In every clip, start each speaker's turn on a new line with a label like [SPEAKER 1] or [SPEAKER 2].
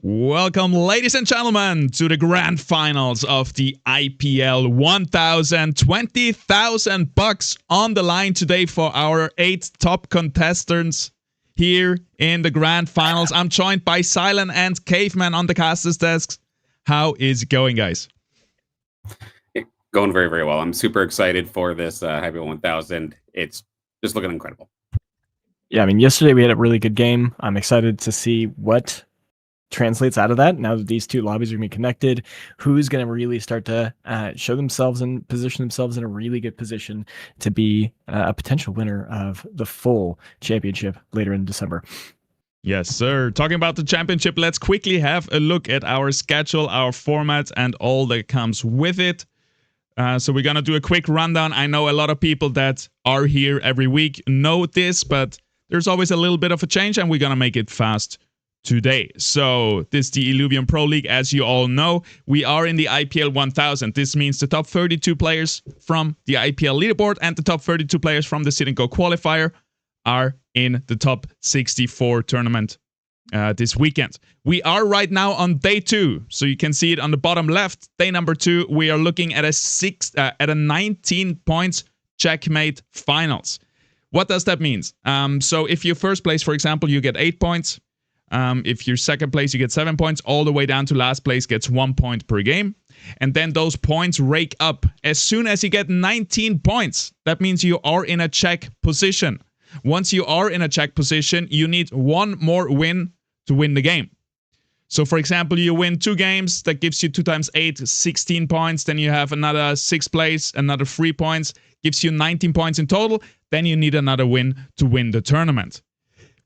[SPEAKER 1] Welcome, ladies and gentlemen, to the grand finals of the IPL 1000. 20,000 bucks on the line today for our 8 top contestants here in the grand finals. I'm joined by Silent and Caveman on the caster's desks. How is it going, guys?
[SPEAKER 2] Going very, very well. I'm super excited for this IPL 1000. It's just looking incredible.
[SPEAKER 3] Yeah, I mean, yesterday we had a really good game. I'm excited to see what translates out of that. Now that these two lobbies are going to be connected, who's going to really start to show themselves and position themselves in a really good position to be a potential winner of the full championship later in December.
[SPEAKER 1] Yes, sir. Talking about the championship, let's quickly have a look at our schedule, our format, and all that comes with it. So we're going to do a quick rundown. I know a lot of people that are here every week know this, but there's always a little bit of a change, and we're going to make it fast today. So this is the Illuvium Pro League. As you all know, we are in the IPL 1000. This means the top 32 players from the IPL leaderboard and the top 32 players from the Sit and Go qualifier are in the top 64 tournament this weekend. We are right now on day 2, so you can see it on the bottom left. Day number 2, we are looking at a 19 points checkmate finals. What does that mean? So if you first place, for example, you get 8 points. If you're second place, you get 7 points, all the way down to last place gets 1 point per game. And then those points rake up as soon as you get 19 points. That means you are in a check position. Once you are in a check position, you need one more win to win the game. So for example, you win 2 games, that gives you 2 times 8, 16 points. Then you have another 6th place, another 3 points, gives you 19 points in total. Then you need another win to win the tournament.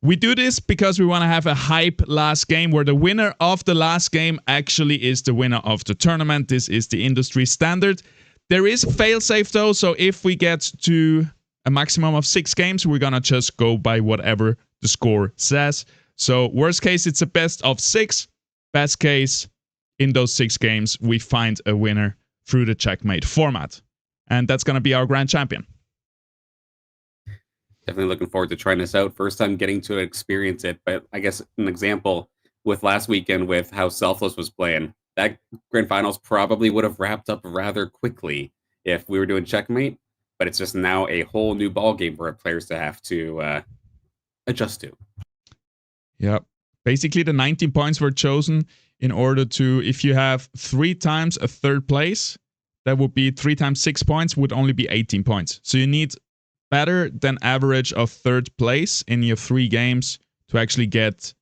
[SPEAKER 1] We do this because we want to have a hype last game where the winner of the last game actually is the winner of the tournament. This is the industry standard. There is a fail-safe though, so if we get to a maximum of 6 games, we're going to just go by whatever the score says. So worst case, it's a best of 6. Best case, in those 6 games, we find a winner through the checkmate format. And that's going to be our grand champion.
[SPEAKER 2] Definitely looking forward to trying this out. First time getting to experience it, but I guess an example with last weekend with how Selfless was playing, that grand finals probably would have wrapped up rather quickly if we were doing checkmate, but it's just now a whole new ball game for players to have to adjust to.
[SPEAKER 1] Yep. Basically, the 19 points were chosen in order to, if you have 3 times a 3rd place, that would be 3 times 6 points, would only be 18 points. So you need better than average of 3rd place in your 3 games to actually get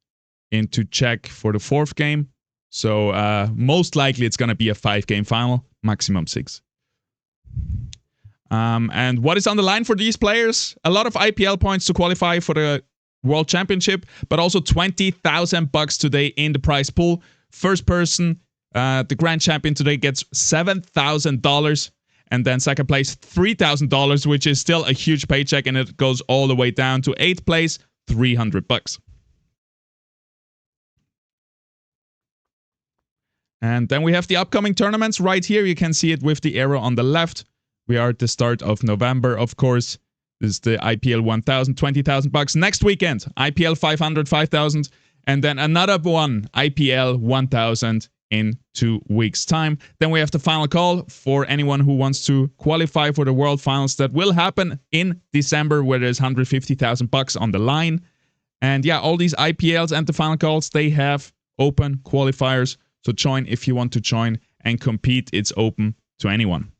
[SPEAKER 1] into check for the 4th game. So most likely it's going to be a 5-game final, maximum 6. And what is on the line for these players? A lot of IPL points to qualify for the World Championship, but also 20,000 bucks today in the prize pool. First person, the grand champion today, gets $7,000. And then second place, $3,000, which is still a huge paycheck, and it goes all the way down to 8th place, 300 bucks. And then we have the upcoming tournaments right here. You can see it with the arrow on the left. We are at the start of November, of course. This is the IPL 1000, 20,000 bucks. Next weekend, IPL 500, 5,000. And then another one, IPL 1000 in 2 weeks' time. Then we have the final call for anyone who wants to qualify for the World Finals. That will happen in December, where there's 150,000 bucks on the line. And yeah, all these IPLs and the final calls, they have open qualifiers. So join if you want to join and compete. It's open to anyone.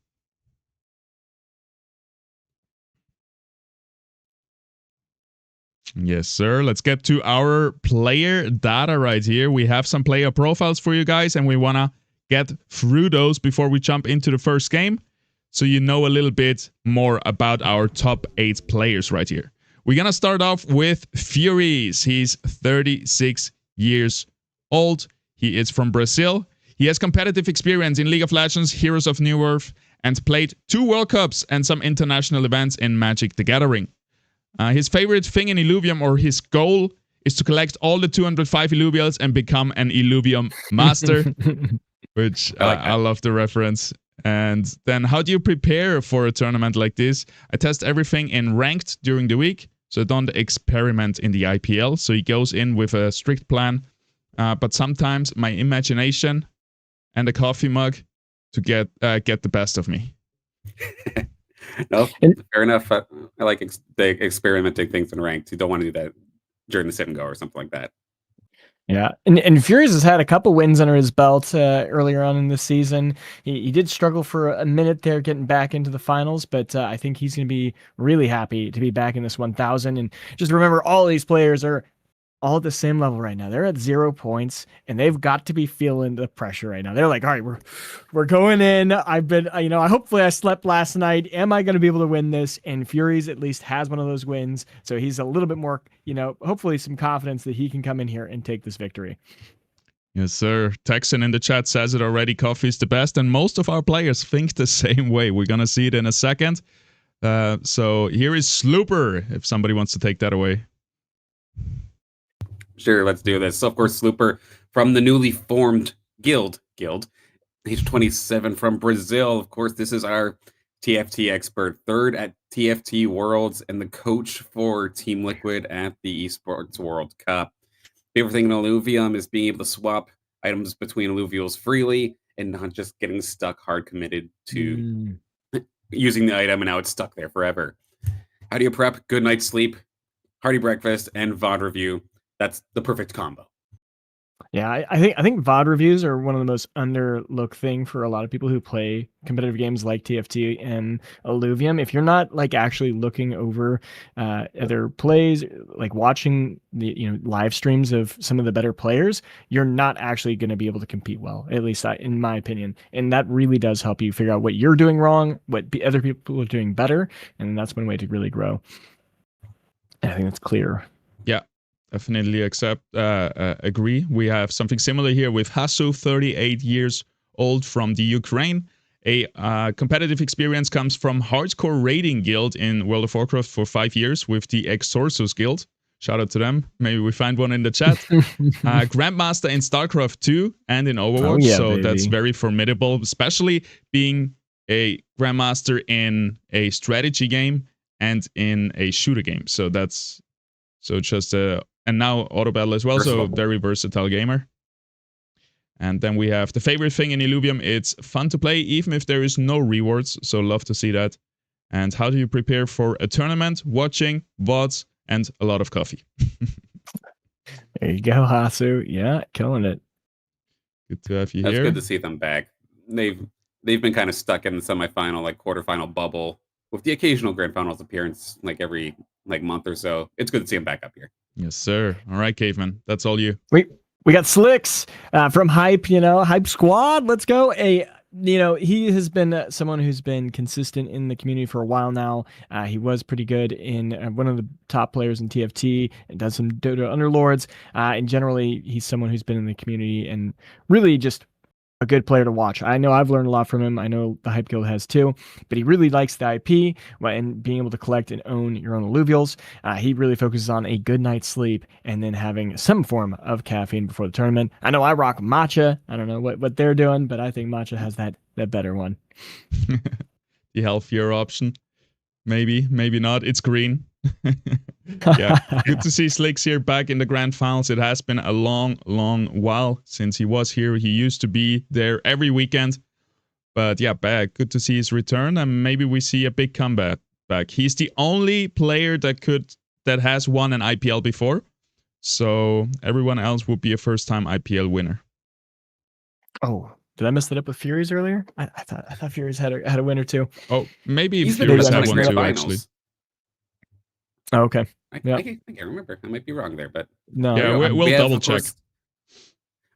[SPEAKER 1] Yes, sir. Let's get to our player data right here. We have some player profiles for you guys, and we want to get through those before we jump into the first game, so you know a little bit more about our top 8 players right here. We're going to start off with Furies. He's 36 years old. He is from Brazil. He has competitive experience in League of Legends, Heroes of New Earth, and played 2 World Cups and some international events in Magic the Gathering. His favorite thing in Illuvium, or his goal, is to collect all the 205 Illuvials and become an Illuvium master, which I love the reference. And then how do you prepare for a tournament like this? I test everything in ranked during the week, so don't experiment in the IPL. So he goes in with a strict plan. but sometimes my imagination and a coffee mug to get the best of me.
[SPEAKER 2] No, fair enough. I like the experimenting things in ranked. You don't want to do that during the sit and go or something like that.
[SPEAKER 3] Yeah, and Furious has had a couple wins under his belt earlier on in the season. He did struggle for a minute there getting back into the finals, but I think he's going to be really happy to be back in this 1000. And just remember, all these players are all at the same level right now. They're at 0 points, and they've got to be feeling the pressure right now. They're like, all right, we're going in. I've been, hopefully I slept last night. Am I going to be able to win this? And Furies at least has one of those wins, so he's a little bit more, hopefully some confidence that he can come in here and take this victory.
[SPEAKER 1] Yes, sir. Texan in the chat says it already. Coffee's the best, and most of our players think the same way. We're gonna see it in a second. So here is Slooper, if somebody wants to take that away.
[SPEAKER 2] Sure, let's do this. So, of course, Slooper from the newly formed Guild, age 27 from Brazil. Of course, this is our TFT expert, third at TFT Worlds, and the coach for Team Liquid at the Esports World Cup. Favorite thing in Illuvium is being able to swap items between Illuvials freely and not just getting stuck hard committed to using the item and now it's stuck there forever. How do you prep? Good night's sleep, hearty breakfast, and VOD review. That's the perfect combo.
[SPEAKER 3] Yeah, I think VOD reviews are one of the most underlooked thing for a lot of people who play competitive games like TFT and Illuvium. If you're not like actually looking over other plays, like watching the live streams of some of the better players, you're not actually going to be able to compete well, at least in my opinion. And that really does help you figure out what you're doing wrong, what other people are doing better, and that's one way to really grow. And I think that's clear.
[SPEAKER 1] Yeah. Definitely agree. We have something similar here with Hasu, 38 years old from the Ukraine. A competitive experience comes from Hardcore Raiding Guild in World of Warcraft for 5 years with the Exorsus Guild. Shout out to them. Maybe we find one in the chat. Grandmaster in StarCraft 2 and in Overwatch. Baby. That's very formidable, especially being a Grandmaster in a strategy game and in a shooter game. So that's just a... And now auto battle as well, so very versatile gamer. And then we have the favorite thing in Illuvium. It's fun to play, even if there is no rewards. So love to see that. And how do you prepare for a tournament? Watching, VODs, and a lot of coffee.
[SPEAKER 3] There you go, Hasu. Yeah, killing it.
[SPEAKER 1] Good to have you
[SPEAKER 2] here. That's good to see them back. They've been kind of stuck in the semifinal, like quarterfinal bubble, with the occasional grand finals appearance, like every month or so. It's good to see them back up here.
[SPEAKER 1] Yes, sir. All right, Caveman. That's all you.
[SPEAKER 3] We got Slicks from Hype, Hype Squad. Let's go. He has been someone who's been consistent in the community for a while now. He was pretty good in one of the top players in TFT and does some Dota Underlords. And generally, he's someone who's been in the community and really just a good player to watch. I know I've learned a lot from him. I know the Hype Guild has too, but he really likes the IP and being able to collect and own your own Illuvials. He really focuses on a good night's sleep and then having some form of caffeine before the tournament. I know I rock matcha. I don't know what they're doing, but I think matcha has that better one.
[SPEAKER 1] The healthier option. Maybe not. It's green. Yeah, good to see Slicks here back in the grand finals. It has been a long while since he was here. He used to be there every weekend, but yeah, back. Good to see his return, and maybe we see a big comeback back. He's the only player that has won an IPL before, so everyone else would be a first-time IPL winner.
[SPEAKER 3] Oh, did I mess that up with Furies earlier? I thought Furies had a winner too.
[SPEAKER 1] Oh, maybe Furies had one too, actually.
[SPEAKER 3] Oh, okay.
[SPEAKER 2] I can't remember. I might be wrong there, but
[SPEAKER 3] no.
[SPEAKER 1] Yeah, we'll double check.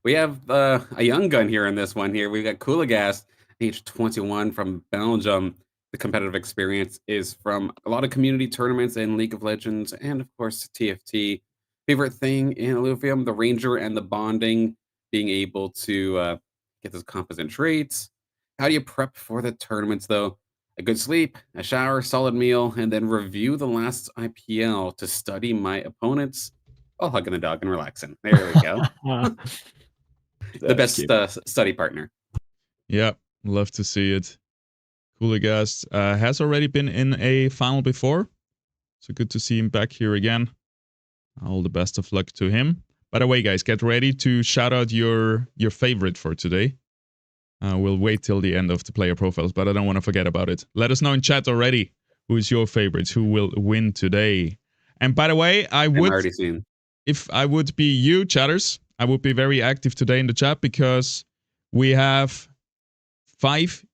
[SPEAKER 2] We have a young gun here in this one. Here we've got Coolagast, age 21 from Belgium. The competitive experience is from a lot of community tournaments in League of Legends and of course TFT. Favorite thing in Illuvium, the Ranger and the bonding, being able to get those composite traits. How do you prep for the tournaments though? A good sleep, a shower, solid meal, and then review the last IPL to study my opponents while hugging the dog and relaxing. There we go. The best study partner.
[SPEAKER 1] Yeah, love to see it. Coolagast has already been in a final before, so good to see him back here again. All the best of luck to him. By the way, guys, get ready to shout out your favorite for today. We'll wait till the end of the player profiles, but I don't want to forget about it. Let us know in chat already who is your favorite, who will win today. And by the way,
[SPEAKER 2] I'm already seeing.
[SPEAKER 1] If I would be you, chatters, I would be very active today in the chat because we have 5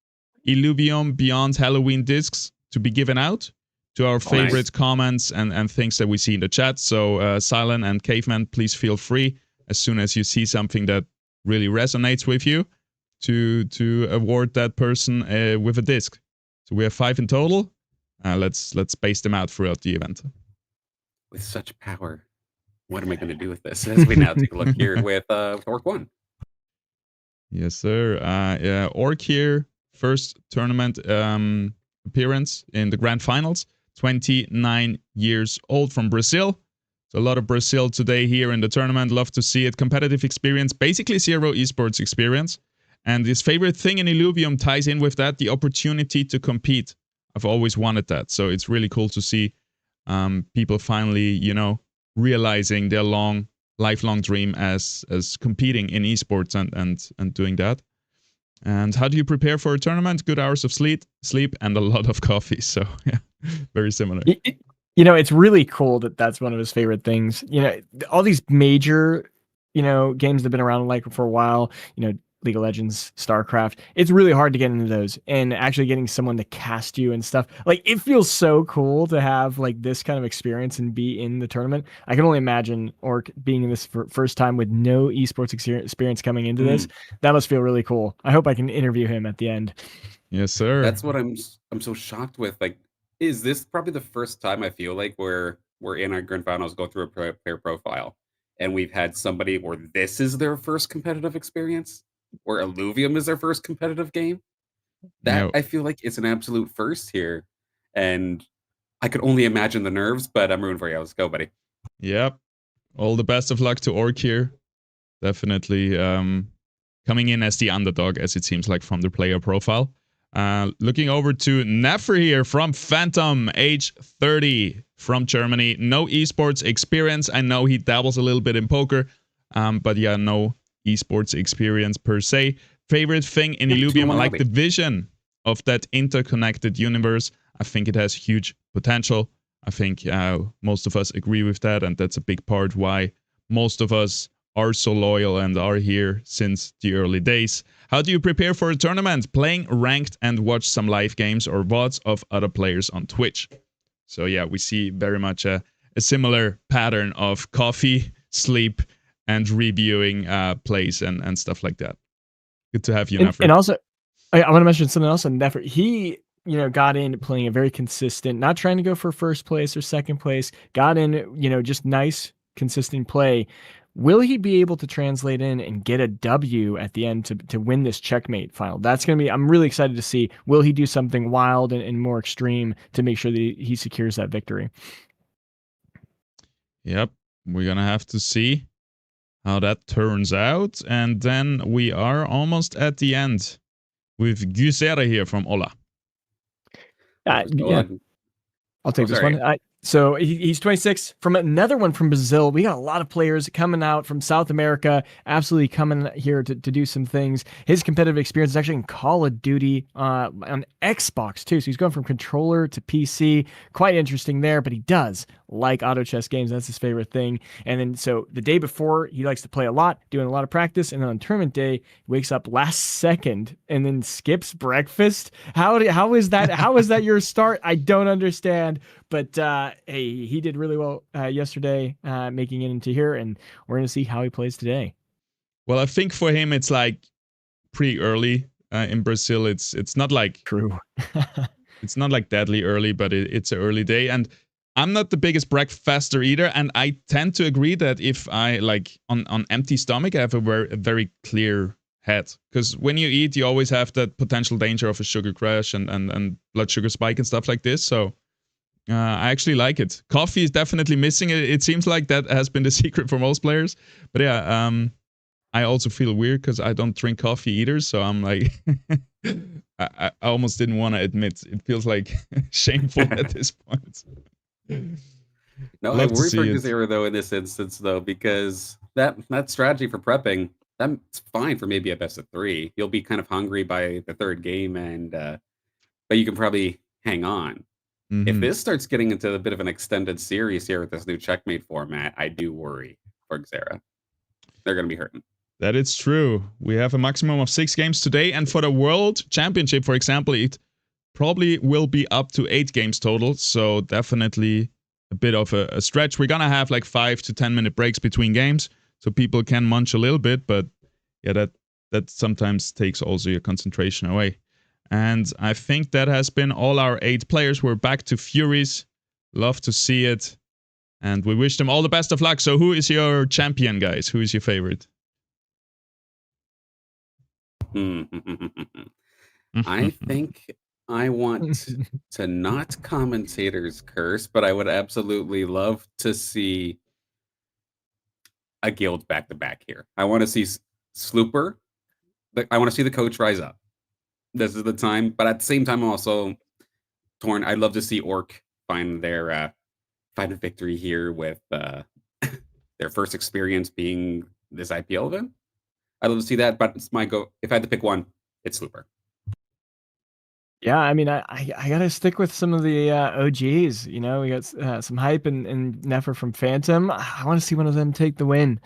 [SPEAKER 1] Illuvium Beyond Halloween discs to be given out to our favorite comments and things that we see in the chat. So Silent and Caveman, please feel free as soon as you see something that really resonates with you to award that person with a disc. So we have 5 in total. Let's space them out throughout the event.
[SPEAKER 2] With such power, what am I going to do with this? As we now take a look here with Orc 1.
[SPEAKER 1] Yes, sir. Yeah, Orc here, first tournament appearance in the grand finals. 29 years old from Brazil. So a lot of Brazil today here in the tournament. Love to see it. Competitive experience, basically zero esports experience. And his favorite thing in Illuvium ties in with that, the opportunity to compete. I've always wanted that. So it's really cool to see people finally, you know, realizing their lifelong dream as competing in esports and doing that. And how do you prepare for a tournament? Good hours of sleep, and a lot of coffee. So yeah, very similar.
[SPEAKER 3] You know, it's really cool that that's one of his favorite things. You know, all these major, you know, games that have been around like for a while, you know, League of Legends, StarCraft, it's really hard to get into those, and actually getting someone to cast you and stuff. Like, it feels so cool to have like this kind of experience and be in the tournament. I can only imagine Orc being in this first time with no esports experience coming into this. That must feel really cool. I hope I can interview him at the end.
[SPEAKER 1] Yes, sir.
[SPEAKER 2] That's what I'm so shocked with. Like, is this probably the first time I feel like we're in our grand finals, go through a player profile, and we've had somebody where this is their first competitive experience, where Illuvium is their first competitive game? That, I feel like it's an absolute first here. And I could only imagine the nerves, but I'm rooting for you. Let's go, buddy.
[SPEAKER 1] Yep. All the best of luck to Orc here. Definitely coming in as the underdog, as it seems like from the player profile. Looking over to Nefer here from Phantom, age 30, from Germany. No esports experience. I know he dabbles a little bit in poker, but yeah, no esports experience per se. Favorite thing in Illuvium, I like the vision of that interconnected universe. I think it has huge potential. I think most of us agree with that, and that's a big part why most of us are so loyal and are here since the early days. How do you prepare for a tournament? Playing ranked and watch some live games or VODs of other players on Twitch. So yeah, we see very much a similar pattern of coffee, sleep, and reviewing plays and stuff like that. Good to have you, Nefer.
[SPEAKER 3] And also, I want to mention something else on Nefer. He, you know, got in playing a very consistent, not trying to go for first place or second place, got in, you know, just nice, consistent play. Will he be able to translate in and get a W at the end to win this checkmate final? That's going to be, I'm really excited to see. Will he do something wild and more extreme to make sure that he secures that victory?
[SPEAKER 1] Yep, we're going to have to see how that turns out. And then we are almost at the end with Gusera here from Ola.
[SPEAKER 3] Yeah, I'll take this one. So he's 26, from another one from Brazil. We got a lot of players coming out from South America, absolutely coming here to do some things. His competitive experience is actually in Call of Duty on Xbox too. So he's going from controller to PC. Quite interesting there, but he does like auto chess games. That's his favorite thing. And then so the day before, he likes to play a lot, doing a lot of practice. And then on tournament day, he wakes up last second and then skips breakfast. How is that? How is that your start? I don't understand. But hey, he did really well yesterday, making it into here, and we're going to see how he plays today.
[SPEAKER 1] Well, I think for him, it's like pretty early in Brazil. It's not like
[SPEAKER 3] true.
[SPEAKER 1] It's not like deadly early, but it's an early day. And I'm not the biggest breakfaster either, and I tend to agree that if I like on empty stomach, I have a very clear head, because when you eat, you always have that potential danger of a sugar crash and blood sugar spike and stuff like this. So I actually like it. Coffee is definitely missing. It seems like that has been the secret for most players. But yeah, I also feel weird because I don't drink coffee either. So I'm like, I almost didn't want to admit. It feels like shameful at this point.
[SPEAKER 2] No, I worry for Gazera though in this instance though, because that strategy for prepping, that's fine for maybe a best of 3. You'll be kind of hungry by the 3rd game, and but you can probably hang on. If
[SPEAKER 1] Hmm.
[SPEAKER 2] this starts getting into a bit of an extended series here with this new checkmate format, I do worry for Xera. They're going to be hurting.
[SPEAKER 1] That is true. We have a maximum of 6 games today, and for the World Championship, for example, it probably will be up to 8 games total, so definitely a bit of a stretch. We're gonna have like 5 to 10 minute breaks between games, so people can munch a little bit, but yeah, that sometimes takes also your concentration away. And I think that has been all our 8 players. We're back to Furies. Love to see it. And we wish them all the best of luck. So who is your champion, guys? Who is your favorite?
[SPEAKER 2] I think I want to not commentator's curse, but I would absolutely love to see a guild back to back here. I want to see Slooper. I want to see the coach rise up. This is the time, but at the same time, I'm also torn. I'd love to see Orc find a victory here with their first experience being this IPL event. I'd love to see that, but it's my go. If I had to pick one, it's Slooper.
[SPEAKER 3] Yeah, I mean, I gotta stick with some of the OGs. You know, we got some hype and Nefer from Phantom. I want to see one of them take the win.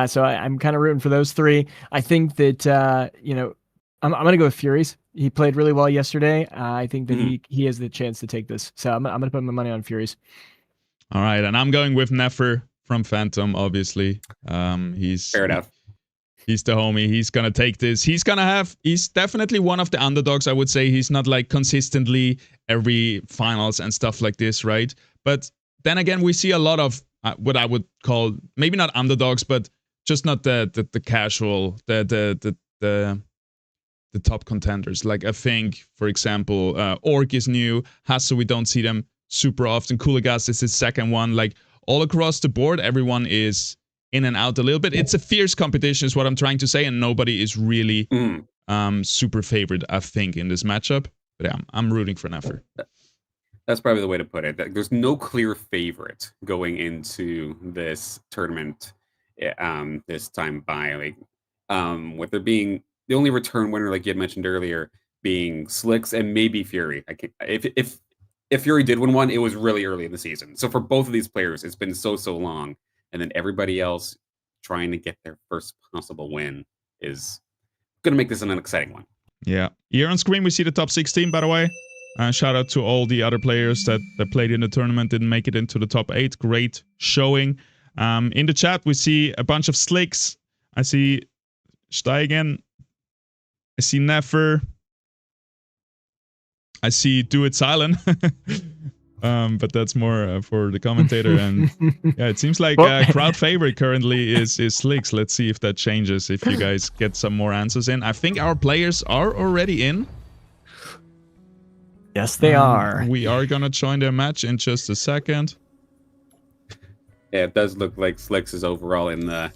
[SPEAKER 3] So I'm kind of rooting for those 3. I think that you know, I'm gonna go with Furies. He played really well yesterday. I think that he has the chance to take this. So I'm gonna put my money on Furies.
[SPEAKER 1] All right, and I'm going with Nefer from Phantom. Obviously, he's
[SPEAKER 2] fair enough.
[SPEAKER 1] He's the homie. He's gonna take this. He's definitely one of the underdogs. I would say he's not like consistently every finals and stuff like this, right? But then again, we see a lot of what I would call maybe not underdogs, but just not the casual, the top contenders. Like I think, for example, Orc is new. Hasso, we don't see them super often. Kuligas is his second one. Like all across the board, everyone is in and out a little bit. It's a fierce competition is what I'm trying to say, and nobody is really super favored, I think, in this matchup. But yeah, I'm rooting for Nefer.
[SPEAKER 2] That's probably the way to put it. There's no clear favorite going into this tournament this time by. Like, with there being the only return winner, like you had mentioned earlier, being Slicks and maybe Fury. If Fury did win one, it was really early in the season. So for both of these players, it's been so long. And then everybody else trying to get their first possible win is going to make this an exciting one.
[SPEAKER 1] Yeah. Here on screen, we see the top 16, by the way. Shout out to all the other players that played in the tournament, didn't make it into the top 8. Great showing. In the chat, we see a bunch of Slicks. I see Steigen. I see Nefer. I see Do It Silent. But that's more for the commentator. And yeah, it seems like crowd favorite currently is Slicks. Let's see if that changes, if you guys get some more answers in. I think our players are already in.
[SPEAKER 3] Yes, they are.
[SPEAKER 1] We are going to join their match in just a second.
[SPEAKER 2] Yeah, it does look like Slicks is overall in the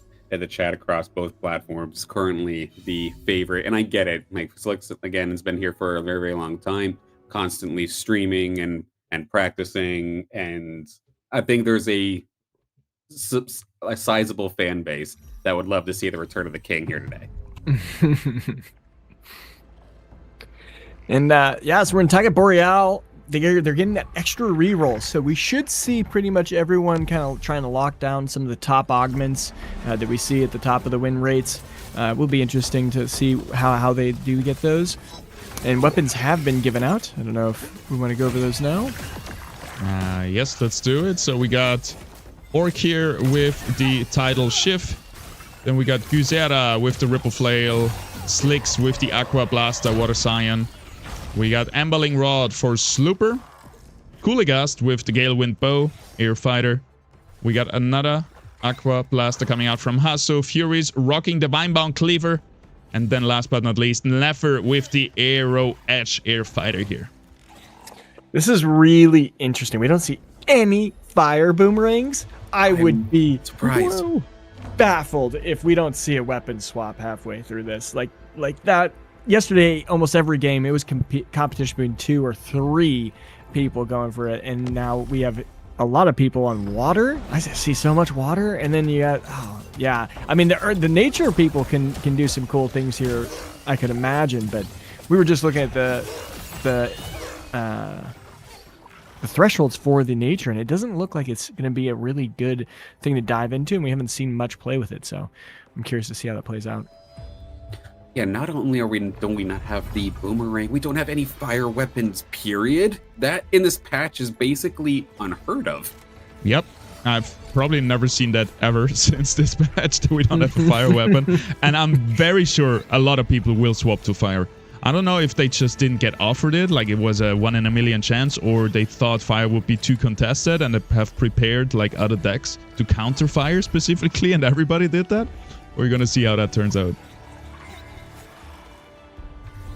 [SPEAKER 2] chat across both platforms currently the favorite. And I get it. Like Slicks, again, has been here for a very, very long time, constantly streaming and practicing, and I think there's a sizable fan base that would love to see the return of the king here today.
[SPEAKER 3] And yeah, so we're in Target Boreal. They're getting that extra reroll, so we should see pretty much everyone kind of trying to lock down some of the top augments that we see at the top of the win rates. Will be interesting to see how they do get those. And weapons have been given out. I don't know if we want to go over those now.
[SPEAKER 1] Yes, let's do it. So we got Orc here with the Tidal Shift. Then we got Guzera with the Ripple Flail. Slicks with the Aqua Blaster Water Scion. We got Ambling Rod for Slooper. Kuligast with the Galewind Bow, Air Fighter. We got another Aqua Blaster coming out from Hasso. Furies rocking the Vinebound Cleaver. And then last but not least, Nefer with the Arrow Edge Air Fighter here.
[SPEAKER 3] This is really interesting. We don't see any fire boomerangs. I would be
[SPEAKER 2] surprised,
[SPEAKER 3] baffled if we don't see a weapon swap halfway through this. Like that. Yesterday, almost every game, it was competition between 2 or 3 people going for it. And now we have a lot of people on water. I see so much water, and then you got yeah. I mean, the nature people can do some cool things here, I could imagine. But we were just looking at the thresholds for the nature, and it doesn't look like it's going to be a really good thing to dive into, and we haven't seen much play with it. So I'm curious to see how that plays out.
[SPEAKER 2] Yeah, not only don't we not have the boomerang, we don't have any fire weapons, period. That in this patch is basically unheard of.
[SPEAKER 1] Yep. I've probably never seen that ever since this patch that we don't have a fire weapon. And I'm very sure a lot of people will swap to fire. I don't know if they just didn't get offered it, like it was a 1 in a million chance, or they thought fire would be too contested and they have prepared like other decks to counter fire specifically, and everybody did that. We're gonna see how that turns out.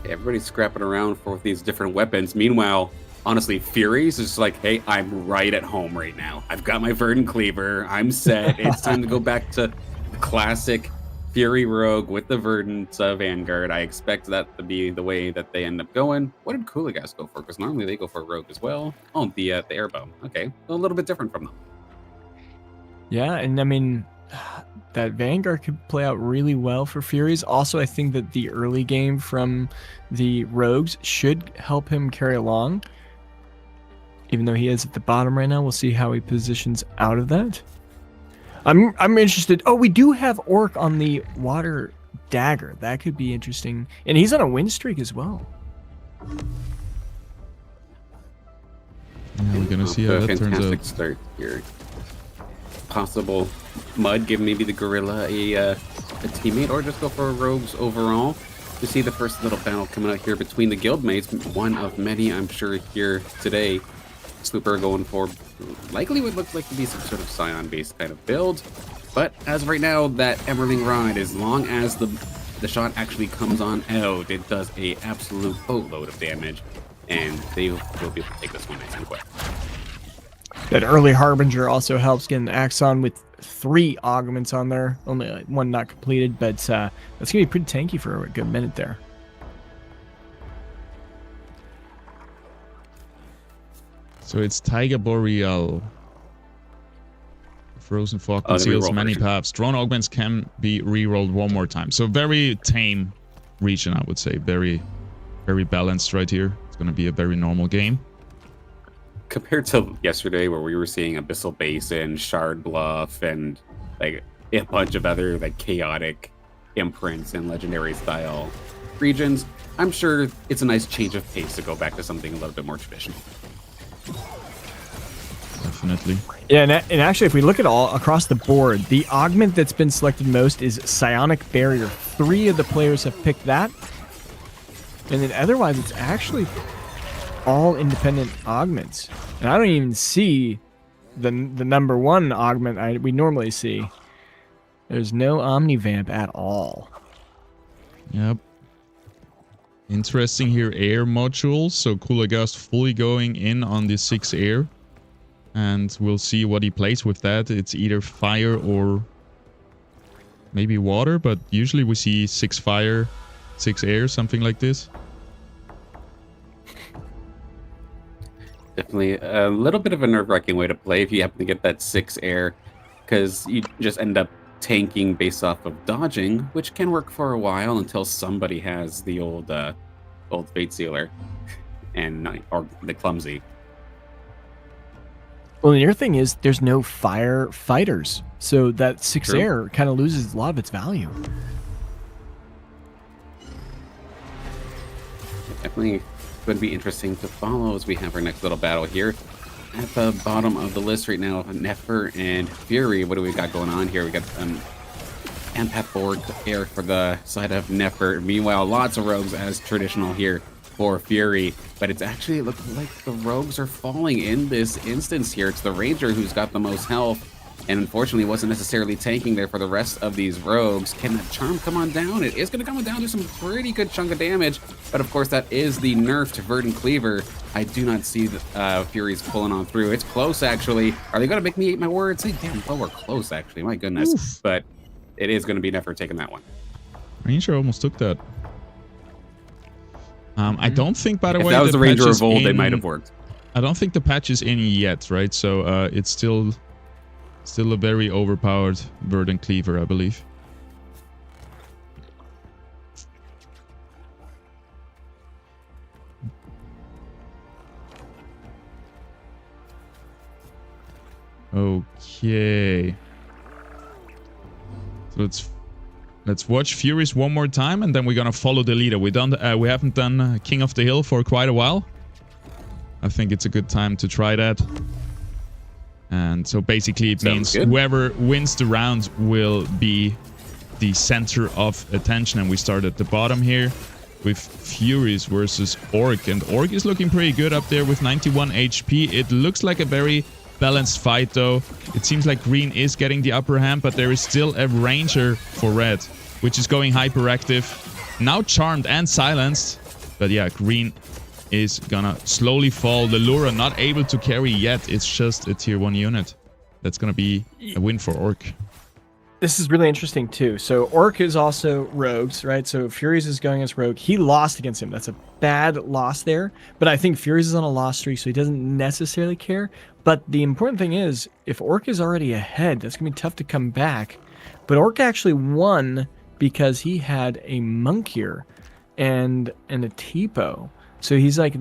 [SPEAKER 2] Everybody's scrapping around for these different weapons. Meanwhile, honestly, Fury's is just like, hey, I'm right at home right now. I've got my Verdant Cleaver. I'm set. It's time to go back to the classic Fury Rogue with the Verdant Vanguard. I expect that to be the way that they end up going. What did Cooligas go for? Because normally they go for Rogue as well. Oh, the Airbow. Okay, a little bit different from them.
[SPEAKER 3] Yeah, and I mean, that Vanguard could play out really well for Furies. Also, I think that the early game from the Rogues should help him carry along. Even though he is at the bottom right now, we'll see how he positions out of that. I'm interested. Oh, we do have Orc on the Water Dagger. That could be interesting. And he's on a win streak as well.
[SPEAKER 1] Yeah, we're going to see how that turns out.
[SPEAKER 2] Fantastic start here. Possible Mud, give maybe the Gorilla a teammate, or just go for Rogues overall. You see the first little battle coming out here between the guildmates, one of many, I'm sure, here today. Slooper going for likely what looks like to be some sort of Scion-based kind of build. But as of right now, that Emerling Rod, as long as the shot actually comes on out, it does a absolute boatload of damage, and they will be able to take this one nice and quick.
[SPEAKER 3] That early Harbinger also helps getting Axon with 3 augments on there. Only one not completed, but that's going to be pretty tanky for a good minute there.
[SPEAKER 1] So it's Tiger Boreal. Frozen Fog conceals many paths. Drone augments can be rerolled one more time. So very tame region, I would say. Very, very balanced right here. It's going to be a very normal game.
[SPEAKER 2] Compared to yesterday, where we were seeing Abyssal Basin, Shard Bluff, and like a bunch of other like chaotic imprints and legendary style regions, I'm sure it's a nice change of pace to go back to something a little bit more traditional.
[SPEAKER 1] Definitely.
[SPEAKER 3] Yeah, and actually, if we look at all across the board, the augment that's been selected most is Psionic Barrier. 3 of the players have picked that, and then otherwise, it's actually all independent augments. And I don't even see the number 1 augment we normally see. There's no Omnivamp at all.
[SPEAKER 1] Yep. Interesting here, air modules. So Cooligas fully going in on the 6 air. And we'll see what he plays with that. It's either fire or maybe water, but usually we see 6 fire, 6 air, something like this.
[SPEAKER 2] Definitely a little bit of a nerve-wracking way to play if you happen to get that 6 air, because you just end up tanking based off of dodging, which can work for a while until somebody has the old Fate Sealer or the Clumsy.
[SPEAKER 3] Well, the other thing is there's no fire fighters, so that 6 air kind of loses a lot of its value.
[SPEAKER 2] Definitely going to be interesting to follow as we have our next little battle here. At the bottom of the list right now, Nefer and Fury. What do we got going on here? We got Empath forward air for the side of Nefer. Meanwhile, lots of rogues as traditional here for Fury, but it's actually looking like the rogues are falling in this instance here. It's the Ranger who's got the most health, and unfortunately wasn't necessarily tanking there for the rest of these rogues. Can that charm come on down? It is going to come on down to some pretty good chunk of damage, but of course that is the nerf to Verdant Cleaver. I do not see the Fury's pulling on through. It's close, actually. Are they going to make me eat my words? Hey, damn, well, we're close, actually. My goodness. Oof. But it is going to be Nefer taking that one.
[SPEAKER 1] Ranger almost took that. I don't think, by the way,
[SPEAKER 2] if that was the Ranger of old, they might have worked.
[SPEAKER 1] I don't think the patch is in yet, right? So it's still a very overpowered Verdant Cleaver, I believe. Okay. So let's watch Furies one more time, and then we're gonna follow the leader. We haven't done King of the Hill for quite a while. I think it's a good time to try that. And so basically it means whoever wins the round will be the center of attention. And we start at the bottom here with Furies versus Orc. And Orc is looking pretty good up there with 91 HP. It looks like a very balanced fight though. It seems like green is getting the upper hand, but there is still a ranger for red, which is going hyperactive. Now charmed and silenced. But yeah, green is gonna slowly fall. The Lura not able to carry yet. It's just a tier 1 unit. That's gonna be a win for Orc.
[SPEAKER 3] This is really interesting too. So Orc is also rogues, right? So Furies is going as rogue. He lost against him. That's a bad loss there. But I think Furies is on a loss streak, so he doesn't necessarily care. But the important thing is, if Orc is already ahead, that's gonna be tough to come back. But Orc actually won because he had a Monkier and a Tipo. So he's like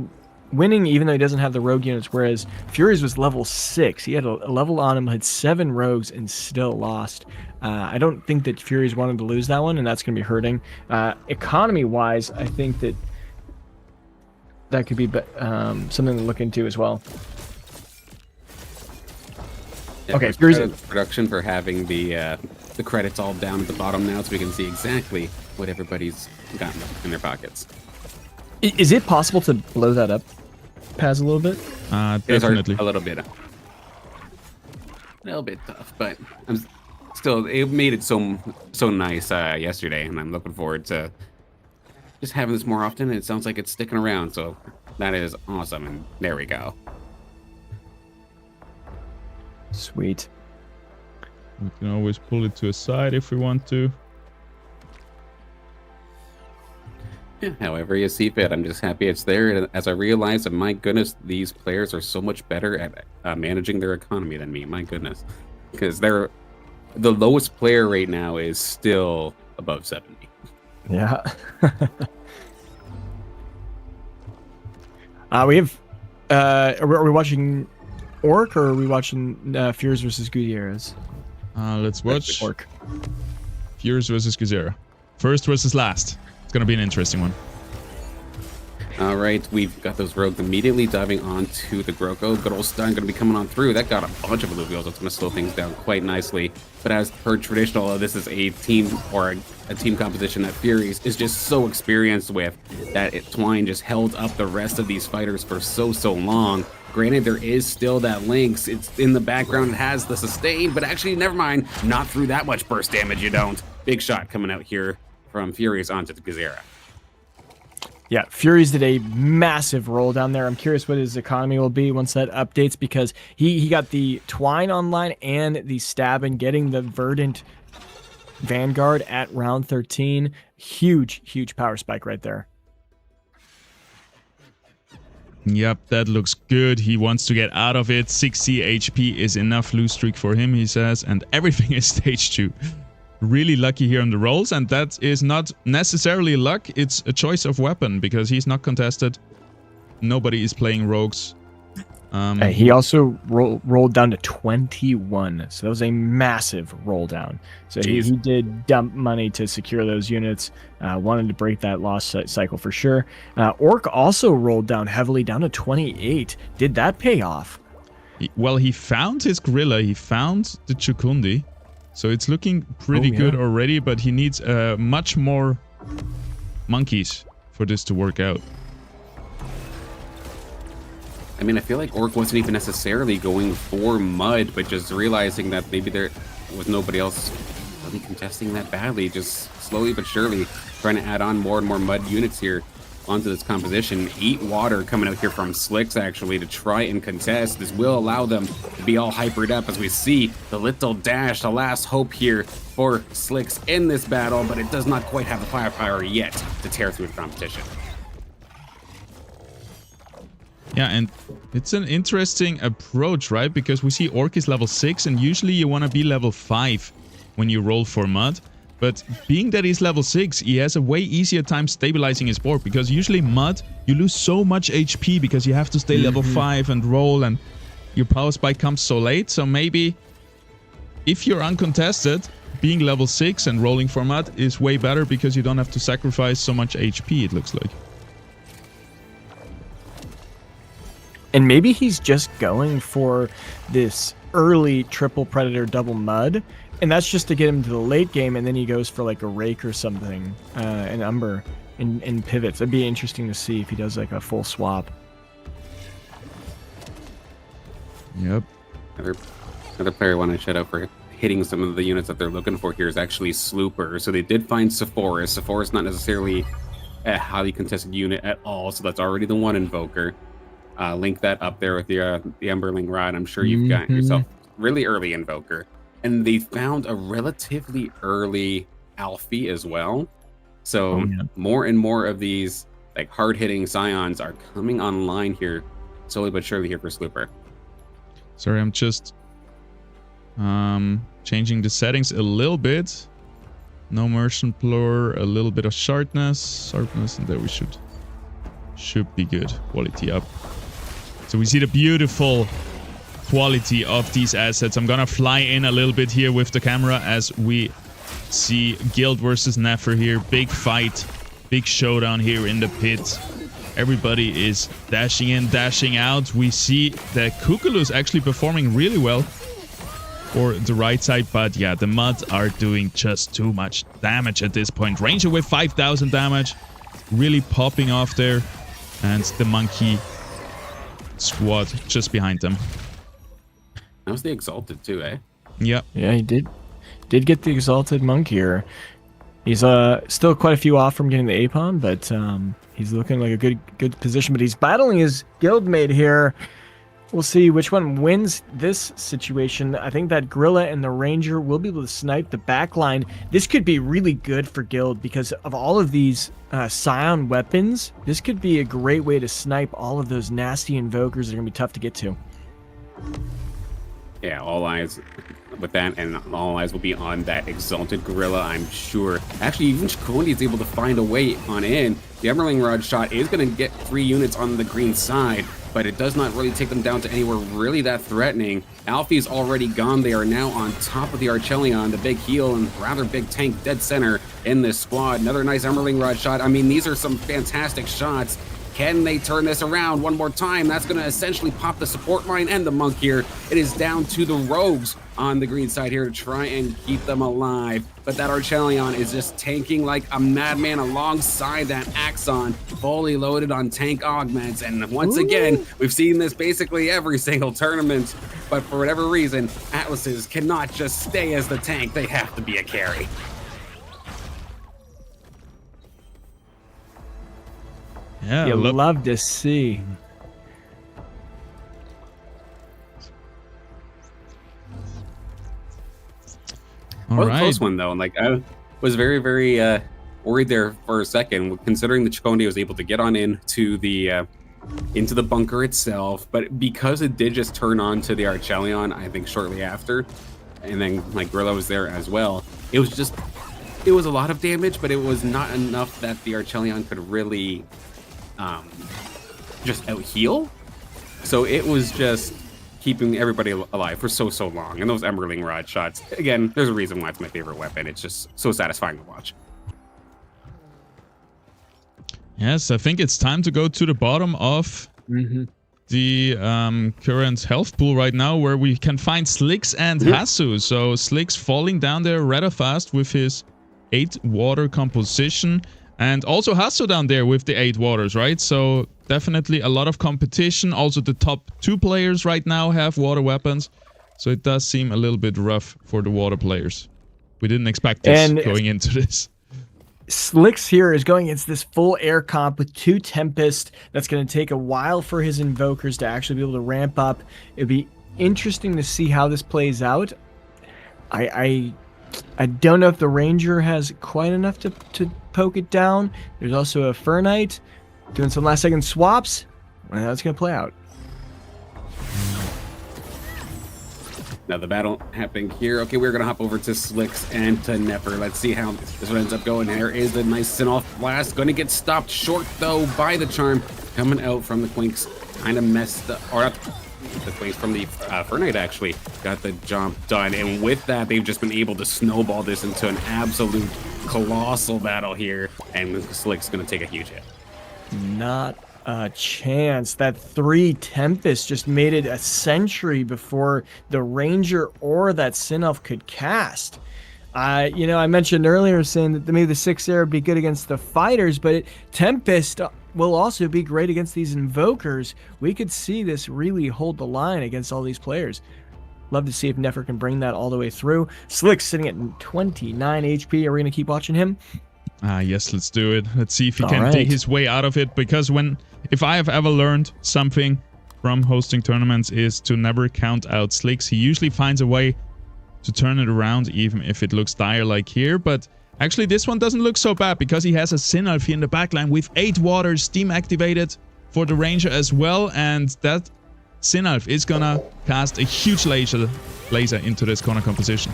[SPEAKER 3] winning even though he doesn't have the rogue units, whereas Furies was level 6. He had a level on him, had 7 rogues, and still lost. I don't think that Furies wanted to lose that one, and that's going to be hurting. Economy-wise, I think that could be something to look into as well.
[SPEAKER 2] Yeah,
[SPEAKER 3] okay, Furies
[SPEAKER 2] production for having the credits all down at the bottom now, so we can see exactly what everybody's got in their pockets.
[SPEAKER 3] Is it possible to blow that up, Paz, a little bit?
[SPEAKER 1] Definitely.
[SPEAKER 2] A little bit tough, but it made it so nice yesterday, and I'm looking forward to just having this more often. And it sounds like it's sticking around, so that is awesome. And there we go.
[SPEAKER 3] Sweet.
[SPEAKER 1] We can always pull it to a side if we want to.
[SPEAKER 2] Yeah, however you see fit. I'm just happy it's there. And as I realize that, my goodness, these players are so much better at managing their economy than me. My goodness. Because the lowest player right now is still above 70.
[SPEAKER 3] Yeah. We have... are we watching Orc, or are we watching Furies versus Gutierrez?
[SPEAKER 1] Let's watch
[SPEAKER 3] Orc.
[SPEAKER 1] Furies versus Guzera. First versus last. It's going to be an interesting one.
[SPEAKER 2] All right, we've got those rogues immediately diving onto the Groko. Good old stun going to be coming on through. That got a bunch of Illuvials. That's going to slow things down quite nicely. But as per traditional, this is a team or a team composition that Furies is just so experienced with, that Twine just held up the rest of these fighters for so long. Granted, there is still that Lynx. It's in the background. It has the sustain, but actually, never mind. Not through that much burst damage, you don't. Big shot coming out here from Furies onto the Gazera.
[SPEAKER 3] Yeah, Furies did a massive roll down there. I'm curious what his economy will be once that updates, because he got the Twine online and the stab and getting the Verdant Vanguard at round 13. Huge power spike right there.
[SPEAKER 1] Yep, that looks good. He wants to get out of it. 60 HP is enough lose streak for him, he says, and everything is stage 2. Really lucky here on the rolls, and that is not necessarily luck. It's a choice of weapon, because he's not contested. Nobody is playing rogues.
[SPEAKER 3] He also rolled down to 21, so that was a massive roll down. So he did dump money to secure those units. Wanted to break that loss cycle for sure. Orc also rolled down heavily, down to 28. Did that pay off?
[SPEAKER 1] Well, he found his gorilla. He found the Chukundi. So it's looking pretty good already, but he needs much more monkeys for this to work out.
[SPEAKER 2] I mean, I feel like Orc wasn't even necessarily going for mud, but just realizing that maybe there was nobody else really contesting that badly. Just slowly but surely trying to add on more and more mud units here onto this composition. Eat water coming out here from Slicks, actually, to try and contest. This will allow them to be all hypered up as we see the little dash, the last hope here for Slicks in this battle, but it does not quite have the firepower yet to tear through the competition.
[SPEAKER 1] Yeah, and It's an interesting approach, right? Because we see Orc is level 6, and usually you want to be level 5 when you roll for Mud. But being that he's level 6, he has a way easier time stabilizing his board, because usually Mud, you lose so much HP because you have to stay level 5 and roll, and your power spike comes so late. So maybe if you're uncontested, being level 6 and rolling for Mud is way better because you don't have to sacrifice so much HP, it looks like.
[SPEAKER 3] And maybe he's just going for this early triple Predator double Mud, and that's just to get him to the late game, and then he goes for like a Rake or something, an Umber in pivots. It'd be interesting to see if he does like a full swap.
[SPEAKER 1] Yep.
[SPEAKER 2] Another player I want to shout out for hitting some of the units that they're looking for here is actually Slooper. So they did find Sepphoris. Sepphoris not necessarily a highly contested unit at all, so that's already the one Invoker. Link that up there with the Emberling Rod. I'm sure you've got yourself really early Invoker. And they found a relatively early Alfie as well. So more and more of these like hard-hitting Scions are coming online here, slowly but surely here for Slooper.
[SPEAKER 1] Sorry, I'm just changing the settings a little bit. No Merchant Plur, a little bit of sharpness, and there we should be good. Quality up. So we see the beautiful quality of these assets. I'm gonna fly in a little bit here with the camera as we see Guild versus Nefer here. Big fight, big showdown here in the pit. Everybody is dashing in, dashing out. We see that Kukulu is actually performing really well for the right side, but yeah, the Mud are doing just too much damage at this point. Ranger with 5,000 damage, really popping off there, and the Monkey squad just behind them.
[SPEAKER 2] That was the Exalted too, eh?
[SPEAKER 1] Yeah.
[SPEAKER 3] Yeah, he did get the Exalted Monk here. He's still quite a few off from getting the Apon, but he's looking like a good position. But he's battling his guildmate here. We'll see which one wins this situation. I think that Gorilla and the Ranger will be able to snipe the backline. This could be really good for Guild because of all of these Scion weapons. This could be a great way to snipe all of those nasty Invokers that are going to be tough to get to.
[SPEAKER 2] Yeah, all eyes with that, and all eyes will be on that Exalted Gorilla, I'm sure. Actually, even Shikondi is able to find a way on in. The Emberling Rod shot is going to get 3 units on the green side, but it does not really take them down to anywhere really that threatening. Alfie's already gone. They are now on top of the Archelion, the big heal and rather big tank dead center in this squad. Another nice Emberling Rod shot. I mean, these are some fantastic shots. Can they turn this around one more time? That's going to essentially pop the support line and the Monk here. It is down to the Rogues on the green side here to try and keep them alive. But that Archelion is just tanking like a madman alongside that Axon, fully loaded on tank augments. And once again, we've seen this basically every single tournament. But for whatever reason, Atlases cannot just stay as the tank. They have to be a carry.
[SPEAKER 1] Yeah,
[SPEAKER 3] you love to see.
[SPEAKER 2] Well, a close one though. Like I was very, very worried there for a second, considering that Shikondi was able to get on into the bunker itself, but because it did just turn on to the Archelion, I think shortly after, and then like Gorilla was there as well. It was a lot of damage, but it was not enough that the Archelion could really just out heal. So it was just keeping everybody alive for so long. And those Emberling Rod shots, again, there's a reason why it's my favorite weapon. It's just so satisfying to watch.
[SPEAKER 1] Yes, I think it's time to go to the bottom of the current health pool right now, where we can find Slicks and Hasu. So Slicks falling down there rather fast with his 8 water composition. And also Hasu down there with the 8 waters, right? So definitely a lot of competition. Also the top 2 players right now have water weapons. So it does seem a little bit rough for the water players. We didn't expect this going into this.
[SPEAKER 3] Slicks here is going against this full air comp with 2 Tempest. That's going to take a while for his Invokers to actually be able to ramp up. It'd be interesting to see how this plays out. I don't know if the Ranger has quite enough to poke it down. There's also a Fernite doing some last second swaps. And how it's going to play out.
[SPEAKER 2] Now the battle happening here. Okay, we're gonna hop over to Slicks and to Nepper. Let's see how this one ends up going. There is the nice send-off blast. Gonna get stopped short though by the charm coming out from the Quinks. Kind of messed up, or not the Quinks, from the Fernite actually got the jump done. And with that, they've just been able to snowball this into an absolute colossal battle here. And Slick's gonna take a huge hit.
[SPEAKER 3] Not a chance. That 3 Tempest just made it a century before the Ranger or that Sinelf could cast. I mentioned earlier saying that maybe the 6 air would be good against the fighters, but Tempest will also be great against these invokers. We could see this really hold the line against all these players. Love to see if Nefer can bring that all the way through. Slick's sitting at 29 HP. Are we going to keep watching him?
[SPEAKER 1] Yes, let's do it. Let's see if he can dig his way out of it, because if I have ever learned something from hosting tournaments is to never count out Slicks. He usually finds a way to turn it around, even if it looks dire like here. But actually, this one doesn't look so bad because he has a Sinalf here in the backline with 8 waters steam activated for the Ranger as well. And that Sinalf is gonna cast a huge laser into this corner composition.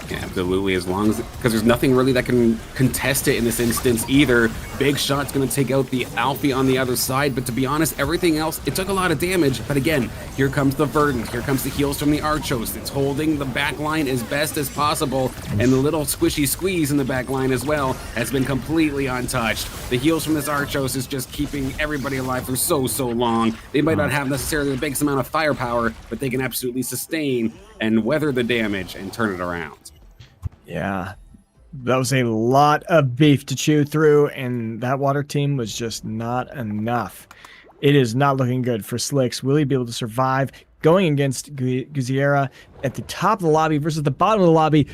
[SPEAKER 2] Yeah, absolutely, as long as, because there's nothing really that can contest it in this instance either. Big Shot's going to take out the Alfie on the other side, but to be honest, everything else, it took a lot of damage. But again, here comes the Verdant, here comes the heals from the Archos. It's holding the back line as best as possible, and the little squishy squeeze in the back line as well has been completely untouched. The heals from this Archos is just keeping everybody alive for so long. They might not have necessarily the biggest amount of firepower, but they can absolutely sustain and weather the damage and turn it around.
[SPEAKER 3] Yeah, that was a lot of beef to chew through, and that water team was just not enough. It is not looking good for Slicks. Will he be able to survive going against Guziera at the top of the lobby versus the bottom of the lobby?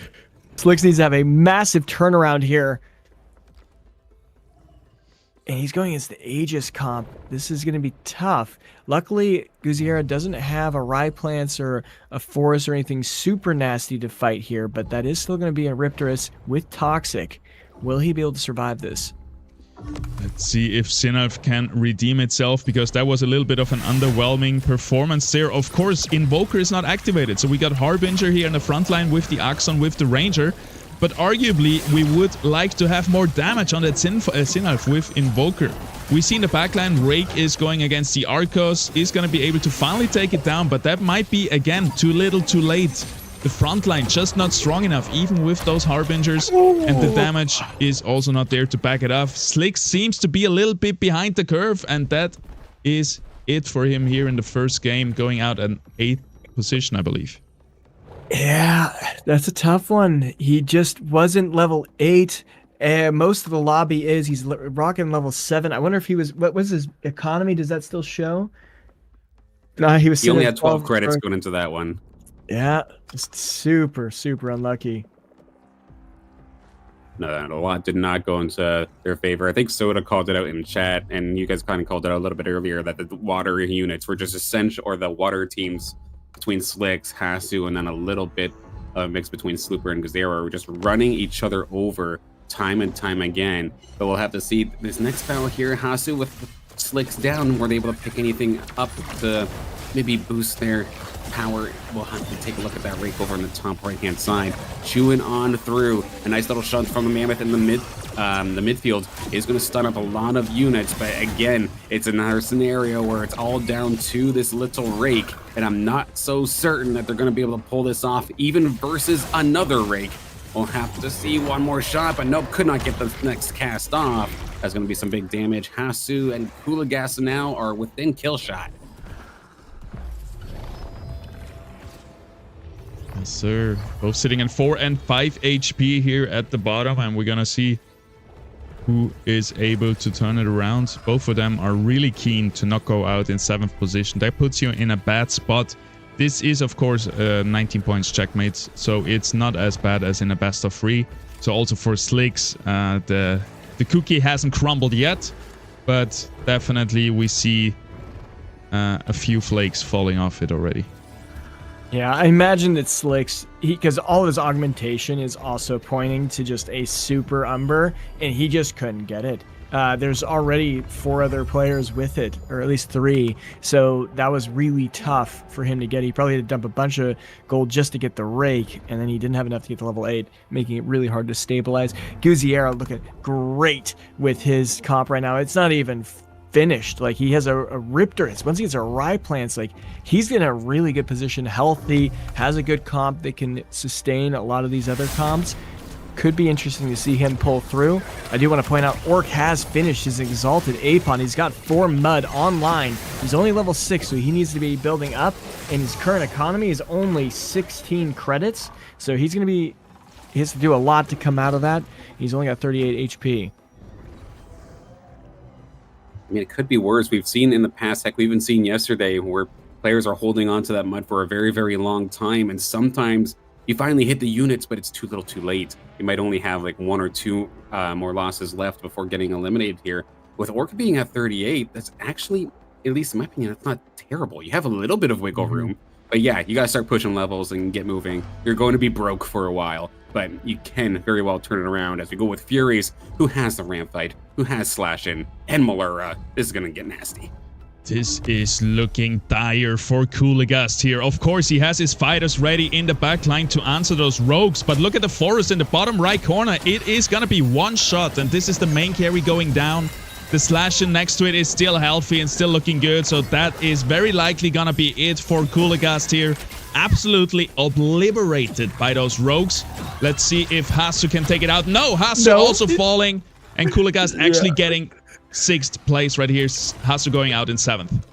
[SPEAKER 3] Slicks needs to have a massive turnaround here. And he's going against the Aegis comp. This is going to be tough. Luckily, Guziera doesn't have a Rye Plants or a Forest or anything super nasty to fight here, but that is still going to be a Riptorus with Toxic. Will he be able to survive this?
[SPEAKER 1] Let's see if Sinalf can redeem itself, because that was a little bit of an underwhelming performance there. Of course, Invoker is not activated, so we got Harbinger here in the front line with the Axon, with the Ranger. But arguably, we would like to have more damage on that Sinalf with Invoker. We see in the backline, Rake is going against the Arcos, is going to be able to finally take it down, but that might be, again, too little too late. The front line just not strong enough, even with those Harbingers, and the damage is also not there to back it up. Slick seems to be a little bit behind the curve, and that is it for him here in the first game, going out at 8th position, I believe.
[SPEAKER 3] Yeah, that's a tough one. He just wasn't level 8. Most of the lobby is. He's rocking level 7. I wonder if he was... What was his economy? Does that still show? No, he was...
[SPEAKER 2] He only had 12 credits going into that one.
[SPEAKER 3] Yeah, just super unlucky.
[SPEAKER 2] No, a lot did not go into their favor. I think Soda called it out in chat, and you guys kind of called it out a little bit earlier, that the water units were just essential, or the water teams between Slicks, Hasu, and then a little bit of mix between Slooper and Gazera were just running each other over time and time again. But we'll have to see this next battle here. Hasu with Slicks down, were they able to pick anything up to maybe boost their power? We'll have to take a look at that rake over on the top right-hand side. Chewing on through. A nice little shunt from the Mammoth in the midfield is going to stun up a lot of units, but again, it's another scenario where it's all down to this little rake, and I'm not so certain that they're going to be able to pull this off, even versus another rake. We'll have to see one more shot, but nope, could not get the next cast off. That's going to be some big damage. Hasu and Kulagas now are within kill shot.
[SPEAKER 1] Yes, sir. Both sitting at 4 and 5 HP here at the bottom, and we're gonna see who is able to turn it around. Both of them are really keen to not go out in 7th position. That puts you in a bad spot. This is, of course, 19 points checkmate, so it's not as bad as in a best of 3. So also for Slicks, the cookie hasn't crumbled yet, but definitely we see a few flakes falling off it already.
[SPEAKER 3] Yeah, I imagine that Slicks, because all of his augmentation is also pointing to just a super Umber, and he just couldn't get it. There's already 4 other players with it, or at least 3. So that was really tough for him to get. He probably had to dump a bunch of gold just to get the rake, and then he didn't have enough to get to level 8, making it really hard to stabilize. Guziera looking great with his comp right now. It's not even finished. Like, he has a Riptor. Once he gets a Rye Plants, like, he's in a really good position, healthy, has a good comp that can sustain a lot of these other comps. Could be interesting to see him pull through. I do want to point out, Orc has finished his Exalted Apon. He's got 4 mud online. He's only level 6, so he needs to be building up, and his current economy is only 16 credits, so he has to do a lot to come out of that. He's only got 38 HP.
[SPEAKER 2] I mean, it could be worse. We've seen in the past, heck, we even seen yesterday where players are holding on to that mud for a very, very long time, and sometimes you finally hit the units, but it's too little too late. You might only have like 1 or 2 more losses left before getting eliminated here. With Orc being at 38, that's actually, at least in my opinion, that's not terrible. You have a little bit of wiggle room, but yeah, you got to start pushing levels and get moving. You're going to be broke for a while, but you can very well turn it around as we go with Furies, who has the ramp fight, who has Slash In, and Malura. This is going to get nasty.
[SPEAKER 1] This is looking dire for Kuligast here. Of course, he has his fighters ready in the backline to answer those rogues, but look at the forest in the bottom right corner. It is gonna be one shot, and this is the main carry going down. The Slash In next to it is still healthy and still looking good, so that is very likely gonna be it for Kuligast here. Absolutely obliterated by those rogues. Let's see if Hasu can take it out. No, Hasu also falling, and Kuligast actually getting 6th place right here. Hasu going out in 7th.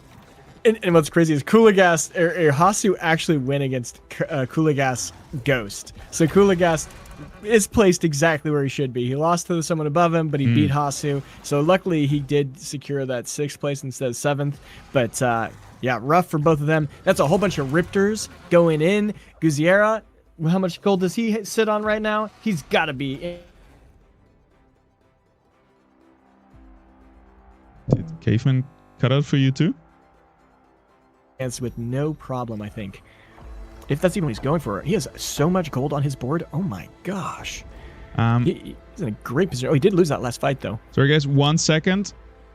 [SPEAKER 3] And what's crazy is Kuligast, Hasu actually went against Kuligast's Ghost. So Kuligast is placed exactly where he should be. He lost to someone above him, but he beat Hasu. So luckily he did secure that 6th place instead of 7th. But yeah, rough for both of them. That's a whole bunch of Riptors going in. Guziera, how much gold does he sit on right now? He's got to be...
[SPEAKER 1] Did Caveman cut out for you too?
[SPEAKER 3] With no problem, I think. If that's even what he's going for. He has so much gold on his board. Oh my gosh. He's in a great position. Oh, he did lose that last fight, though.
[SPEAKER 1] Sorry, guys. 1 second.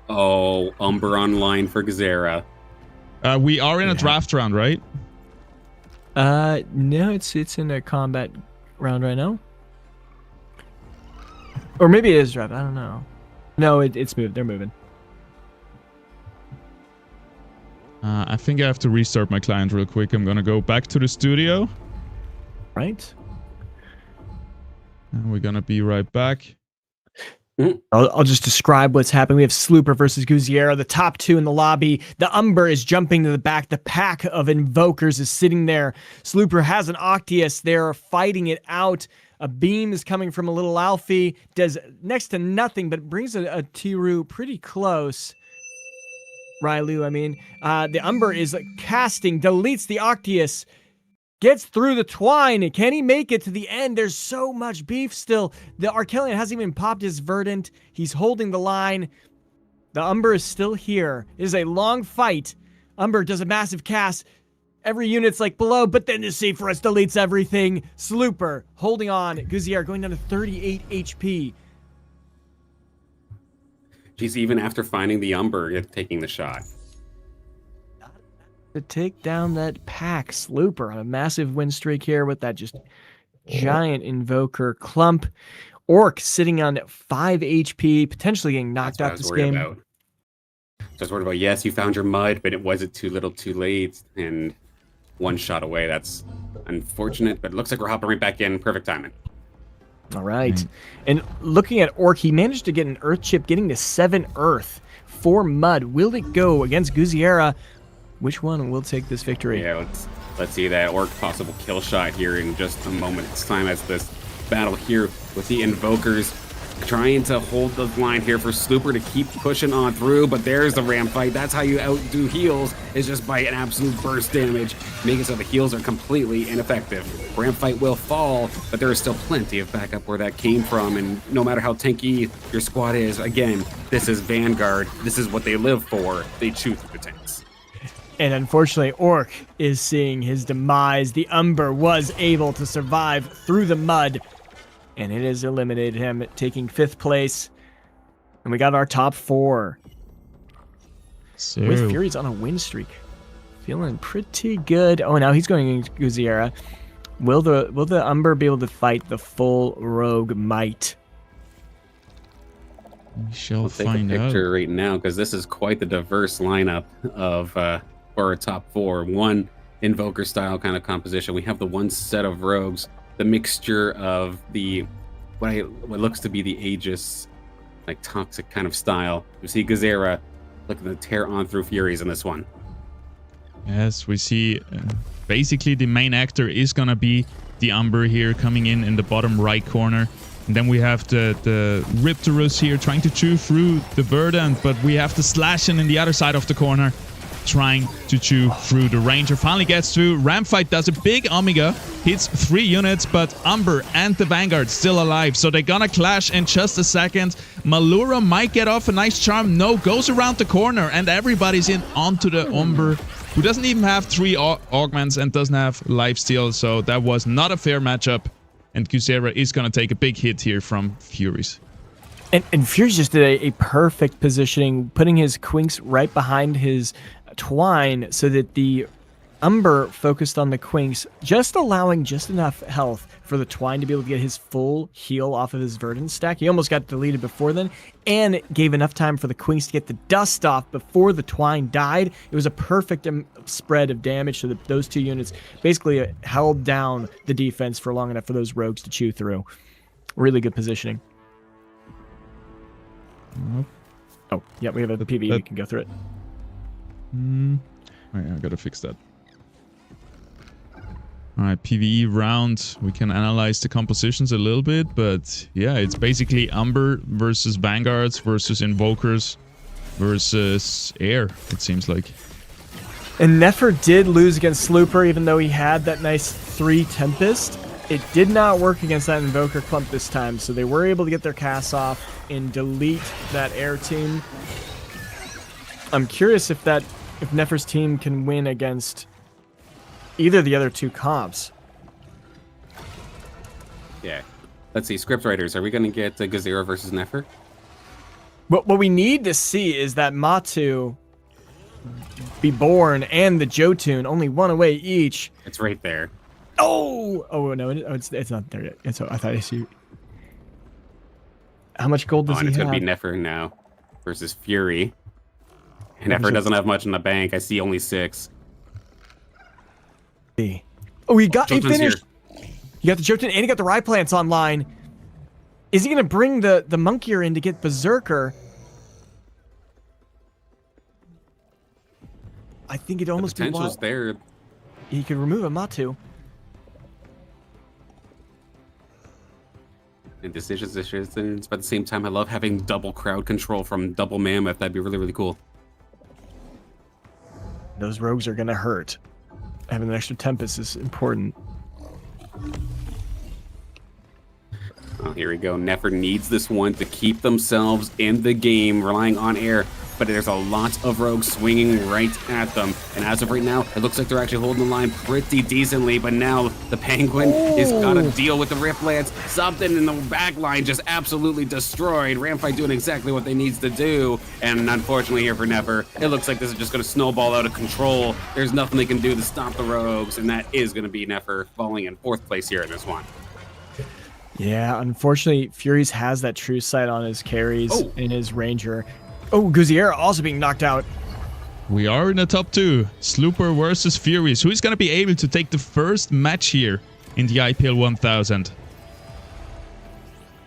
[SPEAKER 2] Oh, Umber online for Gazera.
[SPEAKER 1] We are in a draft round, right?
[SPEAKER 3] No, it's in a combat round right now. Or maybe it is draft. I don't know. No, it's moved. They're moving.
[SPEAKER 1] I think I have to restart my client real quick. I'm gonna go back to the studio.
[SPEAKER 3] Right.
[SPEAKER 1] And we're gonna be right back.
[SPEAKER 3] I'll just describe what's happening. We have Slooper versus Guziera, the top 2 in the lobby. The Umber is jumping to the back. The pack of Invokers is sitting there. Slooper has an Octius. They're fighting it out. A beam is coming from a little Alfie. Does next to nothing, but brings a Tiru pretty close. Railu, I mean. The Umber is casting, deletes the Octius, gets through the twine. Can he make it to the end? There's so much beef still. The Archellion hasn't even popped his Verdant. He's holding the line. The Umber is still here. It is a long fight. Umber does a massive cast. Every unit's like below, but then the Seaforest deletes everything. Slooper holding on. Guzier going down to 38 HP.
[SPEAKER 2] Geez, even after finding the Umber, it's taking the shot.
[SPEAKER 3] To take down that pack. Slooper on a massive win streak here with that just giant Invoker clump. Orc sitting on 5 HP, potentially getting knocked out this game.
[SPEAKER 2] So I was worried about, yes, you found your mud, but it wasn't too little too late, and 1 shot away. That's unfortunate, but it looks like we're hopping right back in. Perfect timing.
[SPEAKER 3] All right. And looking at Orc, he managed to get an Earth chip, getting to 7 Earth, 4 Mud. Will it go against Guziera? Which one will take this victory?
[SPEAKER 2] Yeah, let's see that Orc possible kill shot here in just a moment's time as this battle here with the Invokers trying to hold the line here for Slooper to keep pushing on through, but there's the ramp fight. That's how you outdo heals, is just by an absolute burst damage, making it so the heals are completely ineffective. Ramp fight will fall, but there is still plenty of backup where that came from, and no matter how tanky your squad is, again, this is Vanguard. This is what they live for. They chew through the tanks.
[SPEAKER 3] And unfortunately, Orc is seeing his demise. The Umber was able to survive through the mud, and it has eliminated him, taking 5th place. And we got our top 4.
[SPEAKER 1] So,
[SPEAKER 3] With Fury's on a win streak. Feeling pretty good. Oh, now he's going into Guzira. Will the Umber be able to fight the full rogue might?
[SPEAKER 1] we shall
[SPEAKER 2] We'll take
[SPEAKER 1] find
[SPEAKER 2] a
[SPEAKER 1] out.
[SPEAKER 2] picture right now because this is quite the diverse lineup of for our top 4. One Invoker style kind of composition. We have the one set of rogues, the mixture of the what looks to be the Aegis, like toxic kind of style. You see Gazera looking to tear on through Furies in this one.
[SPEAKER 1] Yes, we see basically the main actor is going to be the Umber here coming in the bottom right corner. And then we have the Riptorus here trying to chew through the Verdant, but we have the Slashin in the other side of the corner trying to chew through. The Ranger finally gets through. Ramfight does a big Omega, hits 3 units, but Umber and the Vanguard still alive, so they're gonna clash in just a second. Malura might get off a nice charm. No, goes around the corner, and everybody's in onto the Umber, who doesn't even have 3 augments and doesn't have lifesteal, so that was not a fair matchup. And Guzera is going to take a big hit here from Furies.
[SPEAKER 3] And Furies just did a perfect positioning, putting his Quinks right behind his Twine so that the Umber focused on the Quinks, just allowing just enough health for the Twine to be able to get his full heal off of his Verdant stack. He almost got deleted before then, and it gave enough time for the Quinks to get the dust off before the Twine died. It was a perfect spread of damage so that those 2 units basically held down the defense for long enough for those rogues to chew through. Really good positioning. Oh, yeah, we have a PvE. We can go through it.
[SPEAKER 1] Alright, I gotta fix that. Alright, PvE round. We can analyze the compositions a little bit, but yeah, it's basically Umber versus Vanguards versus Invokers versus Air, it seems like.
[SPEAKER 3] And Nefer did lose against Slooper, even though he had that nice 3 Tempest. It did not work against that Invoker clump this time, so they were able to get their cast off and delete that Air team. I'm curious if Nefer's team can win against either the other 2 comps.
[SPEAKER 2] Yeah. Let's see, script writers, are we going to get Gazera versus Nefer?
[SPEAKER 3] What we need to see is that Matu be born and the Jotun, only 1 away each.
[SPEAKER 2] It's right there.
[SPEAKER 3] Oh no, it's not there yet. I thought I see. How much gold does he have?
[SPEAKER 2] It's going to be Nefer now versus Fury. And Nefer doesn't have much in the bank. I see only 6.
[SPEAKER 3] Oh, he finished.
[SPEAKER 2] Here.
[SPEAKER 3] You got the Jotun and he got the Rye Plants online. Is he going to bring the Monkier in to get Berserker? I think it almost
[SPEAKER 2] the potential's there.
[SPEAKER 3] He could remove a Matu.
[SPEAKER 2] And decisions, but at the same time, I love having double crowd control from double Mammoth. That'd be really, really cool.
[SPEAKER 3] Those rogues are going to hurt. Having an extra Tempest is important.
[SPEAKER 2] Oh, here we go. Nefer needs this one to keep themselves in the game, relying on Air. But there's a lot of rogues swinging right at them. And as of right now, it looks like they're actually holding the line pretty decently. But now the Penguin is got to deal with the Rift Lance. Something in the back line just absolutely destroyed. Ramfight doing exactly what they needs to do. And unfortunately here for Nefer, it looks like this is just going to snowball out of control. There's nothing they can do to stop the rogues. And that is going to be Nefer falling in 4th place here in this one.
[SPEAKER 3] Yeah, unfortunately, Furies has that true sight on his carries in his Ranger. Oh, Guzera also being knocked out.
[SPEAKER 1] We are in the top 2. Slooper versus Furies. Who's going to be able to take the first match here in the IPL 1000?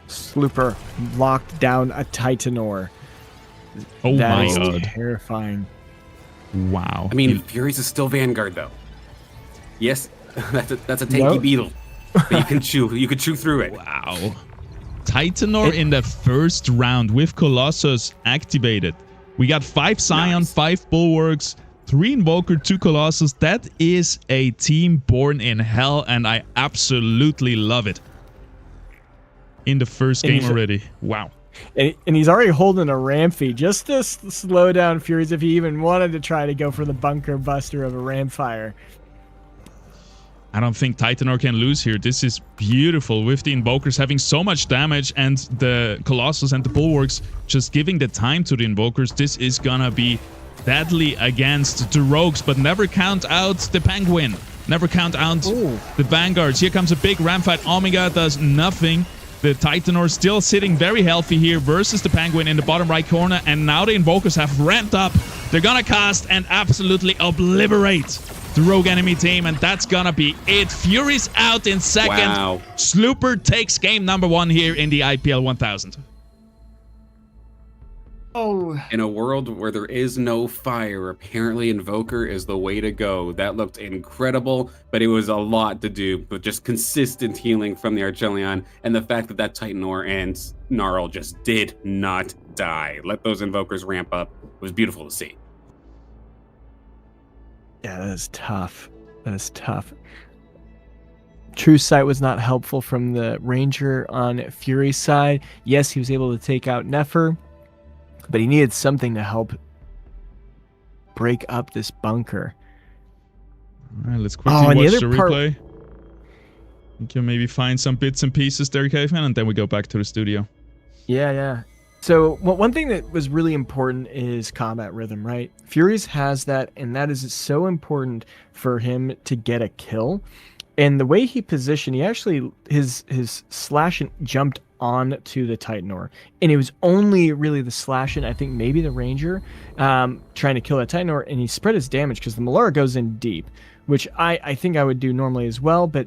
[SPEAKER 3] Slooper locked down a Titanor.
[SPEAKER 1] Oh
[SPEAKER 3] that
[SPEAKER 1] my
[SPEAKER 3] is
[SPEAKER 1] god.
[SPEAKER 3] Terrifying.
[SPEAKER 1] Wow.
[SPEAKER 2] I mean, Furies is still Vanguard, though. Yes, that's a tanky beetle. But you can chew through it.
[SPEAKER 1] Wow. Titanor in the first round with Colossus activated. We got 5 Scion, 5 Bulwarks, 3 Invoker, 2 Colossus. That is a team born in hell, and I absolutely love it. In the first game already. Wow.
[SPEAKER 3] And he's already holding a Ramfy just to slow down Furies if he even wanted to try to go for the Bunker Buster of a Ramfire.
[SPEAKER 1] I don't think Titanor can lose here. This is beautiful with the Invokers having so much damage and the Colossus and the Bulwarks just giving the time to the Invokers. This is gonna be deadly against the Rogues, but never count out the Penguin. Never count out the Vanguards. Here comes a big ram fight. Omega does nothing. The Titanor still sitting very healthy here versus the Penguin in the bottom right corner, and now the Invokers have ramped up. They're gonna cast and absolutely obliterate the rogue enemy team, and that's gonna be it. Fury's out in second.
[SPEAKER 2] Wow.
[SPEAKER 1] Slooper takes game number 1 here in the IPL 1000.
[SPEAKER 3] Oh.
[SPEAKER 2] In a world where there is no fire, apparently Invoker is the way to go. That looked incredible, but it was a lot to do. But just consistent healing from the Archelion, and the fact that Titanor and Gnarl just did not die. Let those Invokers ramp up. It was beautiful to see.
[SPEAKER 3] Yeah, that is tough. That is tough. True Sight was not helpful from the Ranger on Fury's side. Yes, he was able to take out Nefer, but he needed something to help break up this bunker.
[SPEAKER 1] All right, let's quickly watch the
[SPEAKER 3] part...
[SPEAKER 1] replay. You can maybe find some bits and pieces there, Caveman, and then we go back to the studio.
[SPEAKER 3] Yeah. So one thing that was really important is combat rhythm, right? Fury's has that, and that is so important for him to get a kill. And the way he positioned, he actually, his slash jumped on to the Titanor. And it was only really the slash, and I think maybe the Ranger trying to kill that Titanor, and he spread his damage because the Malara goes in deep, which I think I would do normally as well, but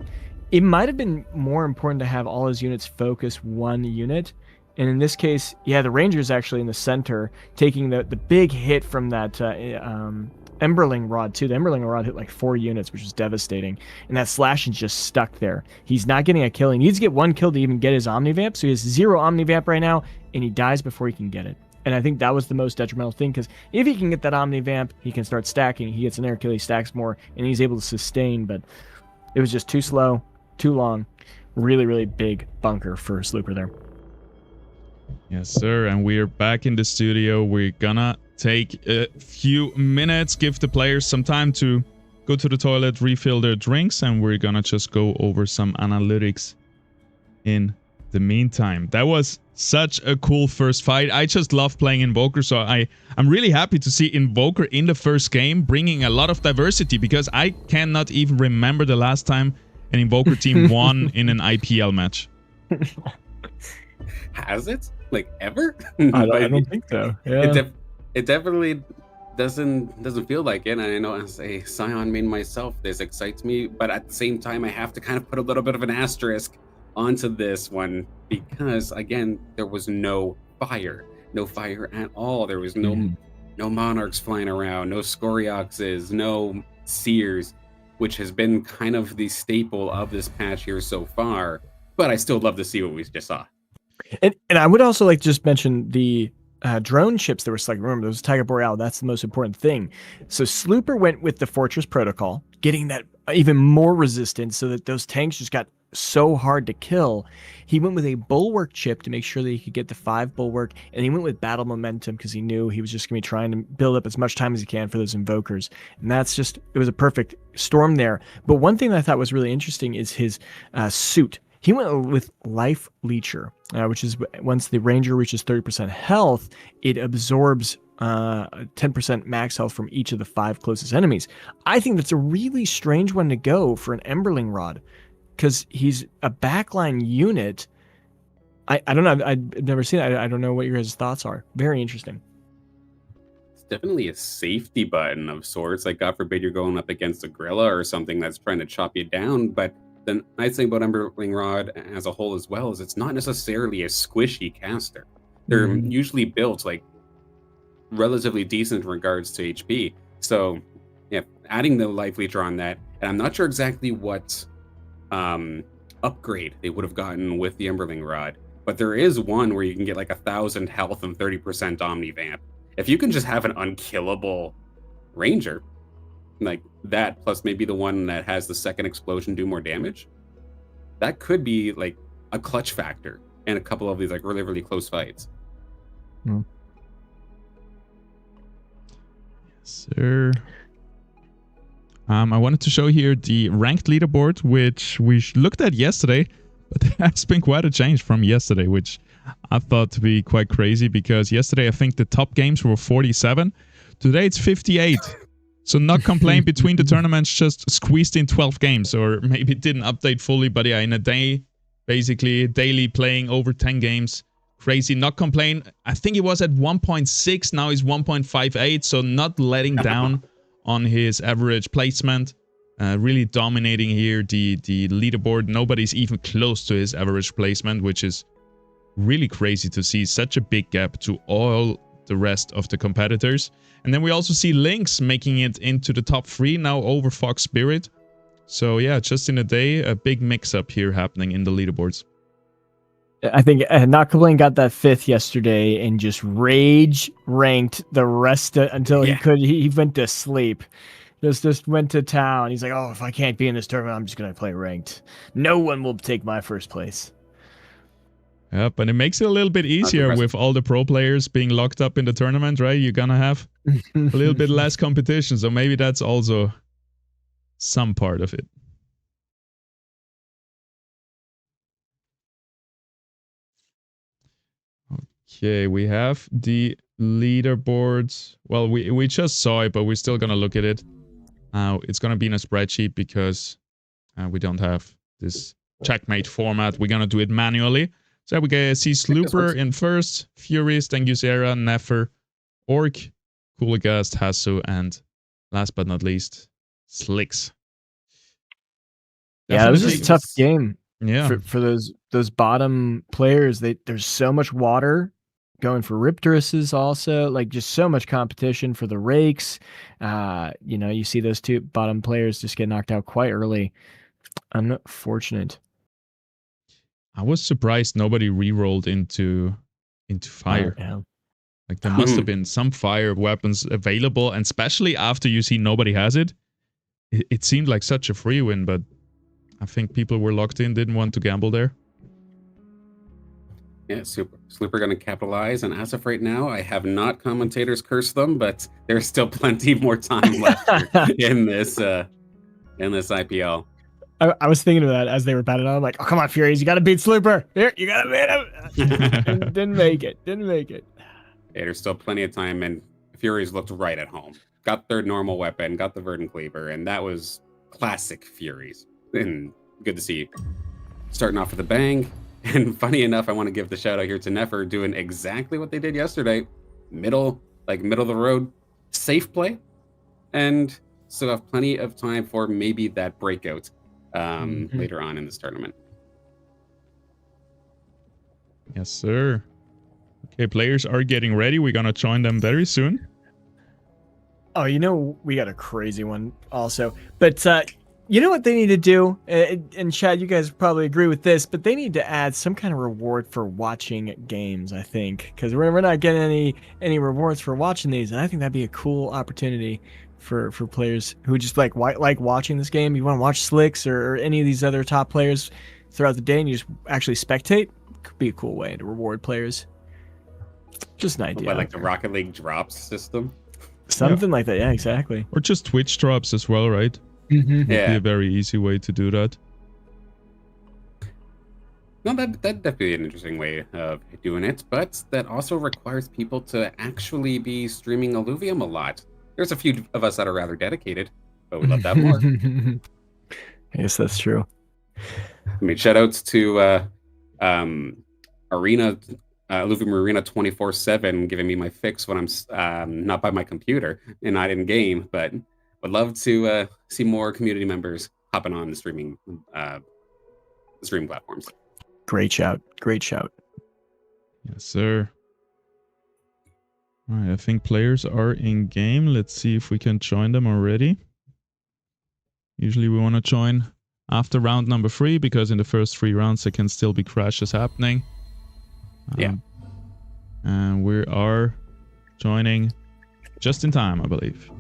[SPEAKER 3] it might have been more important to have all his units focus one unit. And in this case, yeah, the Ranger's actually in the center, taking the big hit from that Emberling Rod, too. The Emberling Rod hit like 4 units, which is devastating. And that Slash is just stuck there. He's not getting a kill. He needs to get 1 kill to even get his Omnivamp. So he has 0 Omnivamp right now, and he dies before he can get it. And I think that was the most detrimental thing, because if he can get that Omnivamp, he can start stacking. He gets an air kill, he stacks more, and he's able to sustain. But it was just too slow, too long. Really, really big bunker for Slooper there.
[SPEAKER 1] Yes, sir. And we're back in the studio. We're gonna take a few minutes, give the players some time to go to the toilet, refill their drinks, and we're gonna just go over some analytics in the meantime. That was such a cool first fight. I just love playing Invoker, so I'm really happy to see Invoker in the first game, bringing a lot of diversity, because I cannot even remember the last time an Invoker team won in an IPL match.
[SPEAKER 2] Has it? Like, ever?
[SPEAKER 3] I don't think so. Yeah.
[SPEAKER 2] It definitely doesn't feel like it. And I know as a Scion main myself, this excites me, but at the same time, I have to kind of put a little bit of an asterisk onto this one, because again, there was no fire at all. There was no Monarchs flying around, no Scorioxes, no Seers, which has been kind of the staple of this patch here so far. But I still love to see what we just saw.
[SPEAKER 3] And I would also like to just mention the drone ships that were selected. Remember, those Tiger Boreal, that's the most important thing. So Slooper went with the Fortress Protocol, getting that even more resistance so that those tanks just got so hard to kill. He went with a Bulwark chip to make sure that he could get the 5 Bulwark, and he went with Battle Momentum because he knew he was just going to be trying to build up as much time as he can for those Invokers. And that's just, it was a perfect storm there. But one thing that I thought was really interesting is his suit. He went with Life Leecher, which is once the Ranger reaches 30% health, it absorbs 10% max health from each of the 5 closest enemies. I think that's a really strange one to go for an Emberling Rod, because he's a backline unit. I don't know. I've never seen it. I don't know what your guys' thoughts are. Very interesting.
[SPEAKER 2] It's definitely a safety button of sorts. Like, God forbid you're going up against a gorilla or something that's trying to chop you down, but the nice thing about Emberling Rod as a whole as well is it's not necessarily a squishy caster. They're usually built like relatively decent in regards to HP. So yeah, adding the Life Leecher on that, and I'm not sure exactly what upgrade they would have gotten with the Emberling Rod, but there is one where you can get like 1,000 health and 30% Omnivamp. If you can just have an unkillable Ranger, like that, plus maybe the one that has the second explosion do more damage, that could be like a clutch factor in a couple of these like really, really close fights.
[SPEAKER 1] Yes, sir. I wanted to show here the ranked leaderboard, which we looked at yesterday, but there has been quite a change from yesterday, which I thought to be quite crazy because yesterday I think the top games were 47. Today it's 58. So not complain between the tournaments, just squeezed in 12 games, or maybe it didn't update fully, but yeah, in a day, basically daily playing over 10 games. Crazy, not complain. I think he was at 1.6, now he's 1.58, so not letting down on his average placement. Really dominating here the leaderboard. Nobody's even close to his average placement, which is really crazy to see. Such a big gap to all the rest of the competitors. And then we also see Lynx making it into the top 3 now over Fox Spirit. So yeah, just in a day, a big mix-up here happening in the leaderboards.
[SPEAKER 3] I think Not Complain got that 5th yesterday and just rage ranked the rest until he went to sleep. Just went to town. He's like, oh, if I can't be in this tournament, I'm just going to play ranked. No one will take my first place.
[SPEAKER 1] Yep, but it makes it a little bit easier with all the pro players being locked up in the tournament, right? You're going to have a little bit less competition. So maybe that's also some part of it. Okay, we have the leaderboards. Well, we just saw it, but we're still going to look at it. It's going to be in a spreadsheet because we don't have this checkmate format. We're going to do it manually. So we can see Slooper in first, Furies, then Ysera, Nefer, Orc, Coolgast, Hasu, and last but not least, Slicks.
[SPEAKER 3] Yeah, it was just a tough game.
[SPEAKER 1] Yeah,
[SPEAKER 3] for those bottom players, there's so much water going for Riptoruses also, like just so much competition for the rakes. You see those 2 bottom players just get knocked out quite early. Unfortunate.
[SPEAKER 1] I was surprised nobody re-rolled into fire.
[SPEAKER 3] Yeah.
[SPEAKER 1] Like there must have been some fire weapons available, and especially after you see nobody has it. It seemed like such a free win, but I think people were locked in, didn't want to gamble there.
[SPEAKER 2] Yeah, Slooper going to capitalize, and as of right now, I have not commentators curse them, but there's still plenty more time left in this IPL.
[SPEAKER 3] I was thinking of that as they were batting on. I'm like, oh, come on, Furies, you got to beat Slooper. Here, you got to beat him. Didn't make it. Yeah,
[SPEAKER 2] there's still plenty of time, and Furies looked right at home. Got their normal weapon, got the Verdant Cleaver, and that was classic Furies. And good to see. Starting off with a bang. And funny enough, I want to give the shout out here to Nefer doing exactly what they did yesterday. Middle of the road, safe play. And still have plenty of time for maybe that breakout later on in this tournament.
[SPEAKER 1] Yes, sir. Okay, players are getting ready. We're going to join them very soon.
[SPEAKER 3] Oh, we got a crazy one also. But you know what they need to do? And Chad, you guys probably agree with this, but they need to add some kind of reward for watching games, I think. Because we're not getting any rewards for watching these. And I think that'd be a cool opportunity for players who just like watching this game. You want to watch Slicks or any of these other top players throughout the day and you just actually spectate. Could be a cool way to reward players. Just an idea.
[SPEAKER 2] Like the Rocket League drops system?
[SPEAKER 3] Something like that, yeah, exactly.
[SPEAKER 1] Or just Twitch drops as well, right? Would be a very easy way to do that.
[SPEAKER 2] No, that'd definitely be an interesting way of doing it, but that also requires people to actually be streaming Illuvium a lot. There's a few of us that are rather dedicated, but we'd love that more.
[SPEAKER 3] Yes, that's true.
[SPEAKER 2] I mean, shout outs to Illuvium Arena 24/7 giving me my fix when I'm not by my computer and not in game, but would love to see more community members hopping on the streaming platforms.
[SPEAKER 3] Great shout.
[SPEAKER 1] Yes, sir. All right, I think players are in game. Let's see if we can join them already. Usually we want to join after round number 3 because in the first 3 rounds there can still be crashes happening. And we are joining just in time, I believe.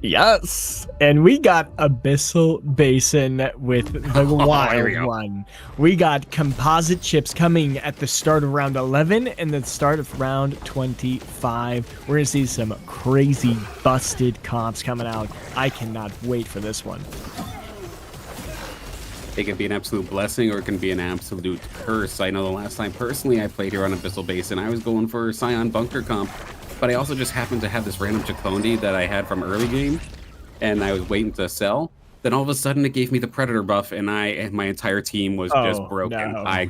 [SPEAKER 3] Yes, and we got Abyssal Basin with the
[SPEAKER 2] Here we
[SPEAKER 3] wild
[SPEAKER 2] go.
[SPEAKER 3] one. We got composite chips coming at the start of round 11 and the start of round 25. We're going to see some crazy busted comps coming out. I cannot wait for this one.
[SPEAKER 2] It can be an absolute blessing or it can be an absolute curse. I know the last time personally I played here on Abyssal Basin, I was going for Scion Bunker comp, but I also just happened to have this random Chacondi that I had from early game, and I was waiting to sell. Then all of a sudden it gave me the Predator buff, and my entire team was just broken.
[SPEAKER 3] No,
[SPEAKER 2] I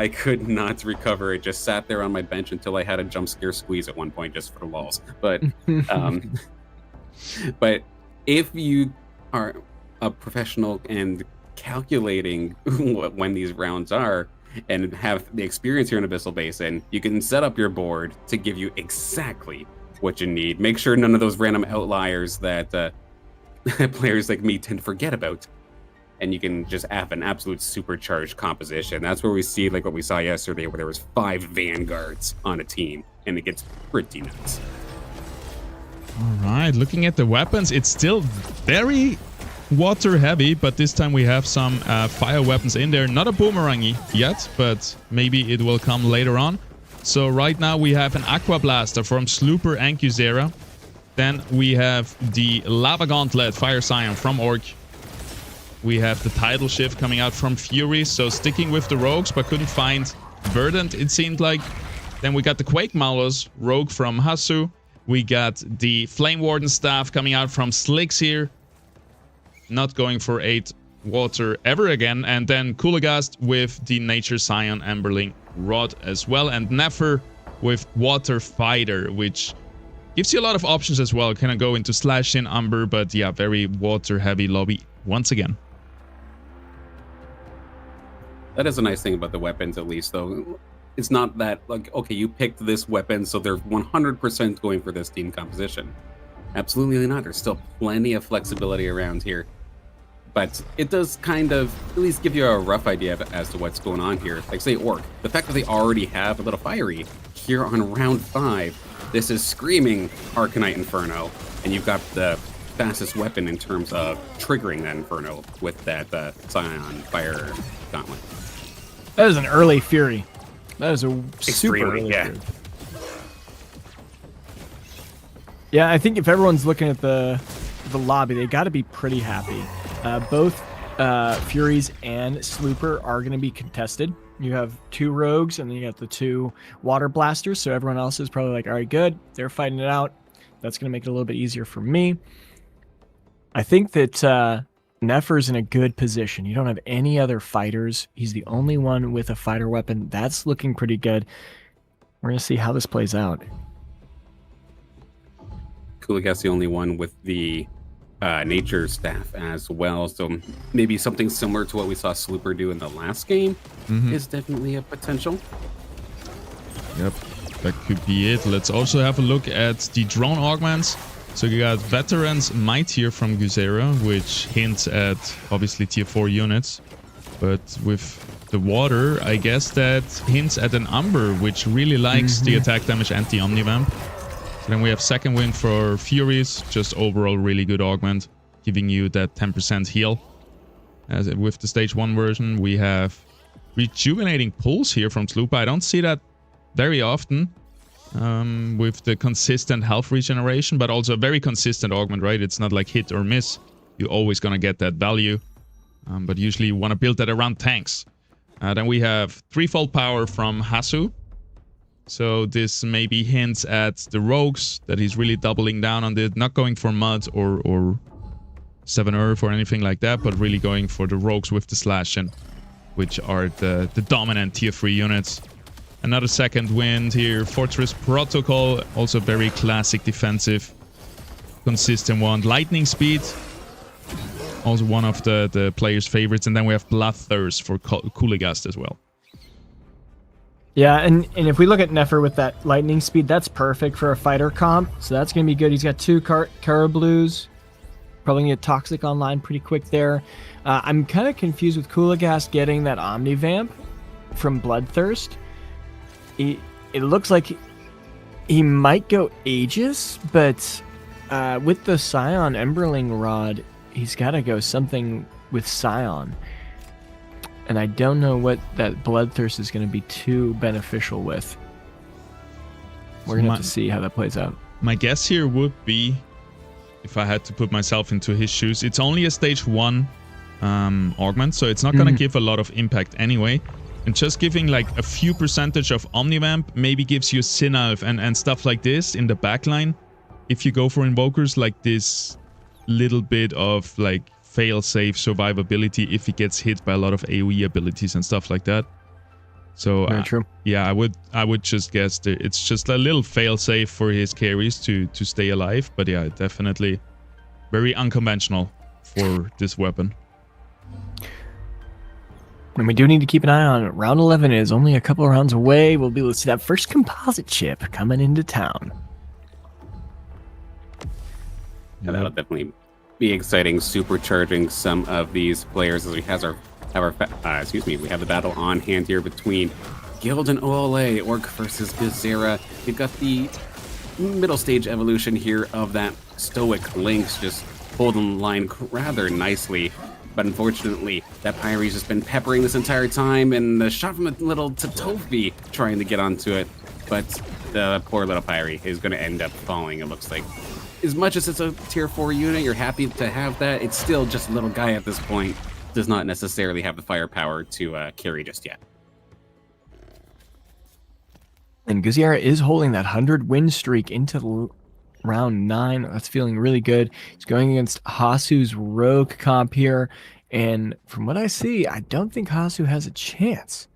[SPEAKER 2] could not recover. It just sat there on my bench until I had a jump scare squeeze at one point just for the lulz. But but if you are a professional and calculating when these rounds are and have the experience here in Abyssal Basin, you can set up your board to give you exactly what you need. Make sure none of those random outliers that players like me tend to forget about. And you can just have an absolute supercharged composition. That's where we see like what we saw yesterday, where there was 5 Vanguards on a team, and it gets pretty nuts.
[SPEAKER 1] All right, looking at the weapons, it's still very water heavy, but this time we have some fire weapons in there. Not a boomerangy yet, but maybe it will come later on. So right now we have an Aqua Blaster from Slooper and Kuzera. Then we have the Lava Gauntlet Fire Scion from Orc. We have the Tidal Shift coming out from Fury, so sticking with the rogues, but couldn't find Verdant, it seemed like. Then we got the Quake Maulers, Rogue from Hasu. We got the Flame Warden Staff coming out from Slicks here. Not going for 8 water ever again. And then Kulagast with the Nature Scion Emberling Rod as well. And Nefer with Water Fighter, which gives you a lot of options as well. Kind of go into Slash in Umber, but yeah, very water heavy lobby once again.
[SPEAKER 2] That is a nice thing about the weapons, at least, though. It's not that, like, okay, you picked this weapon, so they're 100% going for this team composition. Absolutely not. There's still plenty of flexibility around here. But it does kind of at least give you a rough idea as to what's going on here. Like, say, Orc. The fact that they already have a little fiery here on round 5, this is screaming Arcanite Inferno, and you've got the fastest weapon in terms of triggering that Inferno with that Scion Fire Gauntlet.
[SPEAKER 3] That is an early Fury. That is a super early
[SPEAKER 2] yeah.
[SPEAKER 3] Fury. Yeah, I think if everyone's looking at the lobby, they got to be pretty happy. Both Furies and Slooper are going to be contested. You have 2 rogues, and then you got the 2 water blasters, so everyone else is probably like, all right, good. They're fighting it out. That's going to make it a little bit easier for me. I think that Nefer's in a good position. You don't have any other fighters. He's the only one with a fighter weapon. That's looking pretty good. We're going to see how this plays out.
[SPEAKER 2] Kulagast's the only one with the nature staff as well, so maybe something similar to what we saw Slooper do in the last game is definitely a potential.
[SPEAKER 1] Yep, that could be it. Let's also have a look at the drone augments. So you got Veterans Might here from Kuzera, which hints at obviously tier 4 units, but with the water, I guess that hints at an Umber, which really likes the attack damage and the Omnivamp. So then we have Second Wind for Furies, just overall really good augment, giving you that 10% heal. As with the stage 1 version, we have Rejuvenating Pulse here from Slooper. I don't see that very often with the consistent health regeneration, but also a very consistent augment, right? It's not like hit or miss. You're always going to get that value, but usually you want to build that around tanks. Then we have Threefold Power from Hasu. So this maybe hints at the rogues, that he's really doubling down on it, not going for Mud or 7 Earth or anything like that, but really going for the rogues with the slash in, which are the dominant tier 3 units. Another Second Wind here, Fortress Protocol, also very classic defensive, consistent one. Lightning Speed, also one of the players' favorites. And then we have Bloodthirst for Kulagast as well.
[SPEAKER 3] Yeah, and if we look at Nefer with that lightning speed, that's perfect for a fighter comp. So that's going to be good. He's got 2 Karablues. Probably going to get Toxic online pretty quick there. I'm kind of confused with Kulagast getting that Omnivamp from Bloodthirst. It looks like he might go Aegis, but With the Scion Emberling Rod, he's got to go something with Scion. And I don't know what that Bloodthirst is going to be too beneficial with. We're going to have to see how that plays out.
[SPEAKER 1] My guess here would be, if I had to put myself into his shoes, it's only a stage 1 augment, so it's not going to give a lot of impact anyway. And just giving like a few percentage of Omnivamp maybe gives you Sinalf and stuff like this in the backline. If you go for Invokers, like this little bit of like fail-safe survivability if he gets hit by a lot of AoE abilities and stuff like that. So
[SPEAKER 3] very true.
[SPEAKER 1] Yeah, I would just guess that it's just a little fail-safe for his carries to stay alive. But yeah, definitely very unconventional for this weapon.
[SPEAKER 3] And we do need to keep an eye on it. Round 11 is only a couple of rounds away. We'll be able to see that first composite chip coming into town.
[SPEAKER 2] Yeah, that'll definitely be exciting, supercharging some of these players as we have we have the battle on hand here between Guild and OLA, Orc versus Gazera. We've got the middle stage evolution here of that Stoic Lynx just holding the line rather nicely. But unfortunately, that Pyrie's just been peppering this entire time, and the shot from a little Tatofi trying to get onto it. But the poor little Pyrie is going to end up falling, it looks like. As much as it's a tier 4 unit, you're happy to have that. It's still just a little guy at this point. Does not necessarily have the firepower to carry just yet.
[SPEAKER 3] And Guzziera is holding that 100 win streak into round 9. That's feeling really good. He's going against Hasu's rogue comp here. And from what I see, I don't think Hasu has a chance.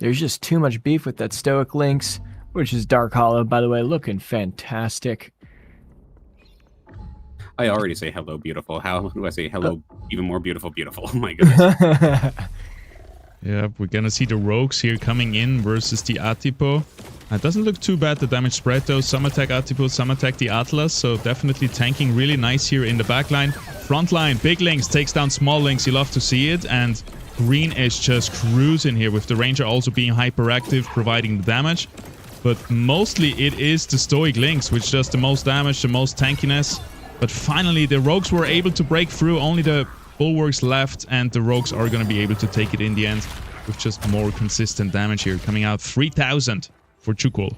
[SPEAKER 3] There's just too much beef with that Stoic Lynx, which is Dark Hollow, by the way, looking fantastic.
[SPEAKER 2] I already say hello, beautiful. How do I say hello, even more beautiful, beautiful? Oh my goodness.
[SPEAKER 1] Yeah, we're gonna see the rogues here coming in versus the Atipo. It doesn't look too bad, the damage spread though. Some attack Atipo, some attack the Atlas, so definitely tanking really nice here in the backline. Frontline, Big Lynx takes down Small Lynx, you love to see it, and Green is just cruising here with the Ranger also being hyperactive, providing the damage. But mostly it is the Stoic Lynx which does the most damage, the most tankiness. But finally the Rogues were able to break through, only the Bulwarks left, and the Rogues are going to be able to take it in the end with just more consistent damage here, coming out 3,000 for Chukul.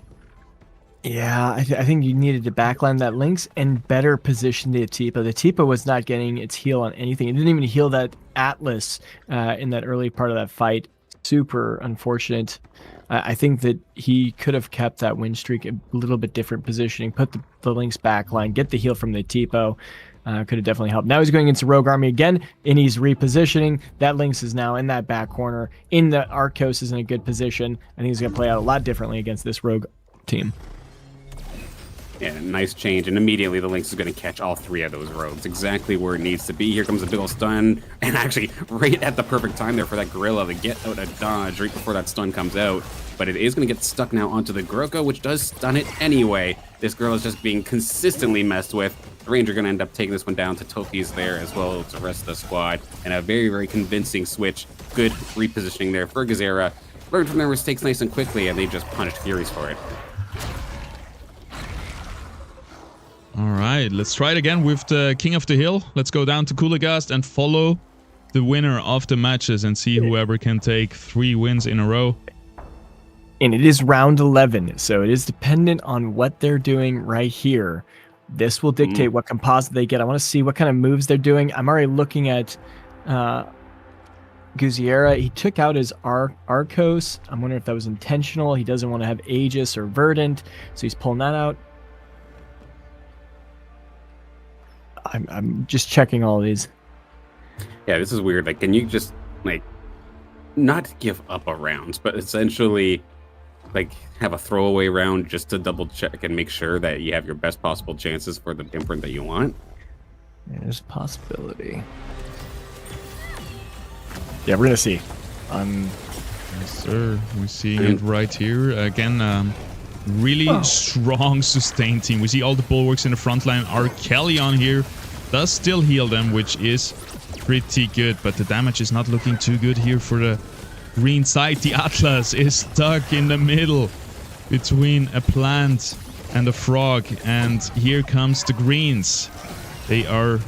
[SPEAKER 3] Yeah, I think you needed to backline that Lynx and better position the Atipo. The Atipo was not getting its heal on anything. It didn't even heal that Atlas in that early part of that fight. Super unfortunate. I think that he could have kept that win streak a little bit different positioning, put the Lynx backline, get the heal from the Atipo. Could have definitely helped. Now he's going against the Rogue Army again, and he's repositioning. That Lynx is now in that back corner. In the Arcos is in a good position. I think he's going to play out a lot differently against this Rogue team.
[SPEAKER 2] Yeah, nice change, and immediately the Lynx is going to catch all 3 of those rogues exactly where it needs to be. Here comes a big ol' stun, and actually right at the perfect time there for that Gorilla to get out a dodge right before that stun comes out. But it is going to get stuck now onto the Groko, which does stun it anyway. This girl is just being consistently messed with. The Ranger going to end up taking this one down. Totofi's there as well as the rest of the squad. And a very, very convincing switch. Good repositioning there for Gazera. Learned from their mistakes nice and quickly, and they just punished Furies for it.
[SPEAKER 1] All right, let's try it again with the King of the Hill. Let's go down to Kuligast and follow the winner of the matches and see whoever can take 3 wins in a row.
[SPEAKER 3] And it is round 11, so it is dependent on what they're doing right here. This will dictate what composite they get. I want to see what kind of moves they're doing. I'm already looking at Guzziera. He took out his Arcos. I'm wondering if that was intentional. He doesn't want to have Aegis or Verdant, so he's pulling that out. I'm just checking all of these.
[SPEAKER 2] Yeah, this is weird. Like, can you just, like, not give up a round, but essentially, like, have a throwaway round just to double check and make sure that you have your best possible chances for the imprint that you want?
[SPEAKER 3] There's a possibility. Yeah, we're going to see.
[SPEAKER 1] Yes, sir. We're seeing it right here. Again, really strong sustain team. We see all the Bulwarks in the front line. Arkelion here does still heal them, which is pretty good, but the damage is not looking too good here for the green side. The Atlas is stuck in the middle between a plant and a frog. And here comes the greens. They are...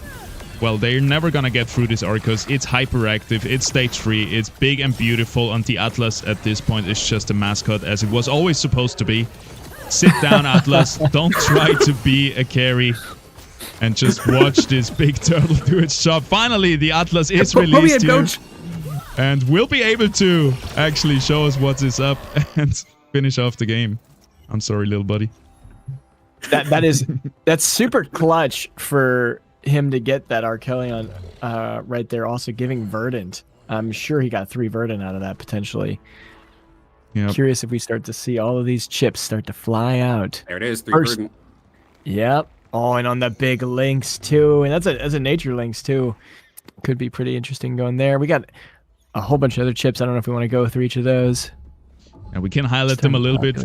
[SPEAKER 1] Well, they're never gonna get through this Arcos. It's hyperactive, it's stage 3, it's big and beautiful, and the Atlas at this point is just a mascot, as it was always supposed to be. Sit down, Atlas. Don't try to be a carry. And just watch this big turtle do its job. Finally, the Atlas is released here. And we'll be able to actually show us what is up and finish off the game. I'm sorry, little buddy.
[SPEAKER 3] That's super clutch for him to get that Archelion right there, also giving Verdant. I'm sure he got 3 Verdant out of that potentially.
[SPEAKER 1] Yep.
[SPEAKER 3] Curious if we start to see all of these chips start to fly out.
[SPEAKER 2] There it is, 3 Verdant.
[SPEAKER 3] Yep. Oh, and on the big links too, and that's a nature links too. Could be pretty interesting going there. We got a whole bunch of other chips. I don't know if we want to go through each of those.
[SPEAKER 1] And we can highlight them a little bit.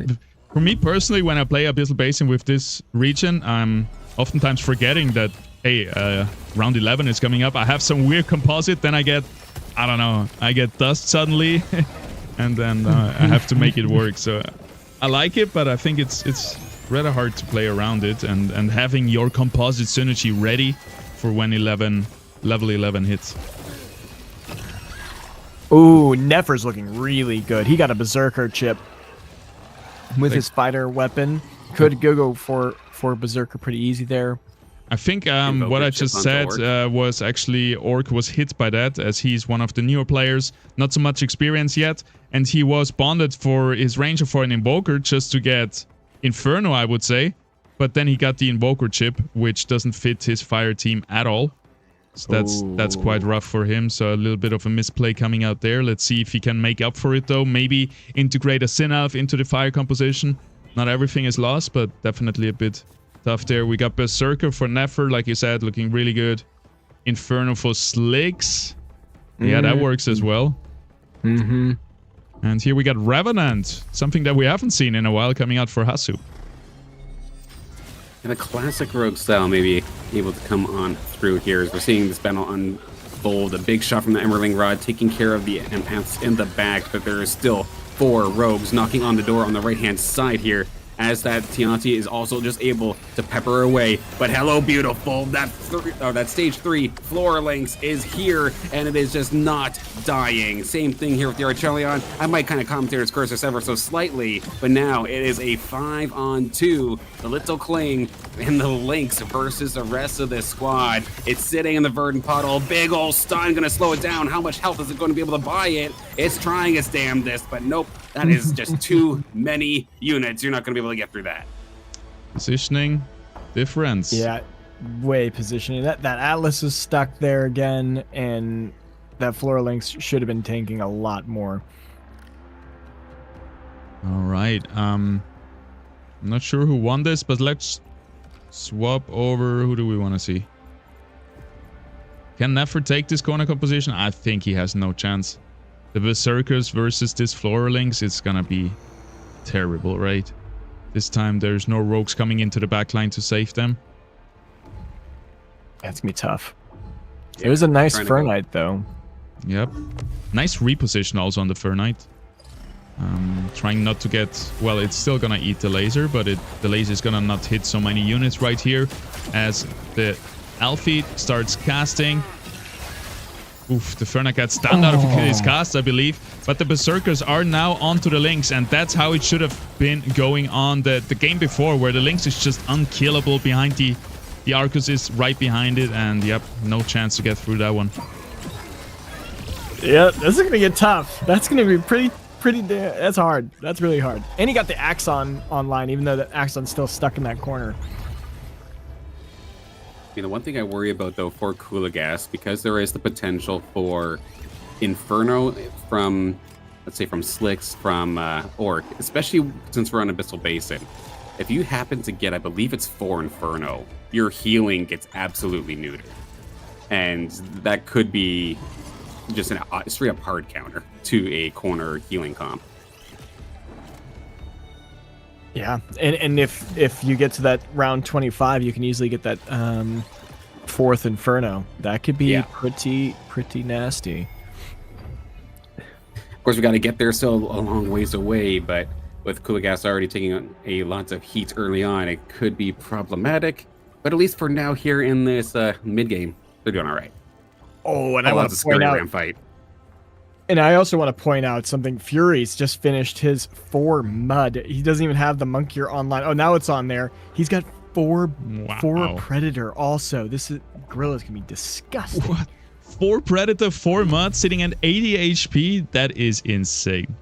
[SPEAKER 1] For me personally, when I play Abyssal Basin with this region, I'm oftentimes forgetting that, hey, round 11 is coming up. I have some weird composite, then I get dust suddenly, and then I have to make it work. So I like it, but I think it's rather hard to play around it, and having your composite synergy ready for when level 11 hits.
[SPEAKER 3] Ooh, Nefer's looking really good. He got a Berserker chip with his fighter weapon. Could go for Berserker pretty easy there.
[SPEAKER 1] I think what I just said was actually Orc was hit by that, as he's one of the newer players, not so much experience yet, and he was bonded for his Ranger for an Invoker just to get Inferno, I would say, but then he got the Invoker chip, which doesn't fit his fire team at all. So that's quite rough for him, so a little bit of a misplay coming out there. Let's see if he can make up for it though, maybe integrate a Sin Elf into the fire composition. Not everything is lost, but definitely a bit tough there. We got Berserker for Nefer, like you said, looking really good. Inferno for Slicks. Yeah, that works as well.
[SPEAKER 3] Mm-hmm.
[SPEAKER 1] And here we got Revenant, something that we haven't seen in a while, coming out for Hasu.
[SPEAKER 2] And a classic rogue style maybe able to come on through here as we're seeing this battle unfold. A big shot from the Emerling Rod taking care of the empaths in the back, but there is still 4 rogues knocking on the door on the right-hand side here, as that Tianti is also just able to pepper away. But hello, beautiful. That stage 3 floor links is here, and it is just not dying. Same thing here with the Archelion. I might kind of commentate his curses ever so slightly, but now it is a 5-on-2. The Little Cling and the Lynx versus the rest of this squad. It's sitting in the Verdant Puddle. Big ol' stun gonna slow it down. How much health is it going to be able to buy it? It's trying its damnedest, but nope. That is just too many units. You're not going to be able to get through that.
[SPEAKER 1] Positioning difference.
[SPEAKER 3] Yeah, way positioning. That Atlas is stuck there again, and that Floor Lynx should have been tanking a lot more.
[SPEAKER 1] All right. I'm not sure who won this, but let's swap over. Who do we want to see? Can Nefer take this corner composition? I think he has no chance. The Berserkers versus this Floor Lynx, it's gonna be terrible, right? This time there's no rogues coming into the backline to save them.
[SPEAKER 3] That's gonna be tough. There's a nice Fernite though.
[SPEAKER 1] Yep. Nice reposition also on the Fernite. Trying not to get... Well, it's still gonna eat the laser, but the laser is gonna not hit so many units right here as the Alfie starts casting. Oof, the Fernite gets stunned out of his cast, I believe. But the Berserkers are now onto the Lynx, and that's how it should have been going on the game before, where the Lynx is just unkillable behind the Arcus is right behind it, and yep, no chance to get through that one.
[SPEAKER 3] Yeah, this is gonna get tough. That's gonna be pretty that's hard. That's really hard. And he got the Axon online, even though the Axon's still stuck in that corner.
[SPEAKER 2] The one thing I worry about, though, for Kuligas, because there is the potential for Inferno from, let's say, from Slicks, from Orc, especially since we're on Abyssal Basin. If you happen to get, I believe it's 4 Inferno, your healing gets absolutely neutered. And that could be just a straight-up hard counter to a corner healing comp.
[SPEAKER 3] Yeah, and if you get to that round 25, you can easily get that 4th Inferno. That could be pretty nasty.
[SPEAKER 2] Of course, we got to get there still a long ways away, but with Kuligas already taking on a lot of heat early on, it could be problematic. But at least for now, here in this mid game, they're doing all right.
[SPEAKER 3] Oh, and I want
[SPEAKER 2] That's
[SPEAKER 3] to point out,
[SPEAKER 2] ram fight.
[SPEAKER 3] and I also want to point out something. Fury's just finished his 4 mud. He doesn't even have the Monkier online. Oh, now it's on there. He's got 4 Predator also. This is Gorilla's gonna be disgusting.
[SPEAKER 1] What? 4 Predator, 4 mud, sitting at 80 HP. That is insane.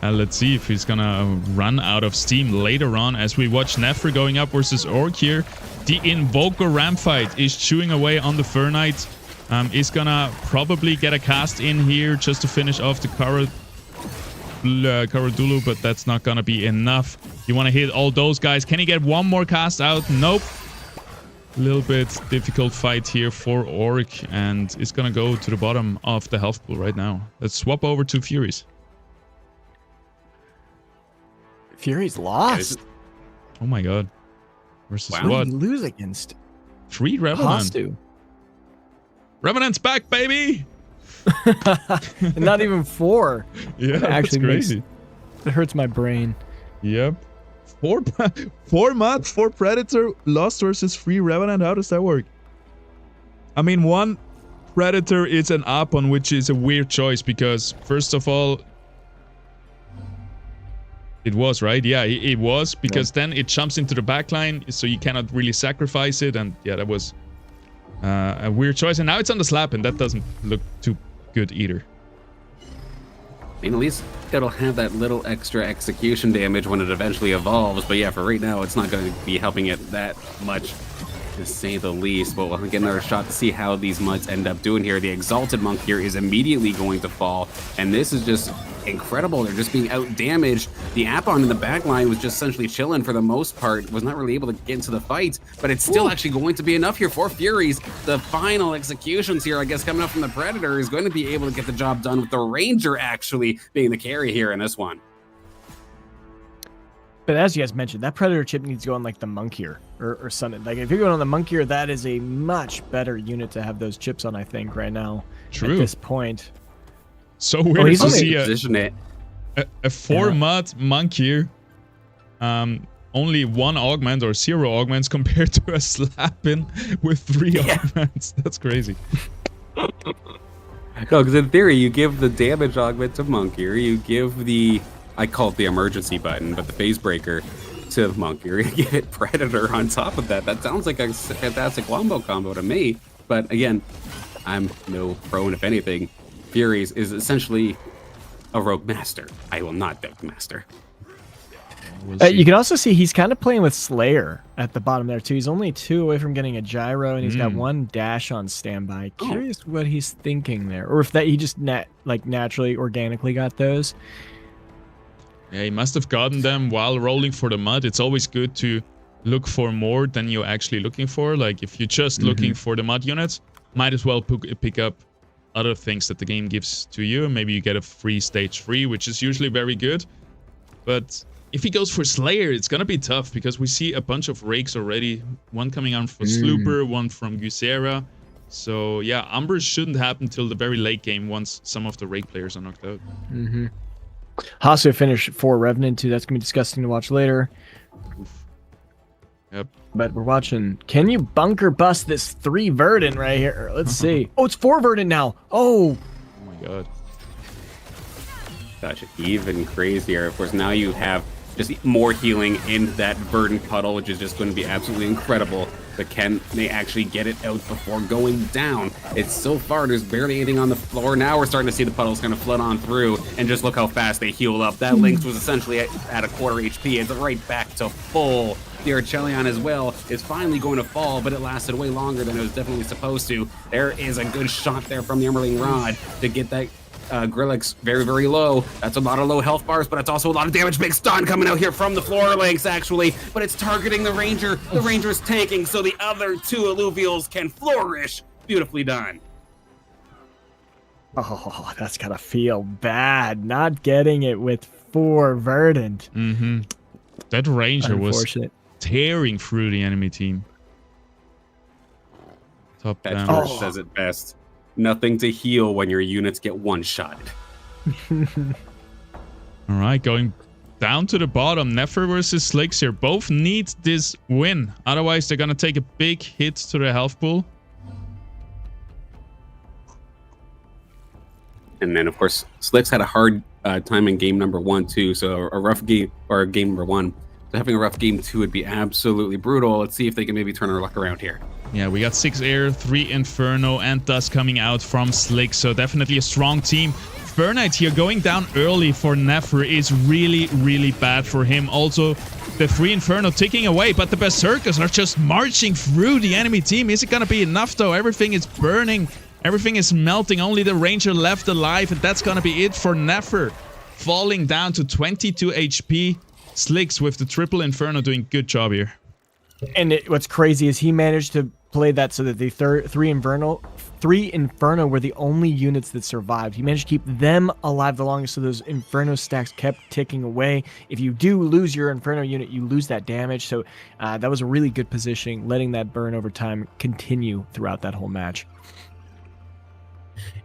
[SPEAKER 1] Let's see if he's gonna run out of steam later on as we watch Nefer going up versus Orc here. The Invoker Ram fight is chewing away on the Fur Knight. Is gonna probably get a cast in here just to finish off the Karadulu, but that's not gonna be enough. You want to hit all those guys. Can he get one more cast out? Nope. A little bit difficult fight here for Orc, and it's gonna go to the bottom of the health pool right now. Let's swap over to Furies.
[SPEAKER 3] Fury's lost.
[SPEAKER 1] Oh my god. Versus
[SPEAKER 2] Wow.
[SPEAKER 3] What
[SPEAKER 1] what?
[SPEAKER 3] did he lose against?
[SPEAKER 1] 3 Revenant.
[SPEAKER 3] Hostu.
[SPEAKER 1] Revenant's back, baby!
[SPEAKER 3] Not even 4.
[SPEAKER 1] Yeah,
[SPEAKER 3] That actually
[SPEAKER 1] that's crazy.
[SPEAKER 3] It hurts my brain.
[SPEAKER 1] Yep. 4 mud, 4 Predator, lost versus 3 Revenant. How does that work? I mean, 1 Predator is an up-on, which is a weird choice because, first of all, it was, right? Yeah, it was, because then it jumps into the backline, so you cannot really sacrifice it, and yeah, that was a weird choice. And now it's on the slap, and that doesn't look too good either.
[SPEAKER 2] I mean, at least it'll have that little extra execution damage when it eventually evolves. But yeah, for right now, it's not going to be helping it that much, to say the least. But we'll get another shot to see how these muds end up doing here. The Exalted Monk here is immediately going to fall, and this is just incredible. They're just being out-damaged. The Apon in the back line was just essentially chilling for the most part, was not really able to get into the fight, but it's still actually going to be enough here for Furies. The final executions here, I guess, coming up from the Predator is going to be able to get the job done, with the Ranger actually being the carry here in this one.
[SPEAKER 3] But as you guys mentioned, that Predator chip needs to go on like the Monkier or something. Like if you're going on the Monkier, that is a much better unit to have those chips on, I think, right now.
[SPEAKER 1] True.
[SPEAKER 3] At this point.
[SPEAKER 1] So weird
[SPEAKER 3] he's
[SPEAKER 1] to
[SPEAKER 3] only-
[SPEAKER 1] see
[SPEAKER 2] Position it.
[SPEAKER 1] a 4 mud monk here. Only 1 augment or 0 augments compared to a slapping with 3 augments. That's crazy.
[SPEAKER 2] No, because in theory, you give the damage augment to Monkier, you give the, I call it the emergency button, but the phase breaker to Monkier, you give it Predator on top of that. That sounds like a fantastic wombo combo to me. But again, I'm no pro, and if anything, Furies is essentially a rogue master. I will not deck master.
[SPEAKER 3] You can also see he's kind of playing with Slayer at the bottom there too. He's only 2 away from getting a gyro, and he's got 1 dash on standby. Curious what he's thinking there, or if that he just naturally, organically got those.
[SPEAKER 1] Yeah, he must have gotten them while rolling for the mud. It's always good to look for more than you're actually looking for. Like if you're just looking for the mud units, might as well pick up other things that the game gives to you. Maybe you get a free stage 3, which is usually very good. But if he goes for Slayer, it's gonna be tough because we see a bunch of rakes already. 1 coming out from Slooper, 1 from Gusera. So yeah, Umbers shouldn't happen till the very late game once some of the rake players are knocked out.
[SPEAKER 3] Hasu finished 4 Revenant too. That's gonna be disgusting to watch later.
[SPEAKER 1] Yep.
[SPEAKER 3] But we're watching. Can you bunker bust this 3 Verdant right here? Let's see. Oh, it's 4 Verdant now. Oh.
[SPEAKER 1] Oh my god.
[SPEAKER 2] Gotcha. Even crazier. Of course, now you have just more healing in that Verdant puddle, which is just going to be absolutely incredible. But can they actually get it out before going down? It's so far, there's barely anything on the floor. Now we're starting to see the puddles kind of flood on through, and just look how fast they heal up. That Lynx was essentially at a quarter HP. It's right back to full. The Archelion as well is finally going to fall, but it lasted way longer than it was definitely supposed to. There is a good shot there from the Emerling Rod to get that Grillix very, very low. That's a lot of low health bars, but it's also a lot of damage. Big stun coming out here from the floor lengths, actually, but it's targeting the Ranger. The Ranger's tanking, so the other 2 Illuvials can flourish. Beautifully done.
[SPEAKER 3] Oh, that's gotta feel bad. Not getting it with 4 Verdant.
[SPEAKER 1] That Ranger was
[SPEAKER 3] Unfortunate.
[SPEAKER 1] tearing through the enemy team. Top
[SPEAKER 2] That
[SPEAKER 1] down.
[SPEAKER 2] says it best. Nothing to heal when your units get one-shotted.
[SPEAKER 1] All right, going down to the bottom. Nefer versus Slicks here. Both need this win. Otherwise, they're going to take a big hit to their health pool.
[SPEAKER 2] And then, of course, Slicks had a hard time in game number 1, too. So a rough game, or game number 1. So having a rough game 2 would be absolutely brutal. Let's see if they can maybe turn our luck around here.
[SPEAKER 1] Yeah, we got 6 Air, 3 Inferno, and Dust coming out from Slick. So definitely a strong team. Fernite here going down early for Nefer is really, really bad for him. Also, the 3 Inferno ticking away, but the Berserkers are just marching through the enemy team. Is it going to be enough, though? Everything is burning. Everything is melting. Only the Ranger left alive, and that's going to be it for Nefer. Falling down to 22 HP. Slicks with the triple Inferno doing a good job here.
[SPEAKER 3] And what's crazy is he managed to play that so that the 3 Inferno were the only units that survived. He managed to keep them alive the longest, so those Inferno stacks kept ticking away. If you do lose your Inferno unit, you lose that damage. So that was a really good positioning, letting that burn over time continue throughout that whole match.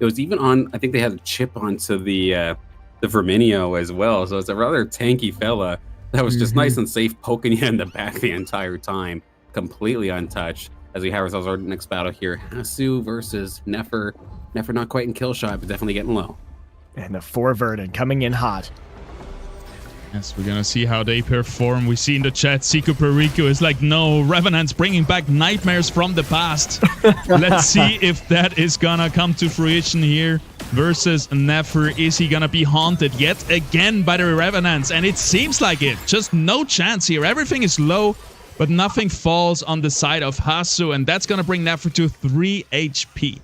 [SPEAKER 2] It was even on, I think they had a chip onto the Verminio as well. So it's a rather tanky fella that was just nice and safe, poking you in the back the entire time, completely untouched. As we have ourselves our next battle here, Hasu versus Nefer. Nefer not quite in kill shot, but definitely getting low.
[SPEAKER 3] And the 4 Verdant coming in hot.
[SPEAKER 1] Yes, we're gonna see how they perform. We see in the chat, Siku Perico is like, no, Revenant's bringing back nightmares from the past. Let's see if that is gonna come to fruition here versus Nefer. Is he gonna be haunted yet again by the Revenants? And it seems like it. Just no chance here. Everything is low, but nothing falls on the side of Hasu, and that's gonna bring Nefer to 3 HP.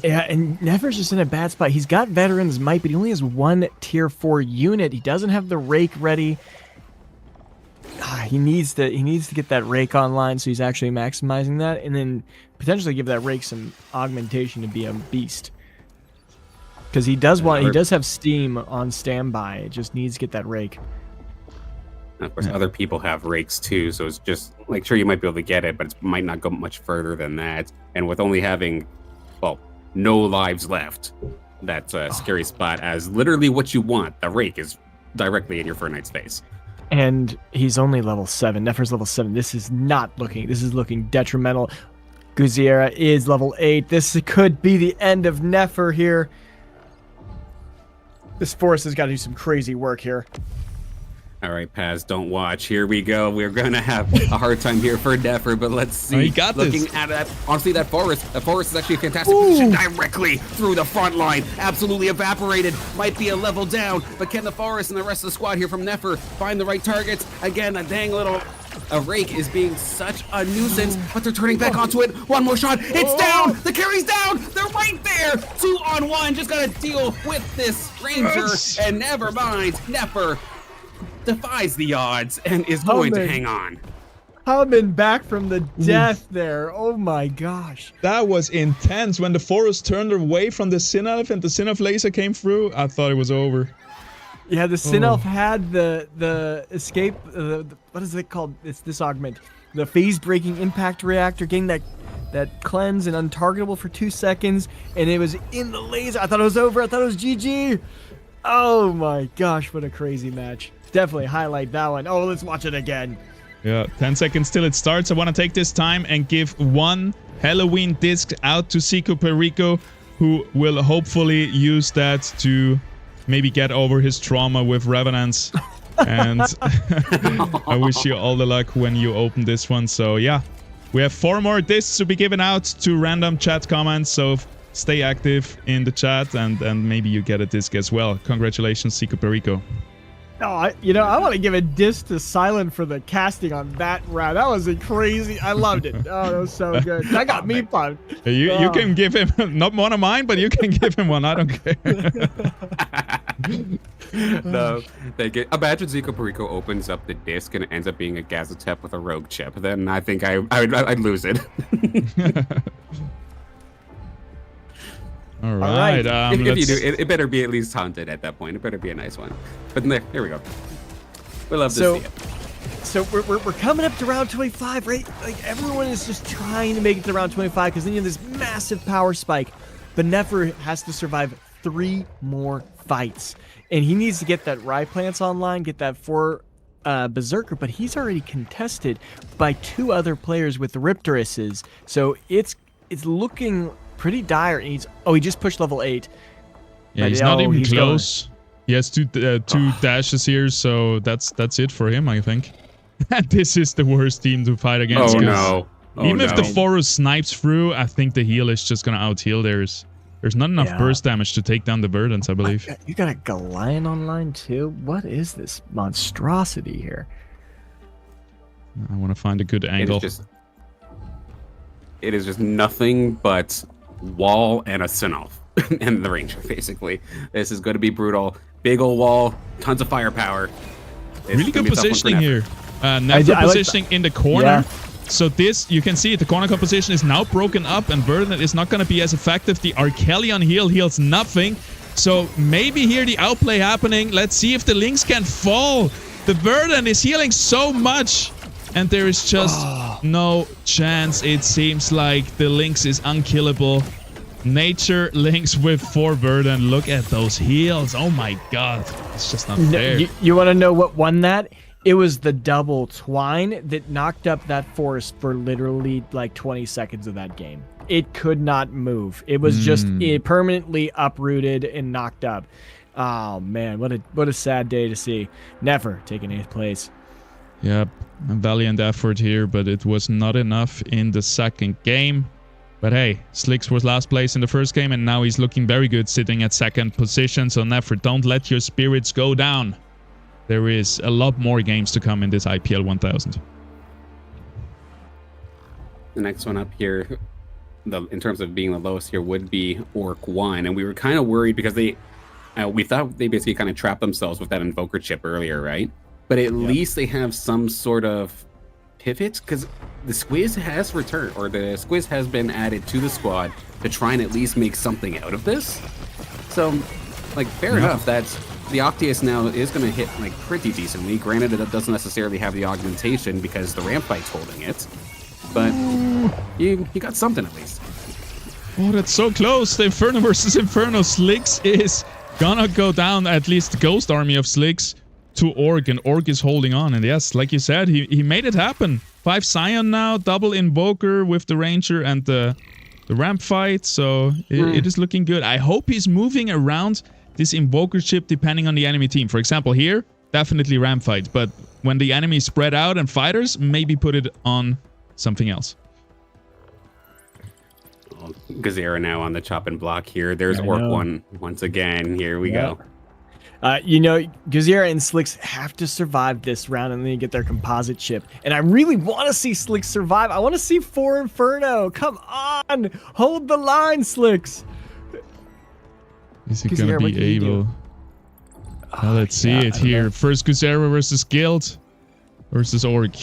[SPEAKER 3] Yeah, and Nefer's just in a bad spot. He's got Veteran's Might, but he only has 1 tier 4 unit. He doesn't have the Rake ready. He needs to get that Rake online, so he's actually maximizing that, and then potentially give that Rake some augmentation to be a beast. Because he does have Steam on standby. It just needs to get that Rake.
[SPEAKER 2] And of course, other people have Rakes too, so it's just like, sure, you might be able to get it, but it might not go much further than that. And with only having, well, no lives left, that's a scary spot, as literally what you want, the Rake, is directly in your Fernite's face.
[SPEAKER 3] And he's only level 7. Nefer's level 7. This is looking detrimental. Guziera is level 8. This could be the end of Nefer here. This Forest has got to do some crazy work here.
[SPEAKER 2] All right, Paz, don't watch. Here we go. We're going to have a hard time here for Nefer, but let's see.
[SPEAKER 1] Oh, you got
[SPEAKER 2] Looking
[SPEAKER 1] this.
[SPEAKER 2] at that, honestly, that forest is actually a fantastic position directly through the front line. Absolutely evaporated. Might be a level down, but can the Forest and the rest of the squad here from Nefer find the right targets? Again, a dang little Rake is being such a nuisance, but they're turning back onto it. One more shot. It's down. The carry's down. They're right there. 2-on-1. Just got to deal with this Ranger, and never mind. Nefer defies the odds and is going to hang on.
[SPEAKER 3] Coming back from the death there. Oh my gosh.
[SPEAKER 1] That was intense. When the Forest turned away from the Sinelf and the Sinelf laser came through, I thought it was over.
[SPEAKER 3] Yeah, the Sinelf had the escape, what is it called? It's this augment. The phase-breaking impact reactor, getting that cleanse and untargetable for 2 seconds, and it was in the laser. I thought it was over. I thought it was GG. Oh my gosh, what a crazy match. Definitely highlight that one. Oh, let's watch it again.
[SPEAKER 1] Yeah, 10 seconds till it starts. I want to take this time and give 1 Halloween disc out to Siku Perico, who will hopefully use that to maybe get over his trauma with Revenants. And I wish you all the luck when you open this one. So yeah, we have 4 more discs to be given out to random chat comments. So stay active in the chat, and maybe you get a disc as well. Congratulations, Siku Perico.
[SPEAKER 3] Oh, I want to give a disc to Silent for the casting on that round. That was crazy. I loved it. Oh, that was so good. That got me pumped.
[SPEAKER 1] You can give him, not one of mine, but you can give him one. I don't care.
[SPEAKER 2] No, imagine Siku Perico opens up the disc and it ends up being a Gazatep with a rogue chip. Then I think I'd lose it.
[SPEAKER 1] All right.
[SPEAKER 2] If you do, it better be at least haunted at that point. It better be a nice one. But there we go. We love to see it.
[SPEAKER 3] So we're coming up to round 25, right? Like, everyone is just trying to make it to round 25, because then you have this massive power spike. But Nefer has to survive 3 more fights. And he needs to get that Rye Plants online, get that 4 Berserker, but he's already contested by 2 other players with the Riptoruses. So it's looking pretty dire. And he just pushed level 8.
[SPEAKER 1] Yeah, he's not even close. He has 2 dashes here, so that's it for him, I think. This is the worst team to fight against.
[SPEAKER 2] Oh no.
[SPEAKER 1] Even if the Forus snipes through, I think the heal is just gonna out-heal. There's not enough burst damage to take down the Verdants, I believe.
[SPEAKER 3] You got a Golion online too? What is this monstrosity here?
[SPEAKER 1] I want to find a good angle.
[SPEAKER 2] It is just nothing but wall and a Sinnoh. And the Ranger, basically. This is going to be brutal. Big ol' wall, tons of firepower.
[SPEAKER 1] Really good positioning here. Never positioning in the corner.
[SPEAKER 3] Yeah.
[SPEAKER 1] So this, you can see the corner composition is now broken up, and Verdant is not going to be as effective. The Arcelion heal heals nothing. So maybe here the outplay happening. Let's see if the Lynx can fall. The Verdant is healing so much, and there is just no chance. It seems like the Lynx is unkillable. Nature Lynx with 4 Verdant. Look at those heals. Oh my god. It's just not fair.
[SPEAKER 3] You want to know what won that? It was the double twine that knocked up that forest for literally like 20 seconds of that game. It could not move. It was just permanently uprooted and knocked up. Oh man, what a sad day to see. Never taking 8th place.
[SPEAKER 1] Yep, a valiant effort here, but it was not enough in the second game. But hey, Slicks was last place in the first game, and now he's looking very good sitting at 2nd position. So Nefer, don't let your spirits go down. There is a lot more games to come in this IPL 1000.
[SPEAKER 2] The next one up here, in terms of being the lowest here, would be Orc 1. And we were kind of worried because we thought they basically kind of trapped themselves with that Invoker chip earlier, right? But at least they have some sort of pivot, because the Squiz has returned, or the Squiz has been added to the squad to try and at least make something out of this. So, like, fair enough, that's... The Octius now is going to hit like pretty decently. Granted, it doesn't necessarily have the augmentation because the ramp fight's holding it, but you got something at least.
[SPEAKER 1] Oh, that's so close. The Inferno versus Inferno. Slicks is gonna go down, at least the Ghost Army of Slicks, to Orc, and Orc is holding on. And yes, like you said, he made it happen. 5 Scion now, double Invoker with the Ranger and the ramp fight. So it is looking good. I hope he's moving around this Invoker chip depending on the enemy team. For example, here, definitely ramp fight. But when the enemy is spread out and fighters, maybe put it on something else.
[SPEAKER 2] Gazera now on the chop and block here. There's Orc 1 once again. Here we go.
[SPEAKER 3] You know, Gazera and Slicks have to survive this round and then get their composite chip. And I really want to see Slicks survive. I want to see 4 Inferno. Come on. Hold the line, Slicks.
[SPEAKER 1] Is he gonna be able? Let's see it here. First Guzera versus Guild versus Orc.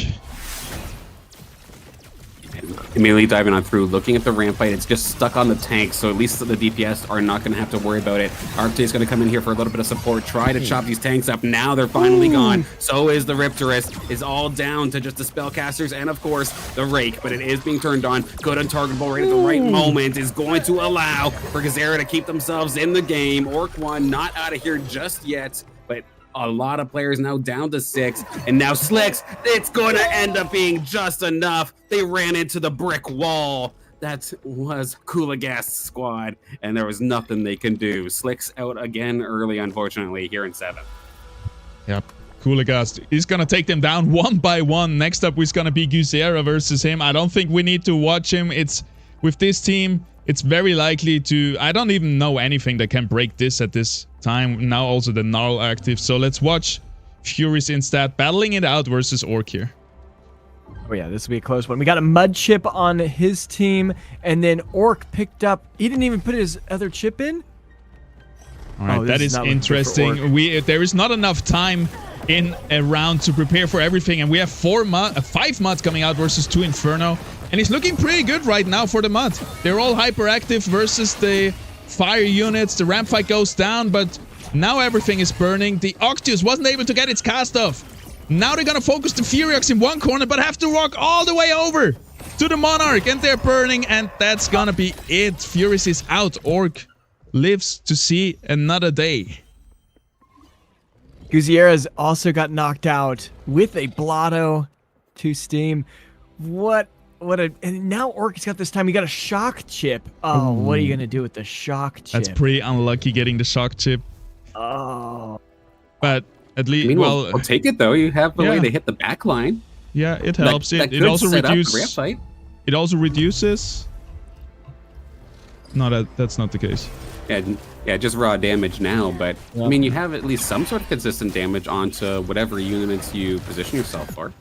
[SPEAKER 2] Immediately diving on through, looking at the ramp fight. It's just stuck on the tank, so at least the DPS are not going to have to worry about it. Arctic is going to come in here for a little bit of support, try to chop these tanks up. Now they're finally gone. So is the Riptorus. Is all down to just the spellcasters and, of course, the Rake. But it is being turned on. Good untargetable right at the right moment is going to allow for Gazera to keep themselves in the game. Orc 1 not out of here just yet, but a lot of players now down to 6, and now Slicks, it's going to end up being just enough. They ran into the brick wall. That was Kulagast's squad, and there was nothing they can do. Slicks out again early, unfortunately, here in 7th.
[SPEAKER 1] Yep. Kulagast is going to take them down 1 by 1. Next up is going to be Guzera versus him. I don't think we need to watch him. It's with this team, it's very likely to... I don't even know anything that can break this at this time. Now also the Gnarl active. So let's watch Furies instead battling it out versus Orc here.
[SPEAKER 3] Oh yeah, this will be a close one. We got a mud chip on his team, and then Orc picked up... He didn't even put his other chip in?
[SPEAKER 1] All right, that is interesting. There is not enough time in a round to prepare for everything, and we have 5 muds coming out versus 2 Inferno. And he's looking pretty good right now for the mud. They're all hyperactive versus the fire units. The ramp fight goes down, but now everything is burning. The Octius wasn't able to get its cast off. Now they're gonna focus the Furiox in one corner, but have to walk all the way over to the Monarch, and they're burning, and that's gonna be it. Furious is out. Orc lives to see another day.
[SPEAKER 3] Guzierrez also got knocked out with a blotto to Steam. And now Orc's got this time. He got a shock chip. Oh, what are you gonna do with the shock chip?
[SPEAKER 1] That's pretty unlucky getting the shock chip.
[SPEAKER 3] Oh.
[SPEAKER 1] But at least,
[SPEAKER 2] I mean, we'll take it though. You have the way to hit the back line.
[SPEAKER 1] Yeah, it helps. It also reduces. It also reduces. No, that's not the case.
[SPEAKER 2] Yeah, just raw damage now. But I mean, you have at least some sort of consistent damage onto whatever units you position yourself for.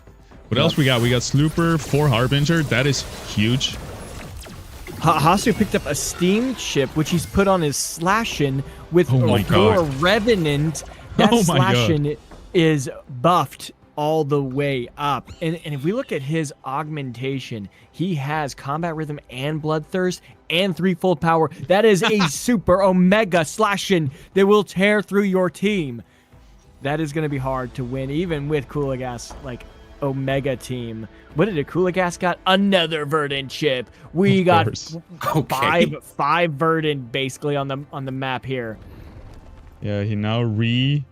[SPEAKER 1] What else we got? We got Slooper, 4 Harbinger. That is huge.
[SPEAKER 3] Hasu picked up a Steam chip, which he's put on his Slashin with 4 Revenant. That Slashin is buffed all the way up. And if we look at his augmentation, he has Combat Rhythm and Bloodthirst and 3-fold power. That is a super Omega Slashin that will tear through your team. That is going to be hard to win, even with Kuligas, like, Omega team. What did Kuligas got? Another Verdant chip. We got five Verdant basically on the map here.
[SPEAKER 1] Yeah, he now the
[SPEAKER 3] Ranger.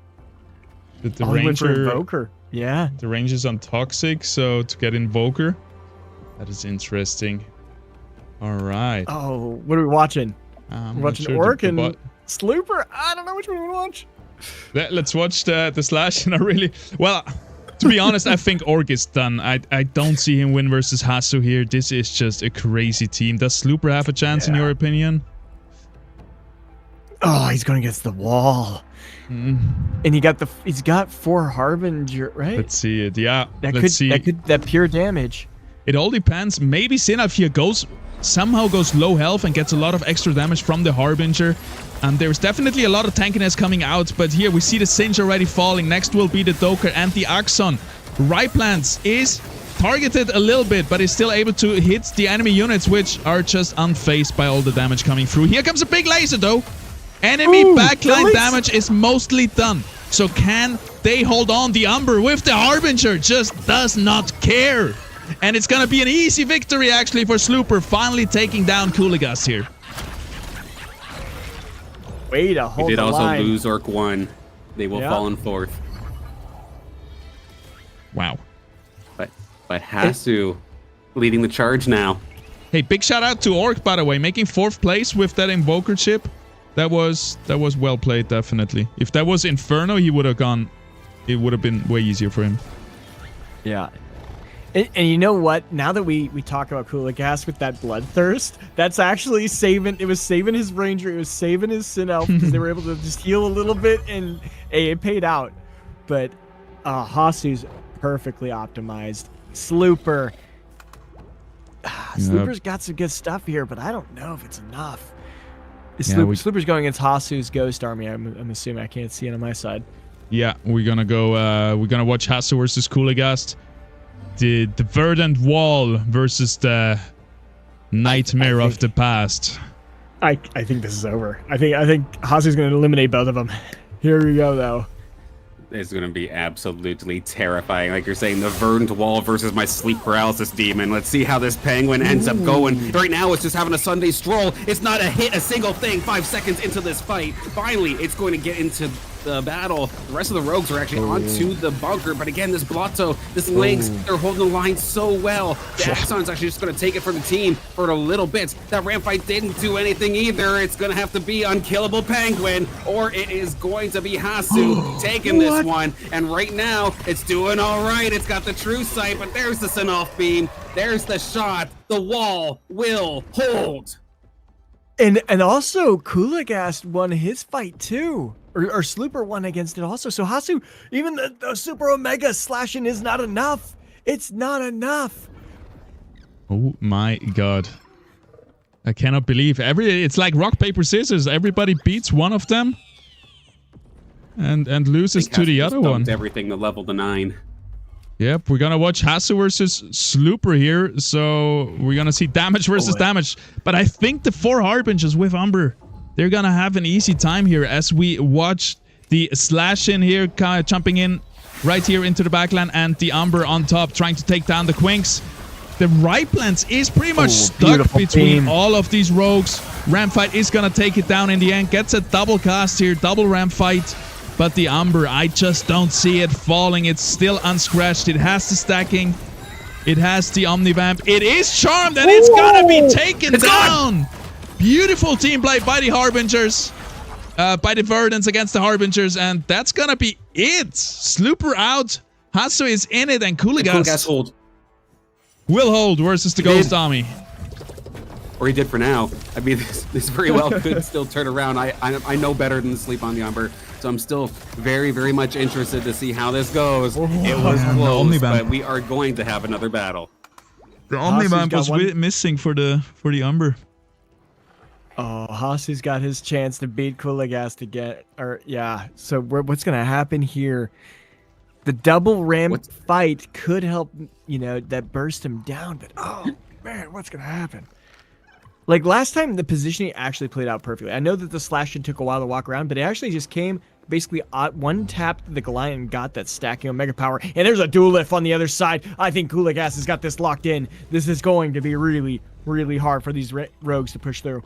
[SPEAKER 3] He went for Invoker. Yeah.
[SPEAKER 1] The range is on Toxic, so to get Invoker. That is interesting. All right.
[SPEAKER 3] Oh, what are we watching? We're watching Orc and Slooper. I don't know which one we watch.
[SPEAKER 1] Let's watch the Slash. And to be honest, I think Orc is done. I don't see him win versus Hasu here. This is just a crazy team. Does Slooper have a chance in your opinion?
[SPEAKER 3] Oh, he's going against the wall. And he's got 4 Harbinger, right?
[SPEAKER 1] Let's see it. Yeah.
[SPEAKER 3] That pure damage.
[SPEAKER 1] It all depends. Maybe Sinaf here somehow goes low health and gets a lot of extra damage from the Harbinger. And there's definitely a lot of tankiness coming out, but here we see the Singe already falling. Next will be the Doker and the Axon. Riplands is targeted a little bit, but is still able to hit the enemy units, which are just unfazed by all the damage coming through. Here comes a big laser, though. Enemy backline damage is mostly done. So can they hold on? The Umber with the Harbinger just does not care. And it's going to be an easy victory, actually, for Slooper, finally taking down Kuligas here.
[SPEAKER 3] Way to hold the line.
[SPEAKER 2] He did also lose Orc 1. They will fall in 4th.
[SPEAKER 1] Wow.
[SPEAKER 2] But Hasu leading the charge now.
[SPEAKER 1] Hey, big shout out to Orc, by the way, making 4th place with that Invoker chip. That was well played, definitely. If that was Inferno, he would have gone. It would have been way easier for him.
[SPEAKER 3] Yeah. And you know what? Now that we talk about Kuligas with that Bloodthirst, that's actually saving. It was saving his Ranger. It was saving his Sin Elf because they were able to just heal a little bit, and it paid out. But Hasu's perfectly optimized. Slooper. Slooper's got some good stuff here, but I don't know if it's enough. Slooper's going against Hasu's Ghost Army. I'm assuming. I can't see it on my side.
[SPEAKER 1] Yeah, we're gonna go. We're gonna watch Hasu versus Kuligas. The Verdant Wall versus the Nightmare of the Past.
[SPEAKER 3] I think this is over. I think Hasu's going to eliminate both of them. Here we go, though.
[SPEAKER 2] It's going to be absolutely terrifying. Like you're saying, the Verdant Wall versus my sleep paralysis demon. Let's see how this Penguin ends up going. Right now, it's just having a Sunday stroll. It's not a single thing 5 seconds into this fight. Finally, it's going to get into the battle. The rest of the rogues are actually onto the bunker, but again, this Blotto, this Lynx, they're holding the line so well. The Axon's actually just going to take it for the team for a little bit. That ramp fight didn't do anything either. It's going to have to be Unkillable Penguin, or it is going to be Hasu taking this one. And right now, it's doing all right. It's got the true sight, but there's the Sinoff beam. There's the shot. The wall will hold.
[SPEAKER 3] And also, Kuligas won his fight too. Or Slooper won against it also. So Hasu, even the Super Omega slashing is not enough. It's not enough.
[SPEAKER 1] Oh my god. I cannot believe it's like rock, paper, scissors. Everybody beats one of them and loses to the other one.
[SPEAKER 2] Everything to level to 9.
[SPEAKER 1] Yep, we're gonna watch Hasu versus Slooper here. So we're gonna see damage versus damage. But I think the 4 Harbingers with Umber, they're gonna have an easy time here as we watch the slash in here, kind of jumping in right here into the backline, and the Umber on top trying to take down the Quinks. The Riplands is pretty much stuck between all of these rogues. Ram fight is gonna take it down in the end. Gets a double cast here, double ram fight. But the Umber, I just don't see it falling. It's still unscratched. It has the stacking. It has the Omnivamp. It is charmed, and it's gonna be taken down. Beautiful team play by the Harbingers. By the Verdants against the Harbingers, and that's gonna be it. Slooper out. Hasso is in it, and Kuligas
[SPEAKER 2] hold.
[SPEAKER 1] will hold versus the Ghost Army.
[SPEAKER 2] Or he did for now. I mean, this very well could still turn around. I know better than to sleep on the Umber, so I'm still very, very much interested to see how this goes. It was close, but we are going to have another battle.
[SPEAKER 1] The Omnivamp was missing for the Umber.
[SPEAKER 3] Oh, Hasu's got his chance to beat Kuligas to get, so what's going to happen here? The double ram fight could help, that burst him down, but oh, man, what's going to happen? Like last time, the positioning actually played out perfectly. I know that the slashing took a while to walk around, but it actually just came basically one tap to the Goliath and got that stacking Omega power. And there's a dual lift on the other side. I think Kuligas has got this locked in. This is going to be really, really hard for these rogues to push through.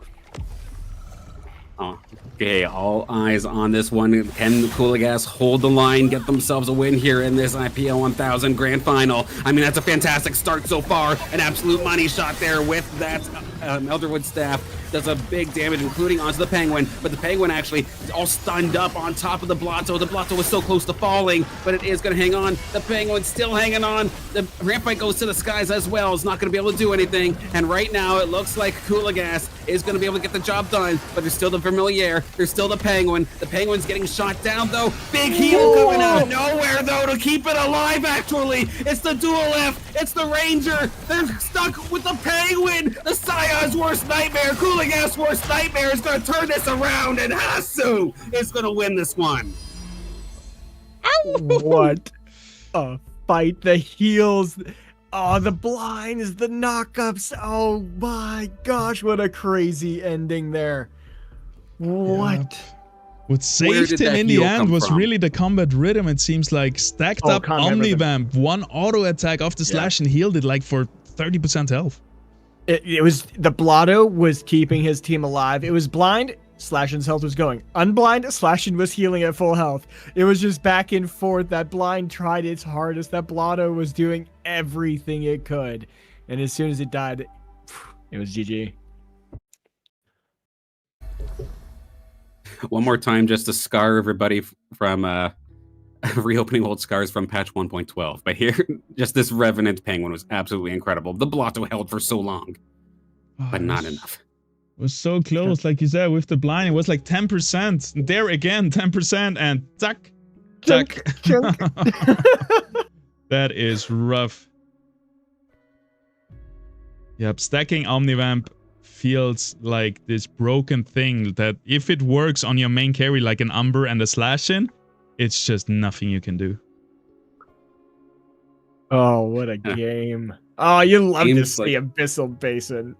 [SPEAKER 2] Okay, all eyes on this one. Can Kuligas hold the line, get themselves a win here in this IPL 1000 Grand Final? I mean, that's a fantastic start so far. An absolute money shot there with that Elderwood staff. Does a big damage, including onto the Penguin, but the Penguin actually is all stunned up on top of the Blotto. The Blotto was so close to falling, but it is going to hang on. The Penguin's still hanging on. The ramp fight goes to the skies as well. It's not going to be able to do anything, and right now it looks like Kuligas is going to be able to get the job done, but there's still the Vermilier. There's still the Penguin. The Penguin's getting shot down, though. Big heal coming out of nowhere, though, to keep it alive, actually. It's the dual F. It's the Ranger. They're stuck with the Penguin. The Scion's worst nightmare. Kuligas' worst nightmare is going to turn this around, and Hasu is going to win this one.
[SPEAKER 3] What a fight. The heals. Oh, the blinds, the knockups. Oh my gosh, what a crazy ending there. What?
[SPEAKER 1] What saved him in the end was really the combat rhythm. It seems like stacked up Omnivamp, one auto attack off the slash and healed it like for 30% health.
[SPEAKER 3] It was the Blotto was keeping his team alive. It was blind. Slashing's health was going. Unblind, Slashing was healing at full health. It was just back and forth. That blind tried its hardest. That Blotto was doing everything it could. And as soon as it died, it was GG.
[SPEAKER 2] One more time, just to scar everybody from reopening old scars from patch 1.12. But here, just this Revenant Penguin was absolutely incredible. The Blotto held for so long, but not enough.
[SPEAKER 1] It was so close, like you said, with the blind. It was like 10%. There again, 10%, and tuck. That is rough. Yep, stacking Omnivamp feels like this broken thing that if it works on your main carry like an Umber and a Slash-in, it's just nothing you can do.
[SPEAKER 3] Oh, what a game. Oh, you love to see Abyssal Basin.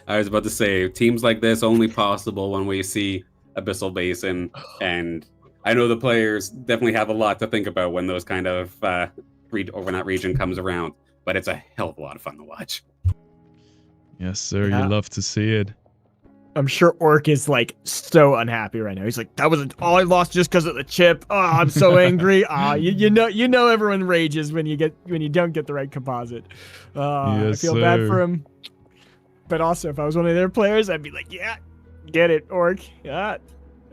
[SPEAKER 2] I was about to say, teams like this only possible when we see Abyssal Basin, and I know the players definitely have a lot to think about when those kind of when that region comes around, but it's a hell of a lot of fun to watch.
[SPEAKER 1] Yes, sir. Yeah. You love to see it.
[SPEAKER 3] I'm sure Orc is like so unhappy right now. He's like, that was all I lost just because of the chip. Oh, I'm so angry. You know everyone rages when you don't get the right composite.
[SPEAKER 1] Yes,
[SPEAKER 3] I feel bad for him. But also, if I was one of their players, I'd be like, yeah, get it, Orc. Yeah,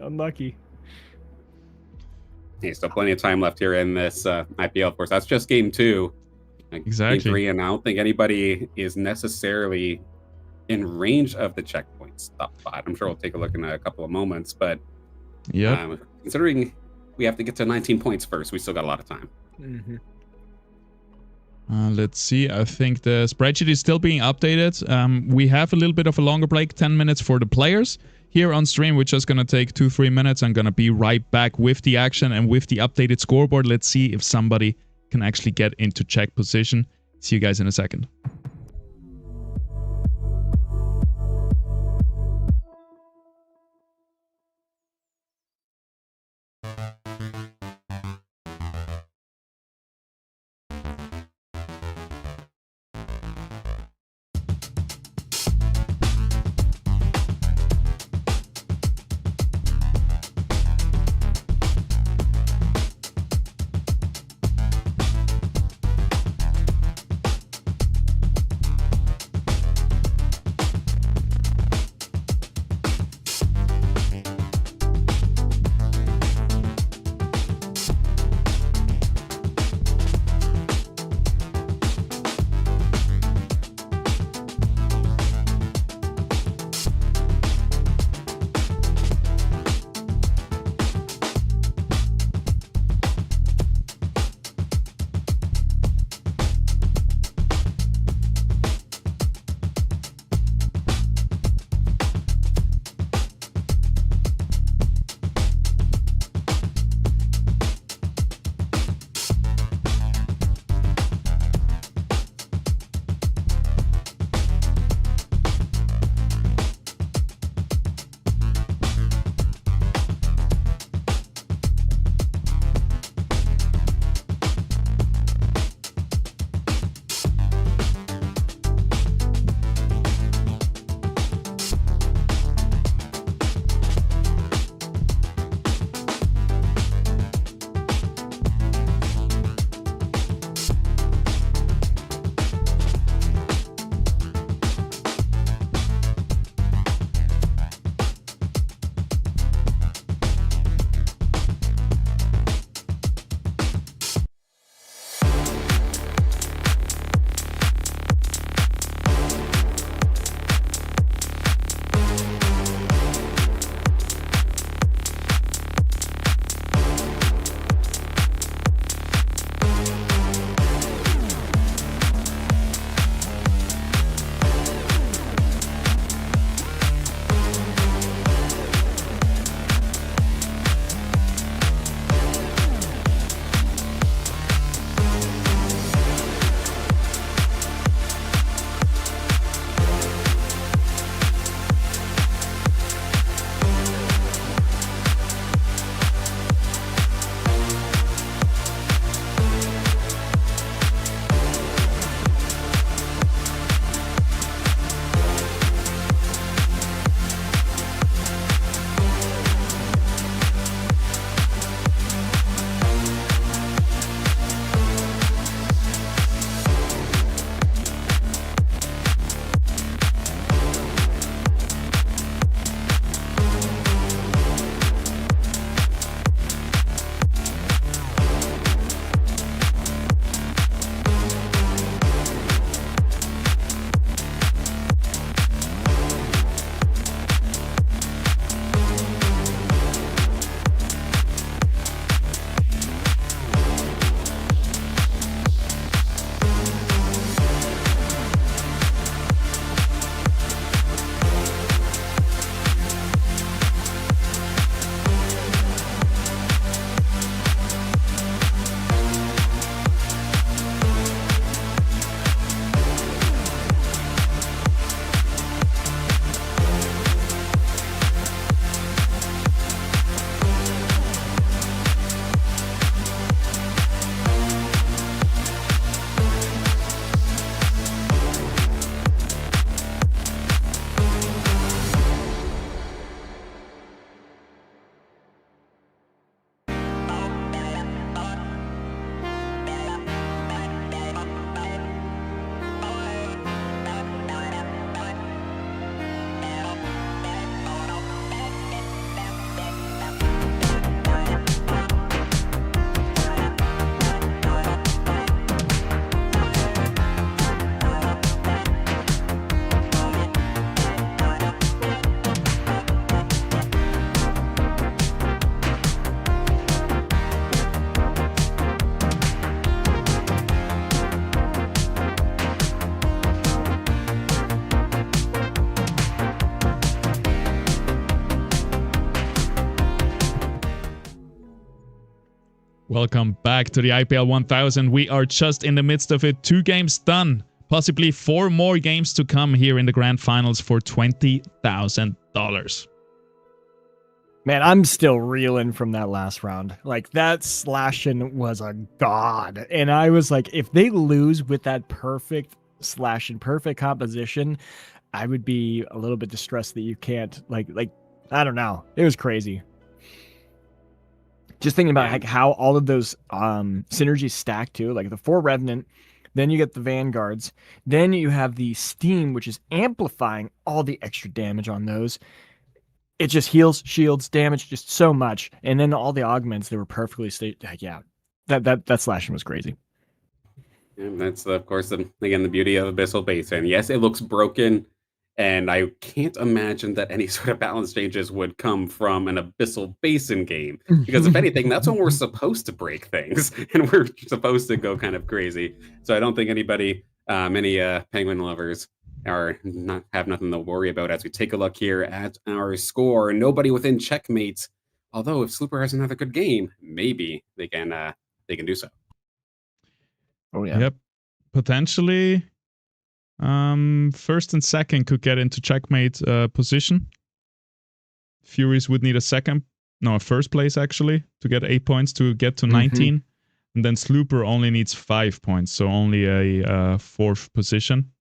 [SPEAKER 3] unlucky.
[SPEAKER 2] Hey, still plenty of time left here in this IPL. Of course, that's just game 2.
[SPEAKER 1] Exactly.
[SPEAKER 2] Game 3, and I don't think anybody is necessarily in range of the checkpoints top 5. I'm sure we'll take a look in a couple of moments, but considering we have to get to 19 points first, we still got a lot of time.
[SPEAKER 3] Mm-hmm.
[SPEAKER 1] Let's see. I think the spreadsheet is still being updated. We have a little bit of a longer break, 10 minutes for the players. Here on stream, we're just going to take 2-3 minutes. I'm going to be right back with the action and with the updated scoreboard. Let's see if somebody can actually get into check position. See you guys in a second. Welcome back to the IPL 1000. We are just in the midst of it. 2 games done. Possibly 4 more games to come here in the grand finals for $20,000.
[SPEAKER 3] Man, I'm still reeling from that last round. Like, that slashing was a god. And I was like, if they lose with that perfect slashing, perfect composition, I would be a little bit distressed that you can't, like, I don't know. It was crazy. Just thinking about like how all of those synergies stack too, like the 4 Revenant, then you get the Vanguards, then you have the Steam, which is amplifying all the extra damage on those. It just heals, shields, damage, just so much. And then all the augments, they were perfectly that slashing was crazy.
[SPEAKER 2] And that's, of course, again, the beauty of Abyssal Basin. Yes, it looks broken, and I can't imagine that any sort of balance changes would come from an Abyssal Basin game. Because if anything, that's when we're supposed to break things, and we're supposed to go kind of crazy. So I don't think anybody, many Penguin lovers, have nothing to worry about as we take a look here at our score. Nobody within checkmate. Although if Slooper has another good game, maybe they can do so.
[SPEAKER 3] Oh yeah.
[SPEAKER 1] Yep. Potentially, first and second could get into checkmate position. Furies would need a first place actually to get 8 points to get to 19, and then Slooper only needs 5 points, so only a 4th position.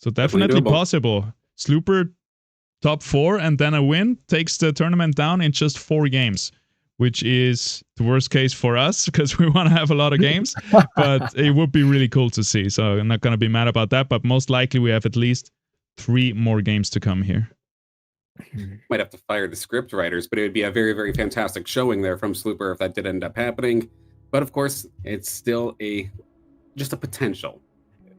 [SPEAKER 1] So definitely possible. Slooper top 4 and then a win takes the tournament down in just 4 games. Which is the worst case for us because we want to have a lot of games, but it would be really cool to see. So I'm not going to be mad about that, but most likely we have at least 3 more games to come here.
[SPEAKER 2] Might have to fire the script writers, but it would be a very, very fantastic showing there from Slooper if that did end up happening. But of course, it's still just a potential.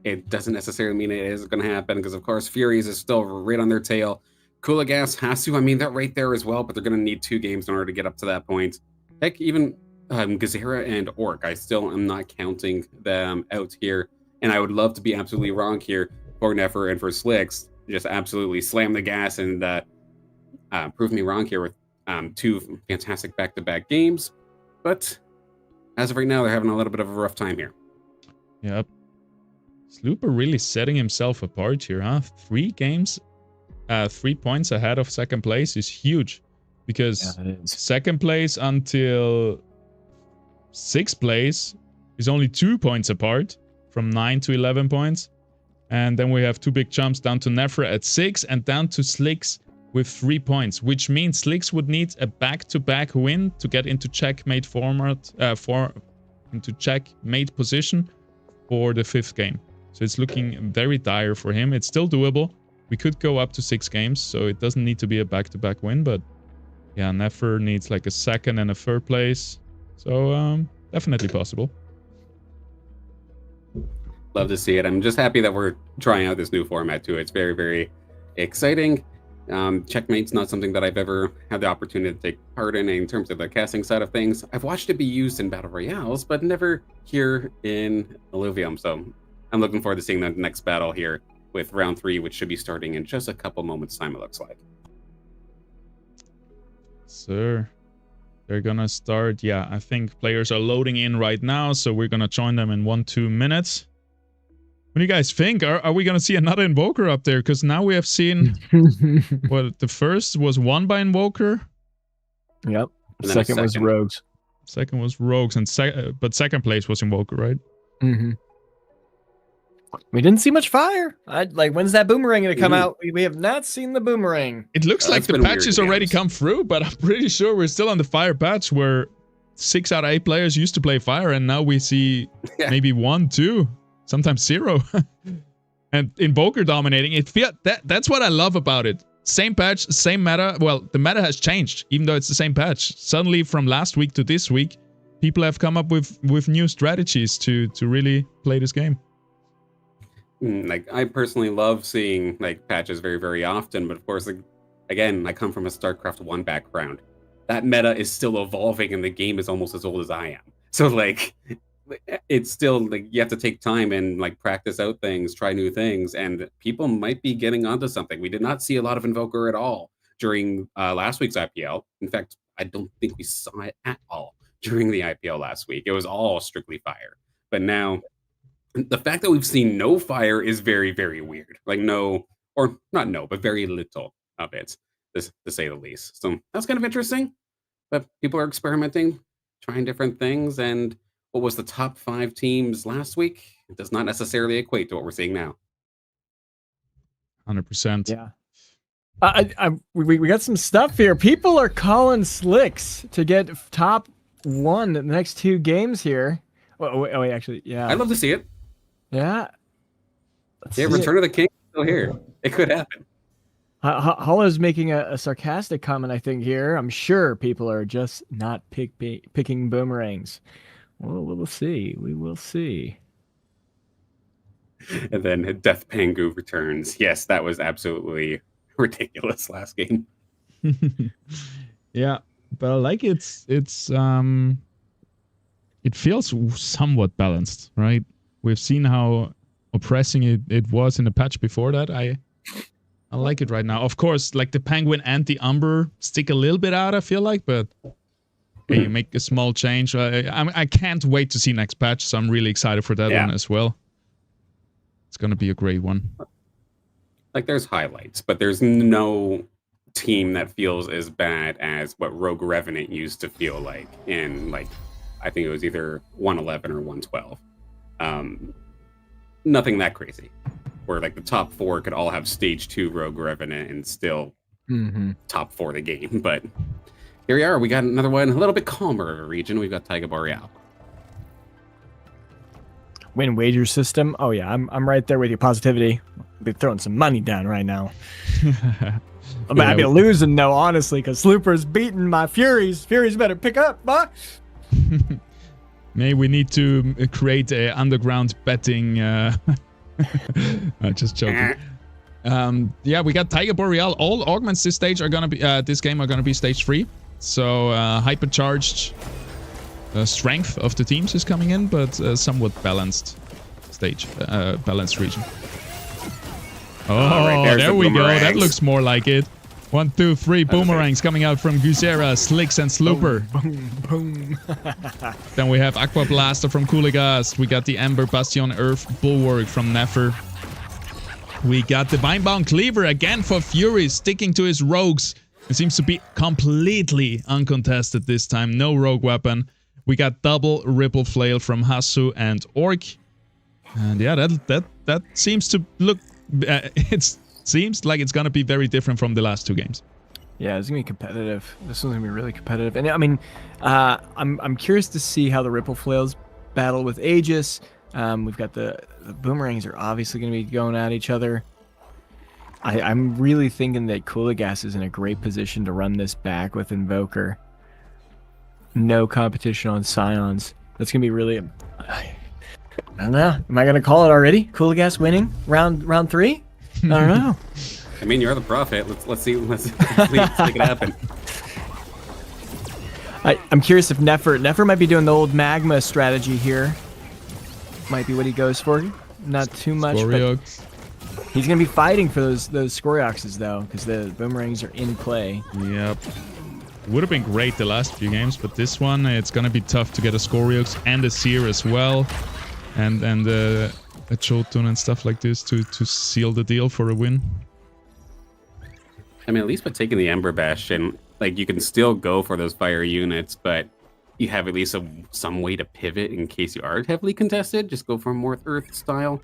[SPEAKER 2] It doesn't necessarily mean it is going to happen because, of course, Furies is still right on their tail. Kuligas has to. I mean, they're right there as well, but they're going to need 2 games in order to get up to that point. Heck, even Gazera and Orc, I still am not counting them out here. And I would love to be absolutely wrong here for Nefer and for Slicks. Just absolutely slam the gas and prove me wrong here with 2 fantastic back-to-back games. But as of right now, they're having a little bit of a rough time here.
[SPEAKER 1] Yep. Slooper really setting himself apart here, huh? 3 games. 3 points ahead of second place is huge because second place until 6th place is only 2 points apart from 9 to 11 points. And then we have 2 big jumps down to Nefra at 6 and down to Slicks with 3 points, which means Slicks would need a back-to-back win to get into checkmate into checkmate position for the 5th game. So it's looking very dire for him. It's still doable. We could go up to 6 games, so it doesn't need to be a back-to-back win, but yeah, Nefer needs like a 2nd and a 3rd place. So definitely possible.
[SPEAKER 2] Love to see it. I'm just happy that we're trying out this new format too. It's very, very exciting. Checkmate's not something that I've ever had the opportunity to take part in terms of the casting side of things. I've watched it be used in Battle Royales, but never here in Illuvium. So I'm looking forward to seeing the next battle here with round 3, which should be starting in just a couple moments' time, it looks like.
[SPEAKER 1] Sir, they're gonna start. Yeah, I think players are loading in right now, so we're gonna join them in 1-2 minutes. What do you guys think? Are we gonna see another Invoker up there? Because now we have seen well, the first was won by Invoker.
[SPEAKER 3] Yep. Second was Rogues.
[SPEAKER 1] Second was Rogues, and but second place was Invoker, right?
[SPEAKER 3] Mm-hmm. We didn't see much fire. When's that boomerang gonna come out? We have not seen the boomerang.
[SPEAKER 1] It looks like the patch has already come through, but I'm pretty sure we're still on the fire patch where 6 out of 8 players used to play fire, and now we see maybe 1, 2, sometimes 0. And Invoker dominating. That's what I love about it. Same patch, same meta. Well, the meta has changed, even though it's the same patch. Suddenly, from last week to this week, people have come up with new strategies to really play this game.
[SPEAKER 2] Like, I personally love seeing like patches very, very often, but of course, again, I come from a StarCraft 1 background. That meta is still evolving, and the game is almost as old as I am. So like, it's still like you have to take time and like practice out things, try new things, and people might be getting onto something. We did not see a lot of Invoker at all during last week's IPL. In fact, I don't think we saw it at all during the IPL last week. It was all strictly fire. But now, the fact that we've seen no fire is very, very weird. Like no, or not no, but very little of it, to say the least. So that's kind of interesting. But people are experimenting, trying different things, and what was the top 5 teams last week? It does not necessarily equate to what we're seeing now.
[SPEAKER 1] 100%.
[SPEAKER 3] Yeah. We got some stuff here. People are calling Slicks to get top 1 in the next 2 games here. Oh, wait, actually, yeah.
[SPEAKER 2] I'd love to see it.
[SPEAKER 3] Yeah.
[SPEAKER 2] Return of the King is still here. It could happen.
[SPEAKER 3] Hollow's making a sarcastic comment, I think, here. I'm sure people are just not picking boomerangs. Well, we'll see. We will see.
[SPEAKER 2] And then Death Pangu returns. Yes, that was absolutely ridiculous last game.
[SPEAKER 1] Yeah, but I like it feels somewhat balanced, right? We've seen how oppressing it was in the patch before that. I like it right now. Of course, like the Penguin and the Umber stick a little bit out, I feel like, but you make a small change. I can't wait to see next patch, so I'm really excited for that one as well. It's going to be a great one.
[SPEAKER 2] Like, there's highlights, but there's no team that feels as bad as what Rogue Revenant used to feel like in, like, I think it was either 111 or 112. Nothing that crazy. Where, like, the top 4 could all have stage 2 Rogue Revenant and still top 4 the game. But here we are. We got another one, a little bit calmer of a region. We've got Taiga Boreal.
[SPEAKER 3] Win wager system. Oh yeah, I'm right there with you. Positivity. I'll be throwing some money down right now. I'd be losing though, honestly, because Slooper's beating my Furies. Furies better pick up, huh?
[SPEAKER 1] Maybe we need to create a underground betting. Just joking. Yeah, we got Taiga Boreal. All augments this stage are gonna be this game are gonna be stage 3. So hypercharged. Strength of the teams is coming in, but somewhat balanced stage, balanced region. Oh, right, there we go. That looks more like it. 1, 2, 3 boomerangs coming out from Guzera, Slicks, and Slooper.
[SPEAKER 3] Boom, boom.
[SPEAKER 1] Then we have Aqua Blaster from Kuligast. We got the Ember Bastion Earth Bulwark from Nefer. We got the Vinebound Cleaver again for Fury, sticking to his rogues. It seems to be completely uncontested this time. No rogue weapon. We got double Ripple Flail from Hasu and Orc. And yeah, that seems to look... it seems like it's going to be very different from the last 2 games.
[SPEAKER 3] Yeah, it's going to be competitive. This one's going to be really competitive. And I mean, I'm curious to see how the Ripple Flails battle with Aegis. We've got the Boomerangs are obviously going to be going at each other. I'm really thinking that Kuligast is in a great position to run this back with Invoker. No competition on Scions. That's going to be really... I don't know. Am I going to call it already? Kuligast winning round 3? I don't know.
[SPEAKER 2] I mean, you're the prophet. Let's see. Let's make it happen.
[SPEAKER 3] I'm curious if Nefer might be doing the old Magma strategy here. Might be what he goes for. Not too much, but he's going to be fighting for those Scorioxes, though, because the Boomerangs are in play.
[SPEAKER 1] Yep. Would have been great the last few games, but this one, it's going to be tough to get a Scoriox and a Seer as well. And a Jotun and stuff like this to seal the deal for a win.
[SPEAKER 2] I mean, at least by taking the Ember Bastion, like, you can still go for those fire units, but you have at least some way to pivot in case you are heavily contested. Just go for more Earth style.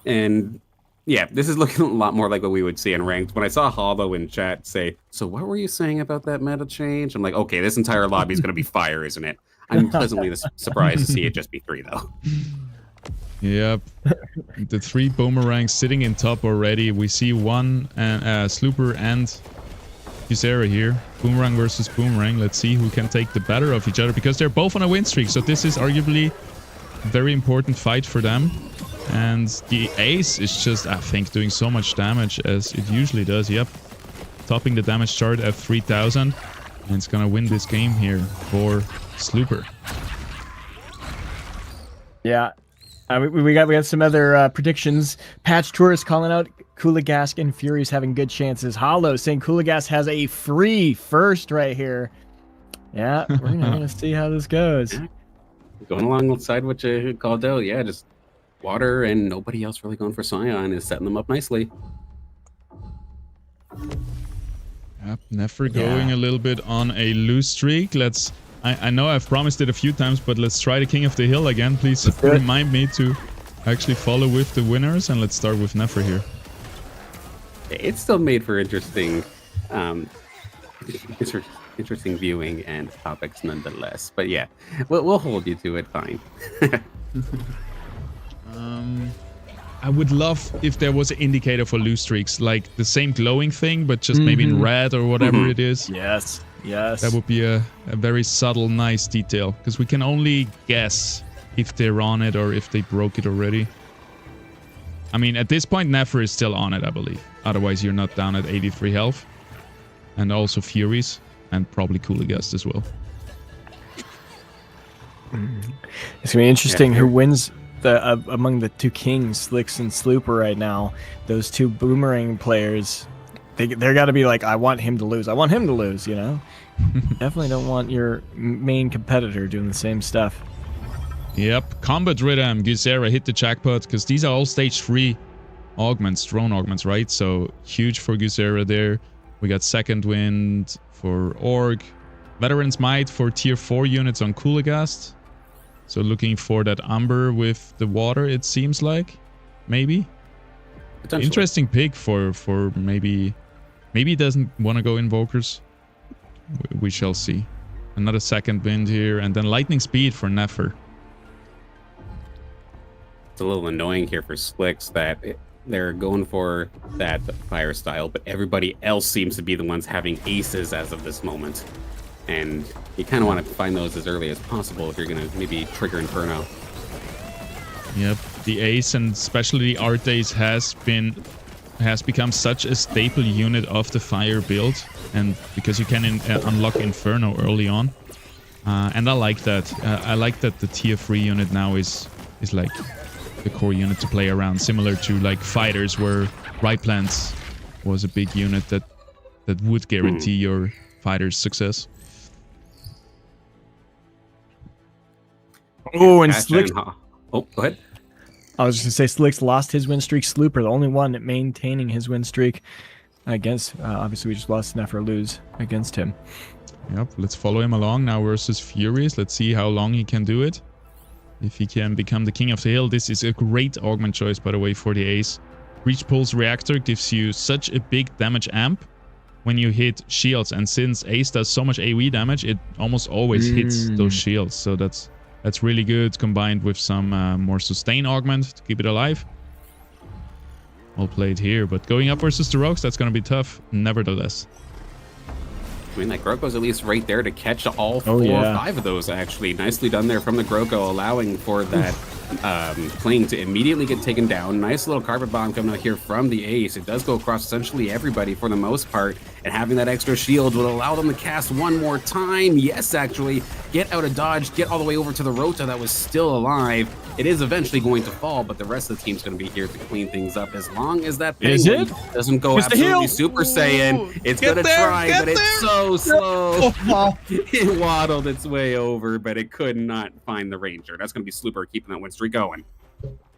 [SPEAKER 2] And yeah, this is looking a lot more like what we would see in ranked. When I saw Hollow in chat say, "So what were you saying about that meta change?" I'm like, okay, this entire lobby is going to be fire, isn't it? I'm pleasantly surprised to see it just be 3, though.
[SPEAKER 1] Yep. The 3 Boomerangs sitting in top already. We see one Slooper and Guzera here. Boomerang versus Boomerang. Let's see who can take the better of each other, because they're both on a win streak. So this is arguably a very important fight for them. And the Ace is just, I think, doing so much damage as it usually does. Yep. Topping the damage chart at 3,000. And it's going to win this game here for Slooper.
[SPEAKER 3] Yeah. We got some other predictions. Patch Tourist calling out Kuligast and Furies having good chances. Hollow saying Kuligast has a free first right here. Yeah, we're gonna see how this goes.
[SPEAKER 2] Yeah. Going alongside what you called out, yeah, just water and nobody else really going for Scion is setting them up nicely.
[SPEAKER 1] Yep, Nefer going a little bit on a lose streak. I know I've promised it a few times, but let's try the King of the Hill again. Please remind me to actually follow with the winners, and let's start with Nefer here.
[SPEAKER 2] It's still made for interesting interesting viewing and topics nonetheless. But yeah, we'll hold you to it. Fine.
[SPEAKER 1] I would love if there was an indicator for lose streaks, like the same glowing thing, but just maybe in red or whatever it is.
[SPEAKER 3] Yes.
[SPEAKER 1] That would be a very subtle, nice detail, because we can only guess if they're on it or if they broke it already. I mean, at this point, Nefer is still on it, I believe. Otherwise, you're not down at 83 health. And also Furies, and probably Coolagast as well.
[SPEAKER 3] It's gonna be interesting who wins among the two kings, Slicks and Slooper, right now. Those two boomerang players, they're got to be like, I want him to lose. I want him to lose, you know? Definitely don't want your main competitor doing the same stuff.
[SPEAKER 1] Yep. Combat Rhythm, Guzera hit the jackpot, because these are all stage 3 augments, drone augments, right? So huge for Guzera there. We got Second Wind for Org. Veteran's Might for tier 4 units on Coolagast. So looking for that Umber with the water, it seems like. Maybe. Interesting pick for maybe he doesn't want to go Invokers. We shall see. Another Second Wind here, and then Lightning Speed for Nefer.
[SPEAKER 2] It's a little annoying here for Slicks that they're going for that fire style, but everybody else seems to be the ones having aces as of this moment. And you kind of want to find those as early as possible if you're going to maybe trigger Inferno.
[SPEAKER 1] Yep, the Ace and especially the Artes has become such a staple unit of the fire build, and because you can unlock Inferno early on, and I like that. I like that the tier 3 unit now is like the core unit to play around, similar to like Fighters, where Ripplants was a big unit that would guarantee your Fighters' success.
[SPEAKER 3] Oh, and Slicks.
[SPEAKER 2] Oh, go ahead.
[SPEAKER 3] I was just gonna say Slicks lost his win streak. Slooper, the only one maintaining his win streak against. Obviously, we just lost Nefer lose against him.
[SPEAKER 1] Yep, let's follow him along now versus Furies. Let's see how long he can do it. If he can become the King of the Hill. This is a great augment choice, by the way, for the Ace. Breach Pulse Reactor gives you such a big damage amp when you hit shields, and since Ace does so much AoE damage, it almost always hits those shields. So that's really good, combined with some more sustain augment to keep it alive. Well played here, but going up versus the Rogues, that's going to be tough, nevertheless.
[SPEAKER 2] I mean, that Groko's at least right there to catch all 4 or 5 of those, actually. Nicely done there from the Groko, allowing for that plane to immediately get taken down. Nice little carpet bomb coming out here from the Ace. It does go across essentially everybody for the most part, and having that extra shield will allow them to cast one more time. Yes, actually, get out of dodge, get all the way over to the Rota that was still alive. It is eventually going to fall, but the rest of the team's going to be here to clean things up as long as that penguin doesn't go absolutely Super Saiyan. It's going to try, but it's so slow. It waddled its way over, but it could not find the Ranger. That's going to be Slooper keeping that win streak going.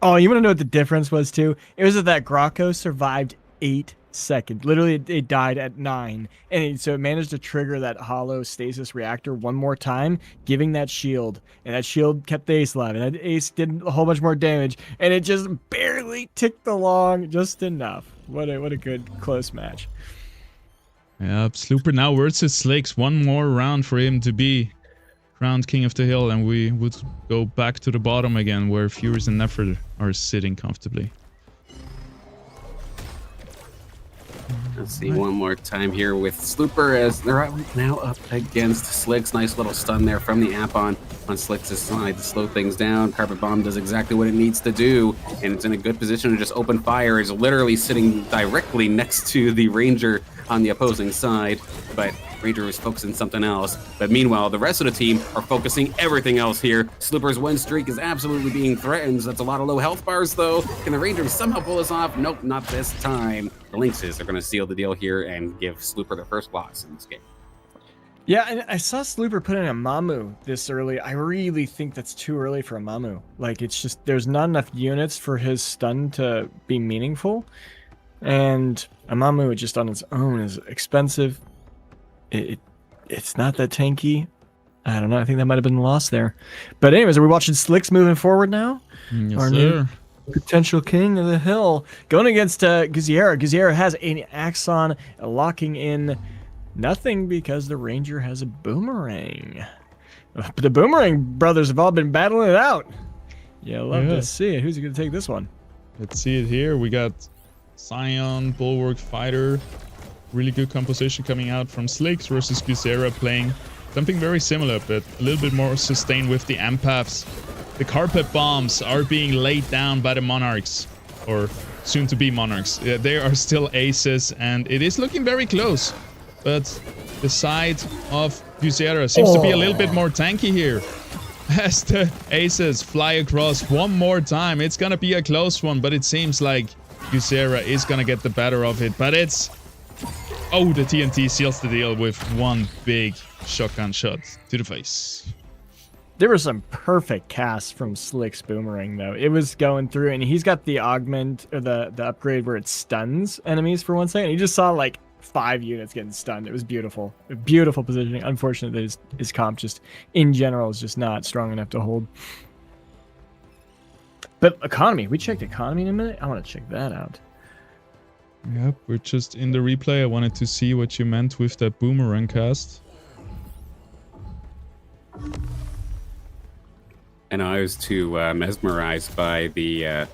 [SPEAKER 3] Oh, you want to know what the difference was, too? It was that Groko survived 8 seconds. Literally, it died at 9. And so it managed to trigger that hollow stasis reactor one more time, giving that shield. And that shield kept the Ace alive. And that Ace did a whole bunch more damage. And it just barely ticked along just enough. What a good close match.
[SPEAKER 1] Yeah, Slooper now versus Slicks. One more round for him to be crowned King of the Hill, and we would go back to the bottom again, where Furies and Nefer are sitting comfortably.
[SPEAKER 2] Let's see one more time here with Slooper as they're now up against Slicks. Nice little stun there from the app on Slicks' side to slow things down. Carpet Bomb does exactly what it needs to do, and it's in a good position to just open fire. It's literally sitting directly next to the Ranger on the opposing side, but Ranger was focusing something else. But meanwhile, the rest of the team are focusing everything else here. Slooper's win streak is absolutely being threatened. That's a lot of low health bars, though. Can the Rangers somehow pull this off? Nope, not this time. The Lynxes are going to seal the deal here and give Slooper the first loss in this game.
[SPEAKER 3] Yeah, and I saw Slooper put in a Mamu this early. I really think that's too early for a Mamu. Like, it's just, there's not enough units for his stun to be meaningful. And a Mamu just on its own is expensive. It's not that tanky. I don't know. I think that might have been lost there. But anyways, are we watching Slicks moving forward now?
[SPEAKER 1] Yes,
[SPEAKER 3] Our
[SPEAKER 1] sir.
[SPEAKER 3] new potential king of the hill. Going against Guzziera. Guzziera has an Axon locking in nothing because the Ranger has a Boomerang. But the Boomerang brothers have all been battling it out. Yeah, love to see it. Who's going to take this one?
[SPEAKER 1] Let's see it here. We got Scion, Bulwark, Fighter. Really good composition coming out from Slicks versus Guzziera playing something very similar, but a little bit more sustained with the empaths. The carpet bombs are being laid down by the Monarchs, or soon to be Monarchs. They are still aces, and it is looking very close. But the side of Guzziera seems to be a little bit more tanky here. As the aces fly across one more time, it's gonna be a close one, but it seems like Guzziera is gonna get the better of it. But it's... Oh, the TNT seals the deal with one big shotgun shot to the face.
[SPEAKER 3] There were some perfect casts from Slick's Boomerang, though. It was going through, and he's got the augment, or the upgrade where it stuns enemies for 1 second. You just saw, like, 5 units getting stunned. It was beautiful. Beautiful positioning. Unfortunately, his comp just, in general, is just not strong enough to hold. But economy. We checked economy in a minute. I want to check that out.
[SPEAKER 1] Yep, we're just in the replay. I wanted to see what you meant with that Boomerang cast.
[SPEAKER 2] I know I was too mesmerized by the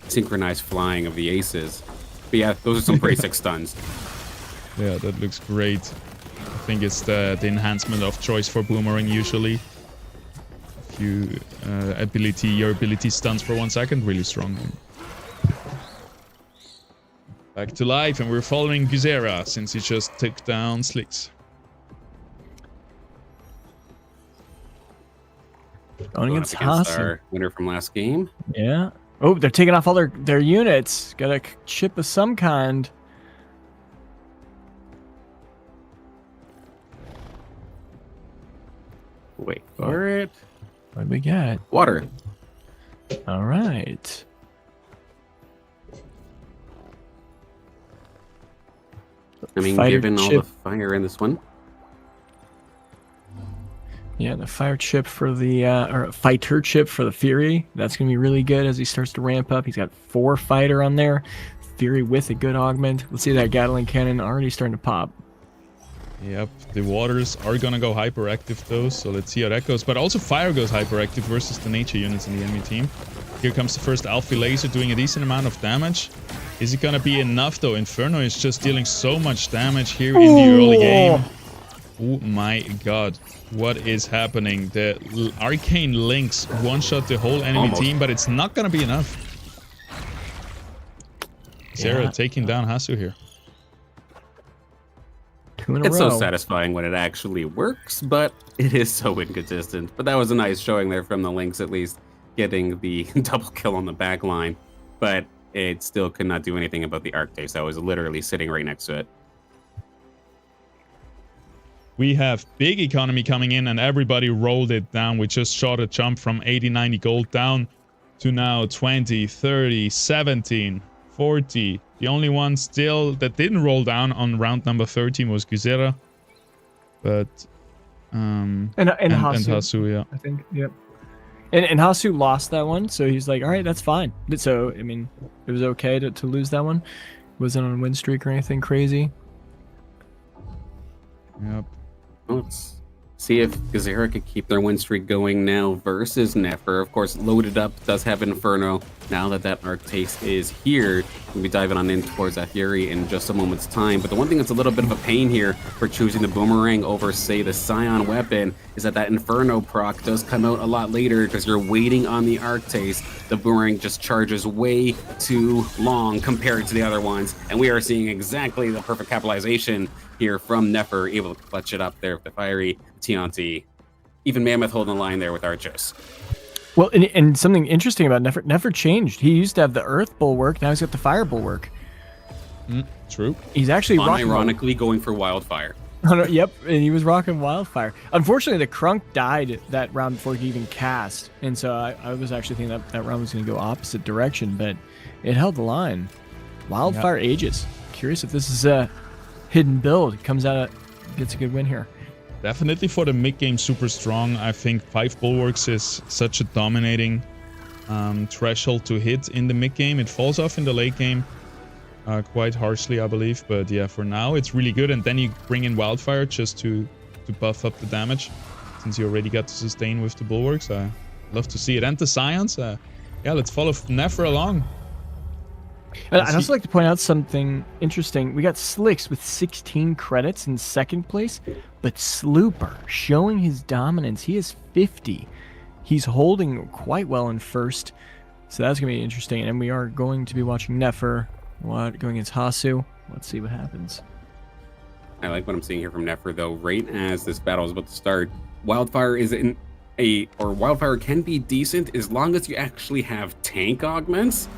[SPEAKER 2] synchronized flying of the aces. But yeah, those are some pretty sick stuns.
[SPEAKER 1] Yeah, that looks great. I think it's the enhancement of choice for Boomerang usually. If you your ability stuns for 1 second, really strong. Back to life, and we're following Guzziera since he just took down Slicks.
[SPEAKER 3] Going against
[SPEAKER 2] our winner from last game.
[SPEAKER 3] Yeah. Oh, they're taking off all their units. Got a chip of some kind.
[SPEAKER 2] Wait for it.
[SPEAKER 3] What do we got?
[SPEAKER 2] Water.
[SPEAKER 3] All right.
[SPEAKER 2] I mean,
[SPEAKER 3] Fighter
[SPEAKER 2] given all
[SPEAKER 3] chip.
[SPEAKER 2] the fire in this one.
[SPEAKER 3] Yeah, the fire chip for the or fighter chip for the Fury. That's gonna be really good as he starts to ramp up. He's got 4 fighter on there. Fury with a good augment. Let's see that Gatling cannon already starting to pop.
[SPEAKER 1] Yep, the waters are gonna go hyperactive though, so let's see how that goes. But also fire goes hyperactive versus the nature units in the enemy team. Here comes the first Alpha Laser doing a decent amount of damage. Is it gonna be enough though? Inferno is just dealing so much damage here in the early game. Oh my god, what is happening? The Arcane Links one-shot the whole enemy team, but it's not gonna be enough. Sarah taking down Hasu here.
[SPEAKER 3] 2 in a
[SPEAKER 2] It's
[SPEAKER 3] row.
[SPEAKER 2] so satisfying when it actually works, but it is so inconsistent. But that was a nice showing there from the Lynx, at least getting the double kill on the back line. But it still could not do anything about the Arctis that was literally sitting right next to it.
[SPEAKER 1] We have big economy coming in, and everybody rolled it down. We just shot a jump from 80, 90 gold down to now 20, 30, 17, 40. The only one still that didn't roll down on round number 13 was Guzziera. But and Hasu, yeah.
[SPEAKER 3] I think, yep. And Hasu lost that one, so he's like, all right, that's fine. So, I mean, it was okay to lose that one. Wasn't on a win streak or anything crazy.
[SPEAKER 1] Yep.
[SPEAKER 2] Let's see if Guzziera could keep their win streak going now versus Nefer. Of course, loaded up, does have Inferno. Now that Arctis is here, we'll be diving on in towards that Fury in just a moment's time. But the one thing that's a little bit of a pain here for choosing the Boomerang over, say, the Scion weapon is that Inferno proc does come out a lot later because you're waiting on the Arctis. The Boomerang just charges way too long compared to the other ones. And we are seeing exactly the perfect capitalization here from Nefer, able to clutch it up there with the fiery TNT. Even Mammoth holding the line there with Archos.
[SPEAKER 3] Well, and something interesting about Nefer changed. He used to have the Earth Bulwark, now he's got the Fire Bulwark.
[SPEAKER 1] True.
[SPEAKER 3] He's actually
[SPEAKER 2] unironically going for Wildfire.
[SPEAKER 3] Oh, no, yep, and he was rocking Wildfire. Unfortunately, the Crunk died that round before he even cast, and so I was actually thinking that round was going to go opposite direction, but it held the line. Wildfire Aegis. Curious if this is a hidden build. Comes out, gets a good win here.
[SPEAKER 1] Definitely for the mid game, super strong. I think 5 Bulwarks is such a dominating threshold to hit in the mid game. It falls off in the late game. Quite harshly, I believe, but yeah, for now it's really good. And then you bring in Wildfire just to buff up the damage, since you already got to sustain with the Bulwarks. I love to see it. And the Scions, yeah, let's follow Nefer along.
[SPEAKER 3] I'd also like to point out something interesting. We got Slicks with 16 credits in second place, but Slooper showing his dominance. He has 50. He's holding quite well in first, so that's going to be interesting. And we are going to be watching Nefer going against Hasu. Let's see what happens.
[SPEAKER 2] I like what I'm seeing here from Nefer, though. Right as this battle is about to start, Wildfire is Wildfire can be decent as long as you actually have tank augments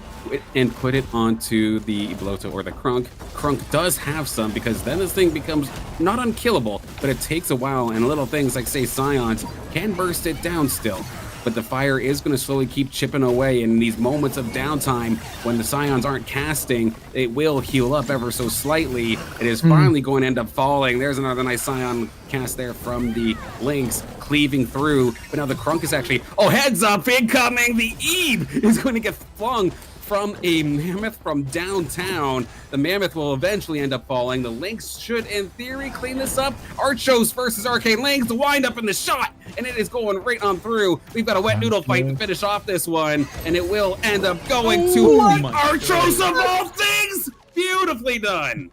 [SPEAKER 2] and put it onto the Blota or the Crunk. Crunk does have some, because then this thing becomes not unkillable, but it takes a while, and little things like, say, Scions can burst it down still. But the fire is going to slowly keep chipping away. In these moments of downtime, when the Scions aren't casting, it will heal up ever so slightly. It is finally going to end up falling. There's another nice Scion cast there from the Lynx, cleaving through. But now the Crunk is actually... Oh, heads up! Incoming! The Eve is going to get flung from a Mammoth from downtown. The Mammoth will eventually end up falling. The Lynx should, in theory, clean this up. Archos versus Arcane Lynx, the wind up in the shot, and it is going right on through. We've got a wet noodle fight to finish off this one, and it will end up going to Archos of all things. Beautifully done.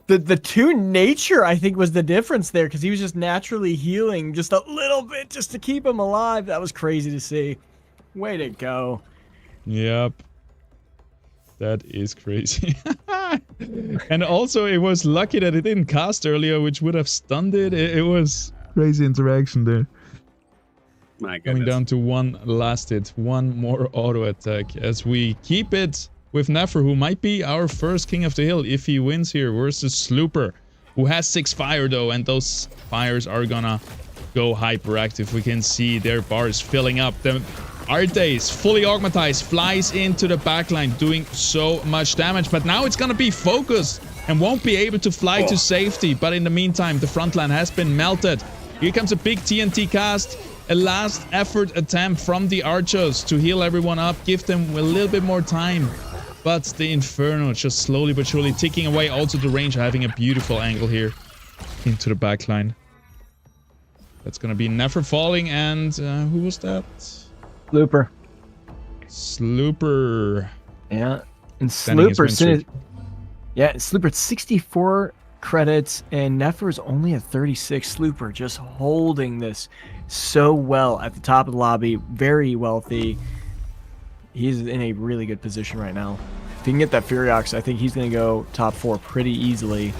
[SPEAKER 3] The 2 nature, I think, was the difference there, because he was just naturally healing just a little bit just to keep him alive. That was crazy to see. Way to go.
[SPEAKER 1] Yep. That is crazy. And also, it was lucky that it didn't cast earlier, which would have stunned it. It was crazy interaction there.
[SPEAKER 2] My goodness.
[SPEAKER 1] Coming down to one last hit. One more auto attack as we keep it with Nefer, who might be our first King of the Hill if he wins here versus Slooper, who has 6 fire though, and those fires are gonna go hyperactive. We can see their bars filling up. The Artes, fully augmentized, flies into the backline, doing so much damage, but now it's gonna be focused and won't be able to fly to safety. But in the meantime, the front line has been melted. Here comes a big TNT cast, a last effort attempt from the Archers to heal everyone up, give them a little bit more time. But the Inferno just slowly but surely ticking away. Also the Ranger having a beautiful angle here into the backline. That's gonna be Nefer falling, and who was that?
[SPEAKER 3] Slooper.
[SPEAKER 1] Slooper.
[SPEAKER 3] Yeah. And Slooper, Slooper 64 credits, and Nefer's only at 36. Slooper just holding this so well at the top of the lobby. Very wealthy. He's in a really good position right now. If he can get that Furiox, I think he's going to go top 4 pretty easily.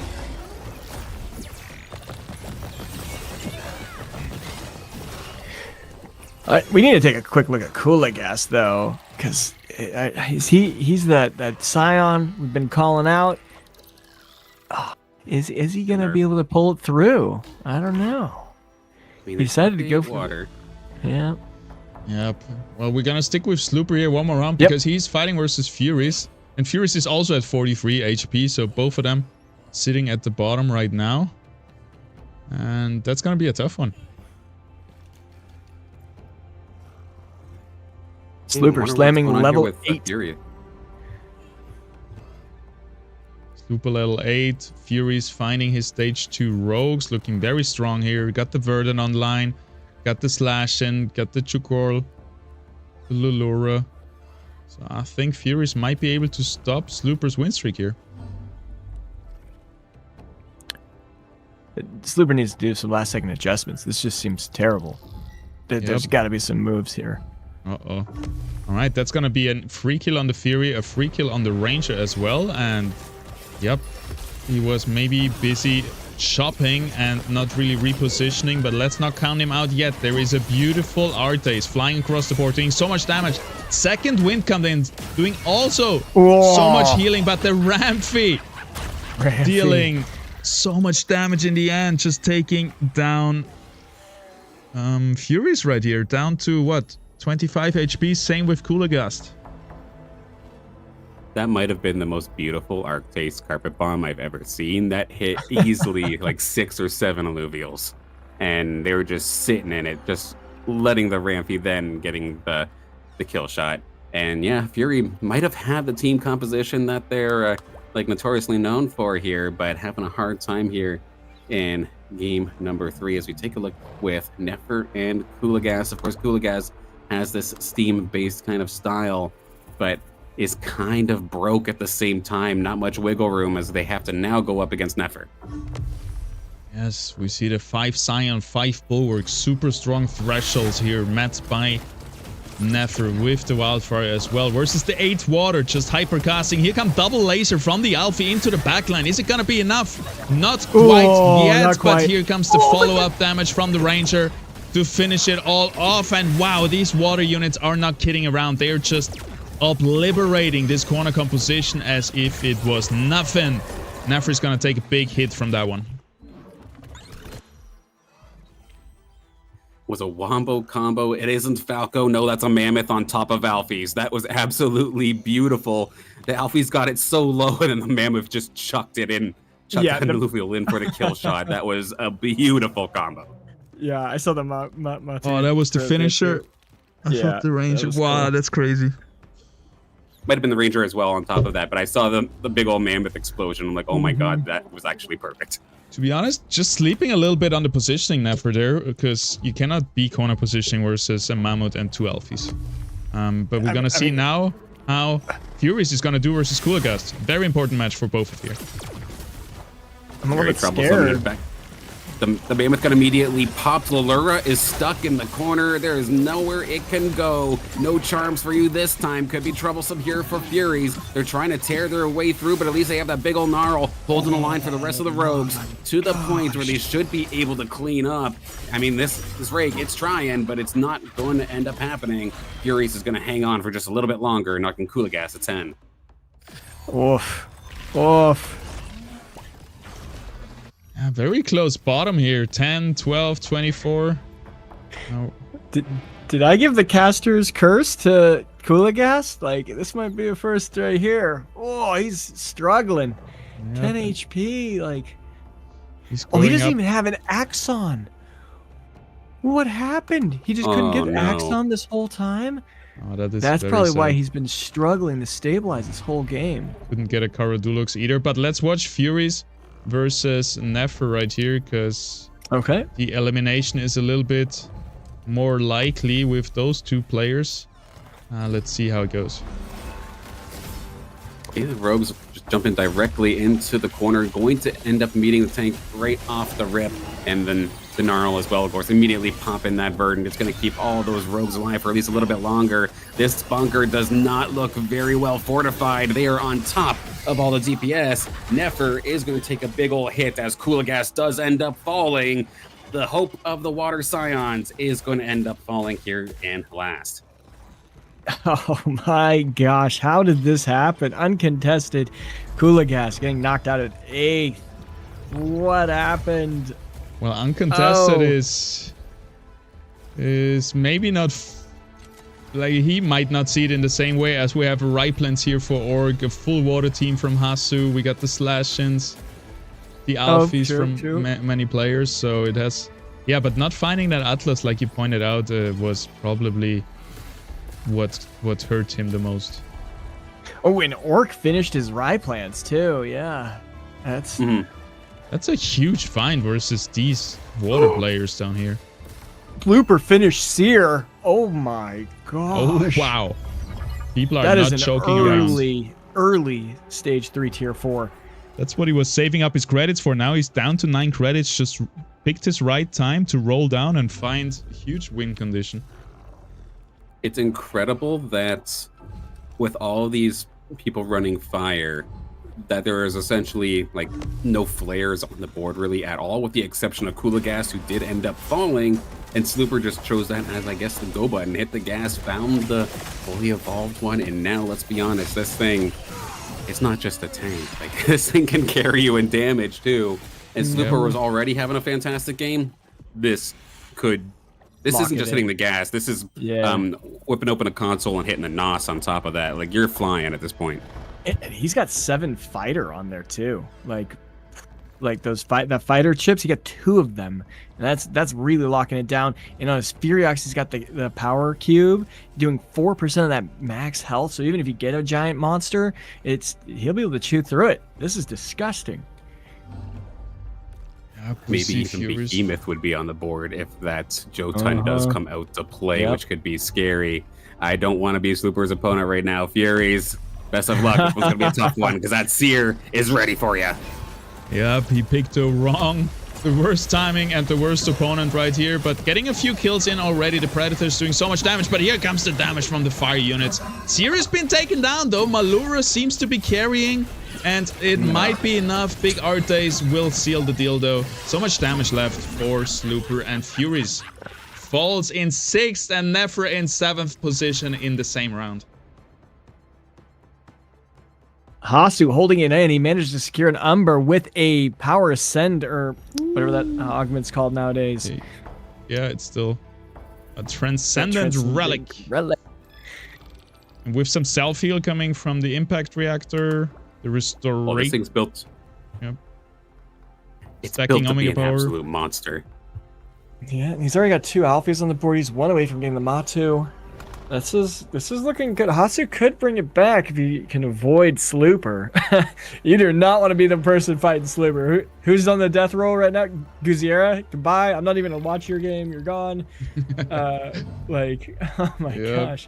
[SPEAKER 3] We need to take a quick look at Kuligas, though, because he's that Scion we've been calling out. Oh, is he gonna be able to pull it through? I don't know. He decided to go for water. Yeah.
[SPEAKER 1] Yep. Well, we're gonna stick with Slooper here one more round because he's fighting versus Furies, and Furies is also at 43 HP, so both of them sitting at the bottom right now, and that's gonna be a tough one.
[SPEAKER 3] Slooper slamming level 8.
[SPEAKER 1] Slooper level 8. Furies finding his stage 2 rogues. Looking very strong here. Got the Verdant online. Got the Slashin. Got the Chukorl. The Lulura. So I think Furies might be able to stop Slooper's win streak here.
[SPEAKER 3] Slooper needs to do some last second adjustments. This just seems terrible. There's got to be some moves here.
[SPEAKER 1] Uh-oh. Alright, that's gonna be a free kill on the Fury, a free kill on the Ranger as well, and yep, he was maybe busy shopping and not really repositioning, but let's not count him out yet. There is a beautiful Artes flying across the board, doing so much damage. Second wind comes in, doing also so much healing, but the Ramphy dealing So much damage in the end, just taking down Furies right here, down to what, 25 HP, same with Coolagast.
[SPEAKER 2] That might have been the most beautiful Arctase Carpet Bomb I've ever seen. That hit easily like 6 or 7 Illuvials. And they were just sitting in it, just letting the Rampy then getting the kill shot. And yeah, Fury might have had the team composition that they're like notoriously known for here, but having a hard time here in game number 3 as we take a look with Nefer and Coolagast. Of course, Coolagast has this steam-based kind of style, but is kind of broke at the same time. Not much wiggle room as they have to now go up against Nefer.
[SPEAKER 1] Yes, we see the 5 Scion, 5 Bulwark, super strong thresholds here, met by Nefer with the Wildfire as well, versus the 8 Water, just hypercasting. Here come double laser from the Alfie into the backline. Is it gonna be enough? Not quite yet,
[SPEAKER 3] not quite.
[SPEAKER 1] But here comes the follow-up damage from the Ranger to finish it all off. And wow, these water units are not kidding around. They're just obliterating this corner composition as if it was nothing. Nefer is gonna take a big hit from that one.
[SPEAKER 2] Was a wombo combo. It isn't Falco. No, that's a Mammoth on top of Alfie's. That was absolutely beautiful. The Alfie's got it so low, and then the Mammoth just chucked it in. Chucked that Illuvial in for the kill shot. That was a beautiful combo.
[SPEAKER 3] Yeah, I saw the
[SPEAKER 1] oh, that was the finisher. I thought the Ranger. Wow, cool. That's crazy.
[SPEAKER 2] Might have been the Ranger as well on top of that, but I saw the big old Mammoth explosion. I'm like, oh my god, that was actually perfect.
[SPEAKER 1] To be honest, just sleeping a little bit on the positioning Nefer there, because you cannot be corner positioning versus a Mammoth and 2 Alfies. But we're gonna see now how Furious is gonna do versus Coolagast. Very important match for both of you.
[SPEAKER 3] I'm a little bit scared.
[SPEAKER 2] The Mammoth got immediately popped. Lallura is stuck in the corner. There is nowhere it can go. No charms for you this time. Could be troublesome here for Furies. They're trying to tear their way through, but at least they have that big old Gnarl holding the line for the rest of the rogues to the point where they should be able to clean up. I mean, this Rake, it's trying, but it's not going to end up happening. Furies is going to hang on for just a little bit longer, knocking Coolagast at 10.
[SPEAKER 3] Oof. Oof.
[SPEAKER 1] Yeah, very close bottom here. 10, 12, 24. Oh.
[SPEAKER 3] Did I give the caster's curse to Coolagast? Like, this might be a first right here. Oh, he's struggling. Yep. 10 HP, like... he doesn't even have an Axon. What happened? He just couldn't get Axon this whole time?
[SPEAKER 1] Oh, that's
[SPEAKER 3] probably
[SPEAKER 1] sad.
[SPEAKER 3] why he's been struggling to stabilize this whole game.
[SPEAKER 1] Couldn't get a Caradulux either, but let's watch Furies versus Nefer right here, because the elimination is a little bit more likely with those 2 players. Let's see how it goes.
[SPEAKER 2] Okay, the Rogues just jumping directly into the corner, going to end up meeting the tank right off the rip, and then the Gnarl as well, of course, immediately popping that burden. It's going to keep all those Rogues alive for at least a little bit longer. This bunker does not look very well fortified. They are on top of all the DPS. Nefer is going to take a big old hit as Coolagast does end up falling. The hope of the Water Scions is going to end up falling here in last.
[SPEAKER 3] Oh my gosh, how did this happen? Uncontested. Coolagast getting knocked out at 8th. What happened?
[SPEAKER 1] Well, uncontested is maybe not... like, he might not see it in the same way as we have a Ripelands here for Org, a full water team from Hasu. We got the Slashins, the Alfies from many players, so it has... yeah, but not finding that Atlas, like you pointed out, was probably what hurt him the most.
[SPEAKER 3] Oh, and Orc finished his Ripelands too, yeah. That's...
[SPEAKER 1] That's a huge find versus these water players down here.
[SPEAKER 3] Blooper finished Seer. Oh my gosh.
[SPEAKER 1] Oh wow. People are not choking around.
[SPEAKER 3] Early stage 3 tier 4.
[SPEAKER 1] That's what he was saving up his credits for. Now he's down to 9 credits. Just picked his right time to roll down and find a huge win condition.
[SPEAKER 2] It's incredible that with all these people running fire, that there is essentially like no flares on the board really at all, with the exception of Coolagast, who did end up falling, and Slooper just chose that as, I guess, the go button, hit the gas, found the fully evolved one, and now, let's be honest, this thing, it's not just a tank. Like, this thing can carry you in damage too. and Slooper was already having a fantastic game, this isn't just hitting the gas. This is whipping open a console and hitting the NOS on top of that. Like, you're flying at this point.
[SPEAKER 3] And he's got 7 fighter on there too. Like those fighter chips, he got 2 of them, and that's really locking it down. And on his Furiox, he's got the power cube doing 4% of that max health. So even if you get a giant monster, he'll be able to chew through it. This is disgusting.
[SPEAKER 2] Maybe even Behemoth would be on the board if that Jotun does come out to play, which could be scary. I don't want to be Slooper's opponent right now. Furies, best of luck. This one's going to be a tough one because that Seer is ready for you.
[SPEAKER 1] Yep, he picked the worst timing and the worst opponent right here, but getting a few kills in already. The Predator's doing so much damage, but here comes the damage from the fire units. Seer has been taken down though. Malura seems to be carrying, and it might be enough. Big Artes will seal the deal though. So much damage left for Slooper, and Furies falls in 6th and Nephra in 7th position in the same round.
[SPEAKER 3] Hasu holding it in. He managed to secure an Umber with a Power Ascend, or whatever that augment's called nowadays.
[SPEAKER 1] Yeah, it's still a Transcendent Relic. And with some self-heal coming from the Impact Reactor, the Restore.
[SPEAKER 2] Oh, this thing's built.
[SPEAKER 1] Yep.
[SPEAKER 2] It's built to be an absolute monster.
[SPEAKER 3] Yeah, and he's already got 2 Alphas on the board. He's 1 away from getting the Matu. This is looking good. Hasu could bring it back if you can avoid Slooper. You do not want to be the person fighting Slooper. Who's on the death roll right now? Guziera, goodbye. I'm not even gonna watch your game. You're gone. Oh my gosh.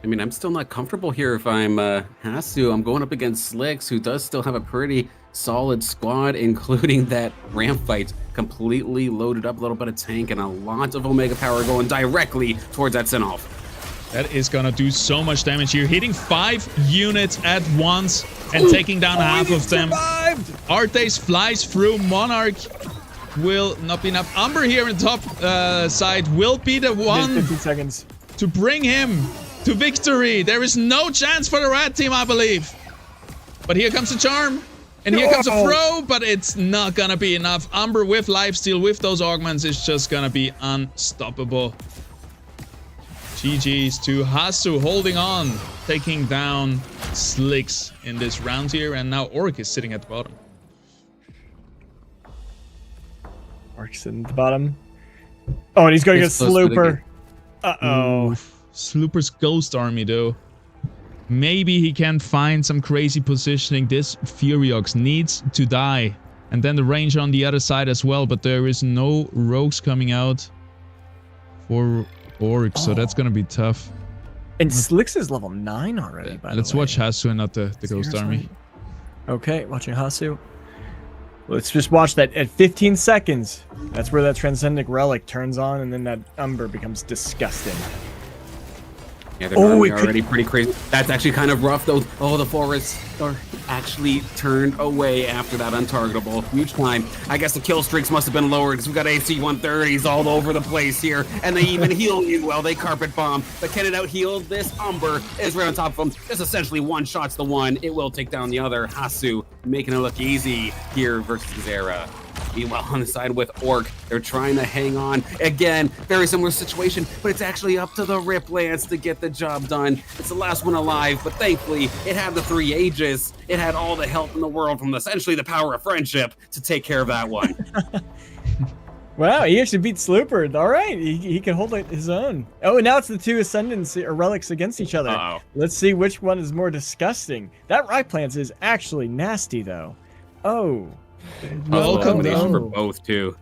[SPEAKER 2] I mean, I'm still not comfortable here if I'm Hasu. I'm going up against Slicks, who does still have a pretty solid squad, including that ramp fight, completely loaded up, a little bit of tank, and a lot of Omega power going directly towards that Sinolf.
[SPEAKER 1] That is gonna do so much damage here. Hitting 5 units at once and taking down half of them. Artes flies through. Monarch will not be enough. Umber here in the top side will be the one
[SPEAKER 3] 15 seconds
[SPEAKER 1] to bring him to victory. There is no chance for the red team, I believe. But here comes the charm. And here comes a throw, but it's not gonna be enough. Umber with lifesteal, with those augments, is just gonna be unstoppable. GG's to Hasu holding on, taking down Slicks in this round here, and now Orc is sitting at the bottom.
[SPEAKER 3] Orc's sitting at the bottom. Oh, and he's going to get Slooper. Uh-oh.
[SPEAKER 1] Slooper's Ghost Army, though. Maybe he can find some crazy positioning. This Furiox needs to die. And then the range on the other side as well, but there is no rogues coming out for Orc, so that's gonna be tough.
[SPEAKER 3] And Slicks is level 9 already, by the way.
[SPEAKER 1] Let's watch Hasu and not the Ghost Army.
[SPEAKER 3] Okay, watching Hasu. Let's just watch that at 15 seconds. That's where that Transcendent Relic turns on, and then that Umber becomes disgusting.
[SPEAKER 2] Yeah, they're already pretty crazy. That's actually kind of rough, though. Oh, the forests are actually turned away after that untargetable. Huge climb. I guess the kill streaks must have been lowered because we've got AC-130s all over the place here. And they even heal you well. They carpet bomb. But can it out-heal? This Umber is right on top of them. Just essentially one-shots the one. It will take down the other. Hasu making it look easy here versus Zera. Meanwhile, on the side with Orc, they're trying to hang on. Again, very similar situation, but it's actually up to the Rip Lance to get the job done. It's the last one alive, but thankfully, it had the 3 Aegis. It had all the help in the world from essentially the power of friendship to take care of that one.
[SPEAKER 3] Wow, he actually beat Slooper. All right, he can hold his own. Oh, and now it's the 2 Ascendants or Relics against each other. Let's see which one is more disgusting. That Ripe Lance is actually nasty, though. Oh.
[SPEAKER 2] Combination for both too.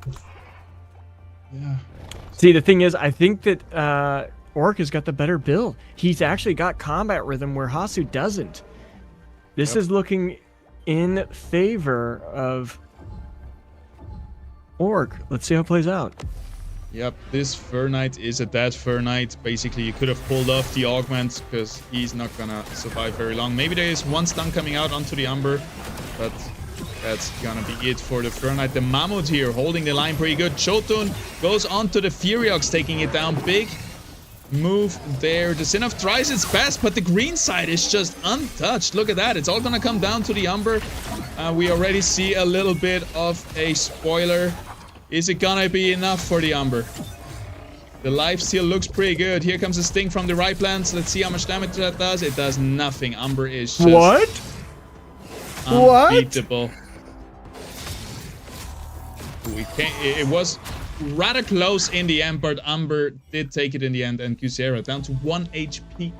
[SPEAKER 1] Yeah.
[SPEAKER 3] See, the thing is, I think that Orc has got the better build. He's actually got combat rhythm where Hasu doesn't. This is looking in favor of Orc. Let's see how it plays out.
[SPEAKER 1] Yep, this Fur Knight is a dead Fur Knight. Basically, you could have pulled off the augment because he's not gonna survive very long. Maybe there is one stun coming out onto the Umber, but that's gonna be it for the Fur Knight. The Mammoth here holding the line pretty good. Showdown goes onto the Furiox, taking it down big. move there. The Sinnoh tries its best, but the green side is just untouched. Look at that. It's all gonna come down to the Umber. We already see a little bit of a spoiler. Is it gonna be enough for the Umber? The lifesteal looks pretty good. Here comes a sting from the right plants. Let's see how much damage that does. It does nothing. Umber is just unbeatable. We can't. It was rather close in the end, but Umber did take it in the end, and Kusera down to 1 HP.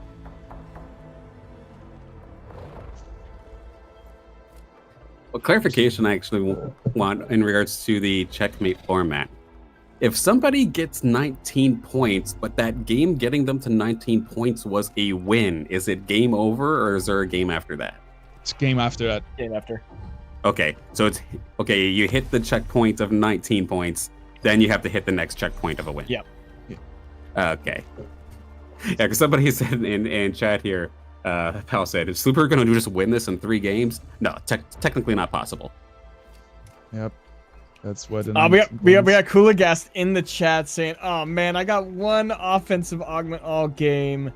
[SPEAKER 2] Well, clarification I actually want in regards to the checkmate format. If somebody gets 19 points, but that game getting them to 19 points was a win, is it game over, or is there a game after that?
[SPEAKER 1] It's game after that.
[SPEAKER 3] Game after.
[SPEAKER 2] Okay, so it's okay. You hit the checkpoint of 19 points, then you have to hit the next checkpoint of a win.
[SPEAKER 3] Yep.
[SPEAKER 2] Okay. Yeah, because somebody said in chat here, Pal said, "Is Slooper going to just win this in 3 games?" No, technically not possible.
[SPEAKER 1] Yep. That's what.
[SPEAKER 3] We got Coolagast in the chat saying, "Oh man, I got 1 offensive augment all game."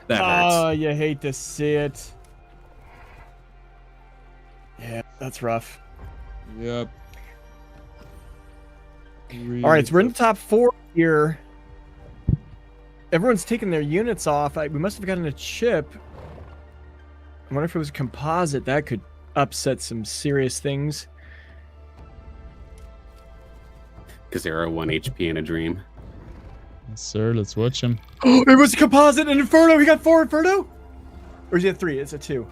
[SPEAKER 2] That hurts.
[SPEAKER 3] Oh, you hate to see it. Yeah, that's rough.
[SPEAKER 1] Yep. Really
[SPEAKER 3] All right, so we're in the top 4 here. Everyone's taking their units off. We must have gotten a chip. I wonder if it was a composite. That could upset some serious things.
[SPEAKER 2] Kusera 1 HP in a dream.
[SPEAKER 1] Yes, sir. Let's watch him.
[SPEAKER 3] Oh, it was a composite and Inferno. He got 4 Inferno? Or is it 3? It's a 2.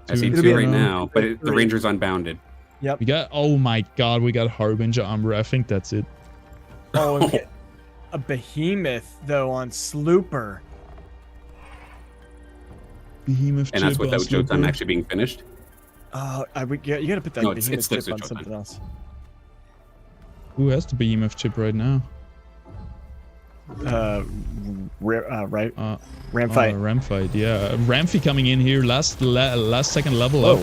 [SPEAKER 2] I see
[SPEAKER 1] It'll
[SPEAKER 2] 2
[SPEAKER 1] be
[SPEAKER 2] right
[SPEAKER 1] a-
[SPEAKER 2] now, but the Ranger's unbounded.
[SPEAKER 3] Yep.
[SPEAKER 1] We got. Oh my God, we got Harbinger Umber. I think that's it.
[SPEAKER 3] Oh, and a behemoth though on Slooper.
[SPEAKER 1] Behemoth
[SPEAKER 2] And that's
[SPEAKER 1] chip
[SPEAKER 2] without
[SPEAKER 1] on
[SPEAKER 2] Showdown
[SPEAKER 1] Slooper.
[SPEAKER 2] actually being finished.
[SPEAKER 3] You gotta put that
[SPEAKER 2] No, it's
[SPEAKER 3] behemoth
[SPEAKER 2] Slicks
[SPEAKER 3] chip on
[SPEAKER 2] with
[SPEAKER 3] something
[SPEAKER 2] Showdown.
[SPEAKER 3] else.
[SPEAKER 1] Who has the Behemoth chip right now?
[SPEAKER 3] Right. Ram
[SPEAKER 1] Oh,
[SPEAKER 3] fight.
[SPEAKER 1] Ramfight, yeah. Ramfi coming in here, last second level up.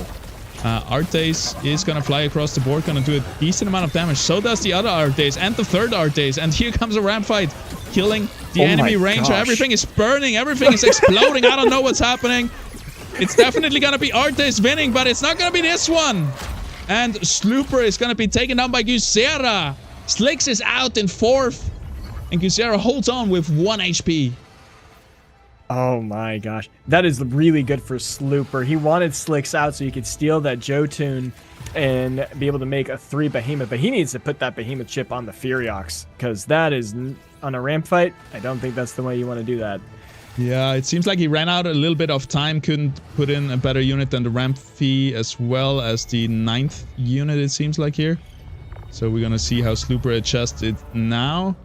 [SPEAKER 1] Artes is gonna fly across the board, gonna do a decent amount of damage. So does the other Artes and the third Artes. And here comes a Ramfight, killing the
[SPEAKER 3] Oh
[SPEAKER 1] enemy
[SPEAKER 3] my
[SPEAKER 1] ranger.
[SPEAKER 3] gosh.
[SPEAKER 1] Everything is burning, everything is exploding. I don't know what's happening. It's definitely gonna be Artes winning, but it's not gonna be this one. And Slooper is gonna be taken down by Kusera. Slicks is out in 4th. And Kusera holds on with 1 HP.
[SPEAKER 3] Oh my gosh. That is really good for Slooper. He wanted Slicks out so he could steal that Jotun and be able to make a 3 Behemoth. But he needs to put that Behemoth chip on the Furiox. Because that is, on a ramp fight, I don't think that's the way you want to do that.
[SPEAKER 1] Yeah, it seems like he ran out a little bit of time, couldn't put in a better unit than the Ramfi as well as the 9th unit, it seems like here. So we're gonna see how Slooper adjusts it now.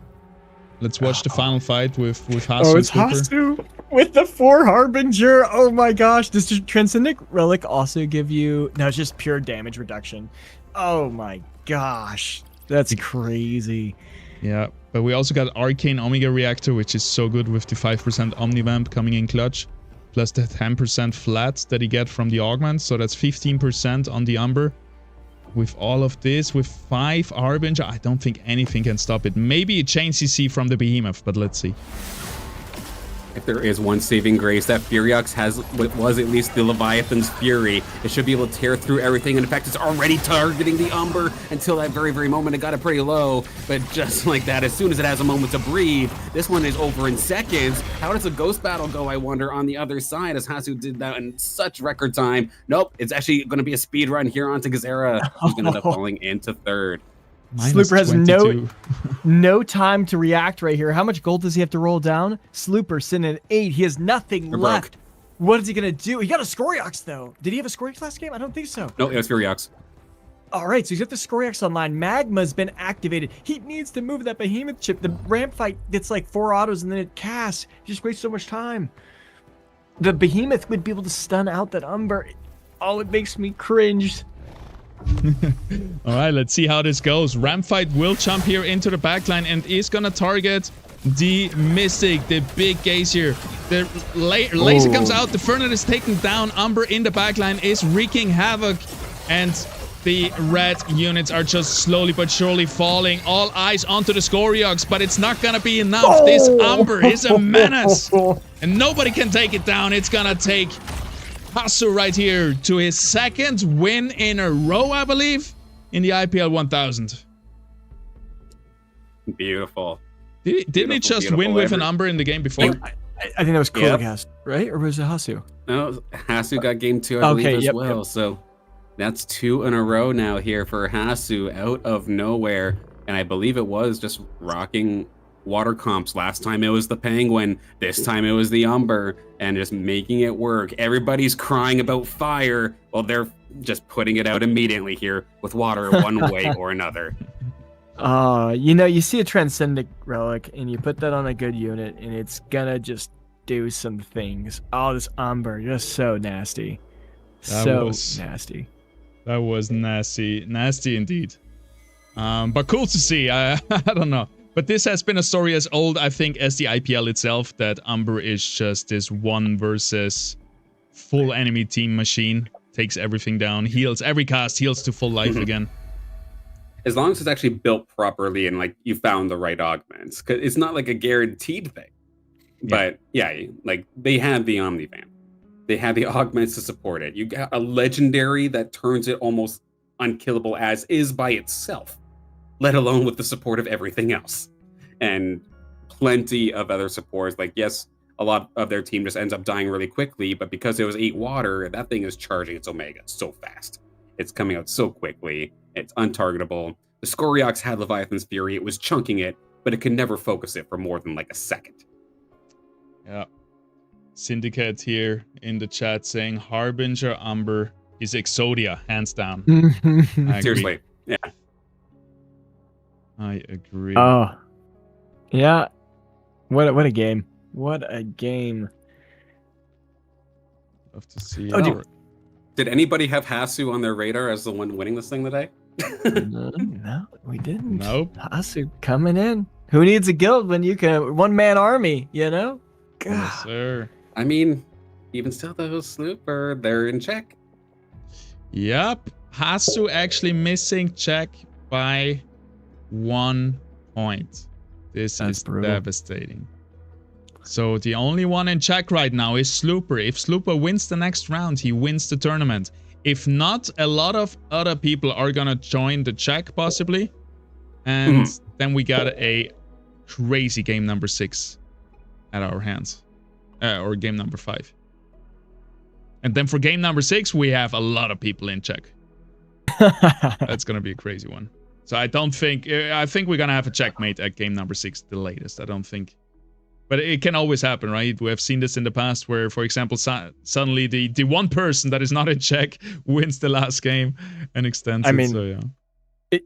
[SPEAKER 1] Let's watch the final fight with Hasu.
[SPEAKER 3] Oh, it's
[SPEAKER 1] Slooper.
[SPEAKER 3] Hasu with the 4 Harbinger. Oh my gosh. Does the Transcendent Relic also give you... No, it's just pure damage reduction. Oh my gosh. That's crazy.
[SPEAKER 1] Yeah, but we also got Arcane Omega Reactor, which is so good with the 5% Omnivamp coming in clutch. Plus the 10% flat that he get from the Augment. So that's 15% on the Umber. With all of this, with 5 Harbinger, I don't think anything can stop it. Maybe a chain CC from the Behemoth, but let's see.
[SPEAKER 2] If there is one saving grace, that Furiox has what was at least the Leviathan's Fury. It should be able to tear through everything, and in fact, it's already targeting the Umber until that very moment. It got it pretty low, but just like that, as soon as it has a moment to breathe, this one is over in seconds. How does a Ghost Battle go, I wonder, on the other side, as Hasu did that in such record time? Nope, it's actually going to be a speed run here onto Kusera. He's going to end up falling into 3rd.
[SPEAKER 3] Slooper has
[SPEAKER 1] 22.
[SPEAKER 3] no time to react right here. How much gold does he have to roll down? Slooper sitting at 8. He has nothing
[SPEAKER 2] They're
[SPEAKER 3] left.
[SPEAKER 2] broke.
[SPEAKER 3] What is he going to do? He got a Scoriox, though. Did he have a Scoriox last game? I don't think so.
[SPEAKER 2] No, it was Furiox.
[SPEAKER 3] All right, so he's got the Scoriox online. Magma's been activated. He needs to move that Behemoth chip. The ramp fight gets like 4 autos and then it casts. He just wastes so much time. The Behemoth would be able to stun out that Umber. Oh, it makes me cringe.
[SPEAKER 1] All right, let's see how this goes. Ramfight will jump here into the backline and is gonna target the Mystic, the big Gazier. The laser comes out. The Furnace is taken down. Umber in the backline is wreaking havoc. And The red units are just slowly but surely falling. All eyes onto the Scoriox, but it's not gonna be enough.
[SPEAKER 3] Oh!
[SPEAKER 1] This Umber is a menace. And nobody can take it down. It's gonna take Hasu right here to his second win in a row, I believe, in the IPL 1000.
[SPEAKER 2] Beautiful.
[SPEAKER 1] Didn't he just win with an Umber in the game before?
[SPEAKER 3] I think that was Kuligast, right? Or was it Hasu?
[SPEAKER 2] No, Hasu got game 2, I believe, as well. Yep. So that's 2 in a row now here for Hasu out of nowhere. And I believe it was just rocking water comps. Last time it was the Penguin. This time it was the Umber. And just making it work. Everybody's crying about fire. Well, they're just putting it out immediately here with water one way or another.
[SPEAKER 3] You know, you see a Transcendent Relic and you put that on a good unit and it's gonna just do some things. Oh, this Umber, just so nasty. Nasty.
[SPEAKER 1] That was nasty. Nasty indeed. But cool to see. I don't know. But this has been a story as old, I think, as the IPL itself, that Umber is just this one versus full enemy team machine. Takes everything down, heals every cast, heals to full life again.
[SPEAKER 2] As long as it's actually built properly and like you found the right augments, because it's not like a guaranteed thing. But yeah, like they had the Omnivan, they had the augments to support it. You got a legendary that turns it almost unkillable as is by itself, let alone with the support of everything else, and plenty of other supports. Like yes, a lot of their team just ends up dying really quickly, but because it was 8 water, that thing is charging its Omega so fast. It's coming out so quickly. It's untargetable. The Scoriox had Leviathan's Fury. It was chunking it, but it could never focus it for more than like a second.
[SPEAKER 1] Yeah. Syndicate here in the chat saying Harbinger Umber is Exodia, hands down.
[SPEAKER 2] Seriously. Yeah.
[SPEAKER 1] I agree.
[SPEAKER 3] Oh. Yeah. What a game. What a game.
[SPEAKER 1] Love to see
[SPEAKER 2] Did anybody have Hasu on their radar as the one winning this thing today?
[SPEAKER 3] No, we didn't.
[SPEAKER 1] Nope.
[SPEAKER 3] Hasu coming in. Who needs a guild when you can one-man army, you know? God.
[SPEAKER 1] Yes, sir.
[SPEAKER 2] I mean, even still though, Slooper, they're in check.
[SPEAKER 1] Yep. Hasu actually missing check by 1 point. This is brutal. Devastating. So the only one in check right now is Slooper. If Slooper wins the next round, he wins the tournament. If not, a lot of other people are gonna join the check possibly. And then we got a crazy game number 6 at our hands. Or game number 5. And then for game number 6, we have a lot of people in check. That's gonna be a crazy one. So I think we're gonna have a checkmate at game number 6, the latest. I don't think. But it can always happen, right? We have seen this in the past where, for example, suddenly the one person that is not in check wins the last game and extends it. So, yeah.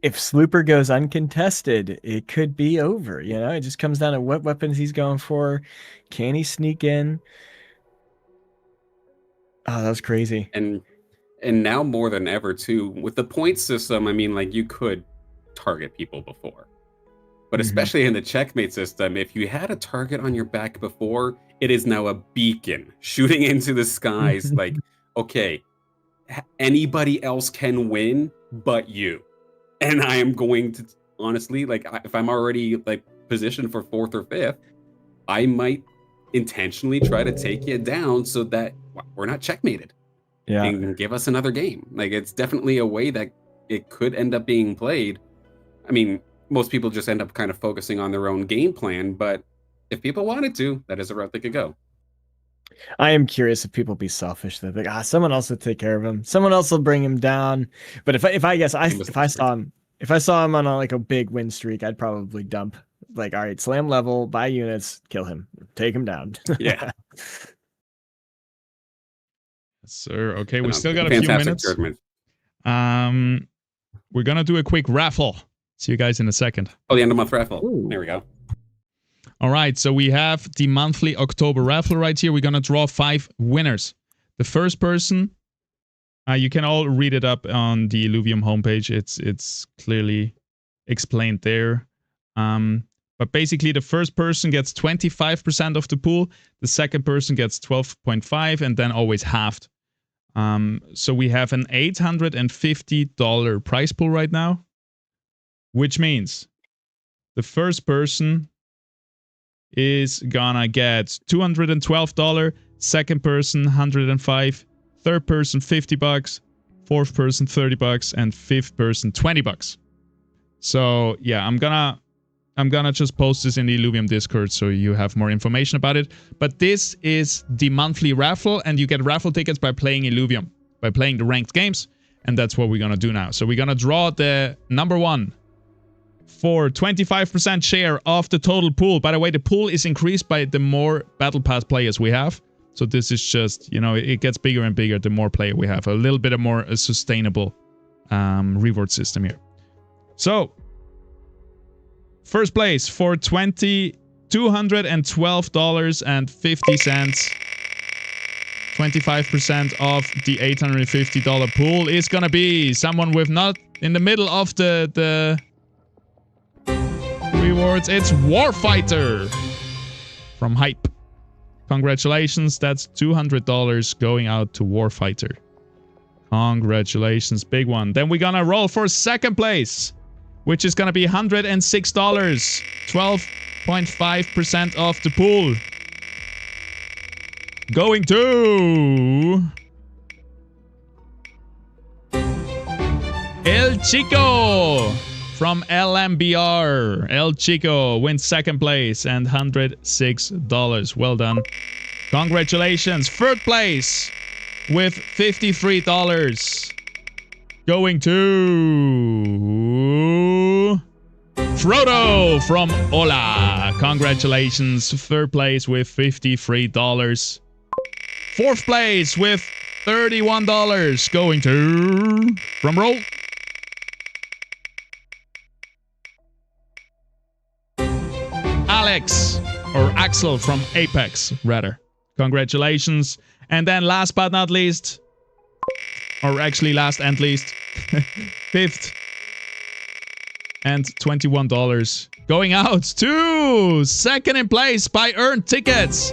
[SPEAKER 3] If Slooper goes uncontested, it could be over. You know, it just comes down to what weapons he's going for. Can he sneak in? Oh, that was crazy.
[SPEAKER 2] And now more than ever, too, with the point system, I mean, like, you could target people before. But especially in the checkmate system, if you had a target on your back before, it is now a beacon shooting into the skies. Like, okay, anybody else can win but you. And I am going to, honestly, like, if I'm already, like, positioned for 4th or 5th, I might intentionally try to take you down so that we're not checkmated. Yeah. And give us another game. Like, it's definitely a way that it could end up being played. I mean, most people just end up kind of focusing on their own game plan, but if people wanted to, that is a route they could go.
[SPEAKER 3] I am curious if people be selfish. They're like, someone else will take care of him. Someone else will bring him down. But if I saw him on a big win streak, I'd probably dump. Like, all right, slam level, buy units, kill him, take him down.
[SPEAKER 2] Yeah.
[SPEAKER 1] Sir, okay, we still got a few minutes. We're gonna do a quick raffle. See you guys in a second.
[SPEAKER 2] Oh, the end of month raffle.
[SPEAKER 3] Ooh.
[SPEAKER 2] There we go.
[SPEAKER 1] All right, so we have the monthly October raffle right here. We're going to draw 5 winners. The first person, you can all read it up on the Illuvium homepage. It's clearly explained there. But basically, the first person gets 25% of the pool. The second person gets 12.5, and then always halved. So we have an $850 prize pool right now, which means the first person is gonna get $212, second person $105, third person $50, fourth person $30, and fifth person $20. So yeah, I'm gonna just post this in the Illuvium Discord so you have more information about it. But this is the monthly raffle, and you get raffle tickets by playing Illuvium, by playing the ranked games, and that's what we're gonna do now. So we're gonna draw the number one for 25% share of the total pool. By the way, the pool is increased by the more Battle Pass players we have. So this is just, you know, it gets bigger and bigger the more player we have. A little bit of more sustainable reward system here. So, first place for $212.50. 25% of the $850 pool is gonna be someone with not in the middle of the rewards. It's Warfighter from Hype. Congratulations, that's $200 going out to Warfighter. Congratulations, big one. Then we're gonna roll for second place, which is gonna be $106. 12.5% of the pool. Going to El Chico from LMBR. El Chico wins second place and $106. Well done. Congratulations. Third place with $53. Going to Frodo from Ola. Congratulations. Third place with $53. Fourth place with $31. Going to drum roll. Alex, or Axel from Apex, rather. Congratulations. And then last but not least, or actually last and least, fifth and $21 going out to second in place by earned tickets,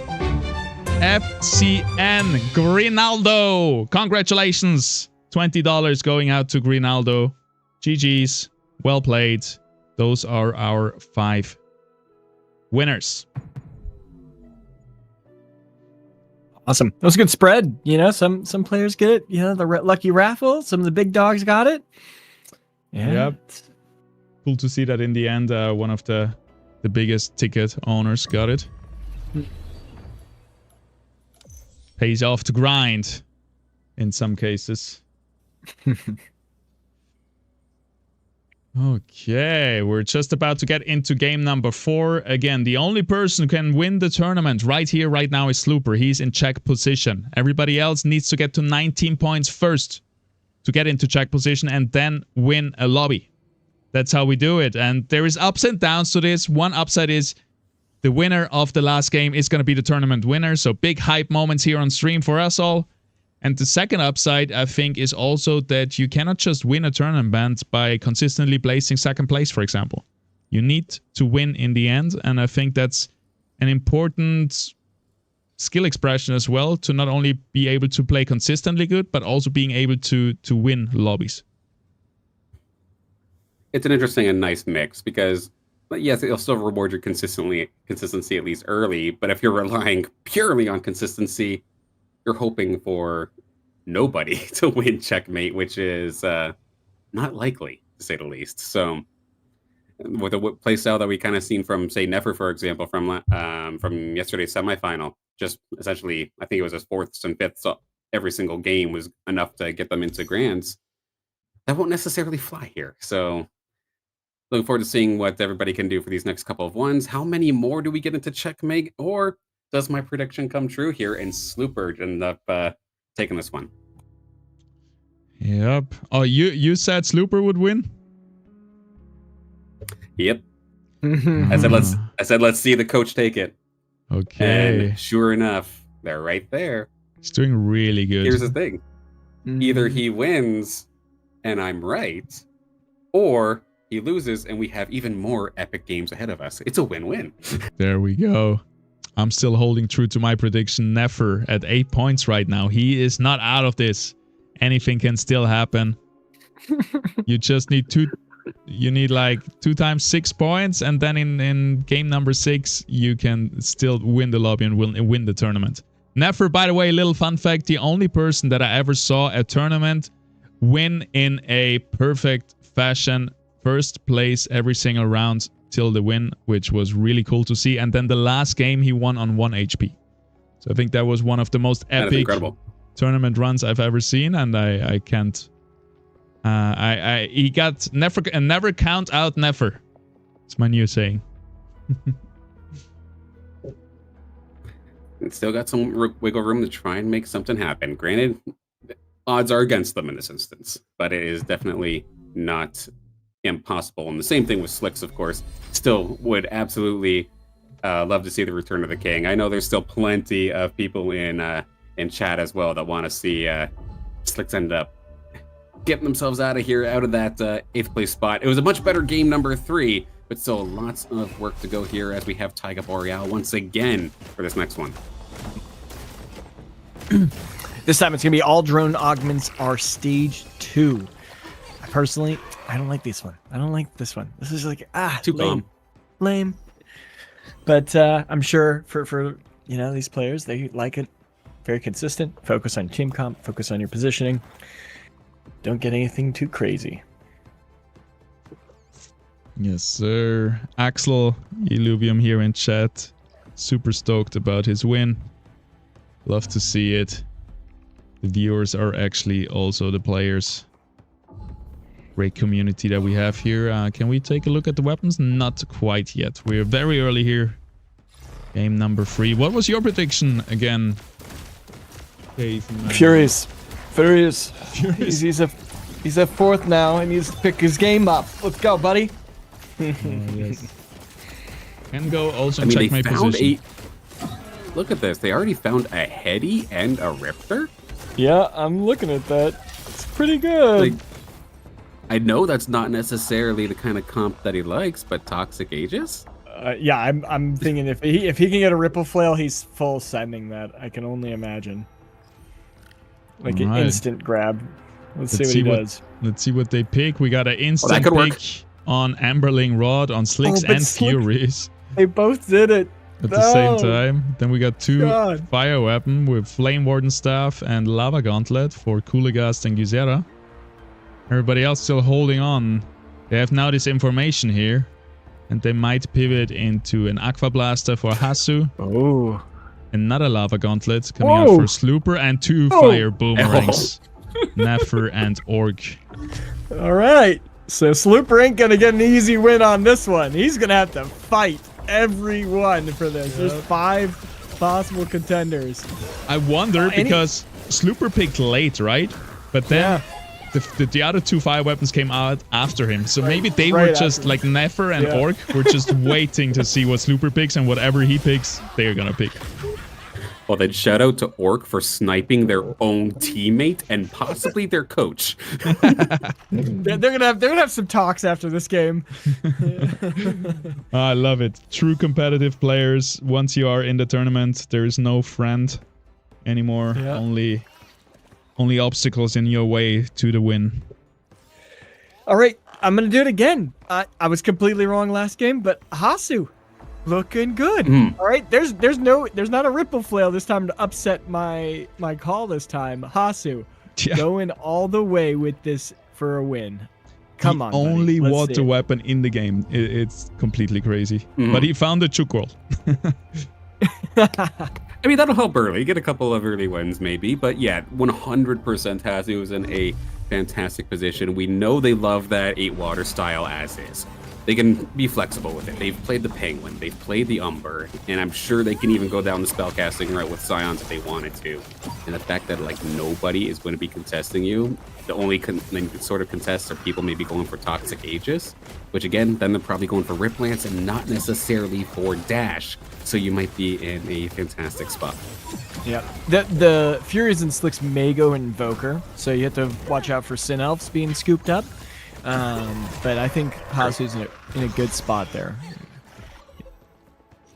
[SPEAKER 1] FCN Grinaldo. Congratulations. $20 going out to Grinaldo. GG's. Well played. Those are our 5 winners.
[SPEAKER 3] Awesome. That was a good spread. You know, some players get it. You know, the lucky raffle. Some of the big dogs got it. Yeah.
[SPEAKER 1] Yep. Cool to see that in the end, one of the biggest ticket owners got it. Pays off to grind in some cases. Okay, we're just about to get into game number 4. Again, the only person who can win the tournament right here, right now is Slooper. He's in check position. Everybody else needs to get to 19 points first to get into check position and then win a lobby. That's how we do it. And there is ups and downs to this. One upside is the winner of the last game is going to be the tournament winner. So big hype moments here on stream for us all. And the second upside, I think, is also that you cannot just win a tournament by consistently placing second place, for example. You need to win in the end, and I think that's an important skill expression as well, to not only be able to play consistently good, but also being able to win lobbies.
[SPEAKER 2] It's an interesting and nice mix because, yes, it'll still reward your consistency at least early, but if you're relying purely on consistency, you're hoping for nobody to win checkmate, which is not likely, to say the least. So with a playstyle that we kind of seen from, say, Nefer, for example, from yesterday's semifinal, just essentially, I think it was his 4th and 5th, so every single game was enough to get them into grands. That won't necessarily fly here. So looking forward to seeing what everybody can do for these next couple of ones. How many more do we get into checkmate, or does my prediction come true here and Slooper end up taking this one?
[SPEAKER 1] Yep. Oh, you said Slooper would win?
[SPEAKER 2] Yep. I said let's see the coach take it.
[SPEAKER 1] Okay.
[SPEAKER 2] And sure enough, they're right there.
[SPEAKER 1] He's doing really good.
[SPEAKER 2] Here's the thing. Either he wins and I'm right, or he loses and we have even more epic games ahead of us. It's a win-win.
[SPEAKER 1] There we go. I'm still holding true to my prediction. Nefer at 8 points right now. He is not out of this. Anything can still happen. You just need you need like 2 times 6 points, and then in game number 6 you can still win the lobby and win the tournament. Nefer, by the way, little fun fact, the only person that I ever saw a tournament win in a perfect fashion, first place every single round till the win, which was really cool to see. And then the last game he won on 1 HP. So I think that was one of the most epic tournament runs I've ever seen, and I can't he got never count out Nefer. It's my new saying.
[SPEAKER 2] It's still got some wiggle room to try and make something happen. Granted, odds are against them in this instance, but it is definitely not impossible. And the same thing with Slicks, of course. Still would absolutely love to see the return of the king. I know there's still plenty of people in chat as well that want to see Slicks end up getting themselves out of here, out of that 8th place spot. It was a much better game number 3, but still lots of work to go here as we have Taiga Boreal once again for this next one.
[SPEAKER 3] This time it's going to be all drone augments are stage 2. Personally, I don't like this one. I don't like this one. This is like,
[SPEAKER 2] too
[SPEAKER 3] lame. But I'm sure for these players, they like it. Very consistent. Focus on team comp. Focus on your positioning. Don't get anything too crazy.
[SPEAKER 1] Yes, sir. Axel Illuvium here in chat. Super stoked about his win. Love to see it. The viewers are actually also the players. Great community that we have here. Can we take a look at the weapons? Not quite yet. We're very early here. Game number 3. What was your prediction again?
[SPEAKER 3] Furious. He's a 4th now. He needs to pick his game up. Let's go, buddy.
[SPEAKER 1] Yes. Can go also check my position.
[SPEAKER 2] Look at this. They already found a Heady and a Riptor.
[SPEAKER 3] Yeah, I'm looking at that. It's pretty good.
[SPEAKER 2] Like, I know that's not necessarily the kind of comp that he likes, but Toxic Aegis?
[SPEAKER 3] Yeah, I'm thinking if he can get a Ripple Flail, he's full sending that. I can only imagine. Like an instant grab. Let's see what he does.
[SPEAKER 1] Let's see what they pick. We got an instant pick on Amberling Rod, on Slicks and Furies.
[SPEAKER 3] They both did it.
[SPEAKER 1] At the same time. Then we got 2 fire weapon with Flame Warden Staff and Lava Gauntlet for Kuligast and Gizera. Everybody else still holding on. They have now this information here. And they might pivot into an Aqua Blaster for Hasu.
[SPEAKER 3] Oh.
[SPEAKER 1] Another Lava Gauntlet coming out for Slooper, and 2 Fire Boomerangs. Nefer and Orc.
[SPEAKER 3] Alright. So Slooper ain't gonna get an easy win on this one. He's gonna have to fight everyone for this. There's 5 possible contenders.
[SPEAKER 1] I wonder because Slooper picked late, right? But then the other 2 fire weapons came out after him. So maybe they were just like Nefer and Orc were just waiting to see what Slooper picks, and whatever he picks, they're gonna pick.
[SPEAKER 2] Well, then shout out to Orc for sniping their own teammate and possibly their coach.
[SPEAKER 3] they're gonna have some talks after this game.
[SPEAKER 1] I love it. True competitive players. Once you are in the tournament, there is no friend anymore. Only obstacles in your way to the win.
[SPEAKER 3] All right, I'm gonna do it again. I was completely wrong last game, but Hasu looking good. All right, there's not a Ripple Flail this time to upset my call this time. Hasu going all the way with this for a win. Come on,
[SPEAKER 1] only water weapon in the game. It's completely crazy. But he found the Chukwal.
[SPEAKER 2] I mean, that'll help early. Get a couple of early wins, maybe. But yeah, 100% Hasu is in a fantastic position. We know they love that 8 water style as is. They can be flexible with it. They've played the Penguin. They've played the Umber. And I'm sure they can even go down the spellcasting route with Scions if they wanted to. And the fact that, like, nobody is going to be contesting you. The only sort of contests are people maybe going for Toxic Aegis. Which, again, then they're probably going for Rip Lance and not necessarily for Dash. So you might be in a fantastic spot.
[SPEAKER 3] Yeah. The Furies and Slicks may go Invoker. So you have to watch out for Sin Elves being scooped up. But I think Hasu's in a good spot there.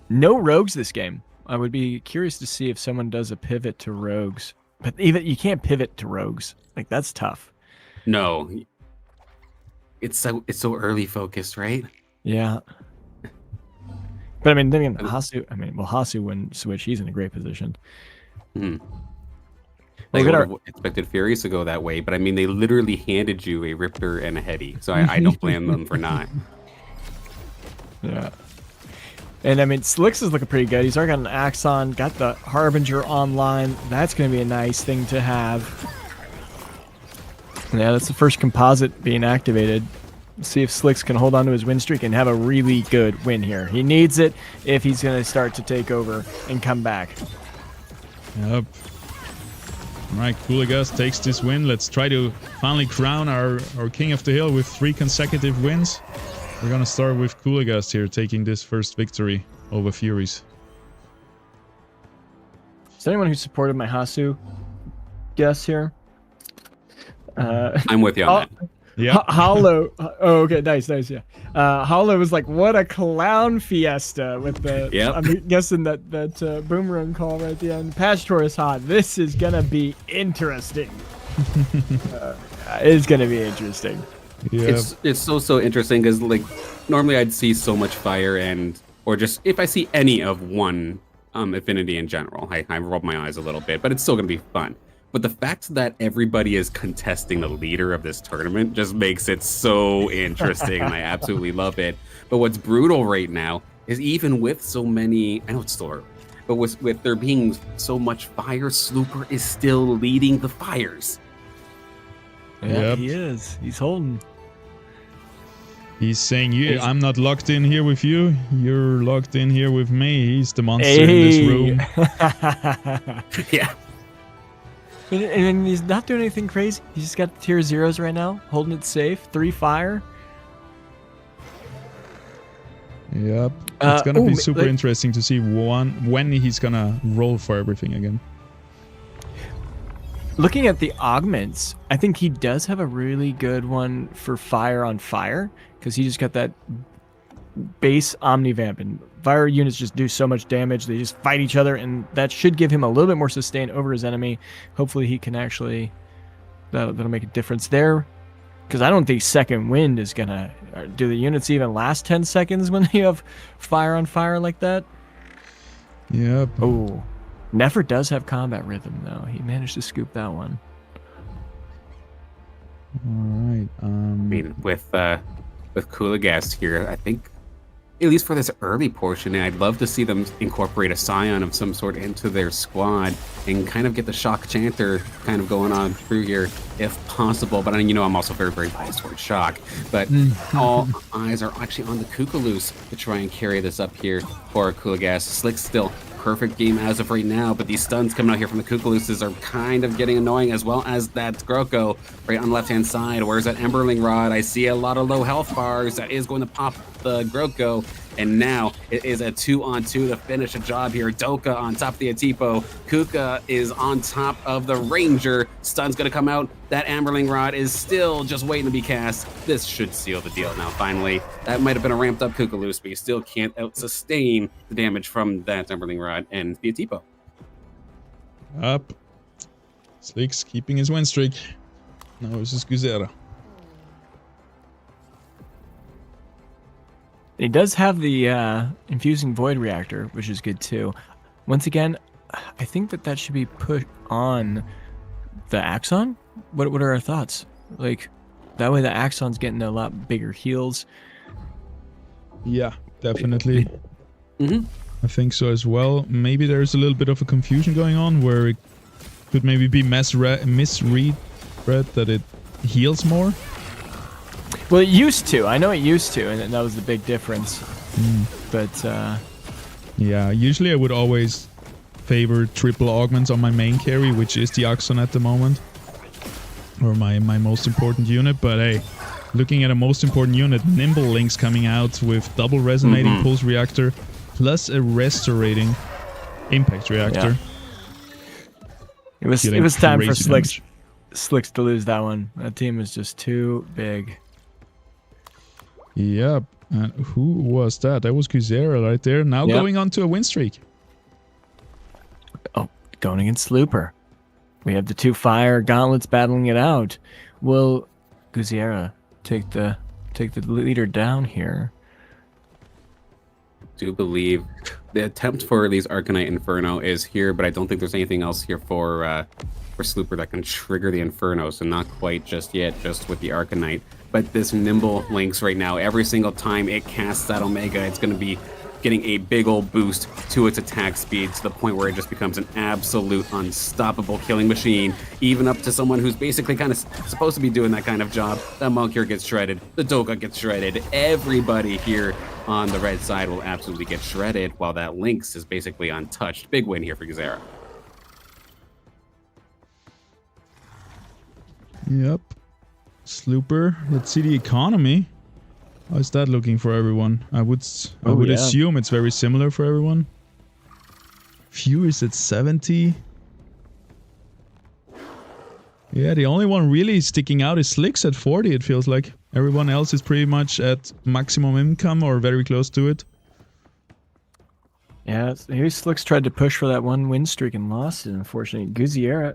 [SPEAKER 3] No rogues this game. I would be curious to see if someone does a pivot to rogues. But even you can't pivot to rogues. Like, that's tough.
[SPEAKER 2] No. It's so early focused, right?
[SPEAKER 3] Yeah. But I mean, then again, Hasu wouldn't switch. He's in a great position.
[SPEAKER 2] Hmm.
[SPEAKER 3] Like,
[SPEAKER 2] I would have expected Furious to go that way, but I mean, they literally handed you a Riptor and a Heady, so I don't blame them for not.
[SPEAKER 3] Yeah. And I mean, Slicks is looking pretty good. He's already got an Axon, got the Harbinger online. That's going to be a nice thing to have. Yeah, that's the first composite being activated. Let's see if Slicks can hold on to his win streak and have a really good win here. He needs it if he's going to start to take over and come back.
[SPEAKER 1] Yep. All right, Cooligas takes this win. Let's try to finally crown our King of the Hill with 3 consecutive wins. We're going to start with Cooligas here, taking this first victory over Furies.
[SPEAKER 3] Is there anyone who supported my Hasu guess here?
[SPEAKER 2] I'm with you on that.
[SPEAKER 1] Yeah.
[SPEAKER 3] Hollow. Oh, okay. Nice. Yeah. Hollow was like, what a clown fiesta with the.
[SPEAKER 2] Yep.
[SPEAKER 3] I'm guessing that boomerang call right at the end. Patch Tour is hot. This is gonna be interesting. It's gonna be interesting.
[SPEAKER 1] Yeah.
[SPEAKER 2] It's so interesting because like normally I'd see so much fire or just if I see any of one affinity in general, I roll my eyes a little bit, but it's still gonna be fun. But the fact that everybody is contesting the leader of this tournament just makes it so interesting, and I absolutely love it. But what's brutal right now is even with so many, I know it's still early, but with there being so much fire, Slooper is still leading the fires.
[SPEAKER 3] Yeah, he is. He's holding.
[SPEAKER 1] He's saying, I'm not locked in here with you. You're locked in here with me. He's the monster in this room.
[SPEAKER 2] Yeah.
[SPEAKER 3] And he's not doing anything crazy. He's just got the tier 0s right now, holding it safe. 3 fire.
[SPEAKER 1] Yep. It's going to be super interesting to see when he's going to roll for everything again.
[SPEAKER 3] Looking at the augments, I think he does have a really good one for fire on fire, because he just got that base Omnivamp, and fire units just do so much damage. They just fight each other, and that should give him a little bit more sustain over his enemy. Hopefully he can actually, that'll make a difference there, because I don't think second wind is gonna, do the units even last 10 seconds when you have fire on fire like that?
[SPEAKER 1] Yep.
[SPEAKER 3] Oh, Nefer does have combat rhythm though. He managed to scoop that one.
[SPEAKER 1] All right.
[SPEAKER 2] I mean, with Cooligas here, I think at least for this early portion, I'd love to see them incorporate a Scion of some sort into their squad and kind of get the Shock Chanter kind of going on through here if possible. But I'm also very, very biased towards Shock. But all eyes are actually on the Kukaloos to try and carry this up here for Cooligas. Slick still perfect game as of right now, but these stuns coming out here from the Kukalooses are kind of getting annoying, as well as that Groko right on the left-hand side. Where's that Emberling Rod? I see a lot of low health bars. That is going to pop the Groko, and now it is a 2-on-2 to finish a job here. Doka on top of the Atipo. Kuka is on top of the Ranger. Stun's going to come out. That Amberling Rod is still just waiting to be cast. This should seal the deal now, finally. That might have been a ramped up Kukaloos, but you still can't out-sustain the damage from that Amberling Rod and the Atipo.
[SPEAKER 1] Up. Slick's keeping his win streak. Now this is Guzera.
[SPEAKER 3] He does have the infusing void reactor, which is good too. Once again, I think that should be put on the Axon. What are our thoughts? Like, that way the Axon's getting a lot bigger heals.
[SPEAKER 1] Yeah, definitely. I think so as well. Maybe there's a little bit of a confusion going on where it could maybe be misread that it heals more.
[SPEAKER 3] Well, it used to. I know it used to, and that was the big difference. But
[SPEAKER 1] yeah, usually I would always favor triple augments on my main carry, which is the Axon at the moment, or my most important unit. But hey, looking at a most important unit, Nimble Link's coming out with double resonating pulse reactor plus a restorating impact reactor.
[SPEAKER 3] Yeah. It was time for Slicks to lose that one. That team is just too big.
[SPEAKER 1] Yep. And who was that? That was Guzera right there. Now going on to a win streak.
[SPEAKER 3] going against Slooper. We have the 2 fire gauntlets battling it out. Will Guziera take the leader down here?
[SPEAKER 2] Do believe the attempt for these Arcanite Inferno is here, but I don't think there's anything else here for Slooper that can trigger the Inferno, so not quite just yet, just with the Arcanite. But this Nimble Lynx right now, every single time it casts that Omega, it's going to be getting a big old boost to its attack speed to the point where it just becomes an absolute unstoppable killing machine, even up to someone who's basically kind of supposed to be doing that kind of job. The Monk here gets shredded, the Doga gets shredded, everybody here on the red side will absolutely get shredded, while that Lynx is basically untouched. Big win here for Gazera.
[SPEAKER 1] Yep. Slooper. Let's see the economy. How is that looking for everyone? I would assume it's very similar for everyone. Viewers at 70. Yeah, the only one really sticking out is Slicks at 40, it feels like. Everyone else is pretty much at maximum income or very close to it.
[SPEAKER 3] Yeah, maybe Slicks tried to push for that 1 win streak and lost it, unfortunately. Guziera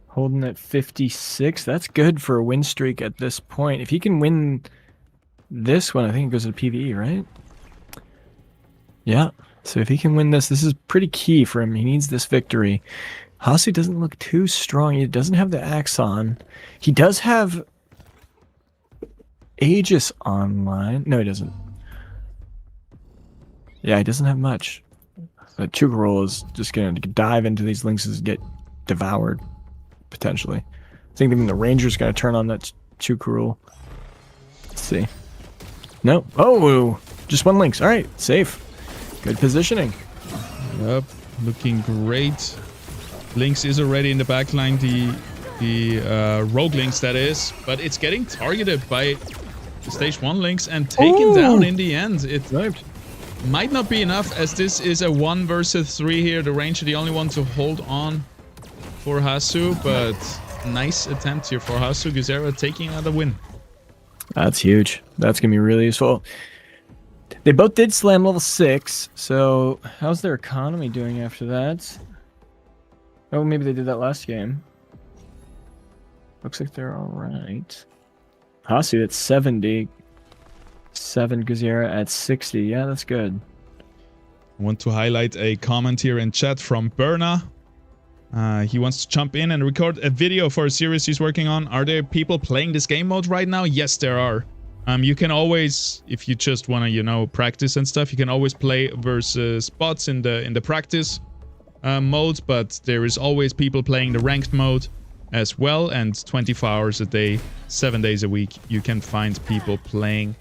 [SPEAKER 3] holding at 56. That's good for a win streak at this point. If he can win this one, I think it goes to PvE, right? Yeah. So if he can win this, this is pretty key for him. He needs this victory. Hasu doesn't look too strong. He doesn't have the axe on. He does have Aegis online. No, he doesn't. Yeah, he doesn't have much. The Chukarol is just going to dive into these lynxes and get devoured, potentially. I think even the Ranger's going to turn on that Chukarol. Let's see. No. Oh, just 1 lynx. All right, safe. Good positioning.
[SPEAKER 1] Yep, looking great. Lynx is already in the backline, the Rogue Lynx that is, but it's getting targeted by the Stage 1 Lynx and taken down in the end. It might not be enough, as this is a 1 versus 3 here. The Ranger the only one to hold on for Hasu, but nice attempt here for Hasu. Guzera taking out a win.
[SPEAKER 3] That's huge. That's going to be really useful. They both did slam level 6, so how's their economy doing after that? Oh, maybe they did that last game. Looks like they're all right. Hasu at 70. 7 Guzera at 60. Yeah, that's good.
[SPEAKER 1] I want to highlight a comment here in chat from Berna. He wants to jump in and record a video for a series he's working on. Are there people playing this game mode right now? Yes, there are. You can always, if you just want to, you know, practice and stuff, you can always play versus bots in the practice mode, but there is always people playing the ranked mode as well, and 24 hours a day, 7 days a week, you can find people playing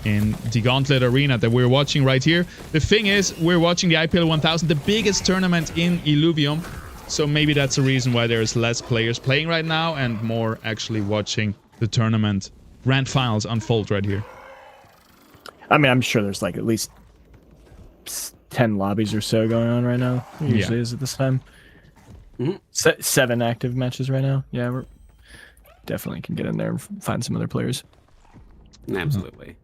[SPEAKER 1] in the Gauntlet Arena that we're watching right here. The thing is, we're watching the IPL 1000, the biggest tournament in Illuvium. So maybe that's the reason why there's less players playing right now and more actually watching the tournament grand finals unfold right here.
[SPEAKER 3] I mean, I'm sure there's like at least 10 lobbies or so going on right now. It usually is at this time. 7 active matches right now. Yeah, we're definitely can get in there and find some other players.
[SPEAKER 2] Absolutely.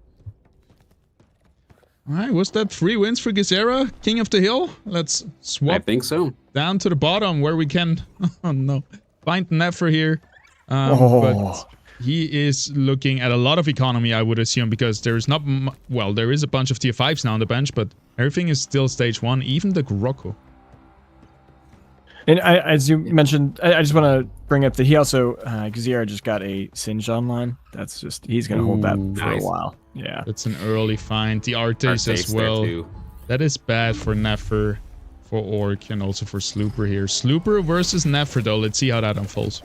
[SPEAKER 1] All right, was that 3 wins for Gazera, King of the Hill? Let's swap.
[SPEAKER 2] I think so.
[SPEAKER 1] Down to the bottom where we can, find Nefer here. But he is looking at a lot of economy, I would assume, because there's not, well, there is a bunch of tier 5s now on the bench, but everything is still stage 1, even the Groko.
[SPEAKER 3] And as you mentioned, I just want to bring up that he also, Gazera just got a Singe online. That's just, he's going to hold that for a while. Yeah.
[SPEAKER 1] It's an early find. The Artes as well. That is bad for Nefer, for Orc, and also for Slooper here. Slooper versus Nefer, though. Let's see how that unfolds.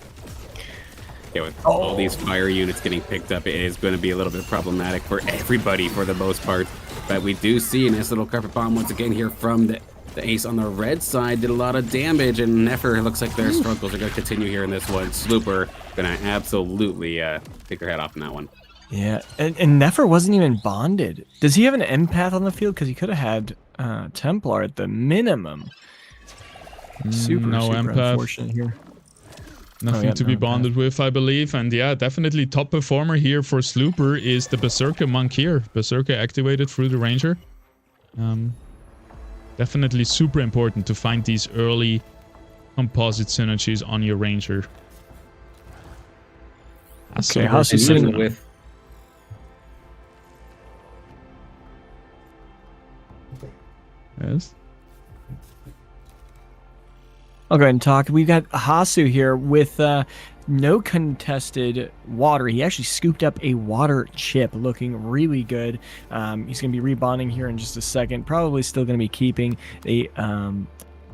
[SPEAKER 2] Yeah, with all these fire units getting picked up, it is going to be a little bit problematic for everybody for the most part. But we do see a nice little carpet bomb once again here from the ace on the red side. Did a lot of damage, and Nefer looks like their struggles are going to continue here in this one. Slooper going to absolutely take their head off in that one.
[SPEAKER 3] Yeah, and Nefer wasn't even bonded. Does he have an empath on the field? Because he could have had Templar at the minimum. Super
[SPEAKER 1] empath.
[SPEAKER 3] Unfortunate here.
[SPEAKER 1] Nothing to be bonded with, I believe. And yeah, definitely top performer here for Slooper is the Berserker Monk here. Berserker activated through the Ranger. Definitely super important to find these early composite synergies on your ranger.
[SPEAKER 3] Okay, Hasu's sitting
[SPEAKER 2] with.
[SPEAKER 1] Yes.
[SPEAKER 3] I'll go ahead and talk. We've got Hasu here with no contested water. He actually scooped up a water chip, looking really good. He's going to be rebonding here in just a second. Probably still going to be keeping a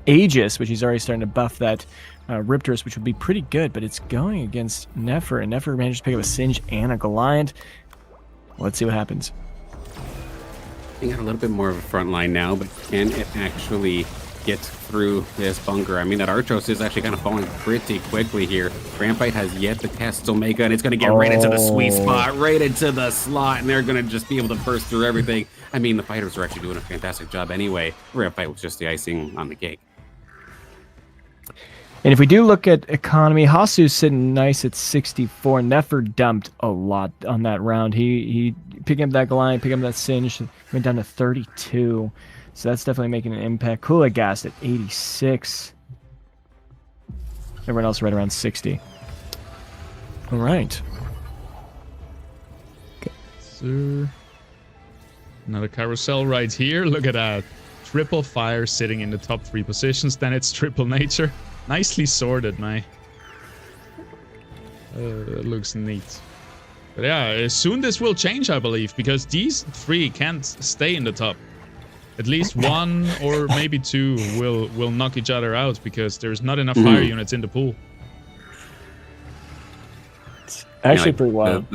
[SPEAKER 3] Aegis, which he's already starting to buff that Riptorus, which would be pretty good, but it's going against Nefer, and Nefer managed to pick up a Singe and a Goliath. Let's see what happens.
[SPEAKER 2] He got a little bit more of a front line now, but can it actually get through this bunker? I mean, that Archos is actually kind of falling pretty quickly here. Rampite has yet to cast Omega, and it's going to get right into the sweet spot, right into the slot, and they're going to just be able to burst through everything. I mean, the fighters are actually doing a fantastic job anyway. Rampite was just the icing on the cake.
[SPEAKER 3] And if we do look at economy, Hasu's sitting nice at 64. Nefer dumped a lot on that round. He picking up that Goliath, picking up that Singe, went down to 32. So that's definitely making an impact. Kula Gas at 86. Everyone else right around 60. All right.
[SPEAKER 1] Okay. So, another carousel right here. Look at that. Triple fire sitting in the top 3 positions. Then it's triple nature. Nicely sorted, man. Looks neat. But yeah, soon this will change, I believe, because these 3 can't stay in the top. At least 1 or maybe 2 will knock each other out because there's not enough fire units in the pool.
[SPEAKER 3] It's actually pretty wild.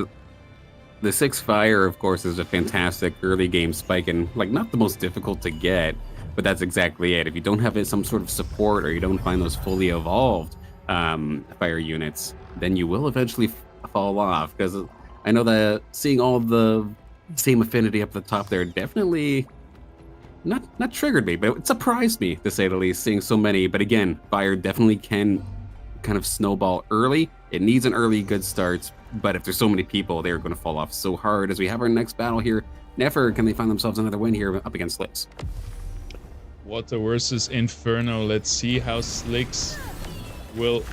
[SPEAKER 2] The 6 fire, of course, is a fantastic early game spike and like not the most difficult to get. But that's exactly it. If you don't have some sort of support or you don't find those fully evolved fire units, then you will eventually fall off. Because I know that seeing all the same affinity up the top there definitely not triggered me, but it surprised me, to say the least, seeing so many. But again, fire definitely can kind of snowball early. It needs an early good start, but if there's so many people, they're going to fall off so hard. As we have our next battle here, Nefer, can they find themselves another win here up against Slicks?
[SPEAKER 1] Water versus Inferno. Let's see how Slicks will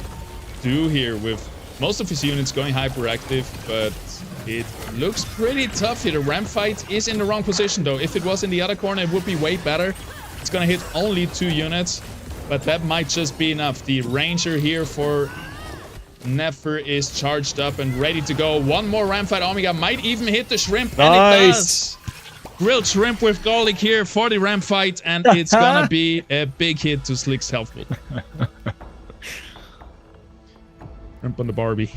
[SPEAKER 1] do here with most of his units going hyperactive, but it looks pretty tough here. The ramp fight is in the wrong position though. If it was in the other corner, it would be way better. It's gonna hit only 2 units, but that might just be enough. The Ranger here for Nefer is charged up and ready to go. One more ramp fight. Omega might even hit the shrimp, and it does. Grilled shrimp with garlic here for the ramp fight, and it's gonna be a big hit to Slick's health pool. Shrimp on the Barbie.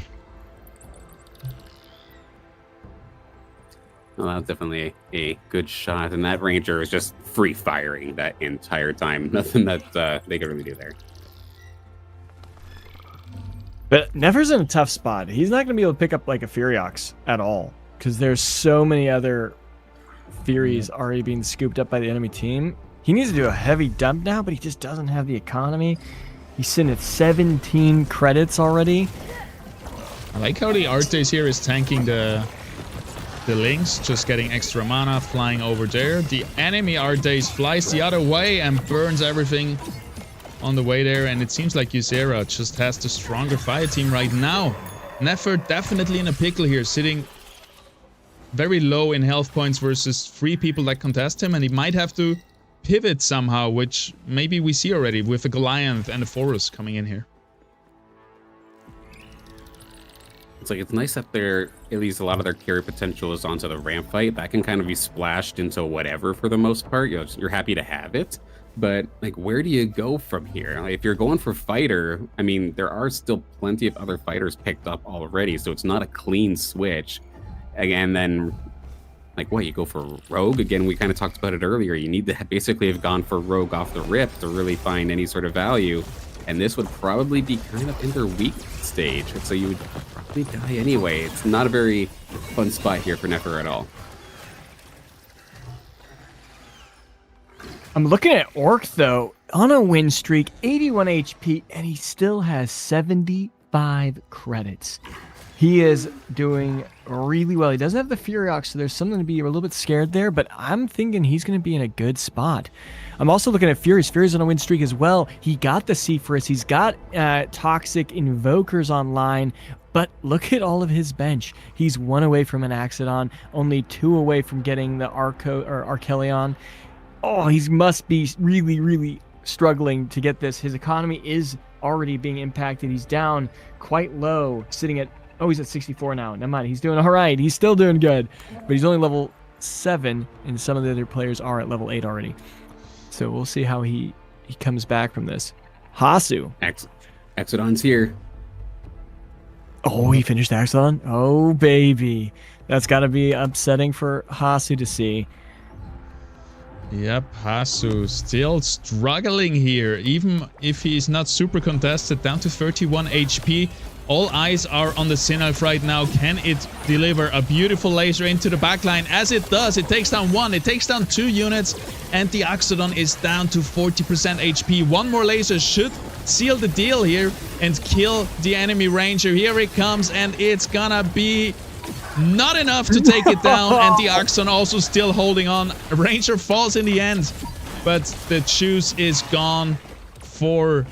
[SPEAKER 2] Well, that's definitely a good shot, and that Ranger is just free firing that entire time. Nothing that they could really do there.
[SPEAKER 3] But Nefer's in a tough spot. He's not going to be able to pick up like a Furiox at all because there's so many other Furies already being scooped up by the enemy team. He needs to do a heavy dump now, but he just doesn't have the economy. He's sitting at 17 credits already.
[SPEAKER 1] I like how the Arctis here is tanking the Lynx, just getting extra mana, flying over there. The enemy Arctis flies the other way and burns everything on the way there, and it seems like Ysera just has the stronger fire team right now. Nefer definitely in a pickle here, sitting very low in health points versus 3 people that contest him, and he might have to pivot somehow, which maybe we see already with a Goliath and a Forest coming in here.
[SPEAKER 2] It's like, it's nice that they're, at least a lot of their carry potential is onto the ramp fight. That can kind of be splashed into whatever for the most part. You're happy to have it. But like, where do you go from here? Like, if you're going for fighter, I mean, there are still plenty of other fighters picked up already, so it's not a clean switch. Again, then, like, what, you go for Rogue? Again, we kind of talked about it earlier. You need to basically have gone for Rogue off the rip to really find any sort of value. And this would probably be kind of in their weak stage. So you would probably die anyway. It's not a very fun spot here for Nefer at all.
[SPEAKER 3] I'm looking at Orc, though, on a win streak, 81 HP, and he still has 75 credits. He is doing really well. He doesn't have the Furiox, so there's something to be a little bit scared there, but I'm thinking he's going to be in a good spot. I'm also looking at Furious. Furious on a win streak as well. He got the Sephirus. He's got Toxic Invokers online, but look at all of his bench. He's 1 away from an Axodon, only 2 away from getting the Archelion. Oh, he must be really, really struggling to get this. His economy is already being impacted. He's down quite low, sitting at, oh, he's at 64 now. Never mind, he's doing all right. He's still doing good, but he's only level 7, and some of the other players are at level 8 already. So we'll see how he comes back from this. Hasu.
[SPEAKER 2] Axodon's here.
[SPEAKER 3] Oh, he finished Axodon? Oh, baby. That's got to be upsetting for Hasu to see.
[SPEAKER 1] Yep, Hasu still struggling here, even if he's not super contested, down to 31 HP. All eyes are on the Sinalf right now. Can it deliver a beautiful laser into the backline? As it does, it takes down 1, it takes down 2 units, and the Axodon is down to 40% HP. 1 more laser should seal the deal here and kill the enemy ranger. Here it comes, and it's gonna be not enough to take it down, and the Axon also still holding on. Ranger falls in the end, but the choose is gone for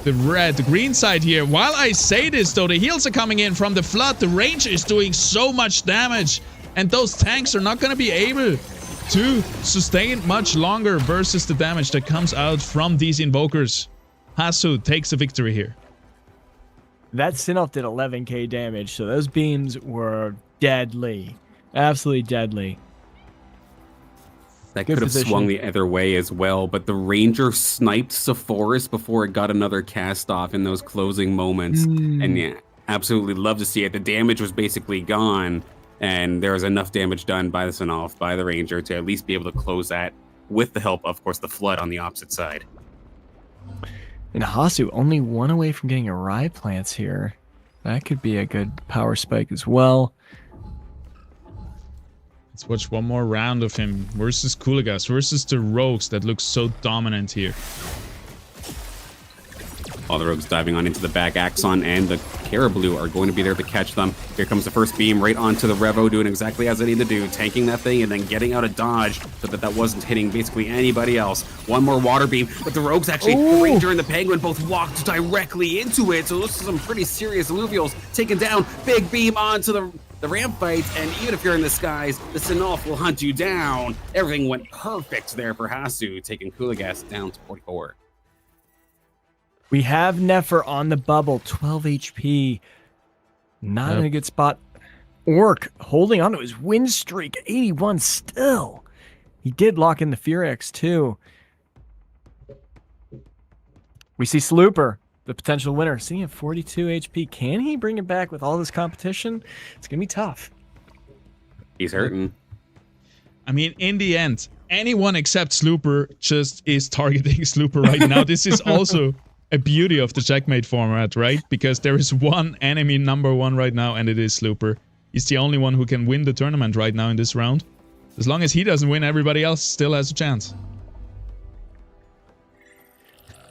[SPEAKER 1] the green side here. While I say this though, the heals are coming in from the flood. The Ranger is doing so much damage, and those tanks are not going to be able to sustain much longer versus the damage that comes out from these invokers. Hasu takes the victory here.
[SPEAKER 3] That Sinalf did 11k damage, so those beams were deadly. Absolutely deadly.
[SPEAKER 2] That could have swung the other way as well, but the Ranger sniped Sephirus before it got another cast off in those closing moments. And yeah, absolutely love to see it. The damage was basically gone, and there was enough damage done by the Sinalf, by the Ranger, to at least be able to close that with the help, of course, the Flood on the opposite side.
[SPEAKER 3] And Hasu only 1 away from getting a Rye Plants here. That could be a good power spike as well.
[SPEAKER 1] Let's watch one more round of him versus Kuligas, versus the Rogues that look so dominant here.
[SPEAKER 2] All the Rogues diving on into the back. Axon and the Caribou are going to be there to catch them. Here comes the first beam right onto the Revo, doing exactly as they need to do, tanking that thing and then getting out of dodge so that that wasn't hitting basically anybody else. One more water beam, but the Rogues actually, the Ranger and the Penguin both walked directly into it, so this is some pretty serious alluvials taken down. Big beam onto the ramp fight, and even if you're in the skies, the Sinalf will hunt you down. Everything went perfect there for Hasu, taking Kuligas down to 44.
[SPEAKER 3] We have Nefer on the bubble, 12 HP. Not in a good spot. Orc holding on to his win streak, 81 still. He did lock in the Furex too. We see Slooper, the potential winner, sitting at 42 HP. Can he bring it back with all this competition? It's going to be tough.
[SPEAKER 2] He's hurting.
[SPEAKER 1] I mean, in the end, anyone except Slooper just is targeting Slooper right now. This is also a beauty of the checkmate format, right? Because there is one enemy number 1 right now, and it is Slooper. He's the only one who can win the tournament right now in this round. As long as he doesn't win, everybody else still has a chance.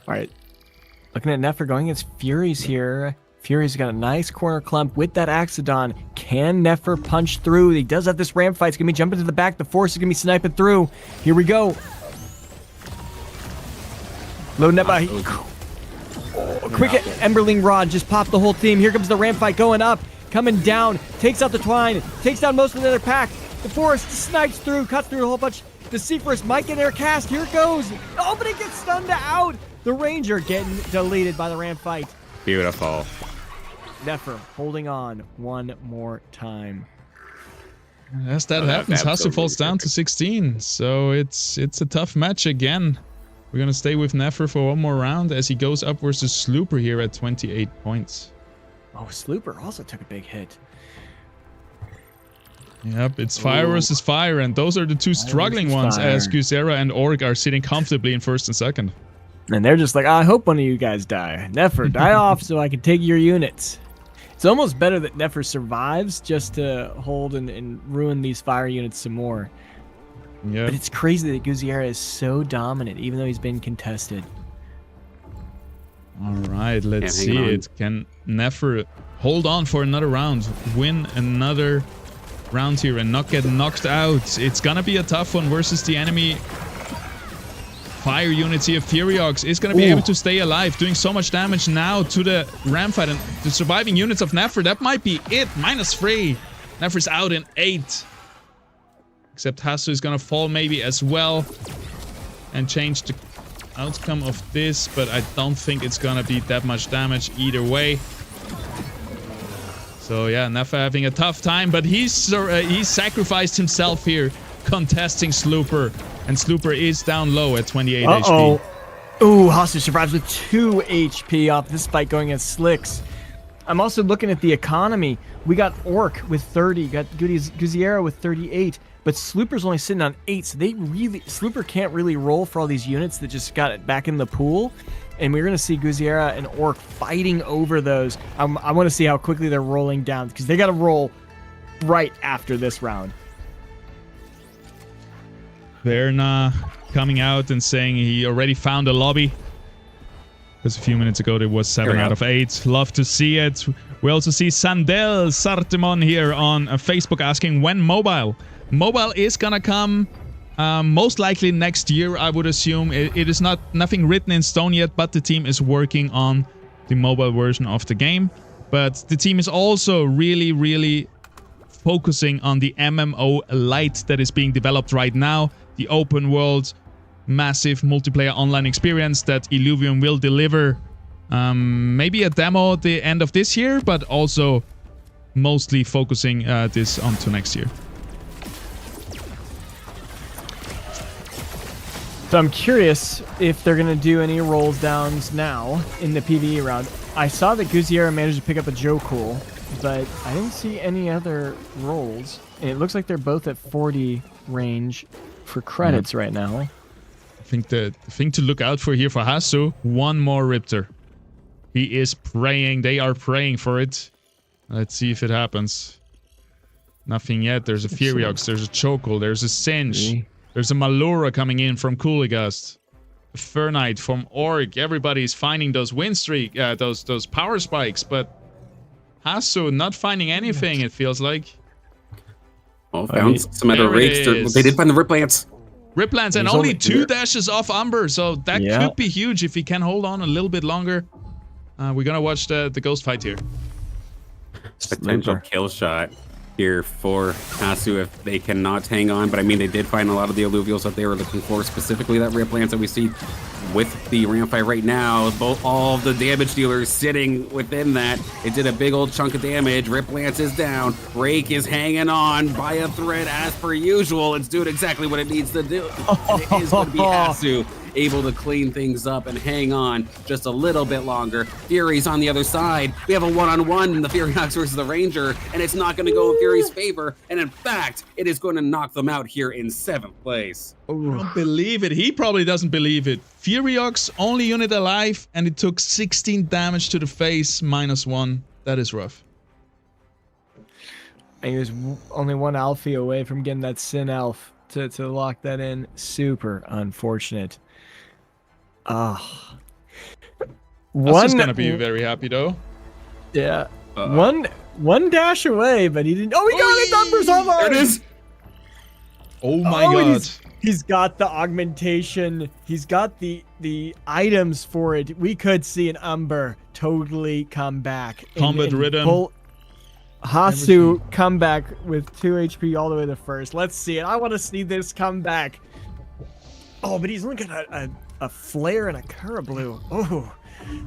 [SPEAKER 3] All right. Looking at Nefer going against Furies here. Furies got a nice corner clump with that Axodon. Can Nefer punch through? He does have this ramp fight. It's going to be jumping to the back. The Force is going to be sniping through. Here we go. Low net by... Quick Emberling Rod just popped the whole team. Here comes the ramp fight going up, coming down, takes out the Twine, takes down most of the other pack. The Forest snipes through, cuts through a whole bunch. The Sephirus might get their cast. Here it goes. Oh, but it gets stunned out. The Ranger getting deleted by the ramp fight.
[SPEAKER 2] Beautiful.
[SPEAKER 3] Nefer holding on one more time.
[SPEAKER 1] As that happens, Hasu falls down to 16. So it's a tough match again. We're going to stay with Nefer for one more round as he goes up versus Slooper here at 28 points.
[SPEAKER 3] Oh, Slooper also took a big hit.
[SPEAKER 1] Yep, it's fire versus fire, and those are the two struggling ones as Gusera and Org are sitting comfortably in first and second.
[SPEAKER 3] And they're just like, I hope one of you guys die. Nefer, die off so I can take your units. It's almost better that Nefer survives just to hold and ruin these fire units some more.
[SPEAKER 1] Yeah.
[SPEAKER 3] But it's crazy that Guzziera is so dominant, even though he's been contested.
[SPEAKER 1] All right, let's
[SPEAKER 2] Yeah,
[SPEAKER 1] see
[SPEAKER 2] hanging on.
[SPEAKER 1] it. Can Nefer hold on for another round, win another round here and not get knocked out? It's gonna be a tough one versus the enemy fire units here. Furiox is gonna be able to stay alive, doing so much damage now to the ram fight and the surviving units of Nefer. That might be it. -3. Nefer's out in 8. Except Hasu is gonna fall maybe as well and change the outcome of this, but I don't think it's gonna be that much damage either way. So yeah, Nefer having a tough time, but he's sacrificed himself here, contesting Slooper, and Slooper is down low at 28 HP.
[SPEAKER 3] Ooh, Hasu survives with 2 HP off this fight going against Slicks. I'm also looking at the economy. We got Orc with 30, got Guziera with 38, but Slooper's only sitting on 8, so Slooper can't really roll for all these units that just got it back in the pool. And we're going to see Guziera and Orc fighting over those. I want to see how quickly they're rolling down, because they got to roll right after this round.
[SPEAKER 1] Verna coming out and saying he already found a lobby. Because a few minutes ago there was 7 out of 8. Love to see it. We also see Sandel Sartemon here on Facebook asking when mobile. Mobile is gonna come most likely next year, I would assume. It is nothing written in stone yet, but the team is working on the mobile version of the game. But the team is also really focusing on the MMO Lite that is being developed right now. The open world, massive multiplayer online experience that Illuvium will deliver. Maybe a demo at the end of this year, but also mostly focusing this onto next year.
[SPEAKER 3] So I'm curious if they're going to do any rolls downs now in the PvE round. I saw that Guziera managed to pick up a Jokul, but I didn't see any other rolls. And it looks like they're both at 40 range for credits right now.
[SPEAKER 1] I think the thing to look out for here for Hasu, one more Riptor. He is praying. They are praying for it. Let's see if it happens. Nothing yet. There's a Furiox. There's a Chokul. There's a Singe. There's a Malura coming in from Kuligast. A Fernite from Orc. Everybody's finding those win streak, those power spikes, but Hasu not finding anything, it feels like.
[SPEAKER 2] Oh, found some other rakes. They did find the Riplants.
[SPEAKER 1] Riplants and only 2 dashes off Umber, so that could be huge if he can hold on a little bit longer. We're gonna watch the ghost fight here.
[SPEAKER 2] Potential kill shot here for Hasu if they cannot hang on, but I mean they did find a lot of the alluvials that they were looking for, specifically that Riplants that we see with the ramp fight right now. All of the damage dealers sitting within that. It did a big old chunk of damage. Riplants is down. Rake is hanging on by a thread as per usual. It's doing exactly what it needs to do. It is going to be Hasu able to clean things up and hang on just a little bit longer. Fury's on the other side. We have a one-on-one in the Furiox versus the Ranger, and it's not going to go in Fury's favor. And in fact, it is going to knock them out here in 7th place.
[SPEAKER 1] I don't believe it. He probably doesn't believe it. Furiox, only unit alive, and it took 16 damage to the face, -1. That is rough.
[SPEAKER 3] And he was only 1 Alfie away from getting that Sin Elf to lock that in. Super unfortunate.
[SPEAKER 1] Hasu's gonna be very happy though.
[SPEAKER 3] Yeah. One dash away, but he didn't. Oh, he got it! Numbers on.
[SPEAKER 2] There it is.
[SPEAKER 1] Oh my god.
[SPEAKER 3] He's got the augmentation. He's got the items for it. We could see an Umber totally come back.
[SPEAKER 1] Combat rhythm.
[SPEAKER 3] Hasu come back with 2 HP all the way to first. Let's see it. I want to see this come back. Oh, but he's only got a flare and a Karablu. Oh,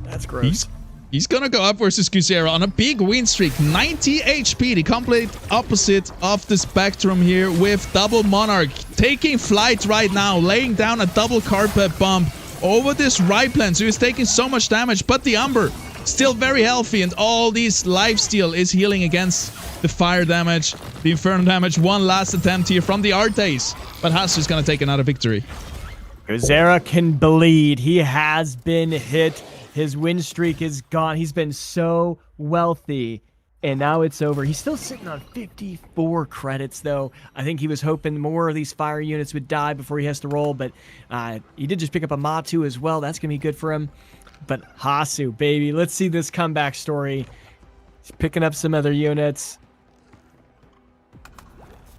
[SPEAKER 3] that's gross.
[SPEAKER 1] He's gonna go up versus Guziera on a big win streak. 90 HP, the complete opposite of the spectrum here with double Monarch. Taking flight right now, laying down a double carpet bomb over this Riplan. So he's taking so much damage, but the Umber still very healthy, and all these lifesteal is healing against the fire damage, the inferno damage. One last attempt here from the Artes, but Hasu's gonna take another victory.
[SPEAKER 3] Guziera can bleed. He has been hit. His win streak is gone. He's been so wealthy, and now it's over. He's still sitting on 54 credits, though. I think he was hoping more of these fire units would die before he has to roll, but he did just pick up a Matu as well. That's going to be good for him. But Hasu, baby, let's see this comeback story. He's picking up some other units.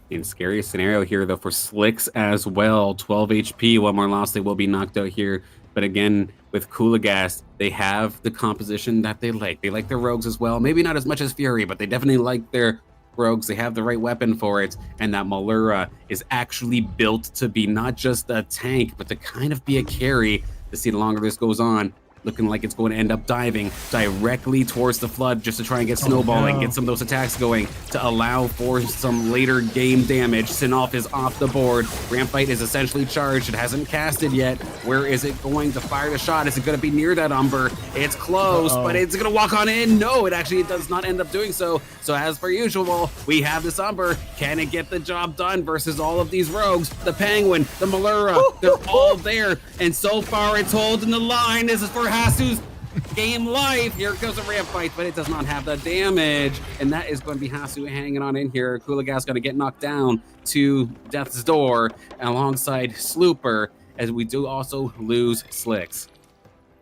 [SPEAKER 2] In scariest scenario here, though, for Slicks as well. 12 HP. One more loss, they will be knocked out here. But again, with Kuligast, they have the composition that they like. They like their rogues as well. Maybe not as much as Fury, but they definitely like their rogues. They have the right weapon for it. And that Malura is actually built to be not just a tank, but to kind of be a carry. To see the longer this goes on, looking like it's going to end up diving directly towards the Flood just to try and get snowballing, get some of those attacks going to allow for some later game damage. Sinolf is off the board. Rampite is essentially charged. It hasn't casted yet. Where is it going to fire the shot? Is it going to be near that Umber? It's close, but it's going to walk on in. No, it does not end up doing so. So as per usual, we have this Umber. Can it get the job done versus all of these rogues? The Penguin, the Malura, they're all there. And so far it's holding the line. This is for Hasu's game life. Here goes a ramp fight, but it does not have the damage. And that is going to be Hasu hanging on in here. Kuligast going to get knocked down to death's door alongside Slooper, as we do also lose Slicks.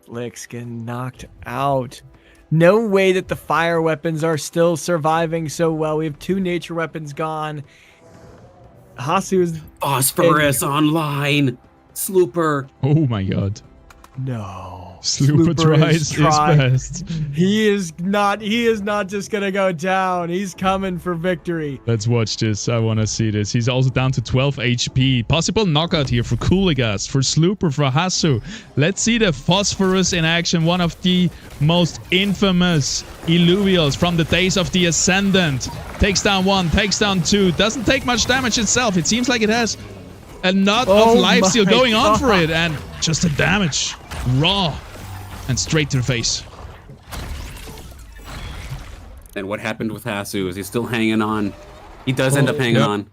[SPEAKER 3] Slicks getting knocked out. No way that the fire weapons are still surviving so well. We have 2 nature weapons gone. Hasu's
[SPEAKER 2] Phosphorus online. Slooper.
[SPEAKER 1] Oh my god.
[SPEAKER 3] No.
[SPEAKER 1] Slooper tries his best.
[SPEAKER 3] He is not just gonna go down. He's coming for victory.
[SPEAKER 1] Let's watch this. I want to see this. He's also down to 12 HP. Possible knockout here for Kuligast, for Slooper, for Hasu. Let's see the Phosphorus in action. One of the most infamous Illuvials from the days of the Ascendant. Takes down 1, takes down 2. Doesn't take much damage itself. It seems like it has a lot of lifesteal going on for it. And just the damage. Raw. And straight to the face.
[SPEAKER 2] And what happened with Hasu? Is he still hanging on? He does end up hanging on.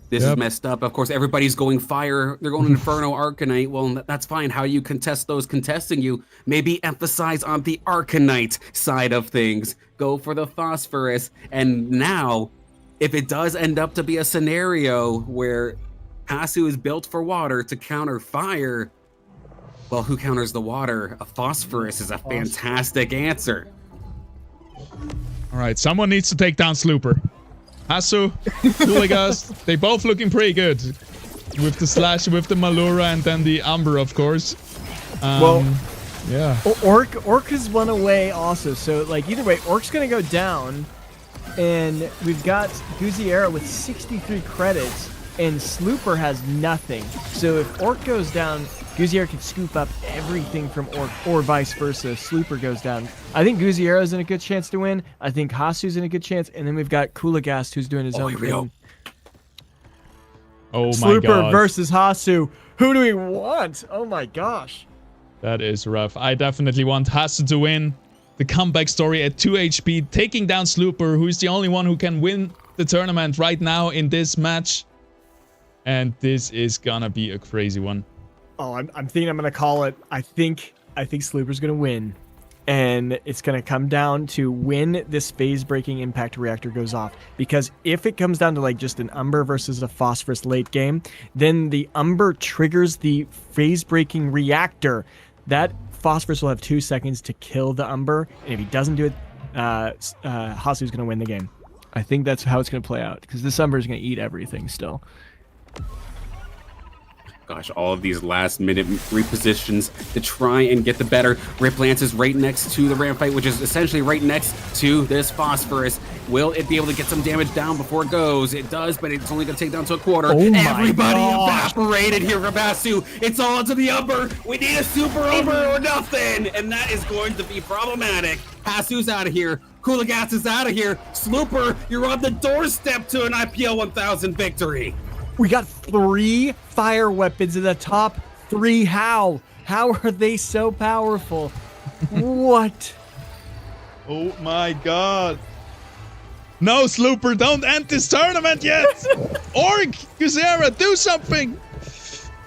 [SPEAKER 2] This is messed up. Of course, everybody's going fire. They're going Inferno Arcanite. Well, that's fine. How you contest those contesting you? Maybe emphasize on the Arcanite side of things. Go for the Phosphorus. And now, if it does end up to be a scenario where Hasu is built for water to counter fire, well, who counters the water? A Phosphorus is a fantastic answer.
[SPEAKER 1] All right, someone needs to take down Slooper. Hasu, Kuligast, they both looking pretty good. With the slash, with the Malura, and then the Umber, of course. Yeah.
[SPEAKER 3] Orc has run away also. So, like, either way, Orc's going to go down. And we've got Guziera with 63 credits. And Slooper has nothing. So if Orc goes down, Guziera can scoop up everything from Orc, or vice versa. Slooper goes down. I think Guziera's in a good chance to win. I think Hasu's in a good chance. And then we've got Kuligast, who's doing his own thing.
[SPEAKER 1] Oh my
[SPEAKER 3] Slooper
[SPEAKER 1] god.
[SPEAKER 3] versus Hasu. Who do we want? Oh my gosh.
[SPEAKER 1] That is rough. I definitely want Hasu to win. The comeback story at 2 HP, taking down Slooper, who is the only one who can win the tournament right now in this match. And this is gonna be a crazy one.
[SPEAKER 3] Oh, I'm thinking I'm gonna call it. I think Slooper's gonna win, and it's gonna come down to when this phase-breaking impact reactor goes off. Because if it comes down to like just an Umber versus a Phosphorus late game, then the Umber triggers the phase-breaking reactor. That Phosphorus will have 2 seconds to kill the Umber, and if he doesn't do it, Hasu's gonna win the game. I think that's how it's gonna play out, because this Umber is gonna eat everything still.
[SPEAKER 2] Gosh, all of these last-minute repositions to try and get the better. Rip Lance is right next to the ramp fight, which is essentially right next to this Phosphorus. Will it be able to get some damage down before it goes? It does, but it's only going to take down to a quarter. Everybody evaporated here from Hasu. It's all into the Umber. We need a super Umber or nothing, and that is going to be problematic. Hasu's out of here. Kuligast is out of here. Slooper, you're on the doorstep to an IPL 1000 victory.
[SPEAKER 3] We got 3 fire weapons in the top 3. How? How are they so powerful? What?
[SPEAKER 1] Oh my god. No, Slooper, don't end this tournament yet! Orc, Guziera, do something!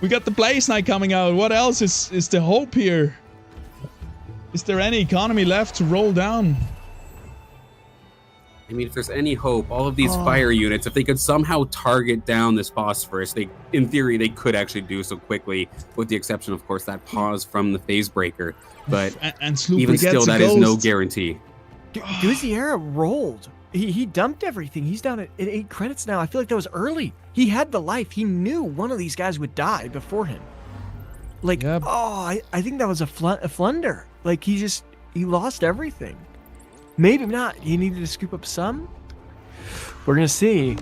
[SPEAKER 1] We got the Blaze Knight coming out. What else is the hope here? Is there any economy left to roll down?
[SPEAKER 2] I mean, if there's any hope, all of these fire units, if they could somehow target down this phosphorus, in theory, they could actually do so quickly, with the exception, of course, that pause from the phase breaker. But
[SPEAKER 1] and
[SPEAKER 2] even still, that is no guarantee.
[SPEAKER 3] Guzziera rolled. He dumped everything. He's down at 8 credits now. I feel like that was early. He had the life. He knew one of these guys would die before him. Like, I think that was a flunder. Like, he lost everything. Maybe not. He needed to scoop up some. We're going to see.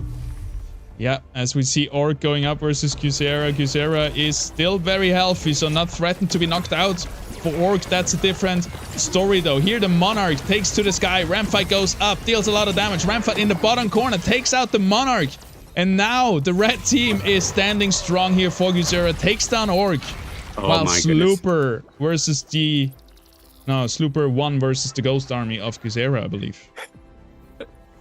[SPEAKER 1] Yeah, as we see Orc going up versus Guzziera. Guzziera is still very healthy, so not threatened to be knocked out. For Orc, that's a different story, though. Here, the Monarch takes to the sky. Ramfight goes up, deals a lot of damage. Ramfight in the bottom corner takes out the Monarch. And now the red team is standing strong here for Guzziera. Takes down Orc. While Slooper versus Slooper won versus the Ghost Army of Guzziera, I believe.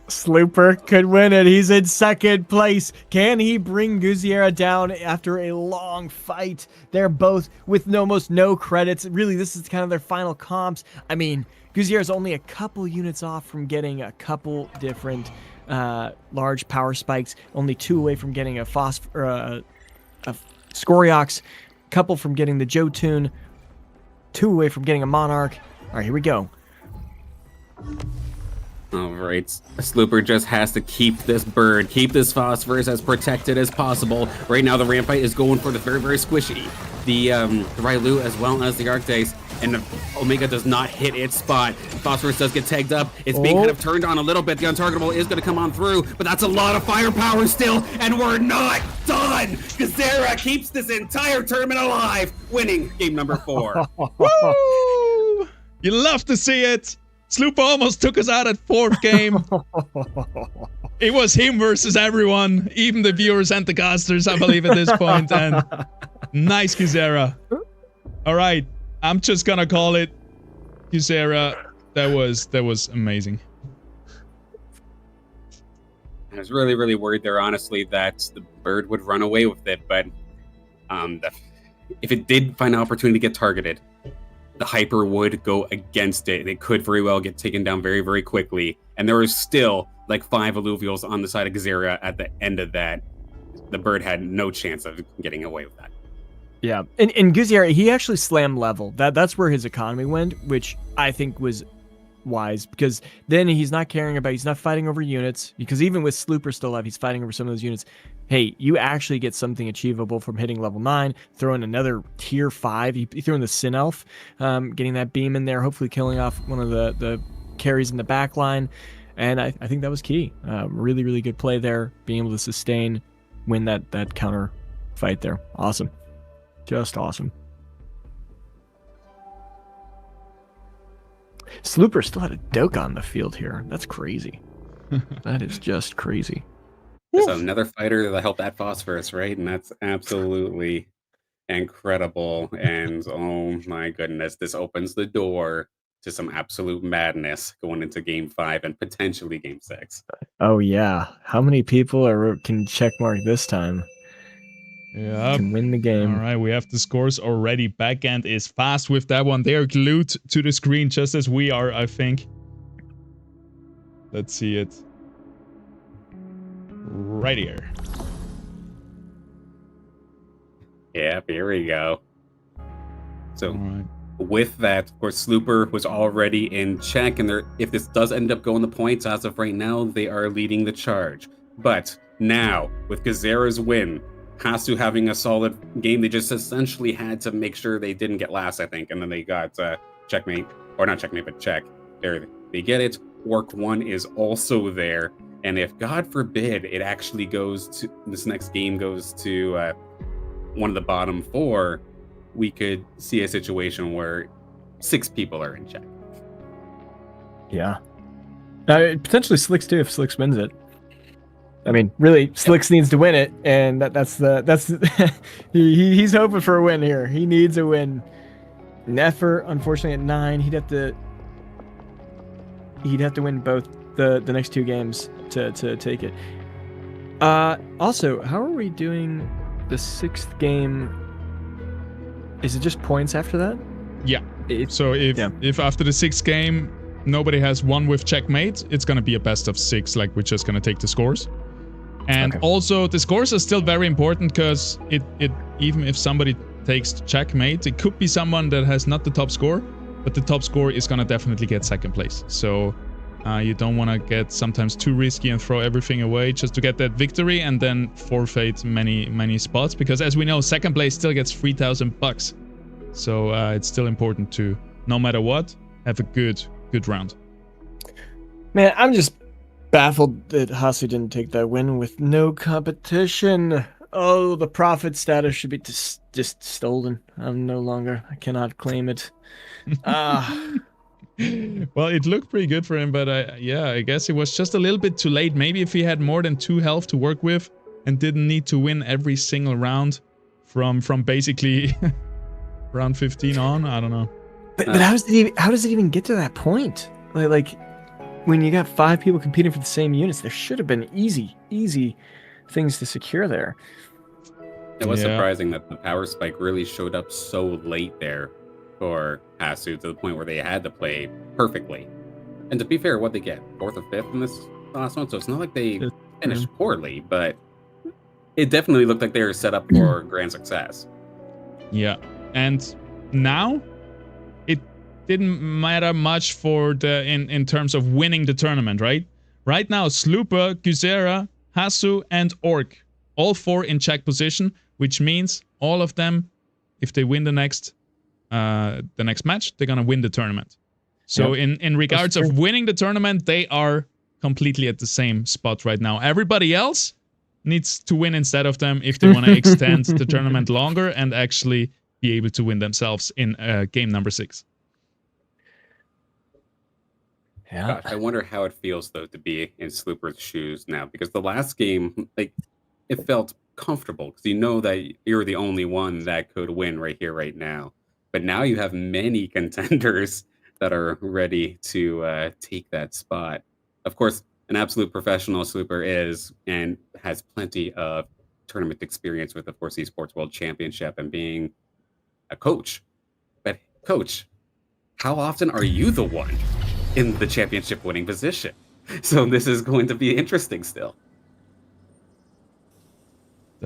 [SPEAKER 3] Slooper could win it. He's in second place. Can he bring Guzziera down after a long fight? They're both with almost no credits. Really, this is kind of their final comps. I mean, Guzziera's only a couple units off from getting a couple different large power spikes. Only 2 away from getting a Scoriox. Couple from getting the Jotun. 2 away from getting a Monarch. All right, here we go.
[SPEAKER 2] All right, Slooper just has to keep this bird, keep this phosphorus as protected as possible. Right now, the Rampite is going for the very, very squishy. The Railu as well as the Arctics, and the Omega does not hit its spot. Phosphorus does get tagged up. It's being kind of turned on a little bit. The Untargetable is going to come on through, but that's a lot of firepower still, and we're not done. Guzziera keeps this entire tournament alive, winning game number 4.
[SPEAKER 1] Woo! You love to see it. Slooper almost took us out at 4th game. It was him versus everyone, even the viewers and the casters, I believe, at this point. And nice, Guzziera. All right, I'm just gonna call it Guzziera. That was amazing.
[SPEAKER 2] I was really, really worried there, honestly, that the bird would run away with it. But if it did find an opportunity to get targeted, the Hyper would go against it. It could very well get taken down very, very quickly. And there was still like 5 Illuvials on the side of Guzziera at the end of that. The bird had no chance of getting away with that.
[SPEAKER 3] Yeah, and Guzziera, he actually slammed level. That's where his economy went, which I think was wise, because then he's not fighting over units, because even with Slooper still alive, he's fighting over some of those units. Hey, you actually get something achievable from hitting level 9, throw in another tier 5, you throw in the Sin Elf, getting that beam in there, hopefully killing off one of the carries in the back line, and I think that was key. Really, really good play there, being able to sustain, win that counter fight there. Awesome. Just awesome. Slooper still had a Doka on the field here. That's crazy. That is just crazy.
[SPEAKER 2] There's another fighter that helped that phosphorus, right? And that's absolutely incredible. And oh my goodness, this opens the door to some absolute madness going into game 5 and potentially game 6.
[SPEAKER 3] Oh yeah. How many people can checkmark this time?
[SPEAKER 1] Yeah,
[SPEAKER 3] can win the game.
[SPEAKER 1] All right, we have the scores already. Backend is fast with that one. They are glued to the screen just as we are, I think. Let's see it. Right here.
[SPEAKER 2] Yeah, here we go. So with that, of course, Slooper was already in check, and if this does end up going the points, as of right now, they are leading the charge. But now, with Guzziera's win, Hasu having a solid game, they just essentially had to make sure they didn't get last, I think, and then they got checkmate, or not checkmate, but check. There, they get it. Orc 1 is also there, and if God forbid it actually goes to this next game goes to one of the bottom 4, we could see a situation where 6 people are in check.
[SPEAKER 3] Yeah, potentially Slicks too if Slicks wins it. I mean, really, Slicks needs to win it, and that's he's hoping for a win here. He needs a win. Nefer, unfortunately, at 9, he'd have to win both the next 2 games to take it. Also, how are we doing the 6th game? Is it just points after that?
[SPEAKER 1] Yeah. So if after the 6th game nobody has won with checkmate, it's going to be a best of 6, like we're just going to take the scores. And also, the scores are still very important because it even if somebody takes checkmate, it could be someone that has not the top score, but the top score is going to definitely get second place. So you don't want to get sometimes too risky and throw everything away just to get that victory and then forfeit many spots, because as we know, second place still gets $3,000. So it's still important to, no matter what, have a good round.
[SPEAKER 3] Man, I'm just baffled that Hasu didn't take that win with no competition. Oh, the profit status should be just stolen. I cannot claim it.
[SPEAKER 1] Well, it looked pretty good for him, but I guess it was just a little bit too late. Maybe if he had more than 2 health to work with and didn't need to win every single round from basically round 15 on, I don't know.
[SPEAKER 3] But how does it even get to that point? Like when you got 5 people competing for the same units, there should have been easy things to secure there.
[SPEAKER 2] It was surprising that the power spike really showed up so late there for Hasu, to the point where they had to play perfectly. And to be fair, what they get, 4th or 5th in this last one, so it's not like they finished poorly, but it definitely looked like they were set up for grand success. Yeah,
[SPEAKER 1] and now it didn't matter much for the in terms of winning the tournament, right? Right now, Slooper, Guzera, Hasu, and Orc, all 4 in check position, which means all of them, if they win the next match, they're gonna win the tournament. So in regards of winning the tournament, they are completely at the same spot right now. Everybody else needs to win instead of them if they want to extend the tournament longer and actually be able to win themselves in game number 6.
[SPEAKER 2] Yeah. Gosh, I wonder how it feels though to be in Slooper's shoes now, because the last game, like, it felt comfortable because you know that you're the only one that could win right here, right now. But now you have many contenders that are ready to take that spot. Of course, an absolute professional Slooper is and has plenty of tournament experience with, of course, Esports World Championship and being a coach. But coach, how often are you the one in the championship winning position? So this is going to be interesting still.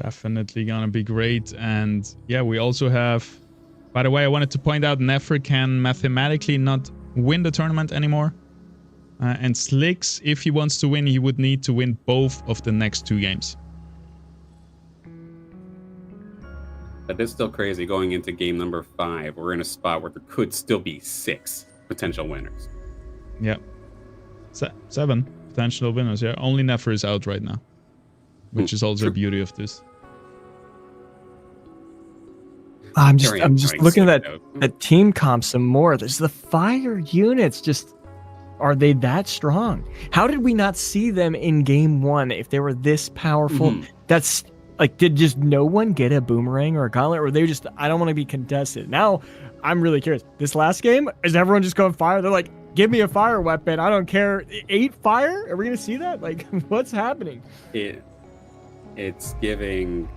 [SPEAKER 1] Definitely gonna be great. And yeah, we also have, by the way, I wanted to point out Nefer can mathematically not win the tournament anymore. And Slicks, if he wants to win, he would need to win both of the next 2 games.
[SPEAKER 2] That is still crazy. Going into game number 5, we're in a spot where there could still be 6 potential winners.
[SPEAKER 1] Yeah. 7 potential winners, yeah. Only Nefer is out right now, which is also the beauty of this.
[SPEAKER 3] I'm just looking at that team comp some more. There's the fire units. Just, are they that strong? How did we not see them in game 1 if they were this powerful? That's like, did just no one get a boomerang or a gauntlet, or they just, I don't want to be contested. Now I'm really curious. This last game, is everyone just going fire? They're like, give me a fire weapon. I don't care. 8 fire? Are we gonna see that? Like, what's happening?
[SPEAKER 2] It's giving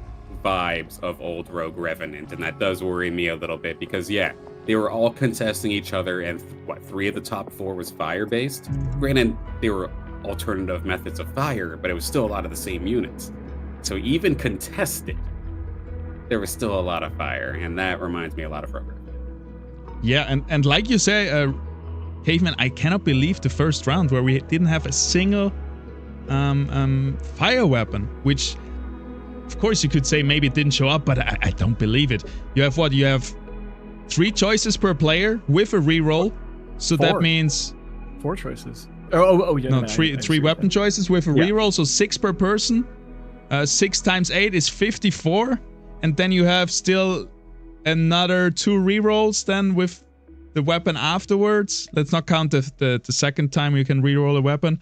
[SPEAKER 2] vibes of old Rogue Revenant, and that does worry me a little bit because, yeah, they were all contesting each other, and 3 of the top 4 was fire-based. Granted, they were alternative methods of fire, but it was still a lot of the same units. So even contested, there was still a lot of fire, and that reminds me a lot of Rogue Revenant.
[SPEAKER 1] Yeah, and like you say, Caveman, I cannot believe the first round where we didn't have a single fire weapon, which, of course, you could say maybe it didn't show up, but I don't believe it. You have what? You have 3 choices per player with a reroll. So 4. That means
[SPEAKER 3] 4 choices. Oh yeah.
[SPEAKER 1] No, 3 weapon choices with a reroll, so 6 per person. 6 times 8 is 54, and then you have still another 2 rerolls then with the weapon afterwards. Let's not count the second time you can reroll a weapon.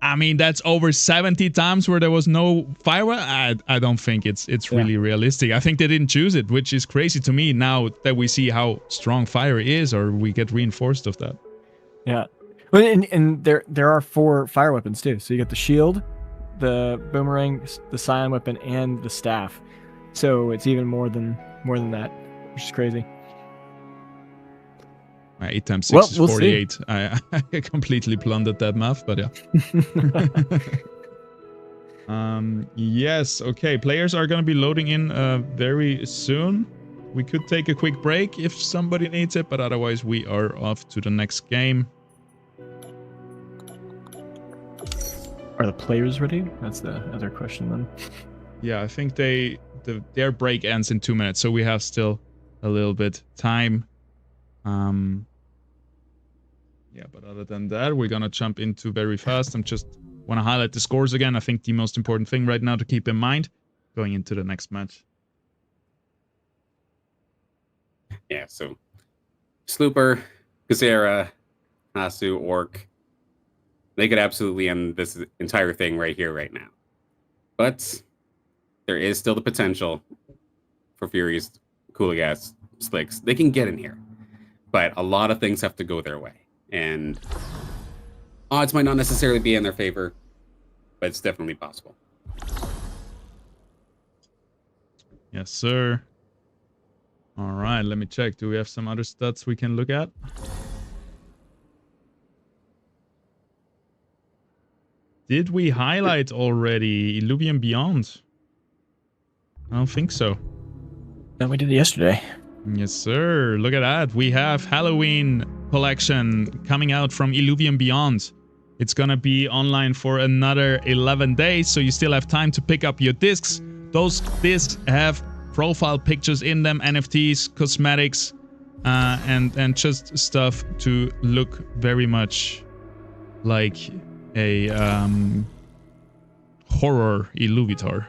[SPEAKER 1] I mean, that's over 70 times where there was no fire. I don't think it's really realistic. I think they didn't choose it, which is crazy to me now that we see how strong fire is, or we get reinforced of that.
[SPEAKER 3] Yeah. Well, and there are 4 fire weapons too. So you got the shield, the boomerang, the scion weapon, and the staff. So it's even more than that, which is crazy.
[SPEAKER 1] 8 times 6
[SPEAKER 3] Well,
[SPEAKER 1] is
[SPEAKER 3] we'll see.
[SPEAKER 1] 48. I completely blundered that math, but yeah. Yes, okay. Players are going to be loading in very soon. We could take a quick break if somebody needs it, but otherwise we are off to the next game.
[SPEAKER 3] Are the players ready? That's the other question then.
[SPEAKER 1] Yeah, I think their break ends in 2 minutes, so we have still a little bit time. Yeah, but other than that, we're gonna jump into very fast. I'm just want to highlight the scores again. I think the most important thing right now to keep in mind going into the next match.
[SPEAKER 2] Yeah, so Slooper, Kazera, Hasu, Orc, they could absolutely end this entire thing right here, right now. But there is still the potential for Fury's Cooligas, Slicks. They can get in here. But a lot of things have to go their way. And odds might not necessarily be in their favor, but it's definitely possible.
[SPEAKER 1] Yes, sir. All right, let me check. Do we have some other stats we can look at? Did we highlight already Illuvium Beyond? I don't think so.
[SPEAKER 3] No, we did it yesterday.
[SPEAKER 1] Yes, sir. Look at that. We have Halloween collection coming out from Illuvium Beyond. It's gonna be online for another 11 days, so you still have time to pick up your discs. Those discs have profile pictures in them, NFTs, cosmetics, and just stuff to look very much like a horror Illuvitar.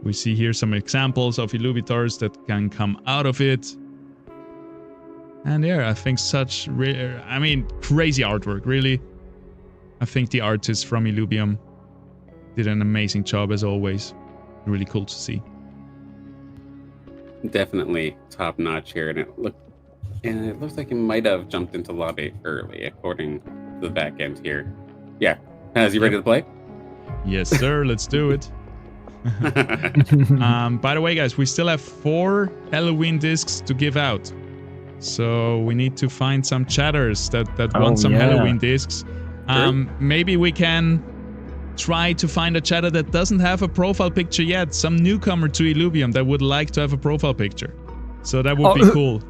[SPEAKER 1] We see here some examples of Illuvitars that can come out of it. And yeah, I think such crazy artwork, really. I think the artists from Illuvium did an amazing job as always. Really cool to see.
[SPEAKER 2] Definitely top notch here, and it looks like it might have jumped into lobby early, according to the back end here. Yeah, is he ready to play?
[SPEAKER 1] Yes, sir. Let's do it. By the way, guys, we still have 4 Halloween discs to give out. So we need to find some chatters that want some Halloween discs. Maybe we can try to find a chatter that doesn't have a profile picture yet. Some newcomer to Illuvium that would like to have a profile picture. So that would be cool.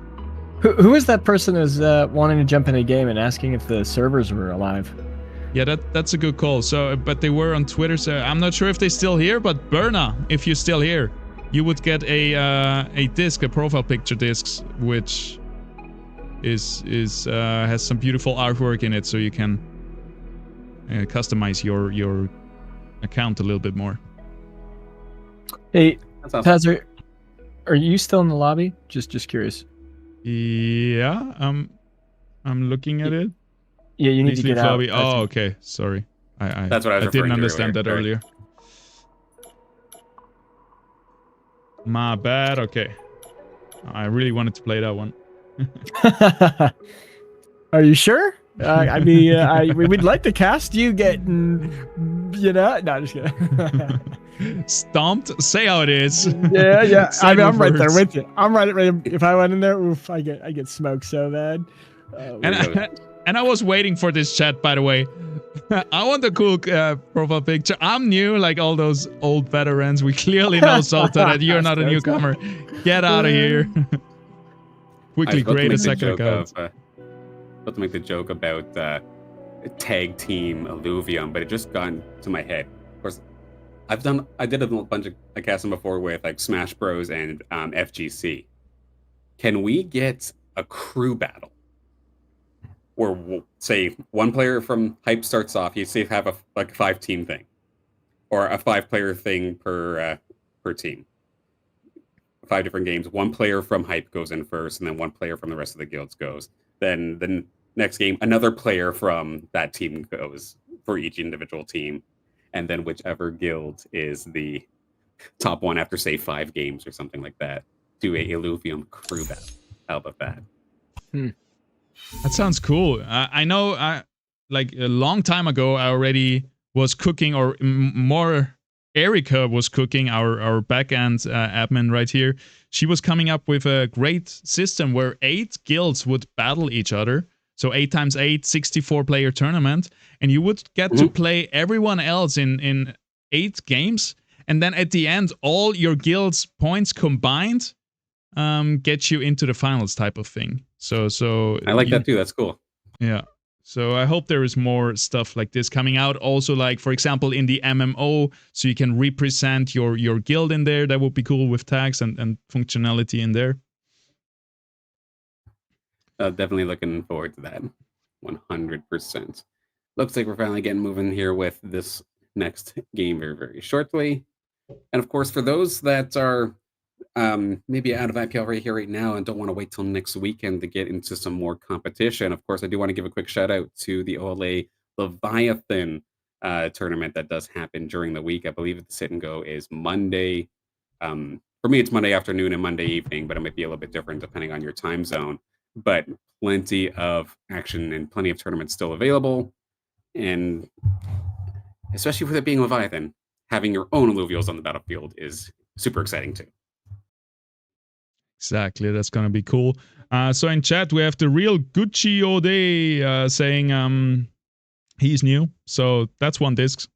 [SPEAKER 3] Who is that person who's wanting to jump in a game and asking if the servers were alive?
[SPEAKER 1] Yeah, that's a good call. So, but they were on Twitter, so I'm not sure if they're still here. But Berna, if you're still here, you would get a disc, a profile picture disc, which has some beautiful artwork in it, so you can customize your account a little bit more.
[SPEAKER 3] Hey, Paz, are you still in the lobby? Just curious.
[SPEAKER 1] Yeah, I'm looking at it.
[SPEAKER 3] Yeah, you need to get out.
[SPEAKER 1] Oh, okay. Sorry.
[SPEAKER 2] That's what I
[SPEAKER 1] didn't understand that earlier. My bad. Okay. I really wanted to play that one.
[SPEAKER 3] Are you sure? I mean, we'd like to cast you getting, no, just kidding.
[SPEAKER 1] Stomped? Say how it is.
[SPEAKER 3] Yeah. I mean, I'm right there with you. I'm right. If I went in there, oof, I get smoked so bad.
[SPEAKER 1] And I was waiting for this chat, by the way. I want a cool profile picture. I'm new, like all those old veterans. We clearly know, Salta, that you're not a newcomer. Get out of here. Quickly create a second account.
[SPEAKER 2] About to make the joke about tag team Illuvium, but it just got into my head. Of course, I did a bunch of casting before with like Smash Bros and FGC. Can we get a crew battle? Or say one player from Hype starts off, you say have a 5-team thing, or a 5-player thing per team. 5 different games. One player from Hype goes in first, and then one player from the rest of the guilds goes. Then the next game, another player from that team goes for each individual team, and then whichever guild is the top one after say 5 games or something like that, do a Illuvium crew battle. How about that?
[SPEAKER 1] That sounds cool. I know, like a long time ago, I already was cooking, or more Erica was cooking, our backend admin right here. She was coming up with a great system where 8 guilds would battle each other. So 8 times 8, 64-player tournament. And you would get to play everyone else in 8 games. And then at the end, all your guild's points combined get you into the finals type of thing. So
[SPEAKER 2] I like that too. That's cool.
[SPEAKER 1] Yeah. So I hope there is more stuff like this coming out. Also, like, for example, in the MMO, so you can represent your guild in there. That would be cool with tags and functionality in there.
[SPEAKER 2] Definitely looking forward to that. 100%. Looks like we're finally getting moving here with this next game very, very shortly. And of course, for those that are maybe out of IPL right here, right now, and don't want to wait till next weekend to get into some more competition, of course, I do want to give a quick shout out to the OLA Leviathan tournament that does happen during the week. I believe the sit and go is Monday. For me, it's Monday afternoon and Monday evening, but it might be a little bit different depending on your time zone. But plenty of action and plenty of tournaments still available. And especially with it being Leviathan, having your own Illuvials on the battlefield is super exciting too.
[SPEAKER 1] Exactly, that's gonna be cool. So in chat we have the real Gucci Ode saying he's new. So that's 1 disc.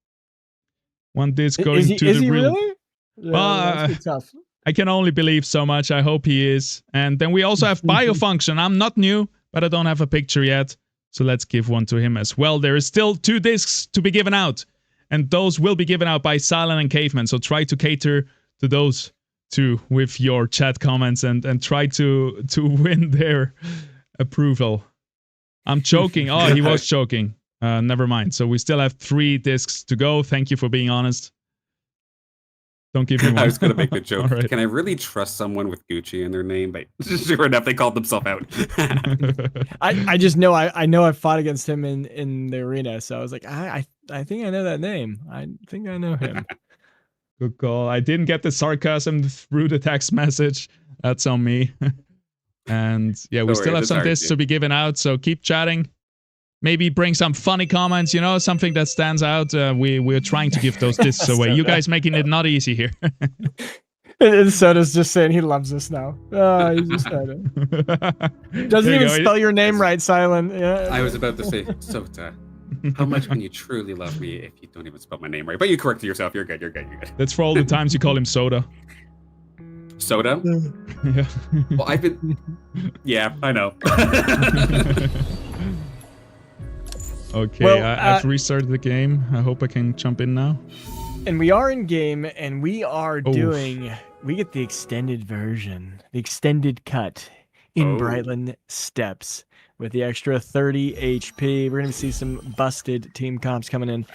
[SPEAKER 1] 1 disc going to the real.
[SPEAKER 3] Really? Yeah,
[SPEAKER 1] Well,
[SPEAKER 3] tough.
[SPEAKER 1] I can only believe so much. I hope he is. And then we also have Biofunction. I'm not new, but I don't have a picture yet. So let's give 1 to him as well. There is still 2 discs to be given out. And those will be given out by Silent and Caveman. So try to cater to those two with your chat comments and try to win their approval. I'm joking. Oh, he was joking. Never mind. So we still have 3 discs to go. Thank you for being honest. Don't give me one.
[SPEAKER 2] I was going to make the joke.
[SPEAKER 1] Right.
[SPEAKER 2] Can I really trust someone with Gucci in their name? But sure enough, they called themselves out.
[SPEAKER 3] I just know I know I fought against him in the arena, so I was like, I think I know that name. I think I know him.
[SPEAKER 1] Good call. I didn't get the sarcasm through the text message. That's on me. And yeah, we still have some discs to be given out, so keep chatting. Maybe bring some funny comments, something that stands out. We're trying to give those discs away. You guys making it not easy here.
[SPEAKER 3] And Soda's just saying he loves us now. Oh, he just said it. Doesn't even spell your name right, Silent. Yeah.
[SPEAKER 2] I was about to say, Sota, how much can you truly love me if you don't even spell my name right? But you corrected yourself. You're good.
[SPEAKER 1] That's for all the times you call him Soda.
[SPEAKER 2] Soda?
[SPEAKER 1] Yeah.
[SPEAKER 2] Well, I've been... Yeah, I know.
[SPEAKER 1] Okay, well, I've restarted the game. I hope I can jump in now.
[SPEAKER 3] And we are in game, and we are doing... We get the extended version, the extended cut in Brightland Steps with the extra 30 HP. We're going to see some busted team comps coming in.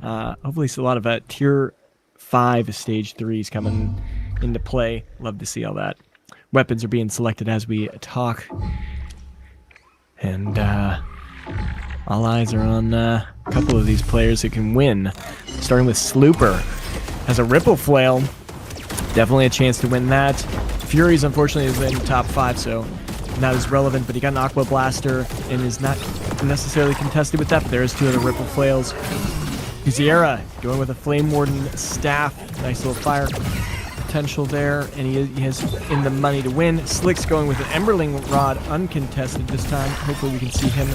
[SPEAKER 3] Hopefully, it's a lot of tier 5 stage 3s coming into play. Love to see all that. Weapons are being selected as we talk. And all eyes are on a couple of these players who can win. Starting with Slooper. Has a Ripple Flail. Definitely a chance to win that. Furies, unfortunately, is in top 5, so not as relevant, but he got an Aqua Blaster and is not necessarily contested with that, but there is 2 other Ripple Flails. Sierra going with a Flame Warden Staff. Nice little fire potential there, and he has in the money to win. Slick's going with an Emberling Rod uncontested this time. Hopefully we can see him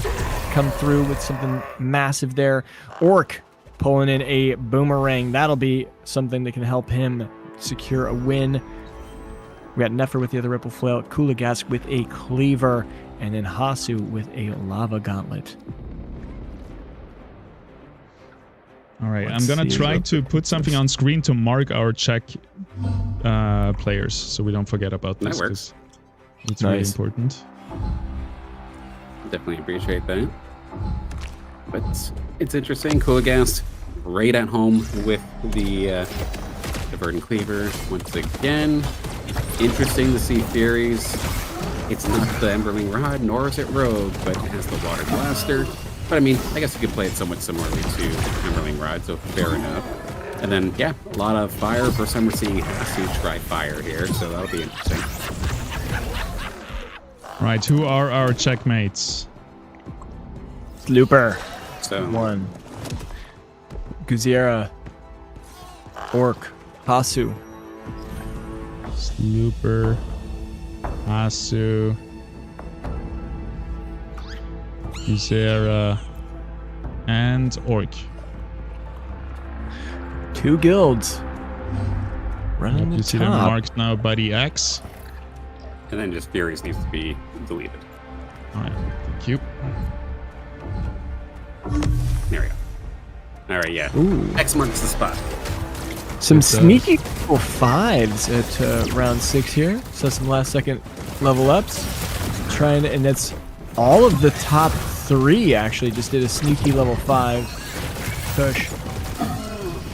[SPEAKER 3] come through with something massive there. Orc pulling in a Boomerang. That'll be something that can help him secure a win. We got Nefer with the other Ripple Flail, Kulagask with a Cleaver, and then Hasu with a Lava Gauntlet.
[SPEAKER 1] All right, I'm going to try to put something on screen to mark our Czech players so we don't forget about this.
[SPEAKER 2] That works.
[SPEAKER 1] It's really important.
[SPEAKER 2] Definitely appreciate that. But it's interesting. Kulagast right at home with the Verdant Cleaver once again. Interesting to see Furies. It's not the Emberling Rod, nor is it Rogue, but it has the Water Blaster. But I mean, I guess you could play it somewhat similarly to Emberling Rod, so fair enough. And then, yeah, a lot of fire. First time we're seeing Hasu try fire here, so that'll be interesting.
[SPEAKER 1] Right, who are our checkmates?
[SPEAKER 3] Slooper.
[SPEAKER 2] So
[SPEAKER 3] 1. Guziera. Orc. Hasu.
[SPEAKER 1] Slooper. Hasu. Ysera. And Orc.
[SPEAKER 3] 2 guilds. Running the
[SPEAKER 1] You see them
[SPEAKER 3] top.
[SPEAKER 1] marked now by the X.
[SPEAKER 2] And then just Furious needs to be deleted.
[SPEAKER 1] Alright, thank you.
[SPEAKER 2] There we go. All right, yeah.
[SPEAKER 3] Ooh.
[SPEAKER 2] X marks the spot.
[SPEAKER 3] Some
[SPEAKER 1] Good
[SPEAKER 3] sneaky level 5s at round 6 here. So some last second level ups. Trying to, and that's all of the top 3 actually just did a sneaky level 5 push.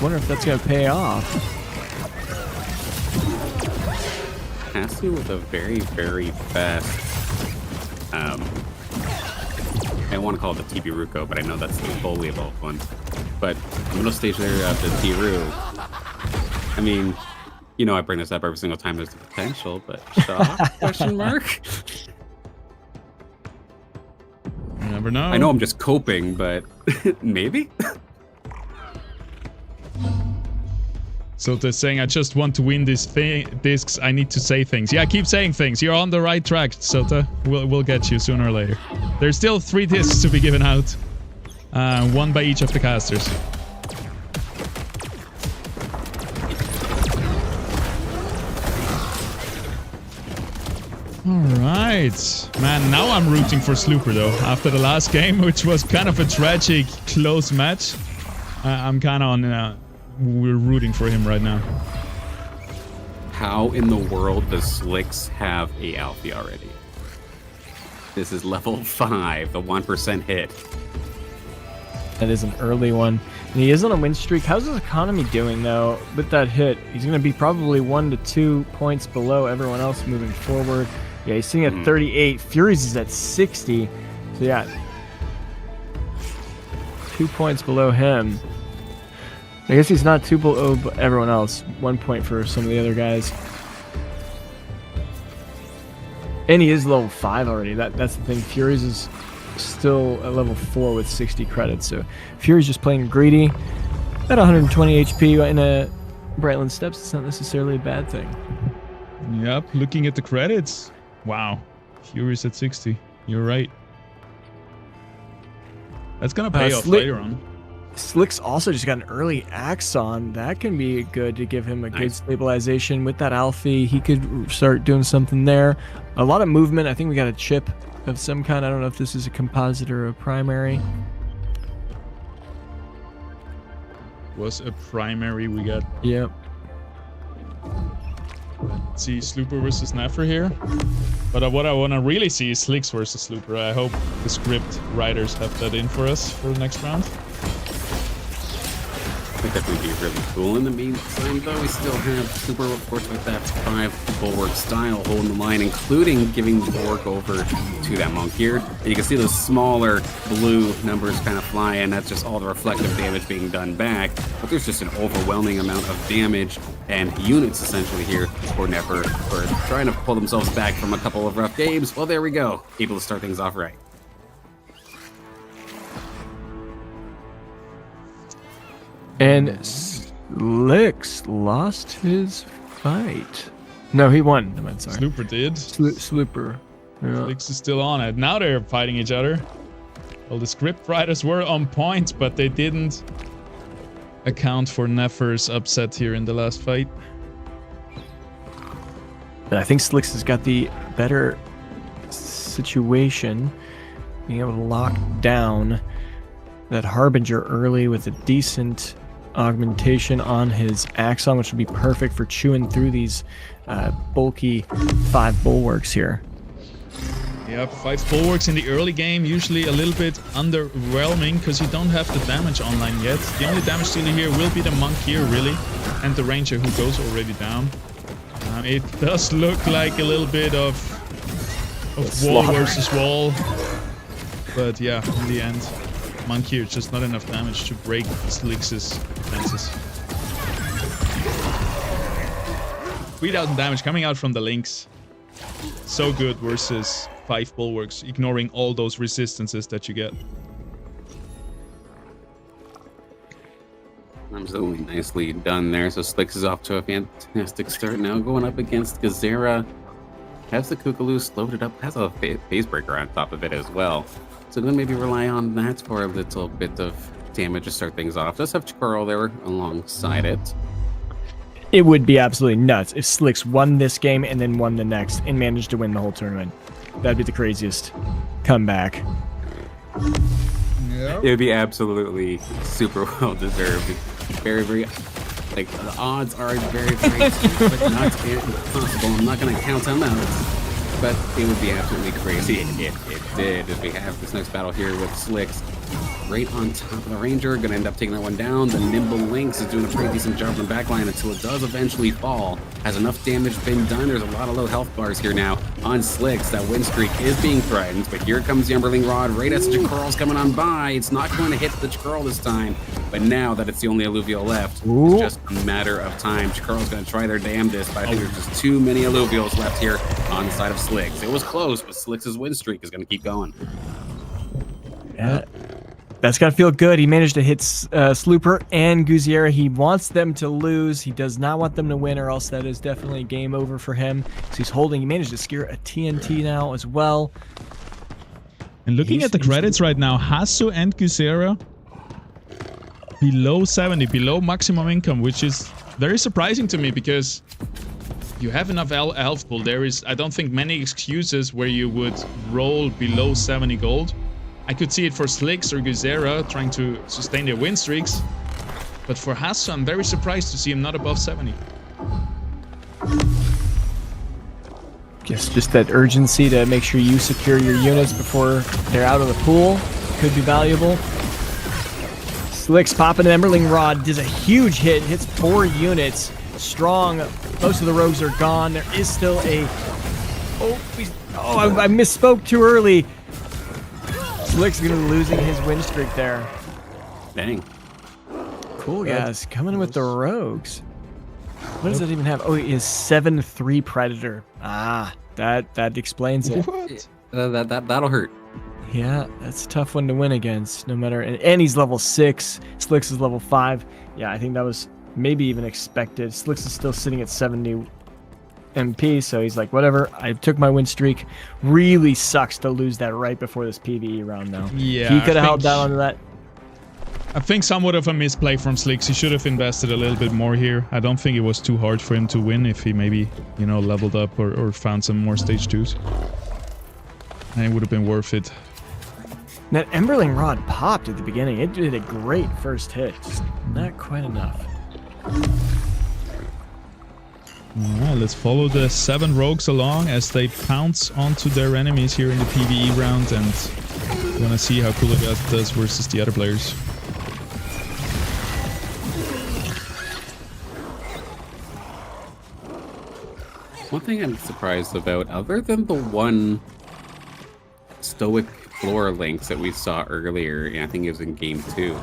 [SPEAKER 3] Wonder if that's gonna pay off.
[SPEAKER 2] Hasu with a very, very fast. I want to call it the TB Ruko, but I know that's the fully evolved one. But middle stage there of the Tiru. I mean, you know I bring this up every single time there's the potential, but shock? Question mark?
[SPEAKER 1] You never know.
[SPEAKER 2] I know I'm just coping, but maybe?
[SPEAKER 1] So they're saying, I just want to win these discs. I need to say things. Yeah, keep saying things. You're on the right track, Sota. We'll get you sooner or later. There's still 3 discs to be given out. 1 by each of the casters. Alright. Man, now I'm rooting for Slooper though. After the last game, which was kind of a tragic, close match. I'm kind of on... we're rooting for him right now.
[SPEAKER 2] How in the world does Slicks have a Alfie already? This is level 5, the 1% hit.
[SPEAKER 3] That is an early one. And he is on a win streak. How's his economy doing though with that hit? He's going to be probably 1 to 2 points below everyone else moving forward. Yeah, he's sitting at 38. Furies is at 60. So yeah, 2 points below him. I guess he's not too below everyone else. 1 point for some of the other guys. And he is level 5 already. That's the thing. Furies is still at level 4 with 60 credits. So Fury's just playing greedy. At 120 HP in a Brightland Steps, it's not necessarily a bad thing.
[SPEAKER 1] Yep, looking at the credits. Wow. Fury's at 60. You're right. That's gonna pay off later on.
[SPEAKER 3] Slick's also just got an early Axon. That can be good to give him a good stabilization. With that Alfie, he could start doing something there. A lot of movement. I think we got a chip of some kind. I don't know if this is a composite or a primary.
[SPEAKER 1] Was a primary we got.
[SPEAKER 3] Yep.
[SPEAKER 1] Let's see Slooper versus Nefer here. But what I want to really see is Slicks versus Slooper. I hope the script writers have that in for us for the next round.
[SPEAKER 2] I think that would be really cool. In the meantime, though, we still have Super, of course, with that 5 bulwark style holding the line, including giving the bulwark over to that monk here. And you can see those smaller blue numbers kind of fly in. That's just all the reflective damage being done back. But there's just an overwhelming amount of damage and units essentially here for Nefer for trying to pull themselves back from a couple of rough games. Well, there we go. Able to start things off right.
[SPEAKER 3] And Slicks lost his fight. No, he won. I'm sorry.
[SPEAKER 1] Slooper did.
[SPEAKER 3] Slooper. Yeah.
[SPEAKER 1] Slicks is still on it. Now they're fighting each other. Well, the script writers were on point, but they didn't account for Nefer's upset here in the last fight.
[SPEAKER 3] But I think Slicks has got the better situation, being able to lock down that Harbinger early with a decent augmentation on his Axon, which would be perfect for chewing through these bulky 5 bulwarks here.
[SPEAKER 1] Yep, 5 bulwarks in the early game, usually a little bit underwhelming because you don't have the damage online yet. The only damage dealer here will be the monk here, really, and the ranger who goes already down. It does look like a little bit of wall versus wall, but yeah, in the end, monk here, just not enough damage to break Slicks' defenses. 3,000 damage coming out from the links. So good versus 5 bulwarks, ignoring all those resistances that you get.
[SPEAKER 2] Absolutely nicely done there. So Slicks is off to a fantastic start now, going up against Gazera. Has the Kookaloo slowed it up, has a phase breaker on top of it as well. So then maybe rely on that for a little bit of damage to start things off. Does have Chikoro there alongside it.
[SPEAKER 3] It would be absolutely nuts if Slicks won this game and then won the next and managed to win the whole tournament. That'd be the craziest comeback.
[SPEAKER 4] Yep.
[SPEAKER 2] It would be absolutely super well deserved. Very, very, like, the odds are very, very but not impossible. I'm not going to count them out, but it would be absolutely crazy if it did. As we have this next battle here with Slicks right on top of the Ranger, going to end up taking that one down. The Nimble Lynx is doing a pretty decent job on the backline until it does eventually fall. Has enough damage been done? There's a lot of low health bars here now on Slicks. That win streak is being threatened, but here comes the Emberling Rod right as Jakurl's coming on by. It's not going to hit the Jakurl this time, but now that it's the only Alluvial left,
[SPEAKER 3] Ooh.
[SPEAKER 2] it's just a matter of time. Jakurl's going to try their damnedest, but I think there's just too many Alluvials left here on the side of Slicks. It was close, but Slicks' win streak is going to keep going.
[SPEAKER 3] Yeah. That's got to feel good. He managed to hit Slooper and Guziera. He wants them to lose. He does not want them to win, or else that is definitely game over for him. So he's holding. He managed to secure a TNT now as well.
[SPEAKER 1] And looking at the credits right now, Hasu and Guzera below 70, below maximum income, which is very surprising to me because you have enough health pool. There is, I don't think, many excuses where you would roll below 70 gold. I could see it for Slicks or Guzera trying to sustain their win streaks. But for Hasu, I'm very surprised to see him not above 70.
[SPEAKER 3] Guess just that urgency to make sure you secure your units before they're out of the pool could be valuable. Slicks popping an Emberling Rod, does a huge hit, hits 4 units. Strong, most of the rogues are gone. There is still a... I misspoke too early. Slick's gonna be losing his win streak there.
[SPEAKER 2] Dang.
[SPEAKER 3] Cool guys, coming with the rogues. What does that even have? Oh, it is 7-3 Predator. Ah, that explains it.
[SPEAKER 1] What?
[SPEAKER 2] That'll hurt.
[SPEAKER 3] Yeah, that's a tough one to win against. No matter, and he's level 6. Slicks is level 5. Yeah, I think that was maybe even expected. Slicks is still sitting at 70 MP, so he's like, whatever. I took my win streak. Really sucks to lose that right before this PvE round, though.
[SPEAKER 1] Yeah,
[SPEAKER 3] he could have held down onto that.
[SPEAKER 1] I think somewhat of a misplay from Slicks. He should have invested a little bit more here. I don't think it was too hard for him to win if he maybe, you know, leveled up or found some more stage 2s. And it would have been worth it.
[SPEAKER 3] That Emberling Rod popped at the beginning. It did a great first hit. Just not quite enough.
[SPEAKER 1] Alright, let's follow the 7 rogues along as they pounce onto their enemies here in the PvE round, and we're gonna see how Kulagat does versus the other players.
[SPEAKER 2] One thing I'm surprised about, other than the one stoic floor Lynx that we saw earlier, I think it was in game 2,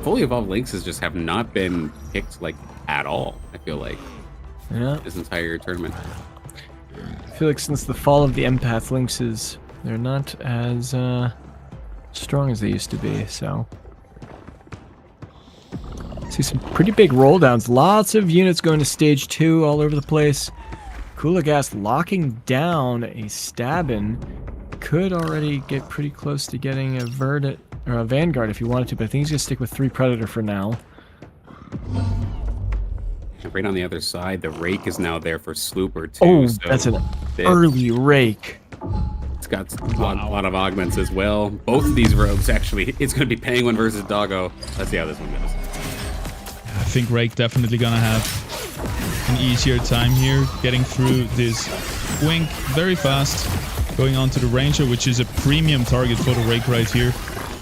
[SPEAKER 2] fully evolved Lynxes just have not been picked like at all, I feel like.
[SPEAKER 3] Yeah.
[SPEAKER 2] This entire tournament.
[SPEAKER 3] I feel like since the fall of the empath lynxes, they're not as strong as they used to be, so. See some pretty big roll downs. Lots of units going to stage 2 all over the place. Kulagast locking down a Stabin. Could already get pretty close to getting a Verdant or a Vanguard if he wanted to, but I think he's gonna stick with 3 Predator for now.
[SPEAKER 2] Right on the other side, the Rake is now there for Slooper too.
[SPEAKER 3] Oh,
[SPEAKER 2] so
[SPEAKER 3] that's an early Rake.
[SPEAKER 2] It's got a lot of augments as well. Both of these rogues, actually, it's going to be Penguin versus Doggo. Let's see how this one goes.
[SPEAKER 1] I think Rake definitely gonna have an easier time here, getting through this Wink very fast, going on to the Ranger, which is a premium target for the Rake right here.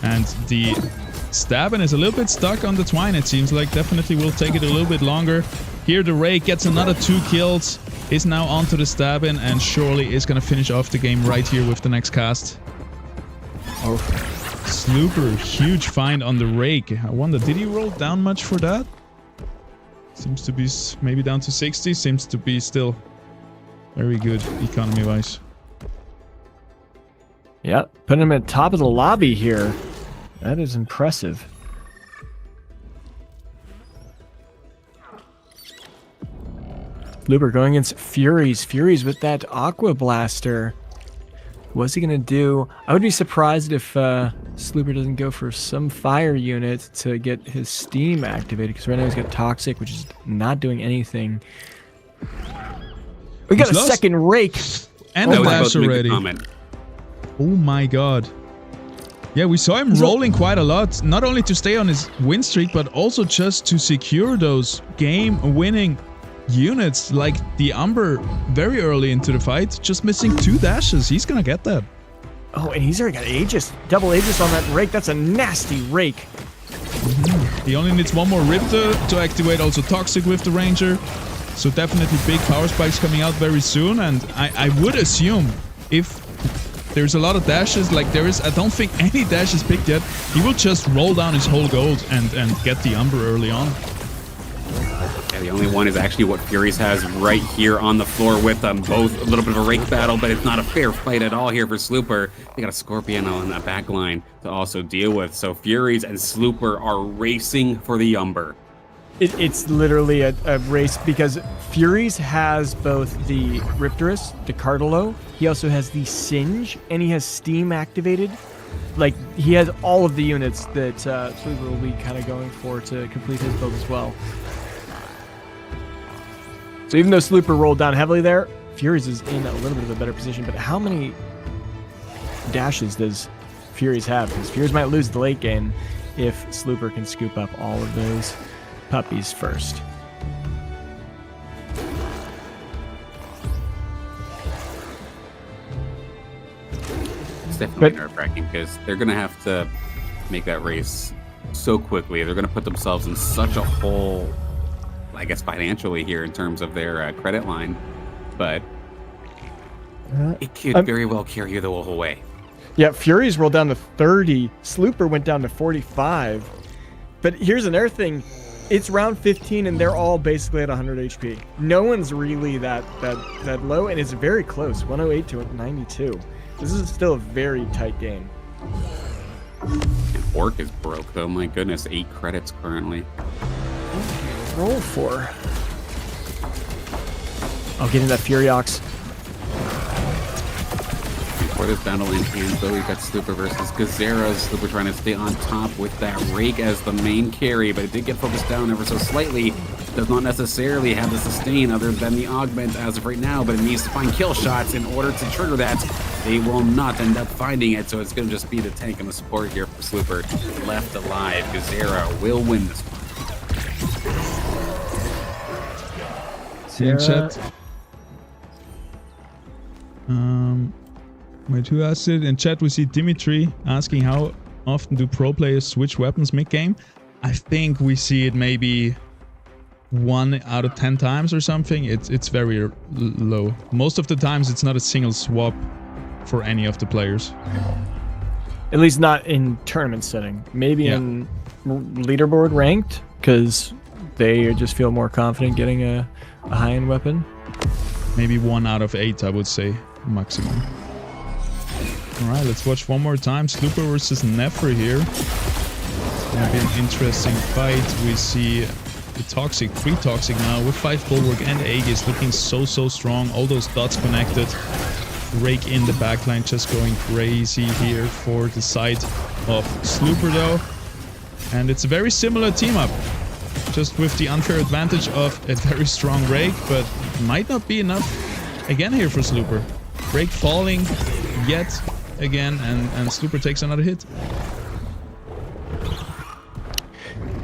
[SPEAKER 1] And the Stabin is a little bit stuck on the Twine, it seems like. Definitely will take it a little bit longer. Here the Rake gets another 2 kills, is now onto the Stabin, and surely is going to finish off the game right here with the next cast. Oh, Slooper, huge find on the Rake. I wonder, did he roll down much for that? Seems to be maybe down to 60, seems to be still very good economy-wise.
[SPEAKER 3] Yep, putting him at top of the lobby here. That is impressive. Slooper going against Furies. Furies with that Aqua Blaster. What's he going to do? I would be surprised if Slooper doesn't go for some fire unit to get his steam activated, because right now he's got Toxic, which is not doing anything. We got a second rake.
[SPEAKER 1] And a dash already. Oh my god. Yeah, we saw him rolling quite a lot, not only to stay on his win streak, but also just to secure those game-winning units, like the Umber very early into the fight, just missing 2 dashes. He's gonna get that.
[SPEAKER 3] Oh, and he's already got Aegis, double Aegis on that rake. That's a nasty rake.
[SPEAKER 1] He only needs 1 more Rip to activate, also Toxic with the Ranger. So definitely big power spikes coming out very soon, and I would assume if there's a lot of dashes, like there is, I don't think any dashes picked yet, he will just roll down his whole gold and get the Umber early on.
[SPEAKER 2] Yeah, the only one is actually what Furies has right here on the floor with them. Both a little bit of a rake battle, but it's not a fair fight at all here for Slooper. They got a Scorpion on that back line to also deal with. So Furies and Slooper are racing for the Umber.
[SPEAKER 3] It's literally a race, because Furies has both the Riptorus, the Cardalo, he also has the Singe, and he has Steam activated. Like, he has all of the units that Slooper will be kind of going for to complete his build as well. So even though Slooper rolled down heavily there, Furies is in a little bit of a better position. But how many dashes does Furies have? Because Furies might lose the late game if Slooper can scoop up all of those puppies first.
[SPEAKER 2] It's definitely nerve-wracking, because they're going to have to make that race so quickly. They're going to put themselves in such a hole, I guess, financially here in terms of their credit line. But it could very well carry you the whole way.
[SPEAKER 3] Yeah, Furies rolled down to 30. Slooper went down to 45. But here's another thing. It's round 15 and they're all basically at 100 HP. No one's really that low, and it's very close, 108 to 92. This is still a very tight game.
[SPEAKER 2] And Orc is broke though, my goodness, 8 credits currently.
[SPEAKER 3] Roll for. I'll get into that Furiox.
[SPEAKER 2] Before this battle in hand, though, we've got Slooper versus Gazera. Slooper trying to stay on top with that rake as the main carry, but it did get focused down ever so slightly. Does not necessarily have the sustain other than the augment as of right now, but it needs to find kill shots in order to trigger that. They will not end up finding it, so it's going to just be the tank and the support here for Slooper left alive. Gazera will win this one.
[SPEAKER 1] See in chat. Wait, who asked it? In chat we see Dimitri asking how often do pro players switch weapons mid-game? I think we see it maybe 1 out of 10 times or something. It's very low. Most of the times it's not a single swap for any of the players.
[SPEAKER 3] At least not in tournament setting. Maybe in leaderboard ranked, because they just feel more confident getting a high-end weapon.
[SPEAKER 1] Maybe 1 out of 8, I would say, maximum. Alright, let's watch one more time. Slooper versus Nefer here. It's gonna be an interesting fight. We see the Toxic, 3 Toxic now with 5 Bulwark and Aegis looking so strong. All those dots connected. Rake in the backline just going crazy here for the side of Slooper though. And it's a very similar team up. Just with the unfair advantage of a very strong Rake, but might not be enough again here for Slooper. Rake falling yet again, and Slooper takes another hit.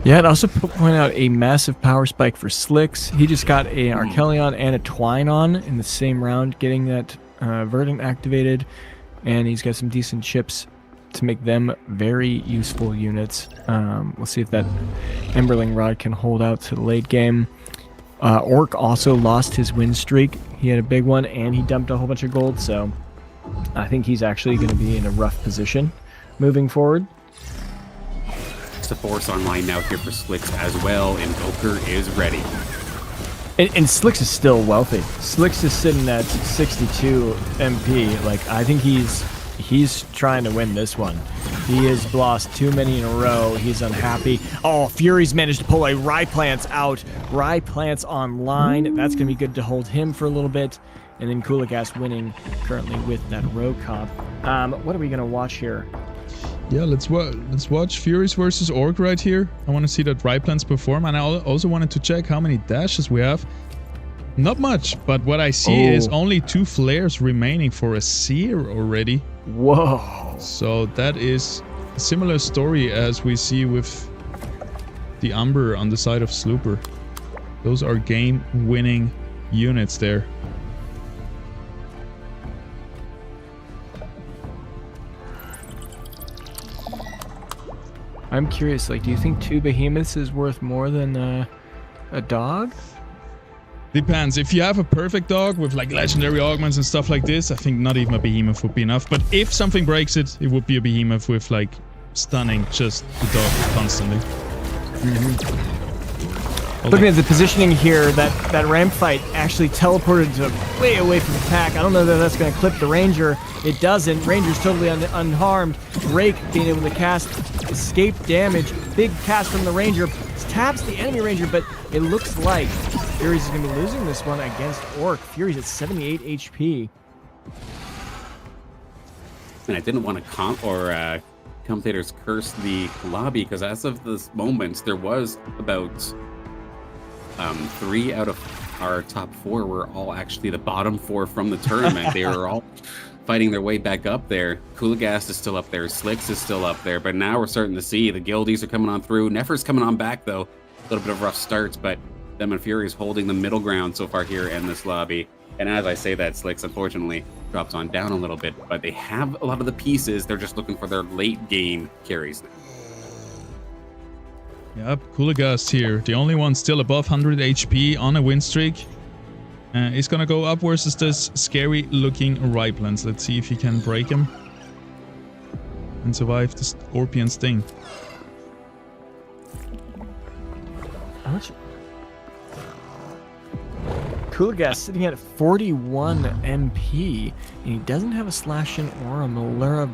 [SPEAKER 3] Yeah, I'd also point out a massive power spike for Slicks. He just got a Archelion and a Twine on in the same round, getting that Verdant activated, and he's got some decent chips to make them very useful units. We'll see if that Emberling Rod can hold out to the late game. Orc also lost his win streak. He had a big one, and he dumped a whole bunch of gold, so I think he's actually going to be in a rough position moving forward.
[SPEAKER 2] It's a force online now here for Slicks as well, and Oker is ready.
[SPEAKER 3] And Slicks is still wealthy. Slicks is sitting at 62 MP. Like, I think he's he's trying to win this one. He has lost too many in a row. He's unhappy. Oh, Fury's managed to pull a Ryeplants out. Ryeplants online. That's going to be good to hold him for a little bit. And then Coolagas winning currently with that row comp. What are we going to watch here?
[SPEAKER 1] Yeah, let's watch Furies versus Orc right here. I want to see that Ryeplants perform. And I also wanted to check how many dashes we have. Not much, but what I see is only 2 flares remaining for a seer already.
[SPEAKER 3] Whoa.
[SPEAKER 1] So that is a similar story as we see with the Umber on the side of Slooper. Those are game-winning units there.
[SPEAKER 3] I'm curious, like, do you think 2 behemoths is worth more than a dog?
[SPEAKER 1] Depends. If you have a perfect dog with like legendary augments and stuff like this, I think not even a behemoth would be enough. But if something breaks it, it would be a behemoth with like stunning just the dog constantly.
[SPEAKER 3] Looking at the positioning here, that ramp fight actually teleported to way away from the pack. I don't know that that's going to clip the Ranger. It doesn't. Ranger's totally unharmed. Rake being able to cast escape damage. Big cast from the Ranger. Taps the enemy Ranger, but it looks like Furies is going to be losing this one against Orc. Furies at 78 HP.
[SPEAKER 2] And I didn't want to commentators curse the lobby, because as of this moment, there was about 3 out of our top 4 were all actually the bottom 4 from the tournament. They were all fighting their way back up there. Coolagast is still up there. Slicks is still up there. But now we're starting to see the guildies are coming on through. Nefer's coming on back, though. A little bit of rough starts, but them and Fury is holding the middle ground so far here in this lobby. And as I say that, Slicks unfortunately drops on down a little bit, but they have a lot of the pieces. They're just looking for their late game carries now.
[SPEAKER 1] Yep, Coolagast here. The only one still above 100 HP on a win streak. He's gonna go up versus this scary looking Ryeplants. Let's see if he can break him and survive the Scorpion Sting.
[SPEAKER 3] How much? Coolagast sitting at 41 MP, and he doesn't have a slash in or a Malura.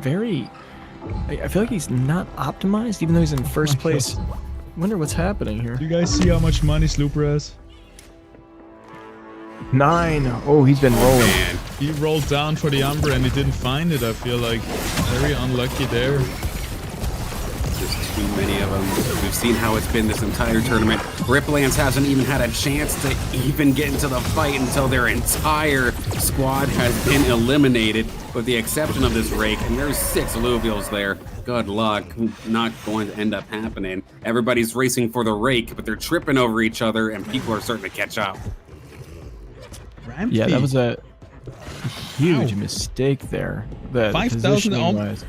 [SPEAKER 3] I feel like he's not optimized, even though he's in first place. Wonder what's happening here.
[SPEAKER 1] Do you guys see how much money Slooper has?
[SPEAKER 3] 9. Oh, he's been rolling.
[SPEAKER 2] Man.
[SPEAKER 1] He rolled down for the Umber and he didn't find it. I feel like very unlucky there.
[SPEAKER 2] Just too many of them. We've seen how it's been this entire tournament. Riplands hasn't even had a chance to even get into the fight until their entire squad has been eliminated, with the exception of this Rake. And there's 6 Illuvials there. Good luck. Not going to end up happening. Everybody's racing for the Rake, but they're tripping over each other and people are starting to catch up.
[SPEAKER 1] Rampy.
[SPEAKER 3] Yeah, that was a huge mistake there. The
[SPEAKER 1] 5,000
[SPEAKER 3] wise.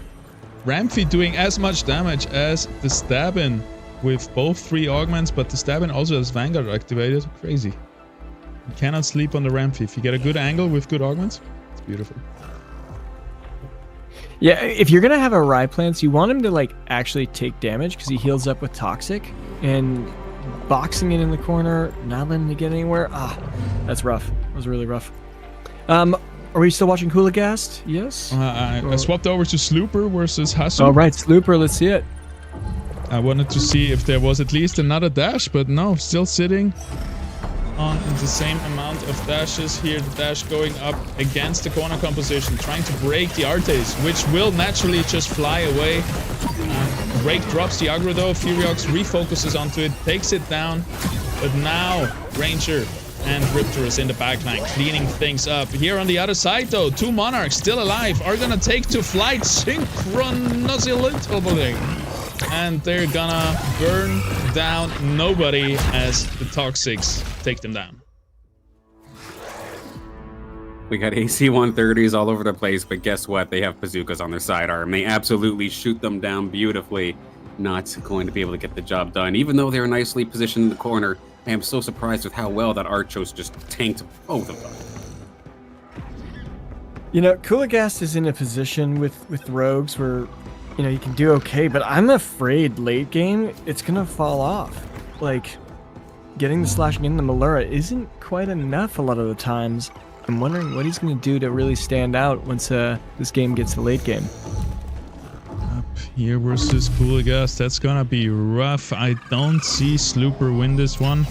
[SPEAKER 1] Rampy doing as much damage as the Stabbin with both 3 augments, but the Stabbin also has Vanguard activated. Crazy. You cannot sleep on the Rampy. If you get a good angle with good augments, it's beautiful.
[SPEAKER 3] Yeah, if you're gonna have a Ryeplants, you want him to like actually take damage because he heals up with Toxic, and boxing it in the corner, not letting it get anywhere. That's rough. That was really rough. Are we still watching Coolagast? Yes.
[SPEAKER 1] I swapped over to Slooper versus Hasu.
[SPEAKER 3] All right, Slooper. Let's see it.
[SPEAKER 1] I wanted to see if there was at least another dash, but no, still sitting on the same amount of dashes here. The dash going up against the corner composition, trying to break the Artes, which will naturally just fly away. Rake drops the aggro though. Furiox refocuses onto it, takes it down, but now Ranger and Riptor in the backline, cleaning things up. Here on the other side though, 2 Monarchs still alive are gonna take to flight synchronously, and they're gonna burn down nobody as the Toxics take them down.
[SPEAKER 2] We got AC 130s all over the place, but guess what? They have bazookas on their sidearm. They absolutely shoot them down beautifully. Not going to be able to get the job done, even though they're nicely positioned in the corner. I am so surprised with how well that Archos just tanked both of them.
[SPEAKER 3] You know, Coolagast is in a position with rogues where, you know, you can do okay, but I'm afraid late game it's gonna fall off. Like, getting the slashing in the Malura isn't quite enough a lot of the times. I'm wondering what he's going to do to really stand out once this game gets to late game.
[SPEAKER 1] Up here versus Cooligas, that's gonna be rough. I don't see Slooper win this one,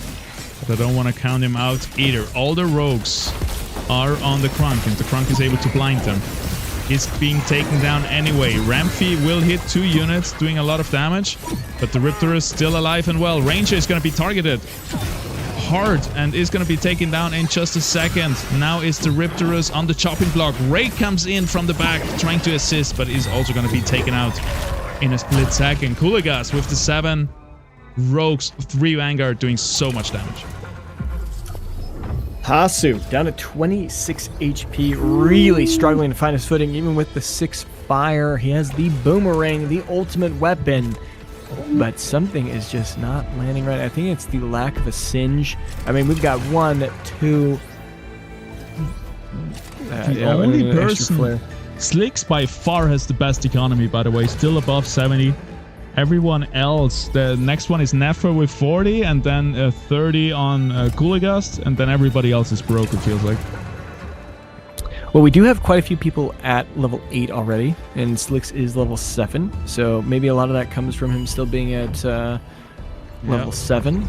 [SPEAKER 1] but I don't want to count him out either. All the rogues are on the Crunk, and the Crunk is able to blind them. He's being taken down anyway. Rampy will hit 2 units, doing a lot of damage, but the Riptor is still alive and well. Ranger is going to be targeted hard and is going to be taken down in just a second. Now it's the Riptorus on the chopping block. Ray comes in from the back trying to assist, but is also going to be taken out in a split second. Cooligas with the 7 rogues, 3 Vanguard doing so much damage.
[SPEAKER 3] Hasu down to 26 HP, really struggling to find his footing, even with the 6 fire. He has the boomerang, the ultimate weapon, but something is just not landing right. I think it's the lack of a singe. I mean, we've got 1, 2.
[SPEAKER 1] The only person. Slicks by far has the best economy, by the way, still above 70. Everyone else, the next one is Nefer with 40, and then 30 on Cooligas, and then everybody else is broke, it feels like.
[SPEAKER 3] Well, we do have quite a few people at level 8 already, and Slicks is level 7, so maybe a lot of that comes from him still being at level 7.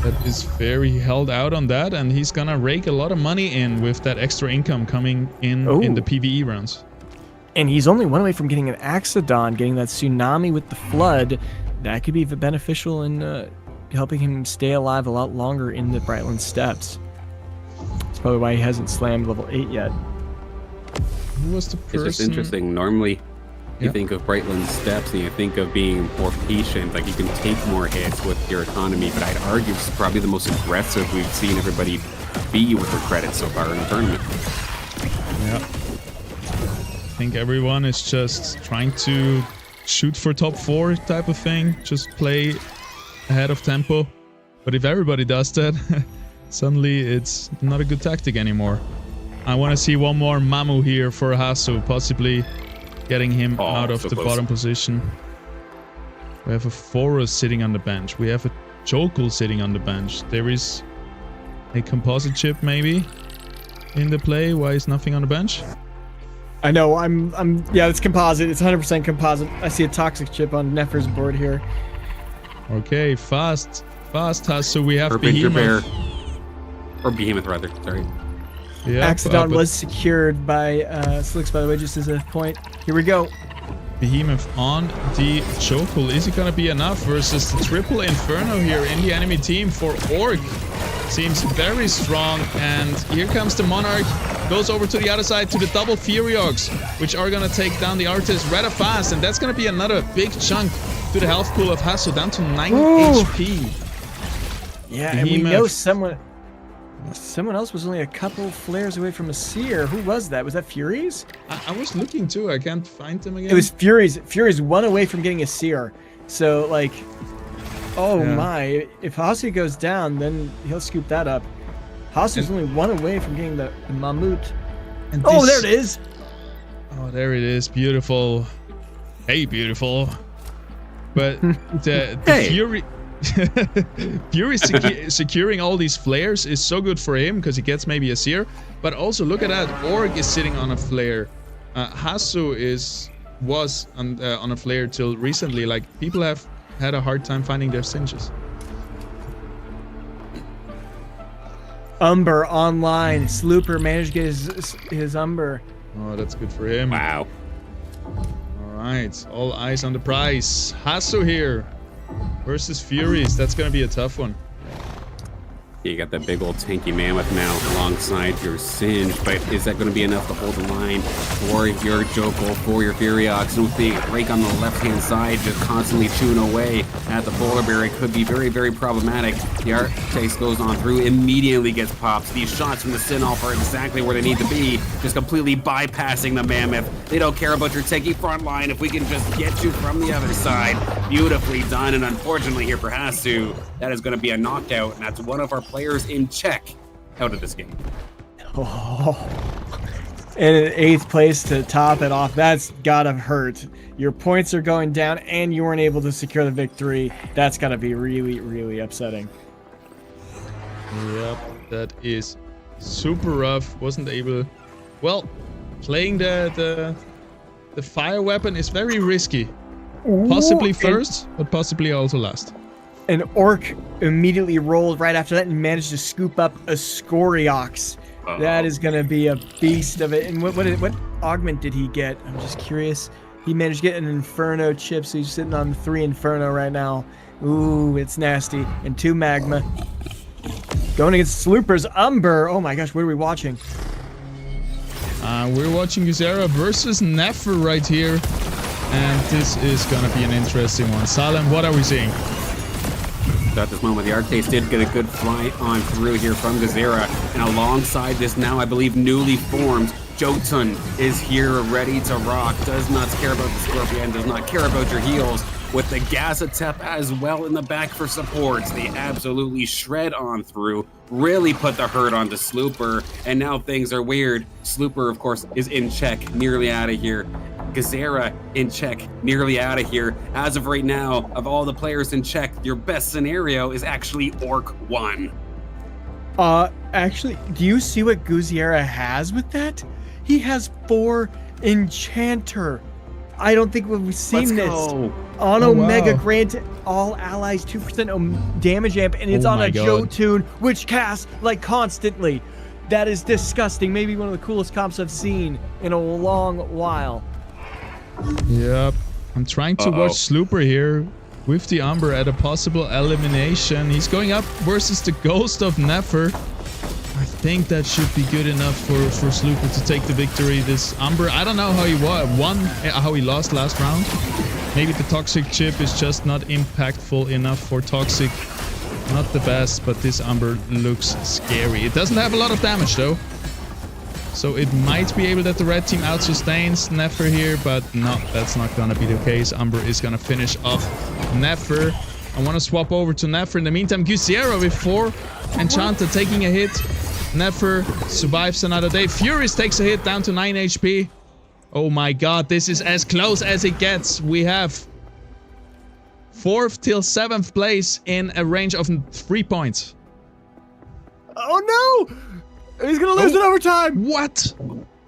[SPEAKER 1] That is fair. He held out on that, and he's gonna rake a lot of money in with that extra income coming in the PvE rounds.
[SPEAKER 3] And he's only 1 away from getting an Axodon, getting that tsunami with the flood. That could be beneficial in helping him stay alive a lot longer in the Brightland Steppes. That's probably why he hasn't slammed level 8 yet.
[SPEAKER 1] Who was the person?
[SPEAKER 2] It's just interesting. Normally, you think of Brightland Steppes and you think of being more patient, like you can take more hits with your economy, but I'd argue it's probably the most aggressive we've seen everybody be with their credits so far in the tournament.
[SPEAKER 1] Yeah. I think everyone is just trying to shoot for top 4 type of thing, just play ahead of tempo. But if everybody does that, suddenly it's not a good tactic anymore. I want to see one more Mamu here for Hasu, possibly getting him out of the bottom position. We have a Forest sitting on the bench. We have a Jokul sitting on the bench. There is a composite chip maybe in the play. Why is nothing on the bench?
[SPEAKER 3] I know, yeah, it's composite. It's 100% composite. I see a toxic chip on Nefer's board here.
[SPEAKER 1] Okay, fast Hasu. We have
[SPEAKER 2] Behemoth. Or Behemoth, rather. Sorry.
[SPEAKER 3] Yeah, Axodon was secured by Slicks, by the way, just as a point. Here we go.
[SPEAKER 1] Behemoth on the Jokul. Is it going to be enough versus the triple Inferno here in the enemy team for Orc? Seems very strong, and here comes the Monarch, goes over to the other side to the double Furiogs, which are gonna take down the Artist rather fast, and that's gonna be another big chunk to the health pool of Hasu, down to 9 HP.
[SPEAKER 3] Yeah, and we know someone else was only a couple flares away from a Seer. Who was that? Was that Furies?
[SPEAKER 1] I was looking too, I can't find them again.
[SPEAKER 3] It was Furies. Furies 1 away from getting a Seer. So, like, my. If Hasu goes down, then he'll scoop that up. Hasu's only 1 away from getting the Mammut. And there it is!
[SPEAKER 1] Oh, there it is. Beautiful. Hey, beautiful. But the Fury... Fury securing all these flares is so good for him because he gets maybe a Seer. But also, look at that. Org is sitting on a flare. Hasu was on a flare till recently. Like, people have had a hard time finding their singes.
[SPEAKER 3] Umber online. Slooper managed to get his Umber.
[SPEAKER 1] Oh, that's good for him.
[SPEAKER 2] Wow.
[SPEAKER 1] Alright, all eyes on the prize. Hasu here versus Furies. That's going to be a tough one.
[SPEAKER 2] You got that big old tanky mammoth now alongside your Singe, but is that going to be enough to hold the line for your Jokul, for your Furiox? Don't think Rake on the left-hand side just constantly chewing away at the Polar Bear. It could be very, very problematic. The art chase goes on through, immediately gets popped. These shots from the Sinolf are exactly where they need to be, just completely bypassing the Mammoth. They don't care about your tanky front line if we can just get you from the other side. Beautifully done, and unfortunately here for Hasu, that is going to be a knockout, and that's one of our players in check out of this game.
[SPEAKER 3] And in 8th place to top it off, that's gotta hurt. Your points are going down and you weren't able to secure the victory. That's gotta be really, really upsetting.
[SPEAKER 1] Yep, that is Super rough. Wasn't able. Well, playing the fire weapon is very risky. Possibly first, but possibly also last.
[SPEAKER 3] An orc immediately rolled right after that and managed to scoop up a Scoriox. That is going to be a beast of it. And what augment did he get? I'm just curious. He managed to get an Inferno chip, so he's sitting on 3 Inferno right now. Ooh, it's nasty. And 2 Magma. Going against Slooper's Umber. Oh my gosh, what are we watching?
[SPEAKER 1] We're watching Guzera versus Nefer right here. And this is going to be an interesting one. Salem, what are we seeing?
[SPEAKER 2] So at this moment, the Arcades did get a good fly on through here from Gazera. And alongside this now, I believe, newly formed Jotun is here ready to rock. Does not care about the Scorpion, does not care about your heals. With the Gazatep as well in the back for supports. They absolutely shred on through. Really put the hurt onto Slooper. And now things are weird. Slooper, of course, is in check, nearly out of here. Gazera in check, nearly out of here. As of right now, of all the players in check, your best scenario is actually Orc 1.
[SPEAKER 3] Actually, do you see what Guzera has with that? He has 4 Enchanter. I don't think we've seen this. On Omega, grant all allies 2% damage amp, and it's on a Jotun, which casts like constantly. That is disgusting. Maybe one of the coolest comps I've seen in a long while.
[SPEAKER 1] Yep. I'm trying to watch Slooper here with the Umber at a possible elimination. He's going up versus the Ghost of Nefer. I think that should be good enough for Slooper to take the victory. This Umber, I don't know how he won, how he lost last round. Maybe the Toxic chip is just not impactful enough for Toxic. Not the best, but this Umber looks scary. It doesn't have a lot of damage though. So it might be able that the red team out-sustains Nefer here, but no, that's not gonna be the case. Umber is gonna finish off Nefer. I want to swap over to Nefer. In the meantime, Guzera with 4 Enchanter taking a hit. Nefer survives another day. Furious takes a hit down to 9 HP. Oh my god, this is as close as it gets. We have 4th till 7th place in a range of 3 points.
[SPEAKER 3] Oh no! He's gonna lose in overtime!
[SPEAKER 1] What?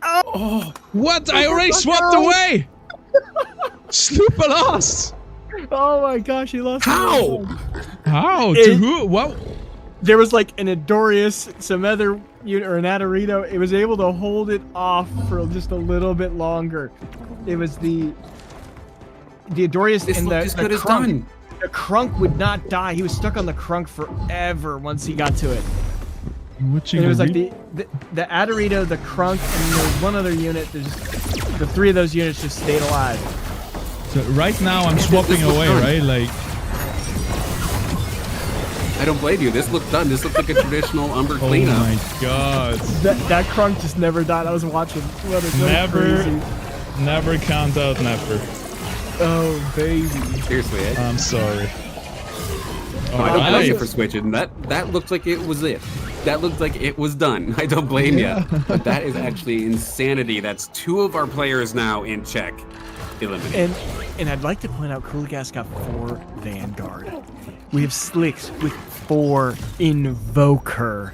[SPEAKER 1] Oh, what? I already swapped away! Slooper lost!
[SPEAKER 3] Oh my gosh, he lost.
[SPEAKER 1] How? How? To who? What?
[SPEAKER 3] There was like an Adorius, some other unit, or an Adorito. It was able to hold it off for just a little bit longer. It was the Adorius and the Crunk. The Crunk would not die. He was stuck on the Crunk forever once he got to it. And it was like the Adorito, the Crunk, and there was one other unit. The 3 of those units just stayed alive.
[SPEAKER 1] So right now I'm swapping away, right? Like,
[SPEAKER 2] I don't blame you. This looked done. This looked like a traditional Umber cleanup.
[SPEAKER 1] Oh my god.
[SPEAKER 3] That Crunk just never died. I was watching.
[SPEAKER 1] Never count out Nefer.
[SPEAKER 3] Oh baby.
[SPEAKER 2] Seriously, eh?
[SPEAKER 1] I'm sorry.
[SPEAKER 2] I don't blame you for switching. That looked like it was it. That looked like it was done. I don't blame you. But that is actually insanity. That's 2 of our players now in check. Eliminated.
[SPEAKER 3] And I'd like to point out Kuligas got 4 Vanguard. We have Slicks with 4 Invoker.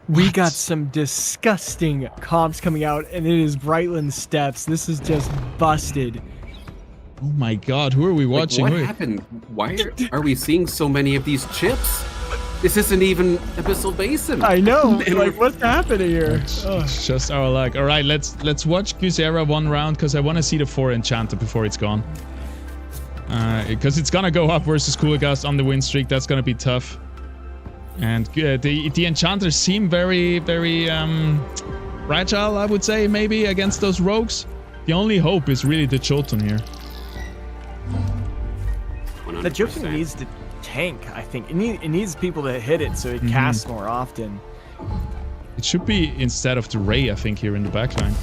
[SPEAKER 3] We got some disgusting comps coming out, and it is Brightland Steps. This is just busted.
[SPEAKER 1] Oh my god, who are we watching?
[SPEAKER 2] Like, what happened? Why are we seeing so many of these chips? This isn't even Abyssal Basin.
[SPEAKER 3] I know. Like, what's happening here?
[SPEAKER 1] It's just our luck. All right, let's watch Guzera 1 round because I want to see the 4 Enchanter before it's gone. Because it's gonna go up versus Kuligas on the win streak. That's gonna be tough. And the Enchanters seem very, very fragile, I would say, maybe against those rogues. The only hope is really the Jotun here.
[SPEAKER 2] 100%.
[SPEAKER 3] The Jotun needs to tank, I think. It needs people to hit it so it casts more often.
[SPEAKER 1] It should be instead of the Ray, I think, here in the backline.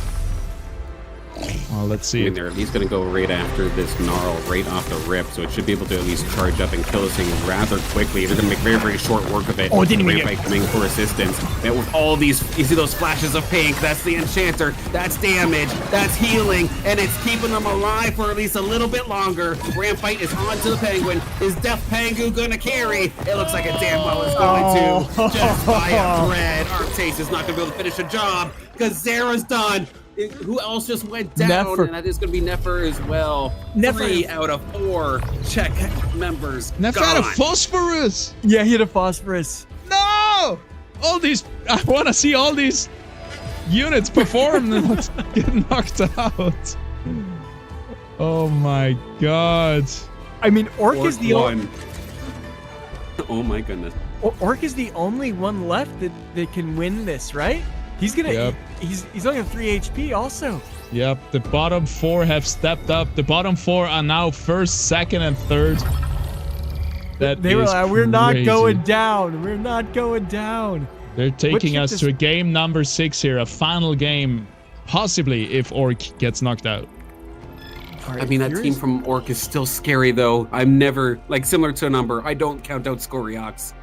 [SPEAKER 1] Well, let's see.
[SPEAKER 2] I mean, they're at least going to go right after this Gnarl right off the rip, so it should be able to at least charge up and kill this thing rather quickly. They're going to make very, very short work of it.
[SPEAKER 3] Oh, didn't we
[SPEAKER 2] get coming for assistance. And with all these, you see those flashes of pink, that's the Enchanter, that's damage, that's healing, and it's keeping them alive for at least a little bit longer. Rampite is on to the Penguin. Is Death Pangu going to carry? It looks like it damn well is going to. Just by a thread. Arctace is not going to be able to finish a job because Zera's done. Who else just went down?
[SPEAKER 3] Nefer.
[SPEAKER 2] And that is going to be Nefer as well.
[SPEAKER 3] Nefer.
[SPEAKER 2] 3 out of 4 Czech members.
[SPEAKER 1] Nefer
[SPEAKER 2] gone.
[SPEAKER 1] had a phosphorus.
[SPEAKER 3] Yeah, he had a phosphorus.
[SPEAKER 1] No! All these, I want to see all these units perform and not get knocked out. Oh my god.
[SPEAKER 3] I mean, Orc is the
[SPEAKER 2] one. Oh my goodness.
[SPEAKER 3] Orc is the only one left that can win this, right? He's gonna.
[SPEAKER 1] Yep.
[SPEAKER 3] He's only at 3 HP also.
[SPEAKER 1] Yep, the bottom 4 have stepped up. The bottom 4 are now first, second, and third.
[SPEAKER 3] They were like, we're not going down. We're not going down.
[SPEAKER 1] They're taking us to a game number 6 here, a final game, possibly if Orc gets knocked out.
[SPEAKER 2] I mean, that team from Orc is still scary, though. I'm never, like, similar to a number, I don't count out Scoriox.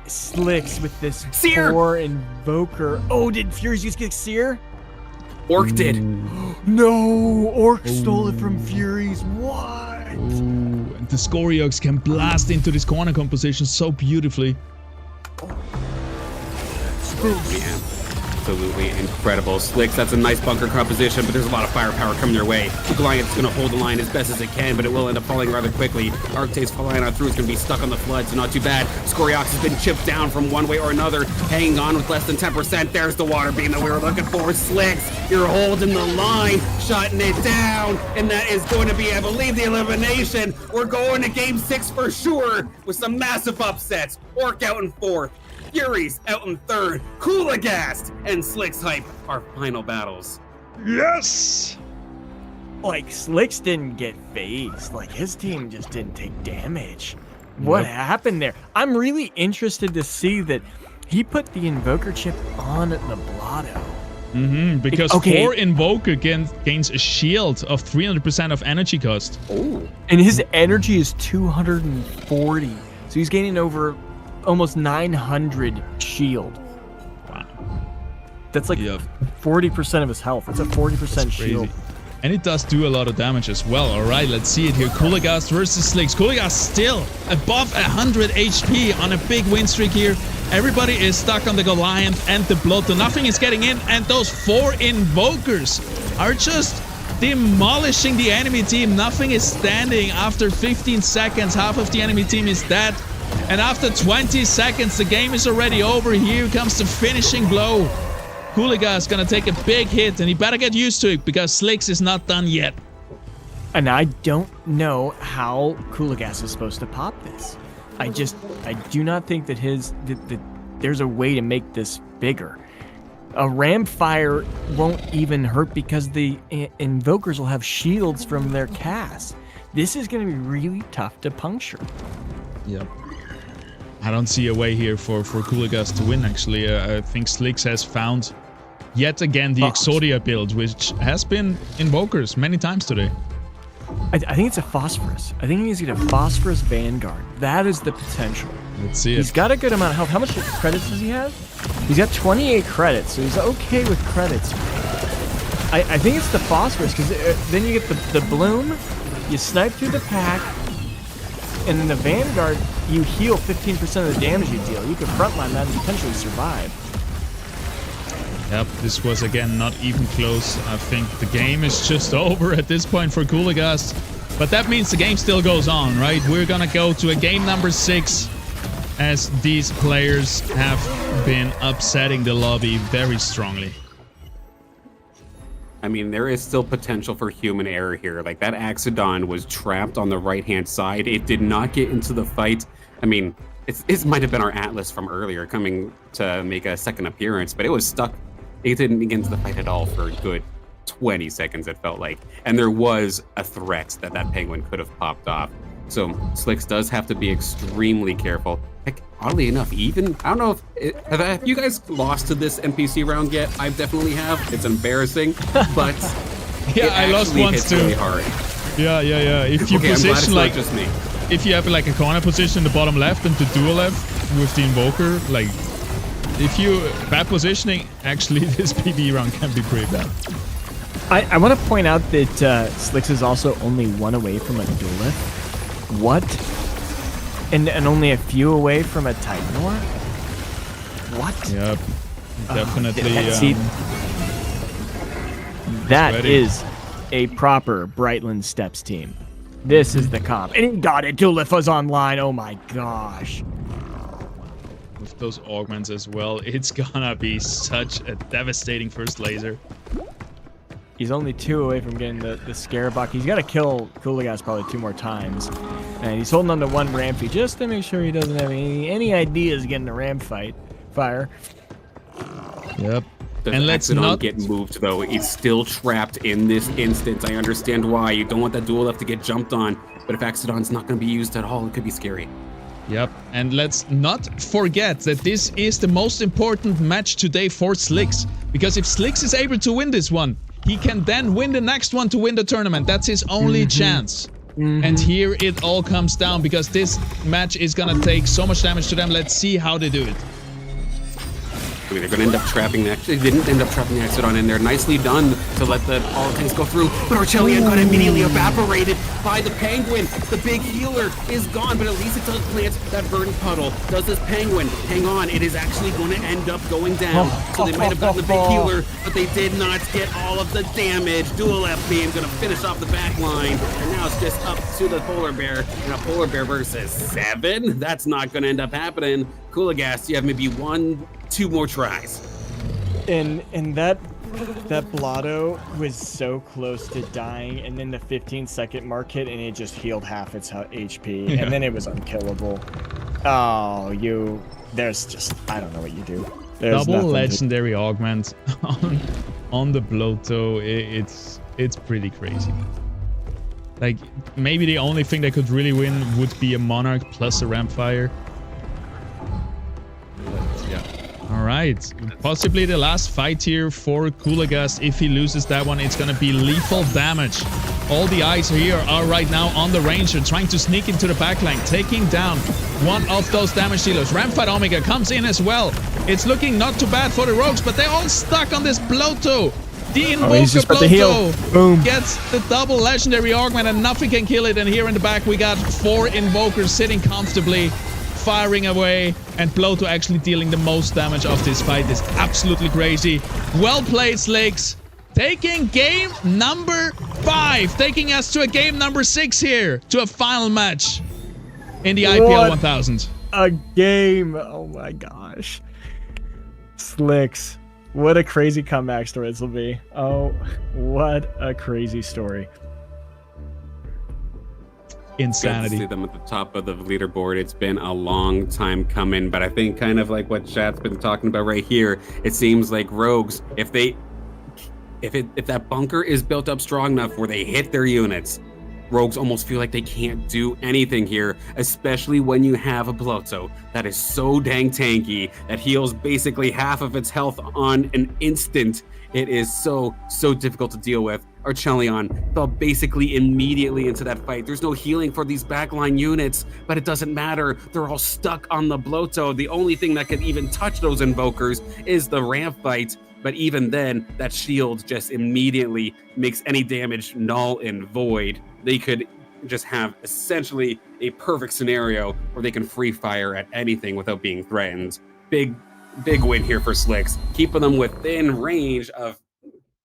[SPEAKER 3] Slicks with this
[SPEAKER 2] Seer!
[SPEAKER 3] 4 Invoker. Oh, did Furies just get Seer?
[SPEAKER 2] Orc did.
[SPEAKER 3] No, Orc stole it from Furies. What?
[SPEAKER 1] Ooh, and the Scoriox can blast into this corner composition so beautifully.
[SPEAKER 2] Yeah, absolutely incredible. Slicks, that's a nice bunker composition, but there's a lot of firepower coming your way. The Goliath's going to hold the line as best as it can, but it will end up falling rather quickly. Arctace flying on through is going to be stuck on the flood, so not too bad. Scoriox has been chipped down from one way or another, hanging on with less than 10%. There's the water beam that we were looking for. Slicks, you're holding the line, shutting it down, and that is going to be, I believe, the elimination. We're going to game 6 for sure with some massive upsets. Orc out in 4th. Furies out in 3rd, Coolagast and Slicks Hype are final battles.
[SPEAKER 1] Yes!
[SPEAKER 3] Like, Slicks didn't get phased. Like, his team just didn't take damage. What happened there? I'm really interested to see that he put the Invoker chip on Nablato.
[SPEAKER 1] Because 4 Invoker gains a shield of 300% of energy cost.
[SPEAKER 2] Oh.
[SPEAKER 3] And his energy is 240. So he's gaining over almost 900 shield.
[SPEAKER 1] Wow.
[SPEAKER 3] That's like 40% of his health. That's a 40% shield.
[SPEAKER 1] And it does do a lot of damage as well. All right, let's see it here. Coolagast versus Slicks. Coolagast still above 100 HP on a big win streak here. Everybody is stuck on the Goliath and the Blotto. Nothing is getting in, and those 4 Invokers are just demolishing the enemy team. Nothing is standing after 15 seconds. Half of the enemy team is dead. And after 20 seconds, the game is already over. Here comes the finishing blow. Coolagast is going to take a big hit, and he better get used to it because Slicks is not done yet.
[SPEAKER 3] And I don't know how Coolagast is supposed to pop this. I do not think that there's a way to make this bigger. A Ram Fire won't even hurt because the Invokers will have shields from their cast. This is going to be really tough to puncture.
[SPEAKER 1] Yep. I don't see a way here for Coolagast to win, actually. I think Slicks has found yet again the Exodia build, which has been Invokers many times today.
[SPEAKER 3] I think it's a Phosphorus. I think he's going to Phosphorus Vanguard. That is the potential.
[SPEAKER 1] Let's see it.
[SPEAKER 3] He's got a good amount of health. How much credits does he have? He's got 28 credits, so he's okay with credits. I think it's the Phosphorus, because then you get the Bloom, you snipe through the pack, and then the Vanguard, you heal 15% of the damage you deal. You can frontline that and potentially survive.
[SPEAKER 1] Yep, this was again not even close. I think the game is just over at this point for Coolagast. But that means the game still goes on, right? We're gonna go to a game number 6 as these players have been upsetting the lobby very strongly.
[SPEAKER 2] I mean, there is still potential for human error here. Like, that Axodon was trapped on the right-hand side. It did not get into the fight. I mean, it might have been our Atlas from earlier coming to make a second appearance, but it was stuck. It didn't get into the fight at all for a good 20 seconds, it felt like. And there was a threat that Penguin could have popped off. So Slicks does have to be extremely careful. Heck, oddly enough, even, I don't know if, have you guys lost to this NPC round yet? I definitely have. It's embarrassing, but
[SPEAKER 1] yeah, I lost once too.
[SPEAKER 2] Really hard.
[SPEAKER 1] Yeah. If you position like,
[SPEAKER 2] just me.
[SPEAKER 1] If you have like a corner position in the bottom left and the dual left with the Invoker, like, if you bad positioning, actually this PvE round can be pretty bad.
[SPEAKER 3] I want to point out that Slicks is also only 1 away from a Duelith. What? And only a few away from a Titanor? What?
[SPEAKER 1] Yep. Definitely.
[SPEAKER 3] See, that is a proper Brightland Steps team. This is the comp. And he got it. Dulifa's online. Oh my gosh.
[SPEAKER 1] With those augments as well, it's gonna be such a devastating first laser.
[SPEAKER 3] He's only 2 away from getting the Scarebuck. He's got to kill Cooligas probably 2 more times. And he's holding on to 1 Rampy just to make sure he doesn't have any ideas getting a Ram fire.
[SPEAKER 1] Yep.
[SPEAKER 2] And let's not get moved, though. He's still trapped in this instance. I understand why. You don't want that duel left to get jumped on. But if Axodon's not going to be used at all, it could be scary.
[SPEAKER 1] Yep. And let's not forget that this is the most important match today for Slicks. Because if Slicks is able to win this one, he can then win the next one to win the tournament. That's his only chance. And here it all comes down because this match is going to take so much damage to them. Let's see how they do it.
[SPEAKER 2] I mean, they're going to end up trapping the... Actually, they didn't end up trapping the Axodon in there. Nicely done to let the politics go through. But Archelion got immediately evaporated by the Penguin. The big healer is gone, but at least it does plant that verdant puddle. Does this Penguin hang on? It is actually going to end up going down. So they might have gotten the big healer, but they did not get all of the damage. Dual FP is going to finish off the back line. And now it's just up to the Polar Bear. And a Polar Bear versus 7? That's not going to end up happening. Cooligas, you have maybe 1-2 more tries.
[SPEAKER 3] And that Blotto was so close to dying, and then the 15-second mark hit, and it just healed half its HP, and then it was unkillable. Oh, there's just, I don't know what you do. There's
[SPEAKER 1] double legendary augment on the Blotto. It's pretty crazy. Like, maybe the only thing that could really win would be a Monarch plus a Rampfire. Yeah. All right. Possibly the last fight here for Cooligas. If he loses that one, it's going to be lethal damage. All the eyes here are right now on the Ranger, trying to sneak into the backline, taking down one of those damage dealers. Ramfight Omega comes in as well. It's looking not too bad for the Rogues, but they're all stuck on this Blotto. The Invoker Blotto gets the double legendary augment and nothing can kill it. And here in the back, we got 4 Invokers sitting comfortably, firing away, and Blotto actually dealing the most damage of this fight. Is absolutely crazy. Well played, Slicks. Taking game number 5. Taking us to a game number 6 here. To a final match in the IPL 1000.
[SPEAKER 3] A game. Oh my gosh. Slicks. What a crazy comeback story this will be. Oh, what a crazy story.
[SPEAKER 1] Insanity.
[SPEAKER 2] Good to see them at the top of the leaderboard. It's been a long time coming, but I think kind of like what Chat's been talking about right here, it seems like Rogues, if that bunker is built up strong enough where they hit their units, Rogues almost feel like they can't do anything here, especially when you have a Blotto that is so dang tanky that heals basically half of its health on an instant. It is so difficult to deal with. Archelion fell basically immediately into that fight. There's no healing for these backline units, but it doesn't matter. They're all stuck on the Blotto. The only thing that can even touch those Invokers is the ramp fight. But even then, that shield just immediately makes any damage null and void. They could just have essentially a perfect scenario where they can free fire at anything without being threatened. Big win here for Slicks, keeping them within range of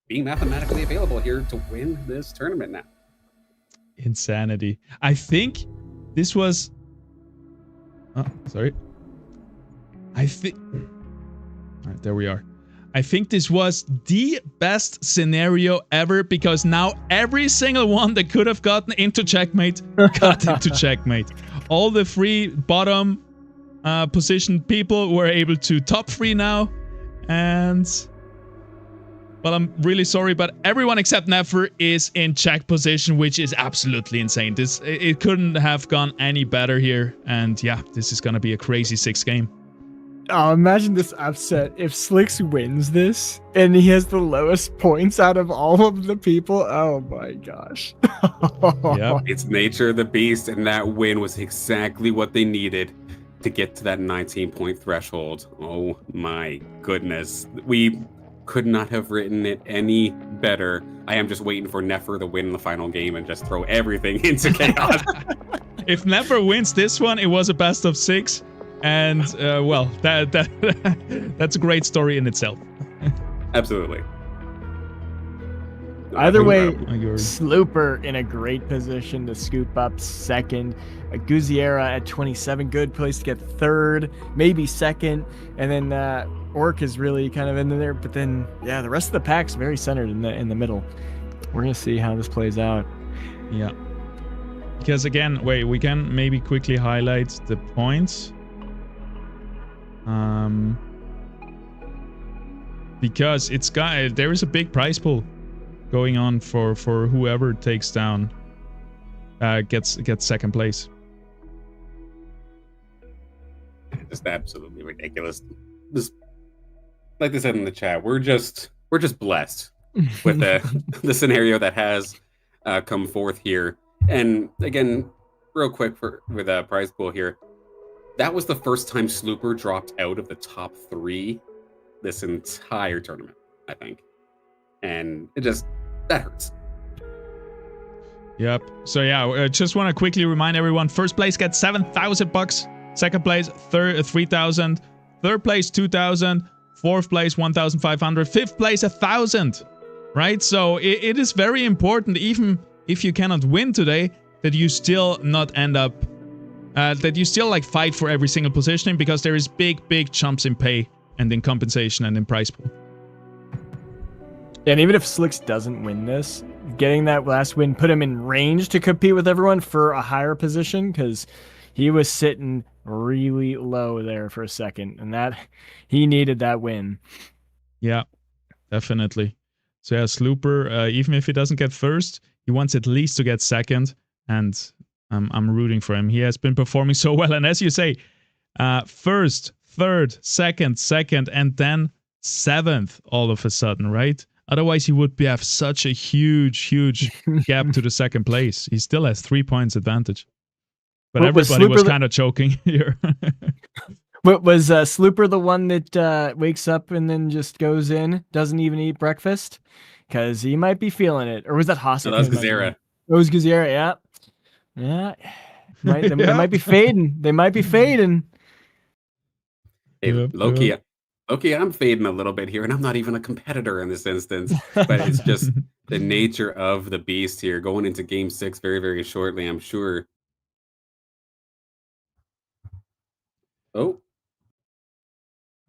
[SPEAKER 2] being mathematically available here to win this tournament now.
[SPEAKER 1] Insanity. I think this was... Oh, sorry. All right, there we are. I think this was the best scenario ever because now every single one that could have gotten into checkmate got into checkmate. All the 3 bottom positioned people were able to top 3 now. And... well, I'm really sorry, but everyone except Nefer is in check position, which is absolutely insane. It couldn't have gone any better here. And yeah, this is going to be a crazy 6th game.
[SPEAKER 3] Oh, imagine this upset if Slicks wins this and he has the lowest points out of all of the people. Oh my gosh.
[SPEAKER 1] Yep.
[SPEAKER 2] It's nature of the beast, and that win was exactly what they needed to get to that 19-point threshold. Oh my goodness. We could not have written it any better. I am just waiting for Nefer to win the final game and just throw everything into chaos.
[SPEAKER 1] If Nefer wins this one, it was a best of 6. And well, that's a great story in itself.
[SPEAKER 2] Absolutely. No,
[SPEAKER 3] Either way,
[SPEAKER 1] Incredible.
[SPEAKER 3] Slooper in a great position to scoop up second. Guziera at 27, good place to get third, maybe second. And then Orc is really kind of in there. But then, yeah, the rest of the pack's very centered in the middle. We're going to see how this plays out.
[SPEAKER 1] Yeah. Because again, wait, we can maybe quickly highlight the points. Because there is a big prize pool going on for whoever takes down gets second place.
[SPEAKER 2] Just absolutely ridiculous. Just like they said in the chat, we're just blessed with the scenario that has come forth here. And again, real quick with a prize pool here, that was the first time Slooper dropped out of the top 3 this entire tournament, I think. And that hurts.
[SPEAKER 1] Yep. So yeah, I just want to quickly remind everyone: first place gets $7,000, second place 3,000, third place 2,000, fourth place 1,500, fifth place 1,000. Right? So it is very important, even if you cannot win today, that you still not end up that you still like fight for every single positioning, because there is big jumps in pay and in compensation and in prize pool.
[SPEAKER 3] And even if Slicks doesn't win this, getting that last win put him in range to compete with everyone for a higher position, because he was sitting really low there for a second, and that he needed that win.
[SPEAKER 1] Yeah, definitely. So yeah, Slooper, even if he doesn't get first, he wants at least to get second, and I'm rooting for him. He has been performing so well, and as you say, first, third, second, and then seventh all of a sudden, right? Otherwise, he would have such a huge gap to the second place. He still has 3 points advantage. But everybody was kind of choking here.
[SPEAKER 3] Was Slooper the one that wakes up and then just goes in, doesn't even eat breakfast? Because he might be feeling it. Or was that Haas?
[SPEAKER 2] No, that was Guziera.
[SPEAKER 3] It was Guziera, yeah. Yeah. They might be fading. They might be fading.
[SPEAKER 2] Hey, Loki, I'm fading a little bit here, and I'm not even a competitor in this instance. But it's just the nature of the beast here, going into Game 6 very, very shortly, I'm sure. Oh.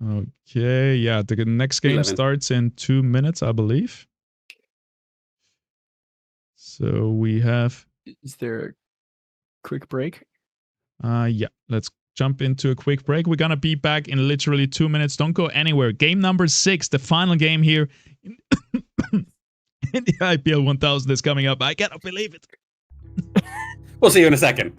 [SPEAKER 1] Okay, yeah, the next game
[SPEAKER 2] 11.
[SPEAKER 1] starts in 2 minutes, I believe. So we have...
[SPEAKER 3] Is there a quick break?
[SPEAKER 1] Yeah, let's jump into a quick break. We're going to be back in literally 2 minutes. Don't go anywhere. Game number 6, the final game here in the IPL 1000 is coming up. I cannot believe it.
[SPEAKER 2] We'll see you in a second.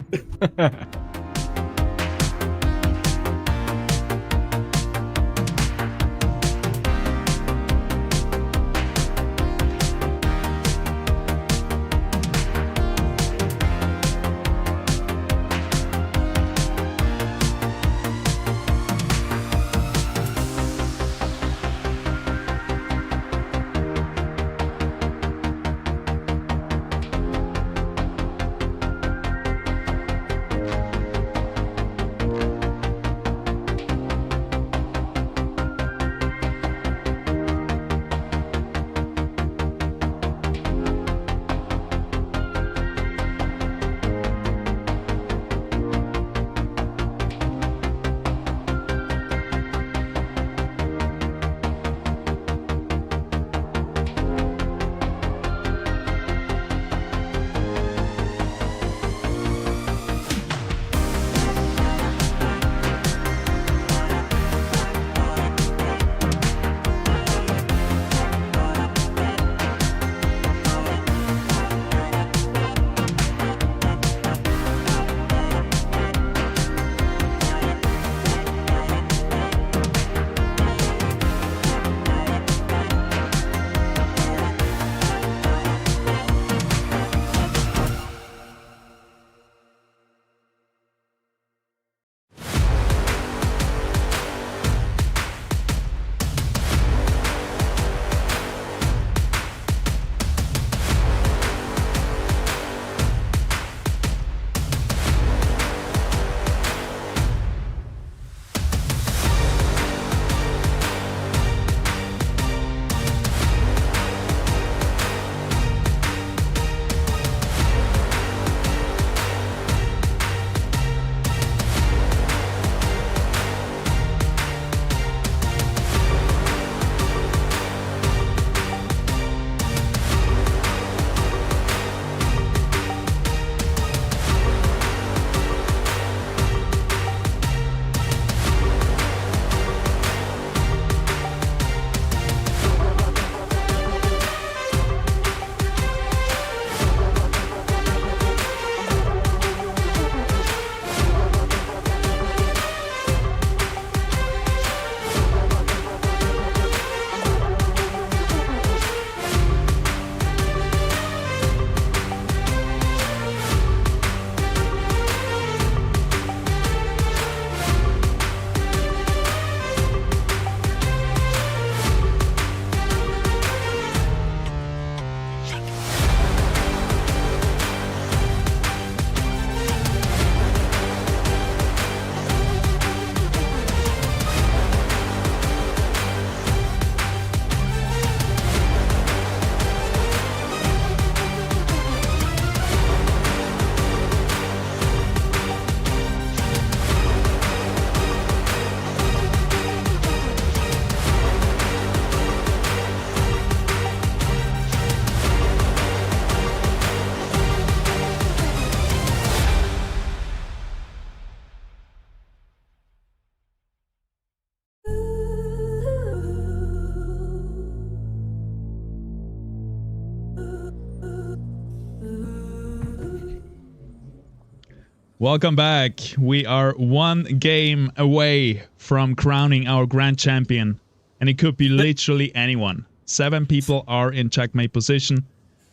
[SPEAKER 1] Welcome back. We are one game away from crowning our grand champion, and it could be literally anyone. 7 people are in checkmate position,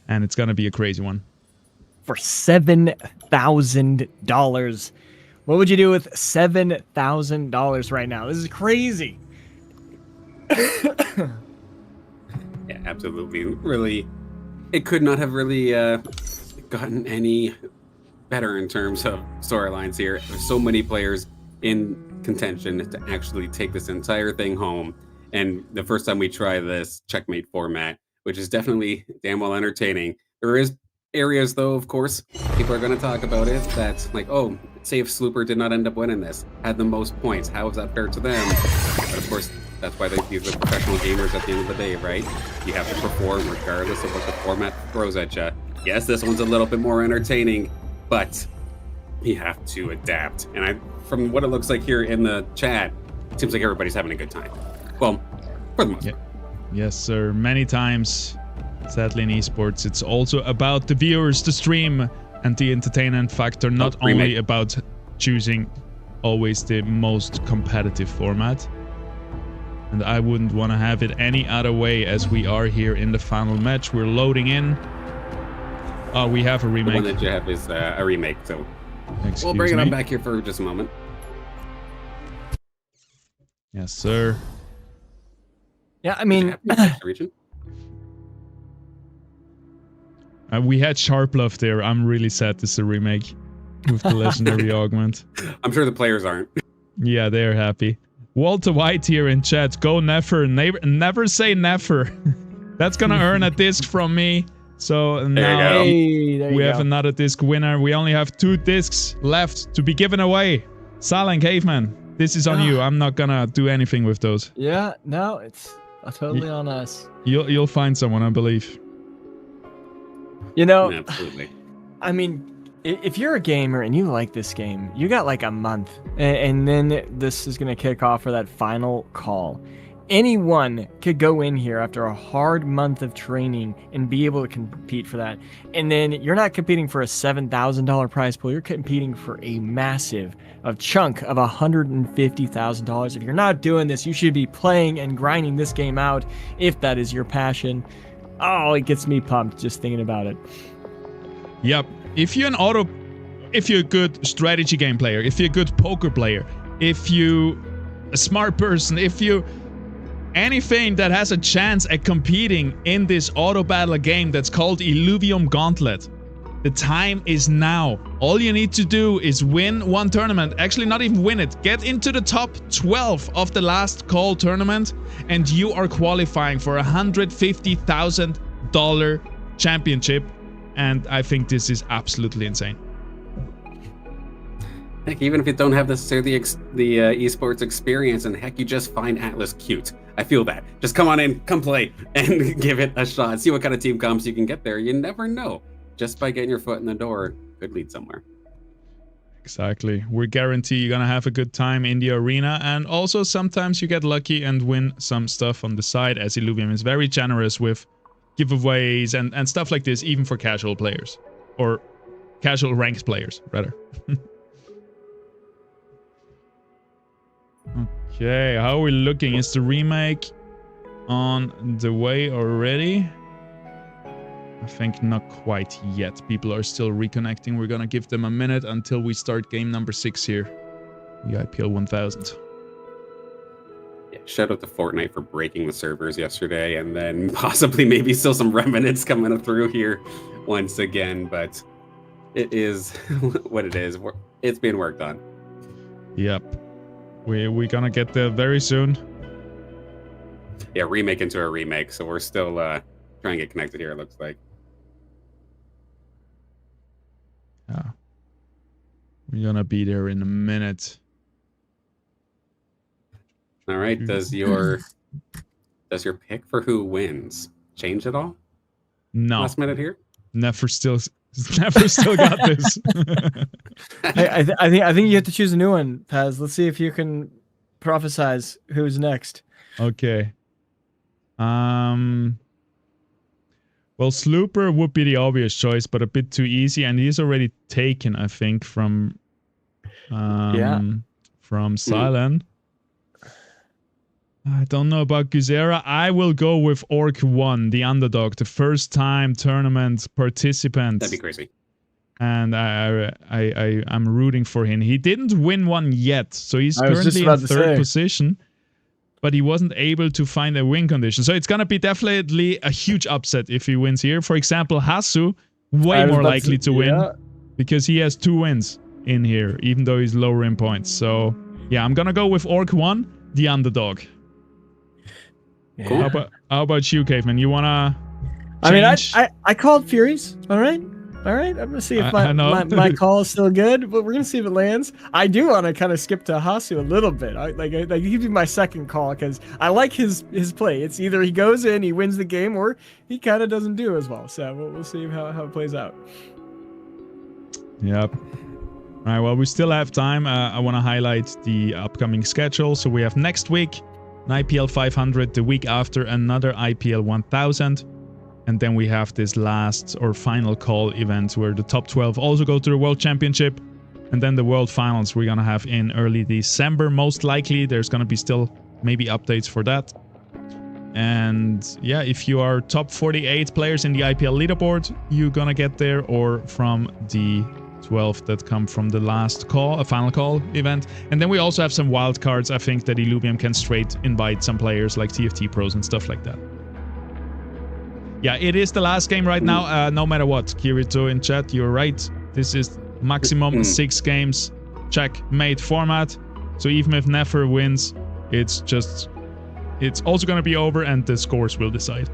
[SPEAKER 1] and it's gonna be a crazy one.
[SPEAKER 3] For $7,000. What would you do with $7,000 right now? This is crazy.
[SPEAKER 2] Yeah, absolutely. Really, it could not have really gotten any better in terms of storylines here. There's so many players in contention to actually take this entire thing home. And the first time we try this checkmate format, which is definitely damn well entertaining. There is areas, though, of course, people are going to talk about it. That's like, oh, say if Slooper did not end up winning this, had the most points. How is that fair to them? But of course, that's why these are professional gamers at the end of the day, right? You have to perform regardless of what the format throws at you. Yes, this one's a little bit more entertaining, but you have to adapt. And from what it looks like here in the chat, it seems like everybody's having a good time. Well, for the most part.
[SPEAKER 1] Yes, sir. Many times, sadly in esports, it's also about the viewers, the stream, and the entertainment factor, not only about choosing always the most competitive format. And I wouldn't want to have it any other way, as we are here in the final match. We're loading in. Oh, we have a remake.
[SPEAKER 2] The one that you have is a remake, so we'll bring it on back here for just a moment.
[SPEAKER 1] Yes, sir.
[SPEAKER 3] Yeah, I mean,
[SPEAKER 1] we had Sharplove there. I'm really sad this is a remake with the legendary augment.
[SPEAKER 2] I'm sure the players aren't.
[SPEAKER 1] Yeah, they're happy. Walter White here in chat. Go never. Never say never. That's gonna earn a disc from me. So now we have another disc winner. We only have 2 discs left to be given away. Silent Caveman, this is on you. I'm not gonna do anything with those.
[SPEAKER 3] Yeah, no, it's totally on us.
[SPEAKER 1] You'll find someone, I believe.
[SPEAKER 3] You know,
[SPEAKER 2] absolutely.
[SPEAKER 3] I mean, if you're a gamer and you like this game, you got like a month, and then this is gonna kick off for that final call. Anyone could go in here after a hard month of training and be able to compete for that. And then you're not competing for a $7,000 prize pool. You're competing for a massive chunk of $150,000. If you're not doing this, you should be playing and grinding this game out if that is your passion. Oh, it gets me pumped just thinking about it.
[SPEAKER 1] Yep. If you're a good strategy game player, if you're a good poker player, if you a smart person, if you anything that has a chance at competing in this auto battle game that's called Illuvium Gauntlet, the time is now. All you need to do is win one tournament. Actually, not even win it. Get into the top 12 of the last call tournament, and you are qualifying for a $150,000 championship. And I think this is absolutely insane.
[SPEAKER 2] Heck, even if you don't have necessarily the esports experience, and heck, you just find Atlas cute. I feel that. Just come on in, come play, and give it a shot. See what kind of team comps you can get there. You never know. Just by getting your foot in the door, could lead somewhere.
[SPEAKER 1] Exactly. We guarantee you're gonna have a good time in the arena, and also sometimes you get lucky and win some stuff on the side, as Illuvium is very generous with giveaways and stuff like this, even for casual players. Or casual ranked players, rather. Okay, how are we looking? Is the remake on the way already? I think not quite yet. People are still reconnecting. We're gonna give them a minute until we start game number 6 here. The IPL 1000.
[SPEAKER 2] Yeah, shout out to Fortnite for breaking the servers yesterday, and then possibly maybe still some remnants coming through here once again, but it is what it is. It's being worked on.
[SPEAKER 1] Yep. We're gonna get there very soon.
[SPEAKER 2] Yeah, remake into a remake, so we're still trying to get connected here, it looks like.
[SPEAKER 1] Yeah. We're gonna be there in a minute.
[SPEAKER 2] All right, does your pick for who wins change at all?
[SPEAKER 1] No.
[SPEAKER 2] Last minute here?
[SPEAKER 1] Never still got this.
[SPEAKER 3] I think you have to choose a new one, Paz. Let's see if you can prophesize who's next.
[SPEAKER 1] Okay. Well, Slooper would be the obvious choice, but a bit too easy, and he's already taken, I think, from From Silent. I don't know about Guzera. I will go with Orc 1, the underdog, the first time tournament participant.
[SPEAKER 2] That'd be crazy.
[SPEAKER 1] And I'm rooting for him. He didn't win one yet, so he's currently in third position, but he wasn't able to find a win condition. So it's gonna be definitely a huge upset if he wins here. For example, Hasu, way more likely to win because he has 2 wins in here, even though he's lower in points. So yeah, I'm gonna go with Orc 1, the underdog.
[SPEAKER 3] Yeah.
[SPEAKER 1] Cool. How about you, Caveman? You wanna
[SPEAKER 3] change? I mean, I called Furies. All right. I'm gonna see if my call is still good, but we're gonna see if it lands. I do want to kind of skip to Hasu a little bit. Like he'd be my second call because I like his play. It's either he goes in, he wins the game, or he kind of doesn't do as well. So we'll see how it plays out.
[SPEAKER 1] Yep. All right. Well, we still have time. I want to highlight the upcoming schedule. So we have next week an IPL 500, the week after another IPL 1000. And then we have this last or final call event where the top 12 also go to the World Championship. And then the World Finals we're going to have in early December, most likely. There's going to be still maybe updates for that. And yeah, if you are top 48 players in the IPL leaderboard, you're going to get there, or from the 12 that come from the last call, a final call event. And then we also have some wild cards. I think that Illuvium can straight invite some players like TFT pros and stuff like that. Yeah, it is the last game right now, no matter what. Kirito in chat, you're right. This is maximum 6 games checkmate format. So even if Nefer wins, it's also going to be over and the scores will decide.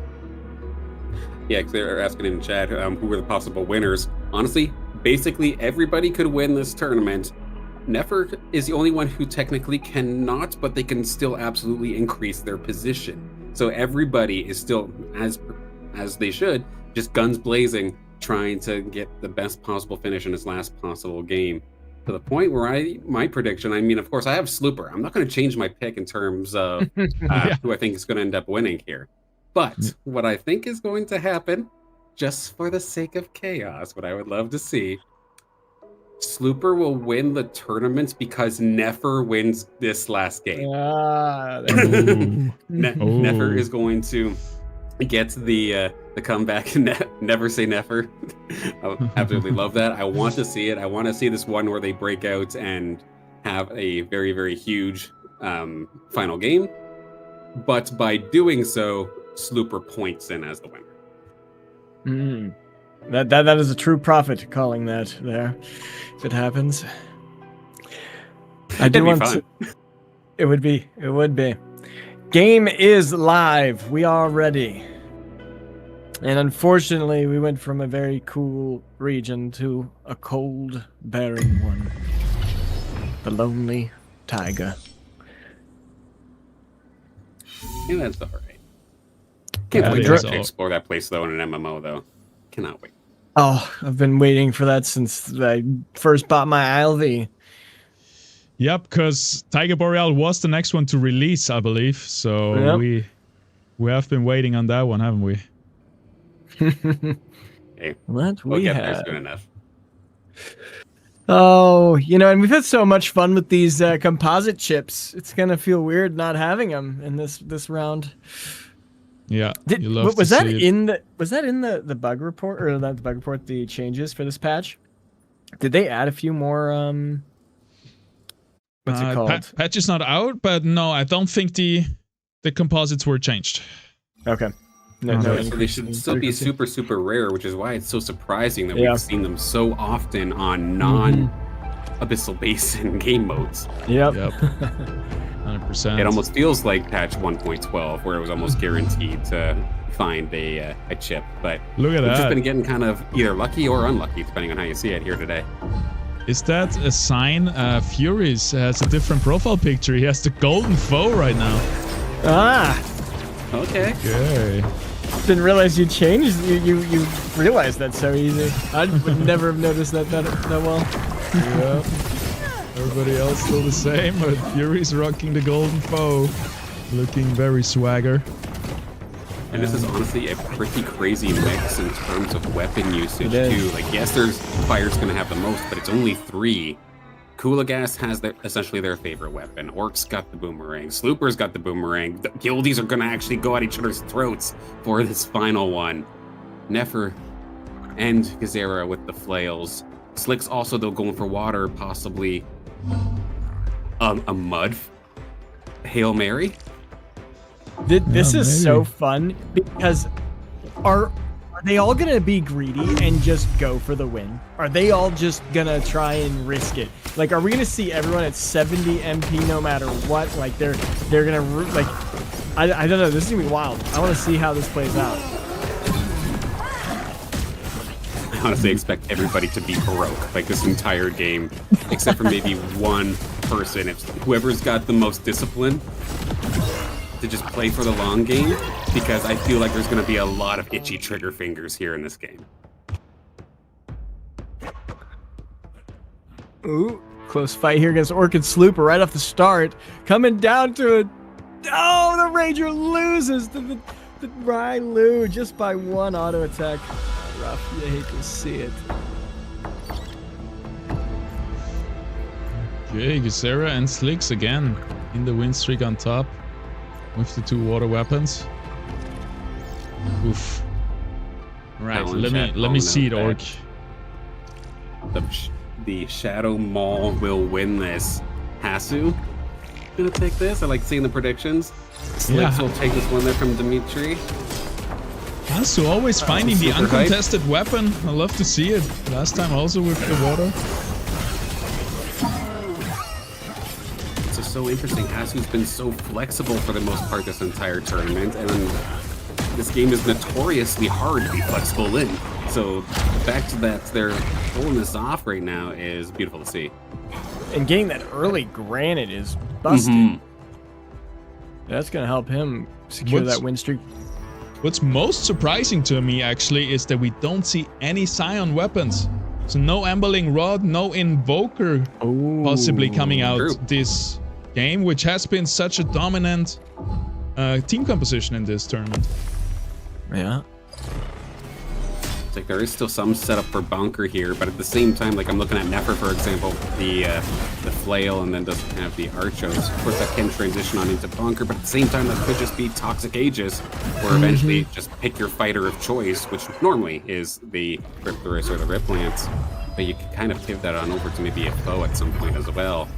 [SPEAKER 2] Yeah, because they're asking in chat who were the possible winners. Honestly, basically everybody could win this tournament. Nefer is the only one who technically cannot, but they can still absolutely increase their position. So everybody is still, as they should, just guns blazing, trying to get the best possible finish in his last possible game. To the point where my prediction, I mean, of course, I have Slooper. I'm not going to change my pick in terms of who I think is going to end up winning here. But what I think is going to happen, just for the sake of chaos, what I would love to see, Slooper will win the tournament because Nefer wins this last game. Nefer is going to get the comeback. Never say never. I absolutely love that. I want to see it. I want to see this one where they break out and have a very, very huge final game. But by doing so, Slooper points in as the winner.
[SPEAKER 3] That is a true prophet calling that there. If it happens, I do want to. It would be. Game is live. We are ready. And unfortunately, we went from a very cool region to a cold, barren one. The Lonely Taiga.
[SPEAKER 2] Yeah, that's all right. Can't wait to explore that place, though, in an MMO, though. Cannot wait.
[SPEAKER 3] Oh, I've been waiting for that since I first bought my ILV.
[SPEAKER 1] Yep, because Tiger Boreal was the next one to release, I believe. So we have been waiting on that one, haven't we?
[SPEAKER 2] Hey, we'll get there soon enough.
[SPEAKER 3] Oh, and we've had so much fun with these composite chips. It's gonna feel weird not having them in this round.
[SPEAKER 1] Yeah,
[SPEAKER 3] was that in the bug report, or not the bug report? The changes for this patch? Did they add a few more? What's it called?
[SPEAKER 1] Patch is not out, but no, I don't think the composites were changed.
[SPEAKER 3] Okay.
[SPEAKER 2] No, so they should still be super, super rare, which is why it's so surprising that we've seen them so often on non-Abyssal Basin game modes.
[SPEAKER 3] Yep.
[SPEAKER 1] 100%.
[SPEAKER 2] It almost feels like patch 1.12, where it was almost guaranteed to find a chip. But
[SPEAKER 1] look at that.
[SPEAKER 2] We've just been getting kind of either lucky or unlucky, depending on how you see it here today.
[SPEAKER 1] Is that a sign? Furies has a different profile picture. He has the golden foe right now. Okay.
[SPEAKER 3] Didn't realize you changed. You realized that so easy. I would never have noticed that well.
[SPEAKER 1] Yeah. Everybody else still the same, but Fury's rocking the golden foe, looking very swagger.
[SPEAKER 2] And this is honestly a pretty crazy mix in terms of weapon usage too. Like, yes, there's Fire's gonna have the most, but it's only 3 Kuligas has essentially their favorite weapon. Orc's got the boomerang. Slooper's got the boomerang. The guildies are going to actually go at each other's throats for this final one. Nefer and Gezera with the flails. Slick's also, though, going for water, possibly a mud Hail Mary.
[SPEAKER 3] This is so fun because are they all gonna be greedy and just go for the win? Are they all just gonna try and risk it? Like, are we gonna see everyone at 70 MP no matter what? Like they're gonna like, I don't know. This is gonna be wild. I want to see how this plays out.
[SPEAKER 2] I honestly expect everybody to be broke like this entire game, except for maybe one person. If whoever's got the most discipline to just play for the long game, because I feel like there's going to be a lot of itchy trigger fingers here in this game.
[SPEAKER 3] Ooh, close fight here against Orchid Slooper right off the start. Coming down to it. Oh, the Ranger loses to the Rylu just by one auto attack. Rough, you hate to see it.
[SPEAKER 1] Okay, Gezera and Slicks again in the win streak on top with the 2 water weapons. Oof. Right, let me see it, Orc.
[SPEAKER 2] The Shadow Maul will win this. Hasu gonna take this. I like seeing the predictions. Slicks will take this one there from Dimitri.
[SPEAKER 1] Hasu always finding the uncontested weapon. I love to see it. Last time also with the water.
[SPEAKER 2] It's so interesting. Hasu's been so flexible for the most part this entire tournament, and this game is notoriously hard to be flexible in. So the fact that they're pulling this off right now is beautiful to see.
[SPEAKER 3] And getting that early granite is busted. That's gonna help him secure that win streak.
[SPEAKER 1] What's most surprising to me actually is that we don't see any Scion weapons. So no Emberling Rod, no Invoker possibly coming out this game, which has been such a dominant team composition in this tournament.
[SPEAKER 3] Yeah.
[SPEAKER 2] It's like there is still some setup for Bunker here, but at the same time, like I'm looking at Nefer, for example, the flail, and then doesn't have the Archos. Of course, that can transition on into Bunker, but at the same time, that could just be Toxic Aegis, or eventually just pick your fighter of choice, which normally is the Ripthorus or the Riplance, but you can kind of pivot that on over to maybe a foe at some point as well.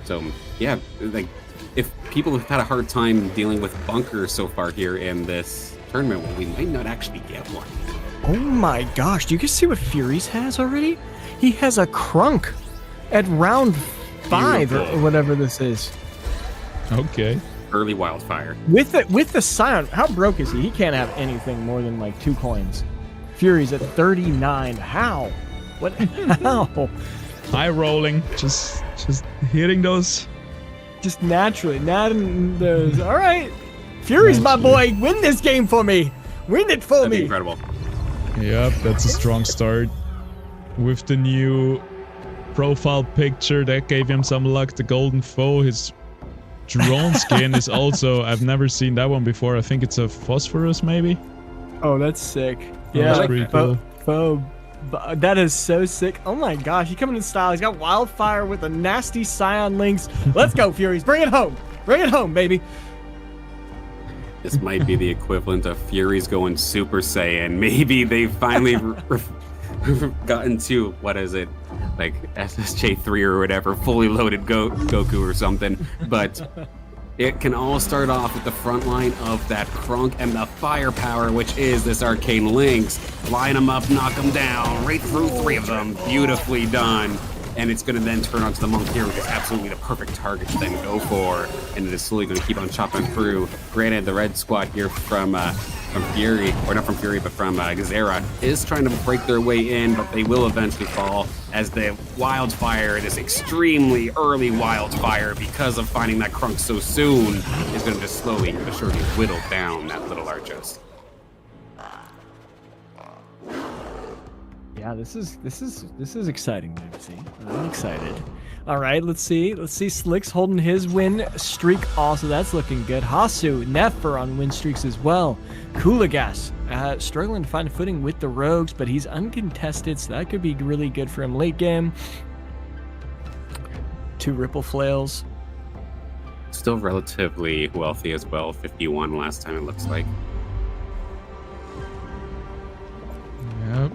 [SPEAKER 2] So yeah, like if people have had a hard time dealing with Bunker so far here in this tournament, well, we might not actually get one.
[SPEAKER 3] Oh my gosh, do you guys see what Furies has already? He has a Crunk at round 5 or whatever this is.
[SPEAKER 1] Okay.
[SPEAKER 2] Early Wildfire.
[SPEAKER 3] With the Scion, how broke is he? He can't have anything more than like 2 coins. Furies at 39. How? What? How?
[SPEAKER 1] High rolling, just hitting those.
[SPEAKER 3] Just naturally, not in those. All right. Furies, my boy, win this game for me. Win it for me.
[SPEAKER 2] Incredible.
[SPEAKER 1] Yep, that's a strong start. With the new profile picture, that gave him some luck. The Golden Foe, his drone skin is also, I've never seen that one before. I think it's a Phosphorus, maybe?
[SPEAKER 3] Oh, that's sick. Yeah,
[SPEAKER 1] that's pretty cool.
[SPEAKER 3] That is so sick. Oh my gosh, he coming in style. He's got Wildfire with a nasty Scion Lynx. Let's go, Furies. Bring it home. Bring it home, baby.
[SPEAKER 2] This might be the equivalent of Furies going Super Saiyan. Maybe they finally gotten to, what is it, like SSJ3 or whatever, fully loaded Goku or something. But it can all start off with the front line of that Crunk and the firepower, which is this Arcane Lynx. Line them up, knock them down, right through 3 of them. Beautifully done. And it's going to then turn onto the Monk here, which is absolutely the perfect target to then go for. And it is slowly going to keep on chopping through. Granted, the red squad here from Fury, or not from Fury, but from Gezera, is trying to break their way in, but they will eventually fall as the Wildfire, this extremely early Wildfire, because of finding that Crunk so soon, is going to just slowly but surely whittle down that little Archos.
[SPEAKER 3] Yeah, this is exciting to see. I'm excited. All right, let's see. Slicks holding his win streak also. That's looking good. Hasu, Nefer on win streaks as well. Kuligas struggling to find a footing with the Rogues, but he's uncontested, so that could be really good for him late game. 2 ripple flails.
[SPEAKER 2] Still relatively wealthy as well. 51 last time it looks like.
[SPEAKER 1] Yep.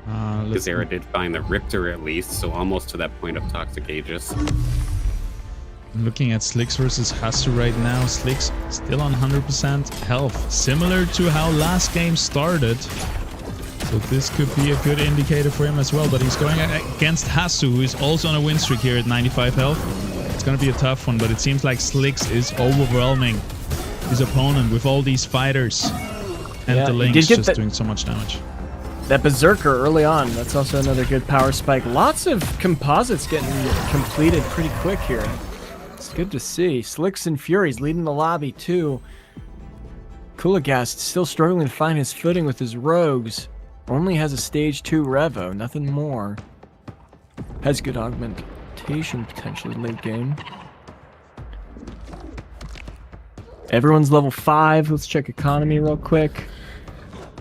[SPEAKER 2] Gazera did find the Riptor at least, so almost to that point of Toxic Aegis.
[SPEAKER 1] I'm looking at Slicks versus Hasu right now. Slicks still on 100% health, similar to how last game started. So this could be a good indicator for him as well, but he's going against Hasu, who is also on a win streak here at 95 health. It's going to be a tough one, but it seems like Slicks is overwhelming his opponent with all these fighters. And the Link's just doing so much damage.
[SPEAKER 3] That Berserker early on, that's also another good power spike. Lots of composites getting completed pretty quick here. It's good to see. Slicks and Furies leading the lobby too. Kulagast still struggling to find his footing with his rogues. Only has a stage 2 Revo, nothing more. Has good augmentation potentially late game. Everyone's level 5. Let's check economy real quick.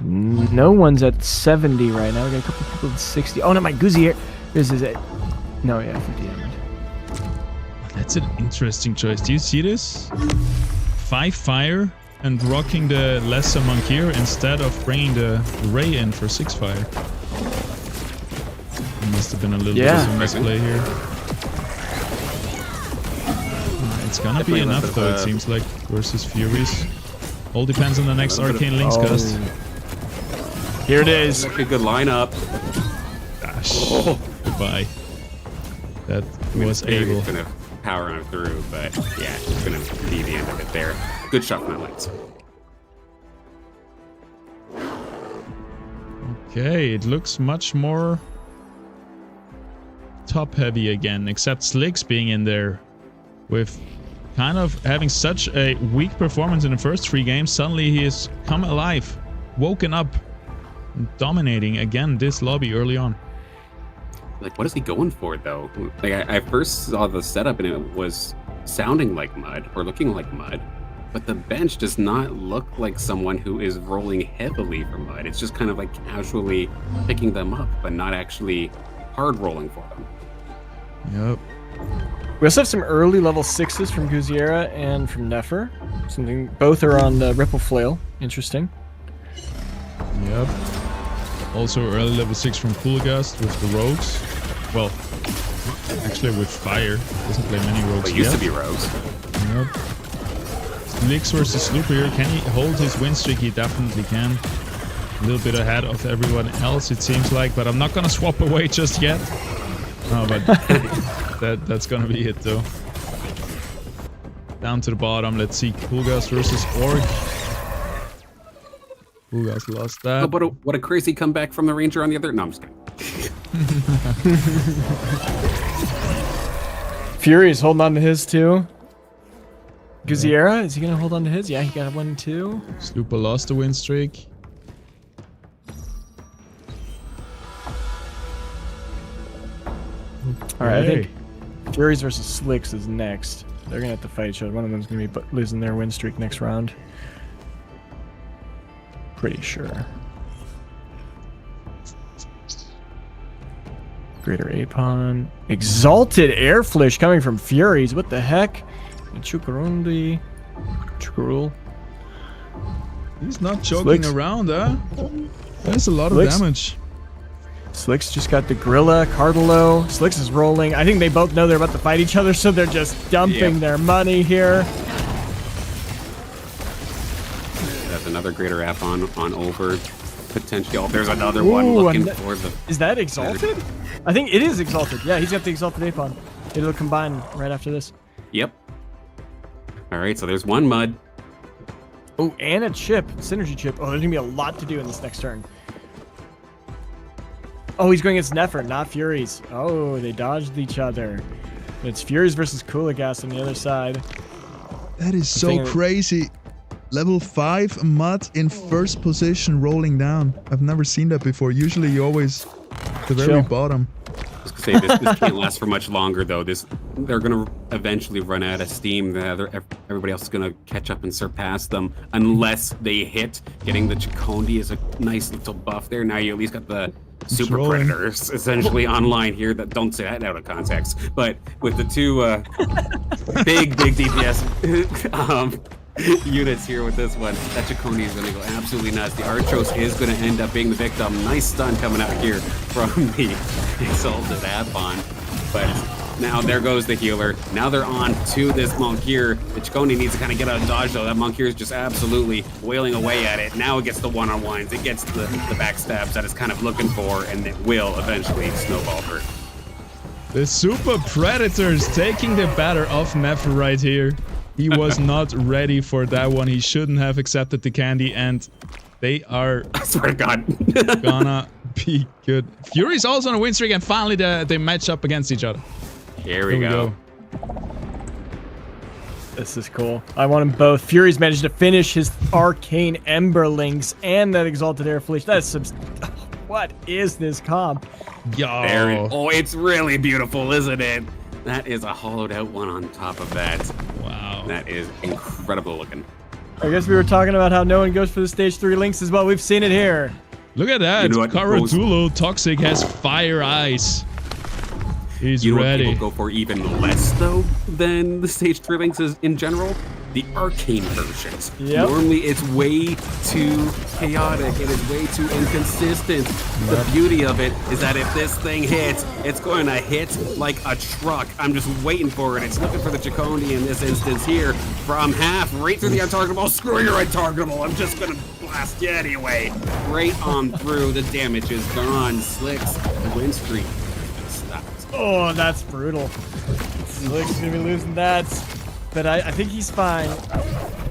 [SPEAKER 3] No one's at 70 right now. We got a couple people at 60. Oh no, my Guzier. This is it. No, yeah, 50 damage.
[SPEAKER 1] That's an interesting choice. Do you see this? 5 fire and rocking the lesser monk here instead of bringing the Ray in for 6 fire. It must have been a little bit of a misplay here. It's gonna be enough though, it seems like, versus Furies. All depends on the next Arcane Links cast.
[SPEAKER 3] Here it is.
[SPEAKER 2] That's a good lineup.
[SPEAKER 1] Gosh. Oh. Goodbye. That was able.
[SPEAKER 2] Gonna power him through, but yeah, it's gonna be the end of it there. Good shot from that Lynx.
[SPEAKER 1] Okay, it looks much more top heavy again, except Slicks being in there with kind of having such a weak performance in the first 3 games. Suddenly he has come alive, woken up, dominating again this lobby early on.
[SPEAKER 2] Like, what is he going for though? Like, I first saw the setup and it was sounding like mud or looking like mud, but the bench does not look like someone who is rolling heavily for mud. It's just kind of like casually picking them up, but not actually hard rolling for them.
[SPEAKER 1] Yep.
[SPEAKER 3] We also have some early level 6s from Guziera and from Nefer. Both are on the Ripple Flail. Interesting.
[SPEAKER 1] Yep. Also early level 6 from Kulagast with the rogues. Well, actually with fire. Doesn't play many rogues.
[SPEAKER 2] But used to be rogues.
[SPEAKER 1] Yep. Slicks versus Looper here. Can he hold his win streak? He definitely can. A little bit ahead of everyone else, it seems like, but I'm not gonna swap away just yet. Oh, but that's gonna be it though. Down to the bottom. Let's see Kulagast versus Orc. Kulagast lost that.
[SPEAKER 2] Oh, what a crazy comeback from the Ranger on the other. No, I'm just kidding.
[SPEAKER 3] Fury is holding on to his too. Guziera, is he gonna hold on to his? Yeah, he got 1 too.
[SPEAKER 1] Slooper lost the win streak.
[SPEAKER 3] All right, I think Furies versus Slicks is next. They're gonna have to fight each other. One of them's gonna be losing their win streak next round. Pretty sure. Greater Apon. Exalted Air Flish coming from Furies. What the heck? Chukarundi. Chukarul.
[SPEAKER 1] He's not joking around, huh? That's a lot of damage.
[SPEAKER 3] Slicks just got the Gorilla, Cardalo. Slicks is rolling. I think they both know they're about to fight each other, so they're just dumping their money here.
[SPEAKER 2] That's another Greater Apon on over. Potentially. Oh, there's another one looking for the...
[SPEAKER 3] Is that Exalted? I think it is Exalted. Yeah, he's got the Exalted Apon. It'll combine right after this.
[SPEAKER 2] Yep. All right, so there's one mud.
[SPEAKER 3] Oh, and a chip. Synergy chip. Oh, there's going to be a lot to do in this next turn. Oh, he's going against Nefer, not Furies. Oh, they dodged each other. It's Furies versus Kulagast on the other side.
[SPEAKER 4] That is so crazy. Level 5 mud in first position rolling down. I've never seen that before. Usually you always the very bottom.
[SPEAKER 2] I was gonna say, this can't last for much longer though. This they're gonna eventually run out of steam. Everybody else is gonna catch up and surpass them unless they hit. Getting the Chicondi is a nice little buff there. Now you at least got the super predators essentially online here that don't say that out of context. But with the two big DPS units here with this one, that Chicondi is going to go absolutely nuts. The Archos is going to end up being the victim. Nice stun coming out here from the Exalted Adbon. But now there goes the healer. Now they're on to this monk here. The Chicondi needs to kind of get out of dodge though. That monk here is just absolutely wailing away at it. Now it gets the one-on-ones. It gets the backstabs that it's kind of looking for, and it will eventually snowball her.
[SPEAKER 1] The Super Predators taking the batter off Nefer right here. He was not ready for that one. He shouldn't have accepted the candy, and they are,
[SPEAKER 2] I swear to God,
[SPEAKER 1] gonna be good. Fury's also on a win streak, and finally they match up against each other.
[SPEAKER 2] Here we go.
[SPEAKER 3] This is cool. I want them both. Fury's managed to finish his Arcane Emberlings and that Exalted Air Fleece. That's what is this comp?
[SPEAKER 1] Yo.
[SPEAKER 2] Oh, it's really beautiful, isn't it? That is a hollowed out one on top of that.
[SPEAKER 1] Wow.
[SPEAKER 2] That is incredible looking.
[SPEAKER 3] I guess we were talking about how no one goes for the stage 3 links as well. We've seen it here.
[SPEAKER 1] Look at that.
[SPEAKER 2] You know what?
[SPEAKER 1] Caradulo Toxic has fire eyes. He's ready.
[SPEAKER 2] What people go for even less though than the stage 3 links is in general? The arcane versions.
[SPEAKER 3] Yep.
[SPEAKER 2] Normally it's way too chaotic. It is way too inconsistent. The beauty of it is that if this thing hits, it's going to hit like a truck. I'm just waiting for it. It's looking for the Chicondi in this instance here from half right through the untargetable. Screw your untargetable. I'm just going to blast you anyway. Right on through. The damage is gone. Slicks the win streak stopped.
[SPEAKER 3] Oh, that's brutal. Slick's going to be losing that. But I think he's fine.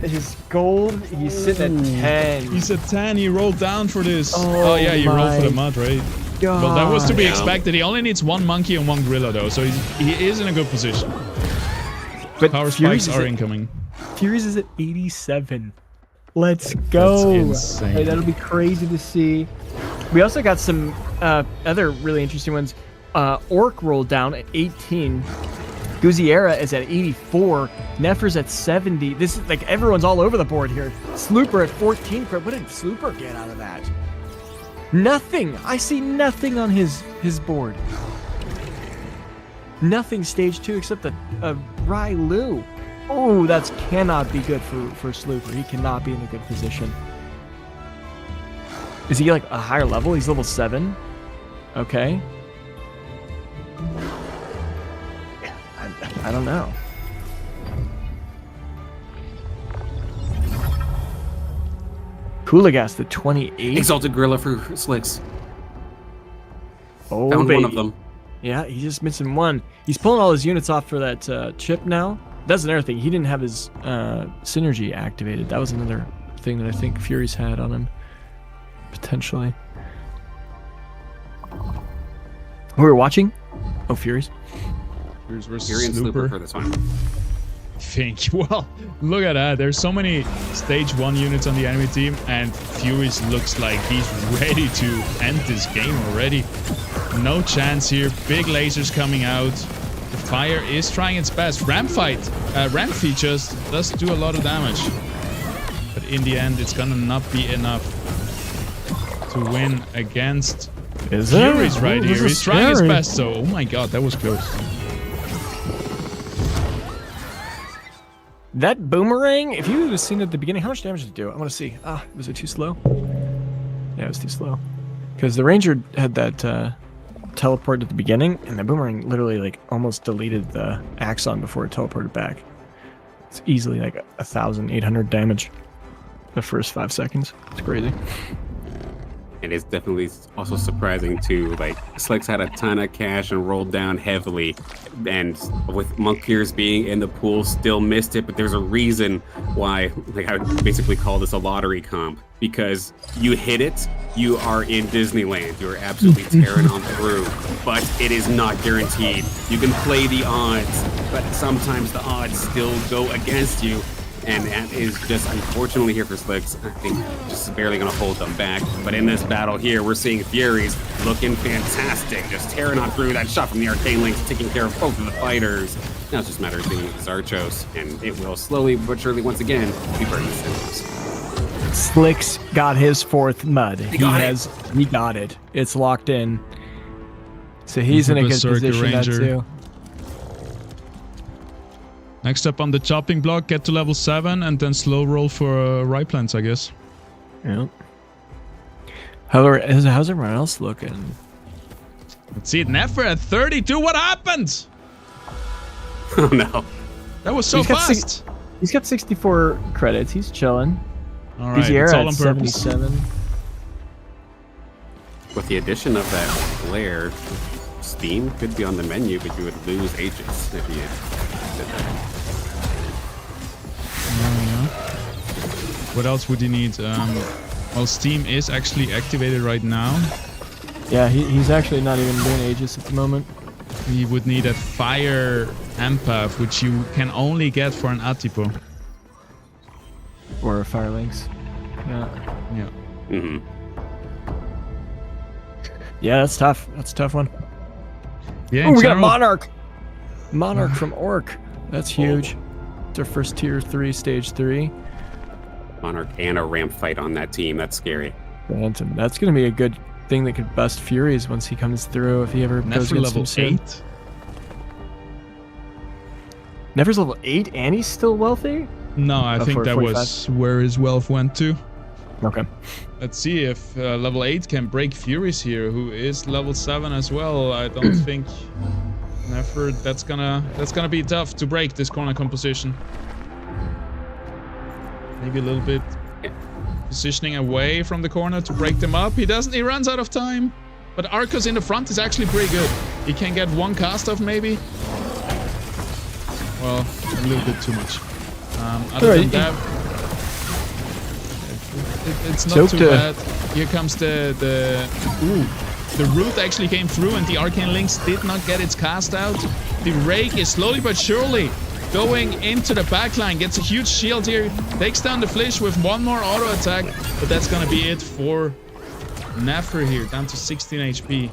[SPEAKER 3] His gold, he's sitting at 10.
[SPEAKER 1] He's at 10. He rolled down for this. Oh yeah, you rolled for the mud, right?
[SPEAKER 3] God.
[SPEAKER 1] Well, that was to be expected. He only needs one monkey and one gorilla, though, so he is in a good position.
[SPEAKER 3] But
[SPEAKER 1] Power spikes are incoming.
[SPEAKER 3] Fury's is at 87. Let's go.
[SPEAKER 1] That's insane.
[SPEAKER 3] Hey, that'll be crazy to see. We also got some other really interesting ones. Orc rolled down at 18. Guziera is at 84. Nefer's at 70. This is like everyone's all over the board here. Slooper at 14. What did Slooper get out of that? Nothing. I see nothing on his board. Nothing stage 2 except a Railu. Oh, that cannot be good for Slooper. He cannot be in a good position. Is he like a higher level? He's level 7. Okay. I don't know. Kulagast at 28.
[SPEAKER 2] Exalted Gorilla for Slicks.
[SPEAKER 3] Oh,
[SPEAKER 2] Found
[SPEAKER 3] baby.
[SPEAKER 2] one of them.
[SPEAKER 3] Yeah, he's just missing one. He's pulling all his units off for that chip now. That's another thing. He didn't have his synergy activated. That was another thing that I think Fury's had on him. Potentially. Who are we watching? Oh, Fury's.
[SPEAKER 1] Fury's versus
[SPEAKER 2] Fury and Slooper for this one.
[SPEAKER 1] Well, look at that. There's so many stage 1 units on the enemy team, and Fury's looks like he's ready to end this game already. No chance here. Big lasers coming out. The fire is trying its best. Ramp features does do a lot of damage, but in the end, it's gonna not be enough to win against Fury's right here. He's trying his best, so oh my god, that was close.
[SPEAKER 3] That boomerang, if you had seen it at the beginning, how much damage did it do? I want to see. Was it too slow? Yeah, it was too slow. Because the ranger had that teleport at the beginning, and the boomerang literally like almost deleted the Axon before it teleported back. It's easily like 1,800 damage the first 5 seconds. It's crazy.
[SPEAKER 2] And it's definitely also surprising too. Like Slicks had a ton of cash and rolled down heavily, and with Monk Ears being in the pool, still missed it. But there's a reason why. Like I would basically call this a lottery comp, because you hit it, you are in Disneyland. You're absolutely tearing on through, but it is not guaranteed. You can play the odds, but sometimes the odds still go against you. And that is just unfortunately here for Slicks. I think just barely going to hold them back. But in this battle here, we're seeing Furies looking fantastic. Just tearing on through that shot from the Arcane Links, taking care of both of the fighters. Now it's just a matter of dealing with his Archos, and it will slowly but surely once again be burning cinders.
[SPEAKER 3] Slicks got his 4th mud. He
[SPEAKER 2] got
[SPEAKER 3] it. It's locked in. So he's in a good position now too.
[SPEAKER 1] Next up on the chopping block, get to level 7 and then slow roll for right plants, I guess.
[SPEAKER 3] Yeah. How's everyone else looking?
[SPEAKER 1] Let's see it. Nefer at 32. What happened?
[SPEAKER 2] Oh no.
[SPEAKER 1] That was so fast.
[SPEAKER 3] He's got 64 credits. He's chilling.
[SPEAKER 1] All right, it's all on
[SPEAKER 3] at
[SPEAKER 1] purpose.
[SPEAKER 3] 77.
[SPEAKER 2] With the addition of that flare, Steam could be on the menu, but you would lose Aegis if you did that.
[SPEAKER 1] What else would you need? Well, Steam is actually activated right now.
[SPEAKER 3] Yeah, he's actually not even doing Aegis at the moment.
[SPEAKER 1] We would need a fire empath, which you can only get for an Atipo.
[SPEAKER 3] Or a Fire Lynx. Yeah.
[SPEAKER 1] Yeah.
[SPEAKER 2] Mm-hmm.
[SPEAKER 3] Yeah, that's tough. That's a tough one.
[SPEAKER 1] Yeah.
[SPEAKER 3] Oh, we got a Monarch! Monarch from Orc. That's huge. It's our first tier 3, stage 3.
[SPEAKER 2] Monarch and a ramp fight on that team. That's scary.
[SPEAKER 3] Phantom. That's going to be a good thing that could bust Furies once he comes through, if he ever goes against
[SPEAKER 1] level
[SPEAKER 3] him soon.
[SPEAKER 1] 8.
[SPEAKER 3] Never's level 8 and he's still wealthy?
[SPEAKER 1] No, I think that
[SPEAKER 3] 45.
[SPEAKER 1] was where his wealth went to.
[SPEAKER 3] Okay.
[SPEAKER 1] Let's see if level 8 can break Furies here, who is level 7 as well. I don't think Nefer, that's gonna be tough to break this corner composition. Maybe a little bit positioning away from the corner to break them up. He runs out of time. But Arcos in the front is actually pretty good. He can get one cast off maybe. Well, a little bit too much. Other than that, it's not too bad. Here comes the root actually came through and the Arcane Lynx did not get its cast out. The Rake is slowly but surely going into the backline, gets a huge shield here, takes down the Flish with one more auto attack, but that's gonna be it for Nefer here, down to 16 HP.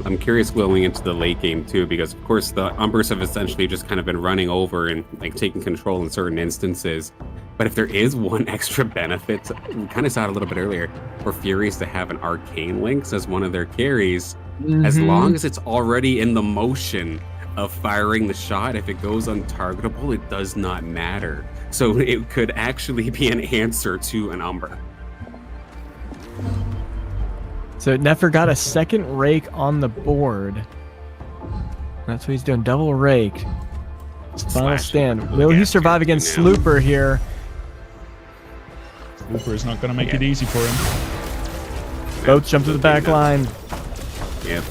[SPEAKER 2] I'm curious going into the late game too, because of course the Umbers have essentially just kind of been running over and like taking control in certain instances. But if there is one extra benefit, we kind of saw it a little bit earlier, for Furies to have an Arcane Lynx as one of their carries, as long as it's already in the motion of firing the shot, if it goes untargetable, it does not matter. So it could actually be an answer to an Umber.
[SPEAKER 3] So Nefer got a second Rake on the board. That's what he's doing, double Rake. Final stand. Will he survive against Slooper here?
[SPEAKER 1] Slooper is not going to make it easy for him.
[SPEAKER 3] Both jump to the back line.
[SPEAKER 2] Yep.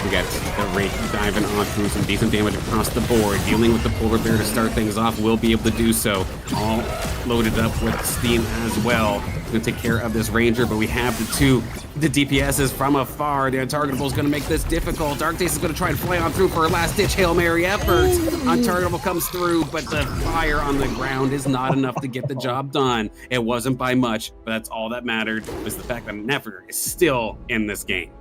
[SPEAKER 2] We got the Rake diving on through some decent damage across the board. Dealing with the Polar Bear to start things off will be able to do so. All loaded up with Steam as well. Going to take care of this Ranger, but we have the DPSs from afar. The Untargetable is going to make this difficult. Dark Days is going to try and fly on through for a last-ditch Hail Mary effort. Untargetable comes through, but the fire on the ground is not enough to get the job done. It wasn't by much, but that's all that mattered, was the fact that Nefer is still in this game.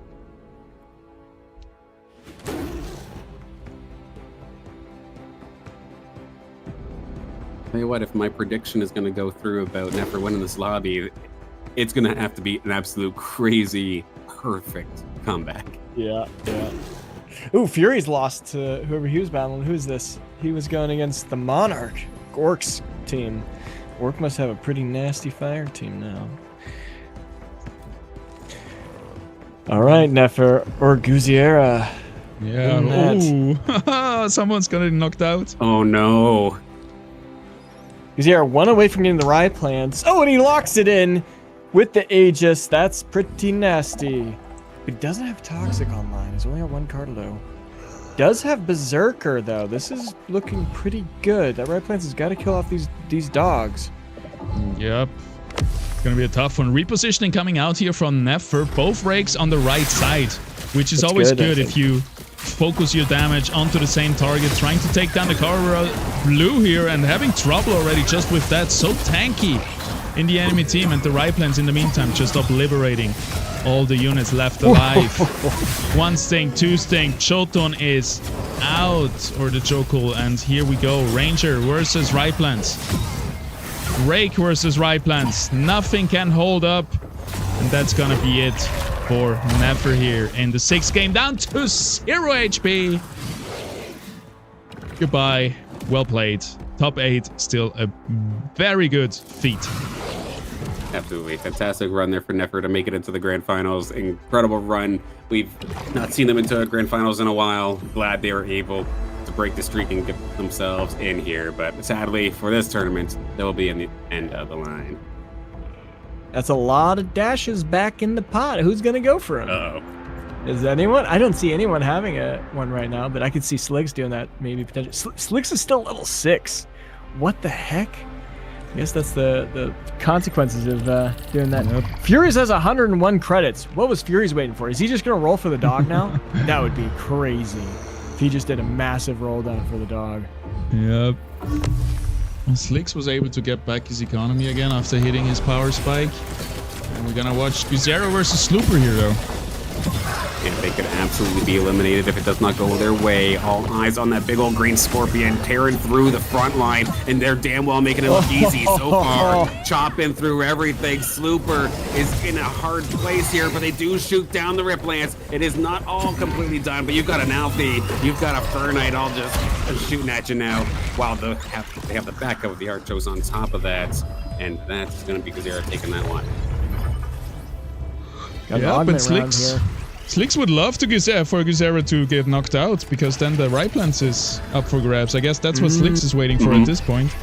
[SPEAKER 2] Tell you what, if my prediction is going to go through about Nefer winning this lobby, it's going to have to be an absolute crazy, perfect comeback.
[SPEAKER 3] Yeah. Ooh, Fury's lost to whoever he was battling. Who's this? He was going against the Monarch, Orc's team. Orc must have a pretty nasty fire team now. All right, Nefer or Guziera.
[SPEAKER 1] Yeah. Ooh. Someone's going to be knocked out.
[SPEAKER 2] Oh, no.
[SPEAKER 3] Guziera one away from getting the Riot Plants. Oh, and he locks it in with the Aegis. That's pretty nasty. He doesn't have Toxic online. He's only got one card though. Does have Berserker though. This is looking pretty good. That Riot Plants has got to kill off these dogs.
[SPEAKER 1] Yep. It's going to be a tough one. Repositioning coming out here from Nefer. Both Rakes on the right side, which is always good if you focus your damage onto the same target, trying to take down the Carver Blue here and having trouble already just with that. So tanky in the enemy team, and the Ryplans in the meantime just obliterating all the units left alive. 1 sting, 2 sting, Choton is out, or the Jokul, and here we go. Ranger versus Ryplans. Rake versus Ryplans. Nothing can hold up, and that's gonna be it for Nefer here in the 6th game, down to 0 HP. Goodbye. Well played. Top 8, still a very good feat.
[SPEAKER 2] Absolutely. Fantastic run there for Nefer to make it into the grand finals. Incredible run. We've not seen them into grand finals in a while. Glad they were able to break the streak and get themselves in here. But sadly, for this tournament, they will be in the end of the line.
[SPEAKER 3] That's a lot of dashes back in the pot. Who's going to go for him?
[SPEAKER 2] Uh-oh.
[SPEAKER 3] Is anyone? I don't see anyone having one right now, but I could see Slicks doing that maybe potentially. Slicks is still level 6. What the heck? I guess that's the consequences of doing that.
[SPEAKER 1] Yep.
[SPEAKER 3] Furious has 101 credits. What was Furious waiting for? Is he just going to roll for the dog now? That would be crazy if he just did a massive roll down for the dog.
[SPEAKER 1] Yep. Well, Slicks was able to get back his economy again after hitting his power spike. And we're gonna watch Guzero versus Slooper here, though.
[SPEAKER 2] And they could absolutely be eliminated if it does not go their way. All eyes on that big old green scorpion tearing through the front line, and they're damn well making it look easy so far. Chopping through everything. Slooper is in a hard place here, but they do shoot down the Riplance. It is not all completely done, but you've got an Alfie, you've got a Fernite all just shooting at you now, while they have the backup of the Archos on top of that, and that's going to be Gazera taking that one.
[SPEAKER 1] Yeah, but Slicks would love to for Guzera to get knocked out, because then the Ryplans is up for grabs. I guess that's what Slicks is waiting for at this point.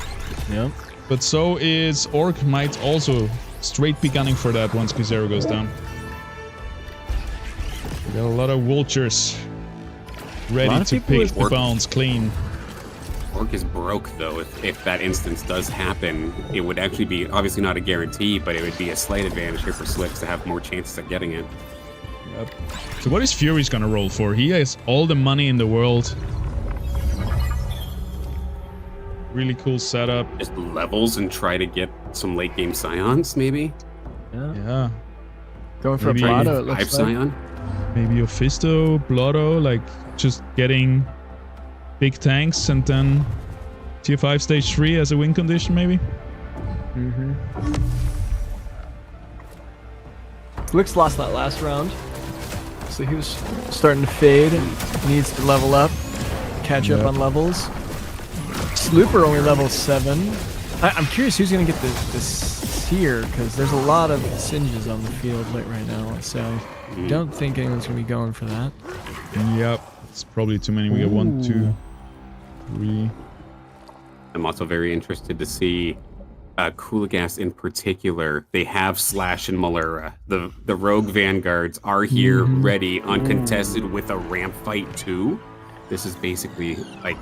[SPEAKER 3] Yep.
[SPEAKER 1] But so is Orc, might also straight be gunning for that once Guzera goes down. We got a lot of vultures ready to pick the bones clean.
[SPEAKER 2] Orc is broke, though. If that instance does happen, it would actually be, obviously not a guarantee, but it would be a slight advantage here for Slicks to have more chances at getting it.
[SPEAKER 1] Yep. So what is Fury's gonna roll for? He has all the money in the world. Really cool setup.
[SPEAKER 2] Just levels and try to get some late game Scions, maybe?
[SPEAKER 1] Yeah.
[SPEAKER 3] Going for a Blotto, it looks
[SPEAKER 2] 5
[SPEAKER 3] like.
[SPEAKER 2] Scion?
[SPEAKER 1] Maybe Ophisto, Blotto, like just getting big tanks and then tier 5 stage 3 as a win condition, maybe?
[SPEAKER 3] Slicks lost that last round, so he was starting to fade and needs to level up, catch up on levels. Slooper only level 7. I'm curious who's going to get the Seer, because there's a lot of Singes on the field right now, so I don't think anyone's going to be going for that.
[SPEAKER 1] Yep, it's probably too many. We got 1, 2, 3.
[SPEAKER 2] I'm also very interested to see Kuligas in particular. They have Slash and Malura. The Rogue Vanguards are here, ready, uncontested, with a ramp fight too. This is basically like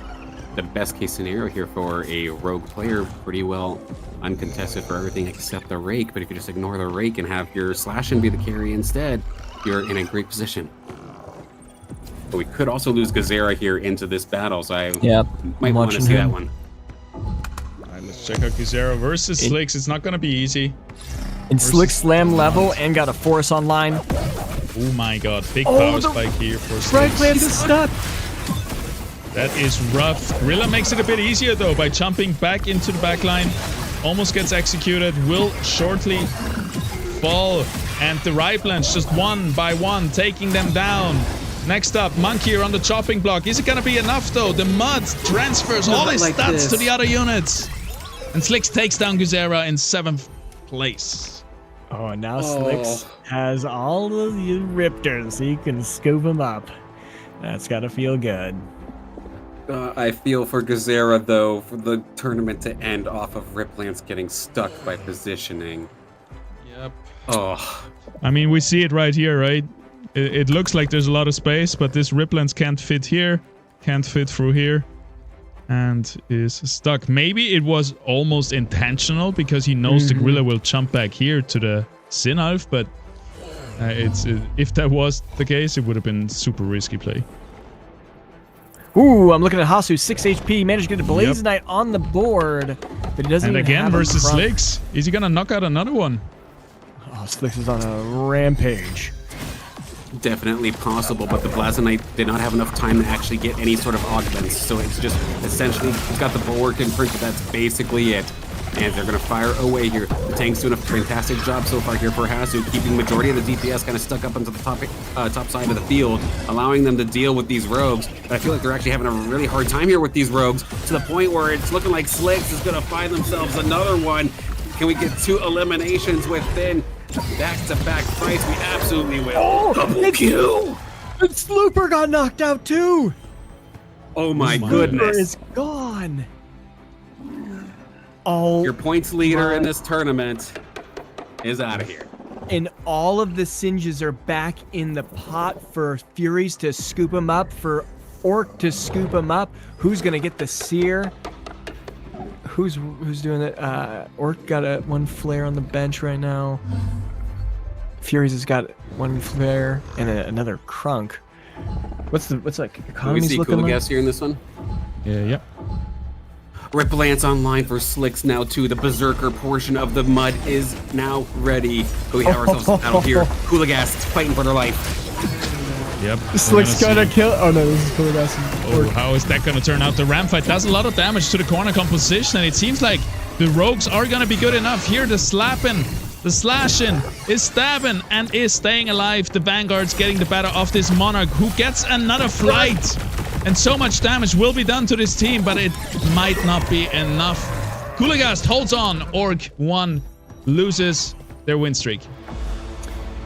[SPEAKER 2] the best case scenario here for a Rogue player. Pretty well uncontested for everything except the Rake, but if you just ignore the Rake and have your Slash and be the carry instead, you're in a great position. But we could also lose Gazera here into this battle, so I might want to see that one.
[SPEAKER 1] Alright, let's check out Guzero versus Slicks. It's not gonna be easy.
[SPEAKER 3] And Slicks slam level and got a Force online.
[SPEAKER 1] Oh my god, big power spike here for Slicks.
[SPEAKER 3] Ryplans is stuck.
[SPEAKER 1] That is rough. Gorilla makes it a bit easier though by jumping back into the backline. Almost gets executed. Will shortly fall. And the Ryplans just one by one taking them down. Next up, Monkey here on the chopping block. Is it gonna be enough though? The Mud transfers all his stats to the other units. And Slicks takes down Guzera in 7th place.
[SPEAKER 3] Oh, and now Slicks has all of the Riptors, so you can scoop them up. That's gotta feel good.
[SPEAKER 2] I feel for Gazera, though, for the tournament to end off of Riplance getting stuck by positioning.
[SPEAKER 1] Yep.
[SPEAKER 2] Oh.
[SPEAKER 1] I mean, we see it right here, right? It looks like there's a lot of space, but this Riplance can't fit here, can't fit through here, and is stuck. Maybe it was almost intentional because he knows the Gorilla will jump back here to the Sinalf, but if that was the case, it would have been super risky play.
[SPEAKER 3] Ooh, I'm looking at Hasu, 6 HP, managed to get a Blaze Knight on the board, but he doesn't
[SPEAKER 1] And
[SPEAKER 3] even
[SPEAKER 1] again
[SPEAKER 3] have a
[SPEAKER 1] versus
[SPEAKER 3] crunk.
[SPEAKER 1] Slicks. Is he gonna knock out another one?
[SPEAKER 3] Oh, Slicks is on a rampage.
[SPEAKER 2] Definitely possible, but the Blazonite did not have enough time to actually get any sort of augments, so it's just essentially, he's got the Bulwark imprint, but that's basically it. And they're going to fire away here. The tank's doing a fantastic job so far here for Hasu, keeping majority of the DPS kind of stuck up onto the top side of the field, allowing them to deal with these rogues. But I feel like they're actually having a really hard time here with these rogues, to the point where it's looking like Slicks is going to find themselves another one. Can we get 2 eliminations within back-to-back fights? We absolutely will.
[SPEAKER 3] Oh,
[SPEAKER 2] Double kill!
[SPEAKER 3] And Slooper got knocked out too!
[SPEAKER 2] Oh my
[SPEAKER 3] Slooper
[SPEAKER 2] goodness.
[SPEAKER 3] is gone. Oh,
[SPEAKER 2] Your points leader in this tournament is out of here.
[SPEAKER 3] and all of the Singes are back in the pot for Furies to scoop him up, for Orc to scoop him up. Who's gonna get the Seer? Who's doing it? Orc got one flare on the bench right now. Furies has got 1 flare and another crunk. What's like
[SPEAKER 2] Can we
[SPEAKER 3] economy's
[SPEAKER 2] see
[SPEAKER 3] looking
[SPEAKER 2] Kuligas
[SPEAKER 3] like?
[SPEAKER 2] here in this one?
[SPEAKER 1] Yeah.
[SPEAKER 2] Ripple Lance online for Slicks now too. The Berserker portion of the mud is now ready. But we have ourselves a battle here. Kuligas fighting for their life.
[SPEAKER 1] Yep.
[SPEAKER 3] Slick's gonna kill. Oh no, this is Kuligas.
[SPEAKER 1] Oh, how is that going to turn out? The ram fight does a lot of damage to the corner composition, and it seems like the rogues are going to be good enough here. The slapping, the slashing, is stabbing, and is staying alive. The Vanguard's getting the better of this Monarch, who gets another flight. And so much damage will be done to this team, but it might not be enough. Kuligast holds on. Orc 1 loses their win streak.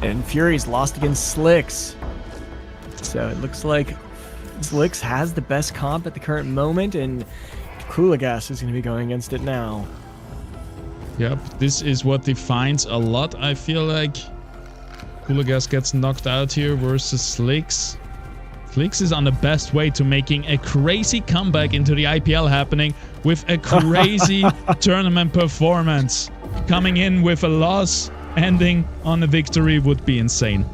[SPEAKER 3] And Fury's lost against Slicks. So it looks like Slicks has the best comp at the current moment, and Kuligas is going to be going against it now.
[SPEAKER 1] Yep, this is what defines a lot. I feel like Kuligas gets knocked out here versus Slicks. Slicks is on the best way to making a crazy comeback into the IPL happening with a crazy tournament performance. Coming in with a loss, ending on a victory would be insane.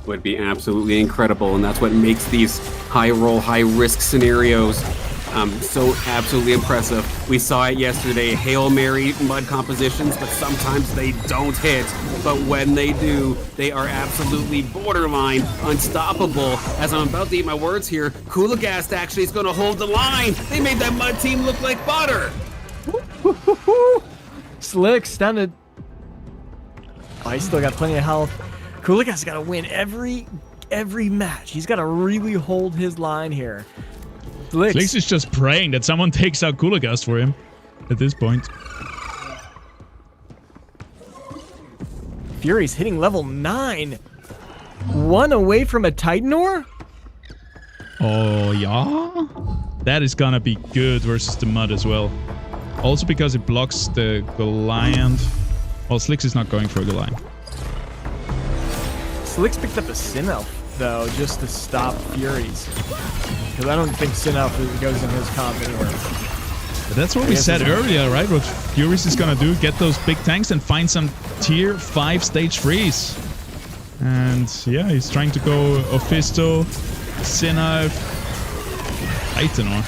[SPEAKER 2] Would be absolutely incredible, and that's what makes these high roll, high risk scenarios so absolutely impressive. We saw it yesterday, Hail Mary mud compositions, but sometimes they don't hit. But when they do, they are absolutely borderline unstoppable. As I'm about to eat my words here, Kuligast actually is going to hold the line. They made that mud team look like butter.
[SPEAKER 3] Slicks down to... Oh, he's still got plenty of health. Kuligas got to win every match. He's got to really hold his line here.
[SPEAKER 1] Slicks is just praying that someone takes out Kuligast for him at this point.
[SPEAKER 3] Fury's hitting level 9. 1 away from a Titanor?
[SPEAKER 1] Oh, yeah? That is gonna be good versus the mud as well. Also because it blocks the Goliath. Well, Slicks is not going for a Goliath.
[SPEAKER 3] Slicks picked up a Sin Elf, though, just to stop Furies. Because I don't think Sin Elf goes in his comp anywhere.
[SPEAKER 1] But that's what we said earlier, right? What Furies is gonna do, get those big tanks and find some tier 5 stage freeze. And yeah, he's trying to go Ophisto, Sinnoh, Titanor.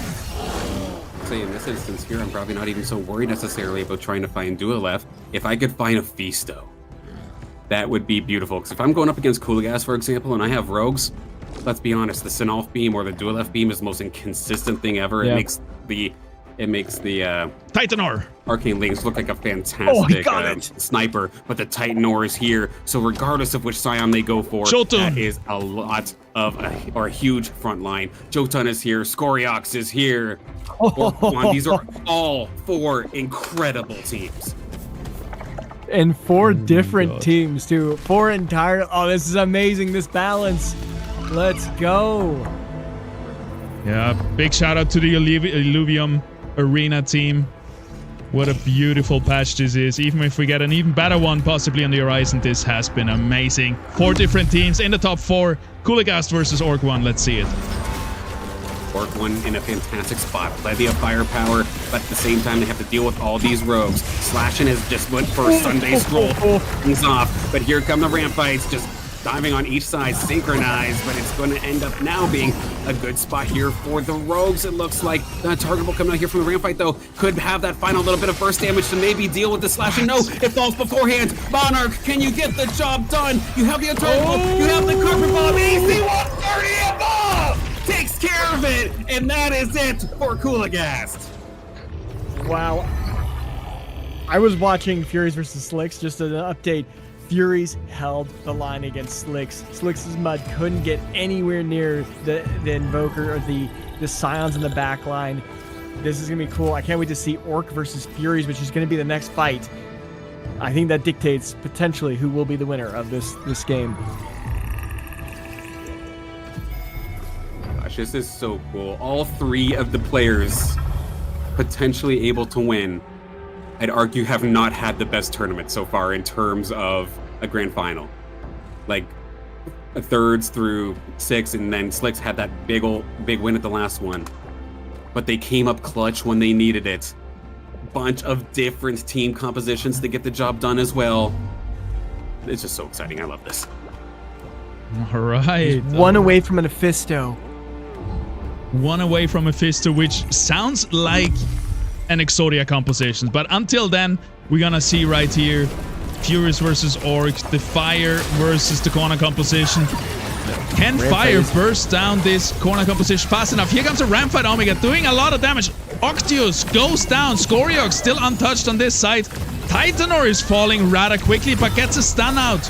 [SPEAKER 2] Say in this instance here, I'm probably not even so worried necessarily about trying to find Duelef. If I could find Ophisto, that would be beautiful. Because if I'm going up against Kuligas, for example, and I have rogues, let's be honest, the Sinolf beam or the Duelef beam is the most inconsistent thing ever.
[SPEAKER 3] Yeah.
[SPEAKER 2] It makes the
[SPEAKER 1] Titanor!
[SPEAKER 2] Arcane Lynx look like a fantastic sniper, but the Titanor is here. So regardless of which Scion they go for,
[SPEAKER 1] Jotun.
[SPEAKER 2] that is a lot of a huge front line. Jotun is here, Scoriox is here. These are all 4 incredible teams.
[SPEAKER 3] And 4 different teams, too. 4 entire... Oh, this is amazing, this balance. Let's go.
[SPEAKER 1] Yeah, big shout out to the Illuvium Arena team. What a beautiful patch this is. Even if we get an even better one possibly on the horizon, this has been amazing. 4 different teams in the top 4. Kuligast versus Orc 1. Let's see it.
[SPEAKER 2] Orc 1 in a fantastic spot. Plenty of firepower, but at the same time they have to deal with all these rogues. Slashing has just went for a Sunday stroll. Things off, but here come the ramp fights. Just diving on each side, synchronized, but it's going to end up now being a good spot here for the Rogues. It looks like the target will come out here from the ramp fight, though. Could have that final little bit of burst damage to maybe deal with the slashing. No, it falls beforehand. Monarch, can you get the job done? You have the unturnable, you have the carpet bomb, easy 130 above! Takes care of it, and that is it for Coolagast.
[SPEAKER 3] Wow. I was watching Furies versus Slicks, just as an update. Furies held the line against Slicks. Slicks' Mud couldn't get anywhere near the Invoker or the Scions in the back line. This is going to be cool. I can't wait to see Orc versus Furies, which is going to be the next fight. I think that dictates potentially who will be the winner of this game.
[SPEAKER 2] Gosh, this is so cool. All three of the players potentially able to win, I'd argue, have not had the best tournament so far in terms of a grand final. Like, thirds through 6, and then Slicks had that big win at the last one. But they came up clutch when they needed it. Bunch of different team compositions to get the job done as well. It's just so exciting. I love this.
[SPEAKER 1] All right.
[SPEAKER 3] One away from an Mephisto.
[SPEAKER 1] One away from Mephisto, which sounds like an Exodia composition. But until then, we're gonna see right here Furies versus Orc, the Fire versus the corner composition. Can Fire burst down this corner composition fast enough? Here comes a ramp fight Omega doing a lot of damage. Octius goes down. Scoriox still untouched on this side. Titanor is falling rather quickly, but gets a stun out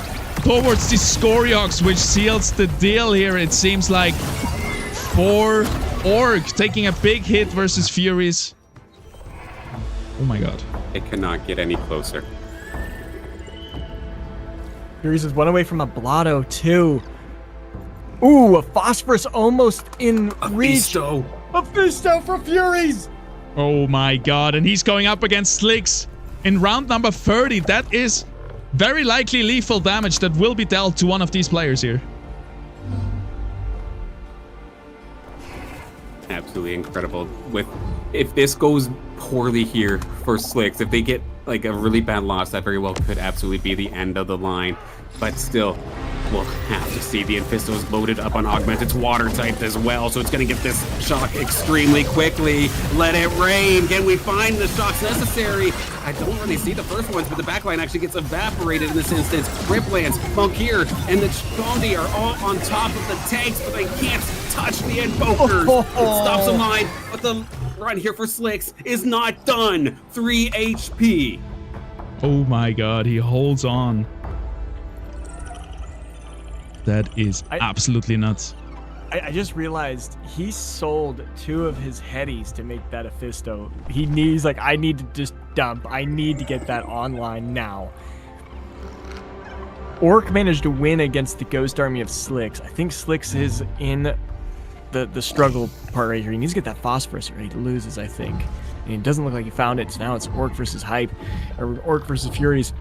[SPEAKER 1] towards the Scoriox, which seals the deal here. It seems like for Orc taking a big hit versus Furies. Oh my god.
[SPEAKER 2] It cannot get any closer.
[SPEAKER 3] Furies is one away from a Blotto, too. Ooh, a Phosphorus almost in reach. Mephisto for Furies!
[SPEAKER 1] Oh my god, and he's going up against Slicks in round number 30. That is very likely lethal damage that will be dealt to one of these players here.
[SPEAKER 2] Absolutely incredible. If this goes poorly here for Slicks, if they get like a really bad loss, that very well could absolutely be the end of the line. But still, we'll have to see. The Mephisto is loaded up on Augment. It's water typed as well, so it's going to get this shock extremely quickly. Let it rain. Can we find the shocks necessary? I don't really see the first ones, but the backline actually gets evaporated in this instance. Riplance, Monkir, and the Chondi are all on top of the tanks, but they can't touch the Invokers. It stops a line, but the run here for Slicks is not done. 3 HP.
[SPEAKER 1] Oh my god, he holds on. That is absolutely nuts.
[SPEAKER 3] I just realized he sold 2 of his headies to make that Mephisto. He's like, I need to just dump. I need to get that online now. Orc managed to win against the Ghost Army of Slicks. I think Slicks is in the struggle part right here. He needs to get that Phosphorus or he loses, I think. And it doesn't look like he found it, so now it's Orc versus Hype, or Orc versus Furies.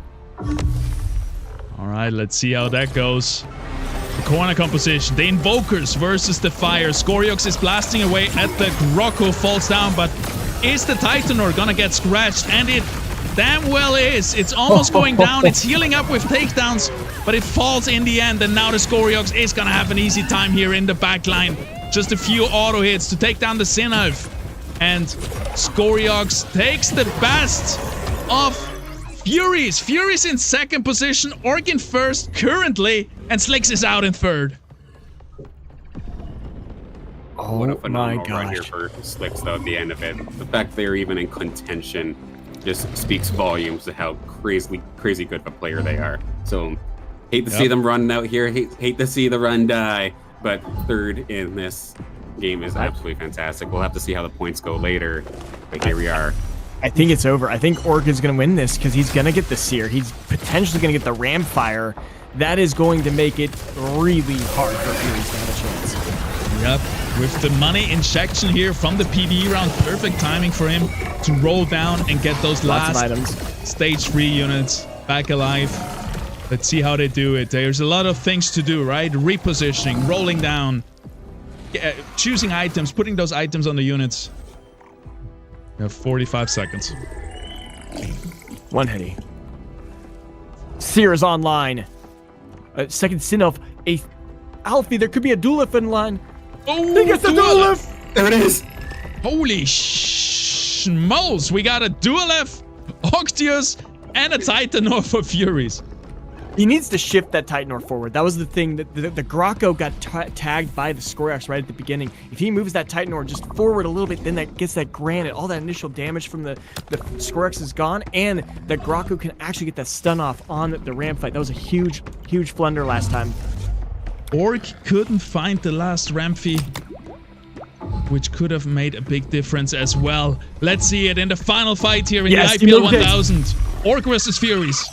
[SPEAKER 1] All right, let's see how that goes. The corner composition, the Invokers versus the Fire. Scoriox is blasting away at the Grocko, falls down, but is the Titanor gonna get scratched? And it damn well is. It's almost going down. It's healing up with takedowns, but it falls in the end, and now the Scoriox is gonna have an easy time here in the backline. Just a few auto hits to take down the Sinalf. And Scoriox takes the best of Furies. Furies in second position, Orc in first currently, and Slicks is out in third.
[SPEAKER 3] Oh,
[SPEAKER 2] what a phenomenal
[SPEAKER 3] my
[SPEAKER 2] run here
[SPEAKER 3] gosh.
[SPEAKER 2] for Slicks, though, at the end of it. The fact they're even in contention just speaks volumes to how crazy good of a player they are. So, hate to see them run out here, hate to see the run die, but third in this game is absolutely fantastic. We'll have to see how the points go later, but here we are.
[SPEAKER 3] I think it's over. I think Orc is going to win this because he's going to get the Seer. He's potentially going to get the Ramfire. That is going to make it really hard for Furies to have a chance.
[SPEAKER 1] Yep, with the money injection here from the PvE round, perfect timing for him to roll down and get those last stage 3 units back alive. Let's see how they do it. There's a lot of things to do, right? Repositioning, rolling down, choosing items, putting those items on the units. You have 45 seconds.
[SPEAKER 3] One heady. Seer is online. second Sinnoh, a Alfie. There could be a Duelif in line.
[SPEAKER 1] Oh,
[SPEAKER 3] He gets the Duelif!
[SPEAKER 2] There it is.
[SPEAKER 1] Holy schmoes. We got a Duelif, Octius, and a Titanor for Furies.
[SPEAKER 3] He needs to shift that Titanor forward. That was the thing. That the Grocko got tagged by the Scorax right at the beginning. If he moves that Titanor just forward a little bit, then that gets that granite. All that initial damage from the Scorax is gone, and that Grocko can actually get that stun off on the ram fight. That was a huge blunder last time.
[SPEAKER 1] Orc couldn't find the last Rampy, which could have made a big difference as well. Let's see it in the final fight here in the IPL 1000. Orc versus Furies.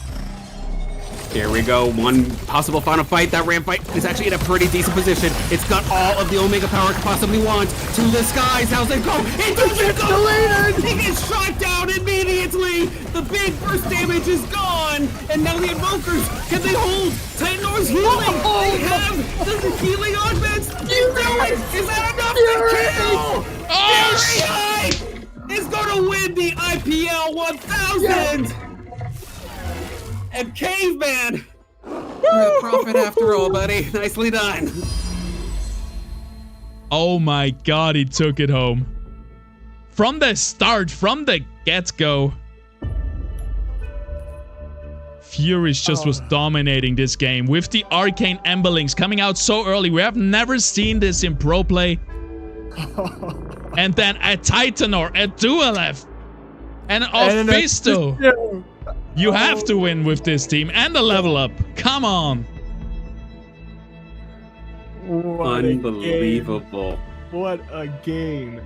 [SPEAKER 2] Here we go. One possible final fight. That ram fight is actually in a pretty decent position. It's got all of the Omega power it could possibly want. To the skies. How's it go? It doesn't go! Deleted! He gets shot down immediately! The big burst damage is gone! And now the Invokers, can they hold? Titanor's healing! They have the healing augments! You do it! Is that enough to kill? Fury is gonna win the IPL 1000! And Caveman! You're a prophet after all, buddy. Nicely done.
[SPEAKER 1] Oh my god, he took it home. From the start, from the get-go. Furies just was dominating this game with the Arcane Emberlings coming out so early. We have never seen this in pro play. And then a Titanor, a Duelif, and Ophisto. You have to win with this team and a level up. Come on.
[SPEAKER 2] Unbelievable.
[SPEAKER 3] What a game.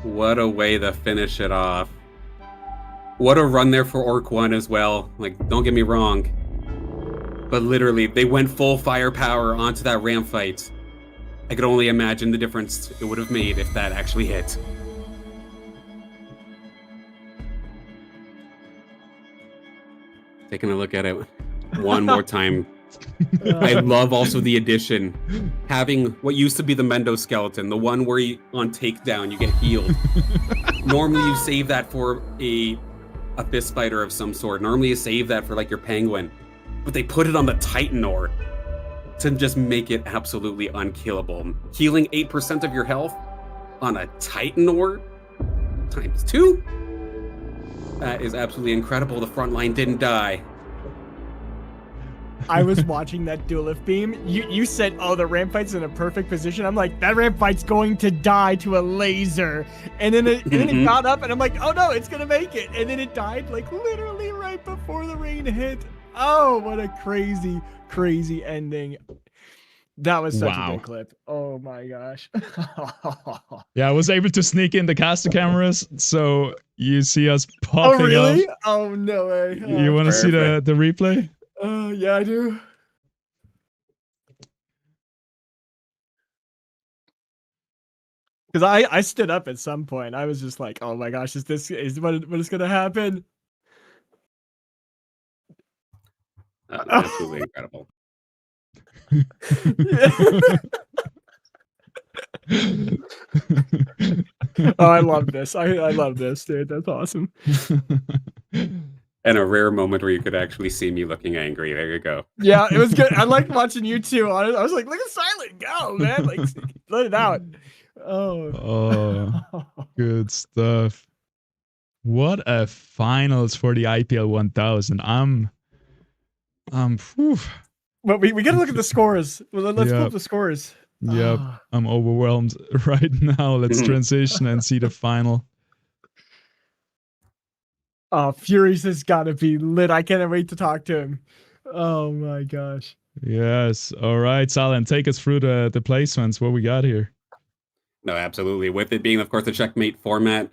[SPEAKER 2] What a way to finish it off. What a run there for Orc 1 as well. Like, don't get me wrong. But literally, they went full firepower onto that ram fight. I could only imagine the difference it would have made if that actually hit. Taking a look at it one more time. I love also the addition. Having what used to be the Mendo skeleton, the one where you, on takedown you get healed. Normally you save that for a fist spider of some sort. Normally you save that for like your penguin. But they put it on the Titanor to just make it absolutely unkillable. Healing 8% of your health on a Titanor times 2? That is absolutely incredible. The front line didn't die.
[SPEAKER 3] I was watching that Duelif beam. You said, oh, the ramp fight's in a perfect position. I'm like, that ramp fight's going to die to a laser. And then it got up, and I'm like, oh no, it's going to make it. And then it died like literally right before the rain hit. Oh, what a crazy, crazy ending. That was such a good clip. Oh my gosh.
[SPEAKER 1] Yeah, I was able to sneak in the caster cameras, so you see us popping up.
[SPEAKER 3] Oh really? Oh no way. Oh,
[SPEAKER 1] you want to see the replay?
[SPEAKER 3] Yeah, I do. Because I stood up at some point. I was just like, oh my gosh, is what is gonna happen?
[SPEAKER 2] Absolutely incredible.
[SPEAKER 3] Oh, I love this. I love this, dude. That's awesome.
[SPEAKER 2] And a rare moment where you could actually see me looking angry. There you go.
[SPEAKER 3] Yeah, it was good. I liked watching you too. I was like, look at Silent go, man. Like, let it out.
[SPEAKER 1] Oh, good stuff. What a finals for the IPL 1000.
[SPEAKER 3] But we got to look at the scores. Well, let's pull up the scores.
[SPEAKER 1] Yep, I'm overwhelmed right now. Let's transition and see the final.
[SPEAKER 3] Oh, Furies has got to be lit. I can't wait to talk to him. Oh my gosh.
[SPEAKER 1] Yes. All right, Silent, take us through the placements. What we got here?
[SPEAKER 2] No, absolutely. With it being, of course, the checkmate format,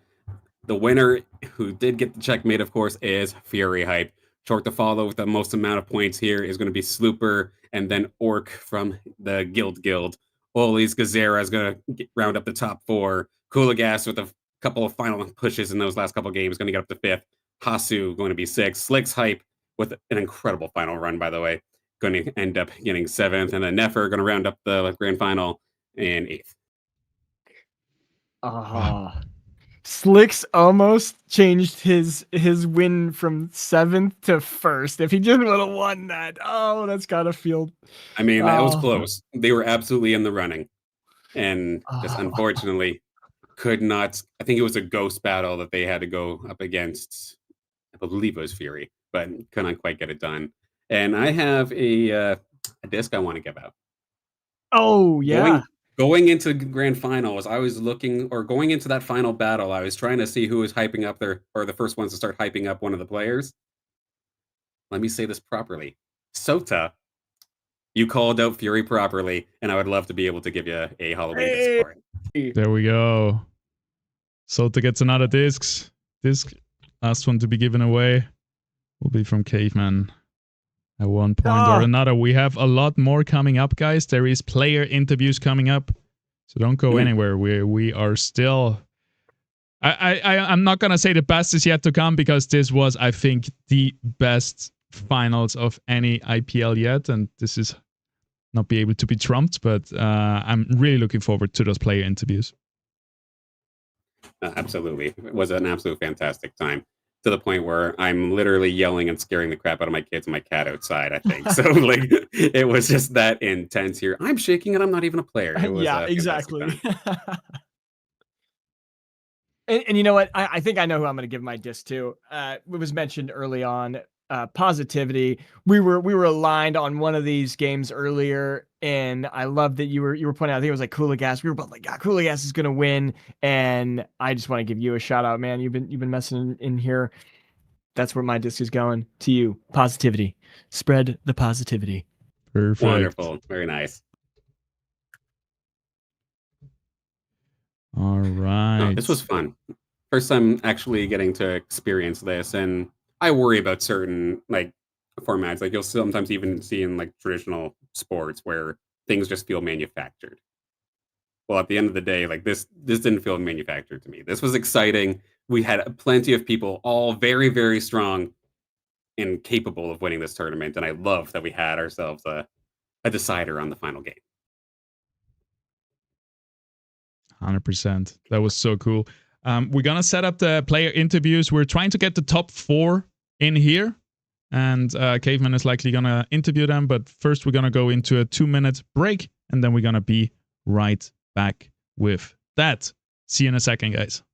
[SPEAKER 2] the winner who did get the checkmate, of course, is Fury Hype. Short to follow with the most amount of points here is going to be Slooper and then Orc from the Guild. Oli's Gazera is going to round up the top 4. Coolagas with a couple of final pushes in those last couple of games, going to get up to 5th. Hasu going to be 6th. Slick's Hype with an incredible final run, by the way, going to end up getting 7th. And then Nefer going to round up the grand final in 8th.
[SPEAKER 3] Slicks almost changed his win from 7th to 1st. If he just would have won that, that's gotta feel.
[SPEAKER 2] I mean, that was close. They were absolutely in the running, and just
[SPEAKER 3] Oh.
[SPEAKER 2] unfortunately could not. I think it was a ghost battle that they had to go up against. I believe it was Fury, but couldn't quite get it done. And I have a disc I want to give out.
[SPEAKER 3] Oh yeah.
[SPEAKER 2] Going into the grand finals, I was looking, or going into that final battle, I was trying to see who was hyping up the first ones to start hyping up one of the players. Let me say this properly. Sota, you called out Fury properly, and I would love to be able to give you a Halloween disc for it.
[SPEAKER 1] There we go. Sota gets another disc. Last one to be given away will be from Caveman. At one point or another, we have a lot more coming up, guys. There is player interviews coming up, so don't go anywhere. We are still. I'm not gonna say the best is yet to come, because this was, I think, the best finals of any IPL yet, and this is not be able to be trumped. But I'm really looking forward to those player interviews.
[SPEAKER 2] Absolutely, it was an absolute fantastic time. To the point where I'm literally yelling and scaring the crap out of my kids and my cat outside, I think. So like, it was just that intense here. I'm shaking and I'm not even a player. It was,
[SPEAKER 3] yeah, exactly. and you know what? I think I know who I'm going to give my disc to. It was mentioned early on. Positivity. We were aligned on one of these games earlier, and I love that you were pointing out. I think it was like Coolagas. We were both like, "God, Coolagas is gonna win," and I just want to give you a shout out, man. You've been messing in here. That's where my disc is going to you. Positivity. Spread the positivity.
[SPEAKER 1] Perfect.
[SPEAKER 2] Wonderful. Very nice.
[SPEAKER 1] All right.
[SPEAKER 2] This was fun. First time actually getting to experience this, and I worry about certain like formats. Like you'll sometimes even see in like traditional sports where things just feel manufactured. Well, at the end of the day, like this didn't feel manufactured to me. This was exciting. We had plenty of people, all very, very strong and capable of winning this tournament. And I love that we had ourselves a decider on the final game.
[SPEAKER 1] 100%. That was so cool. We're going to set up the player interviews. We're trying to get the top 4 in here. And Caveman is likely going to interview them. But first, we're going to go into a 2-minute break. And then we're going to be right back with that. See you in a second, guys.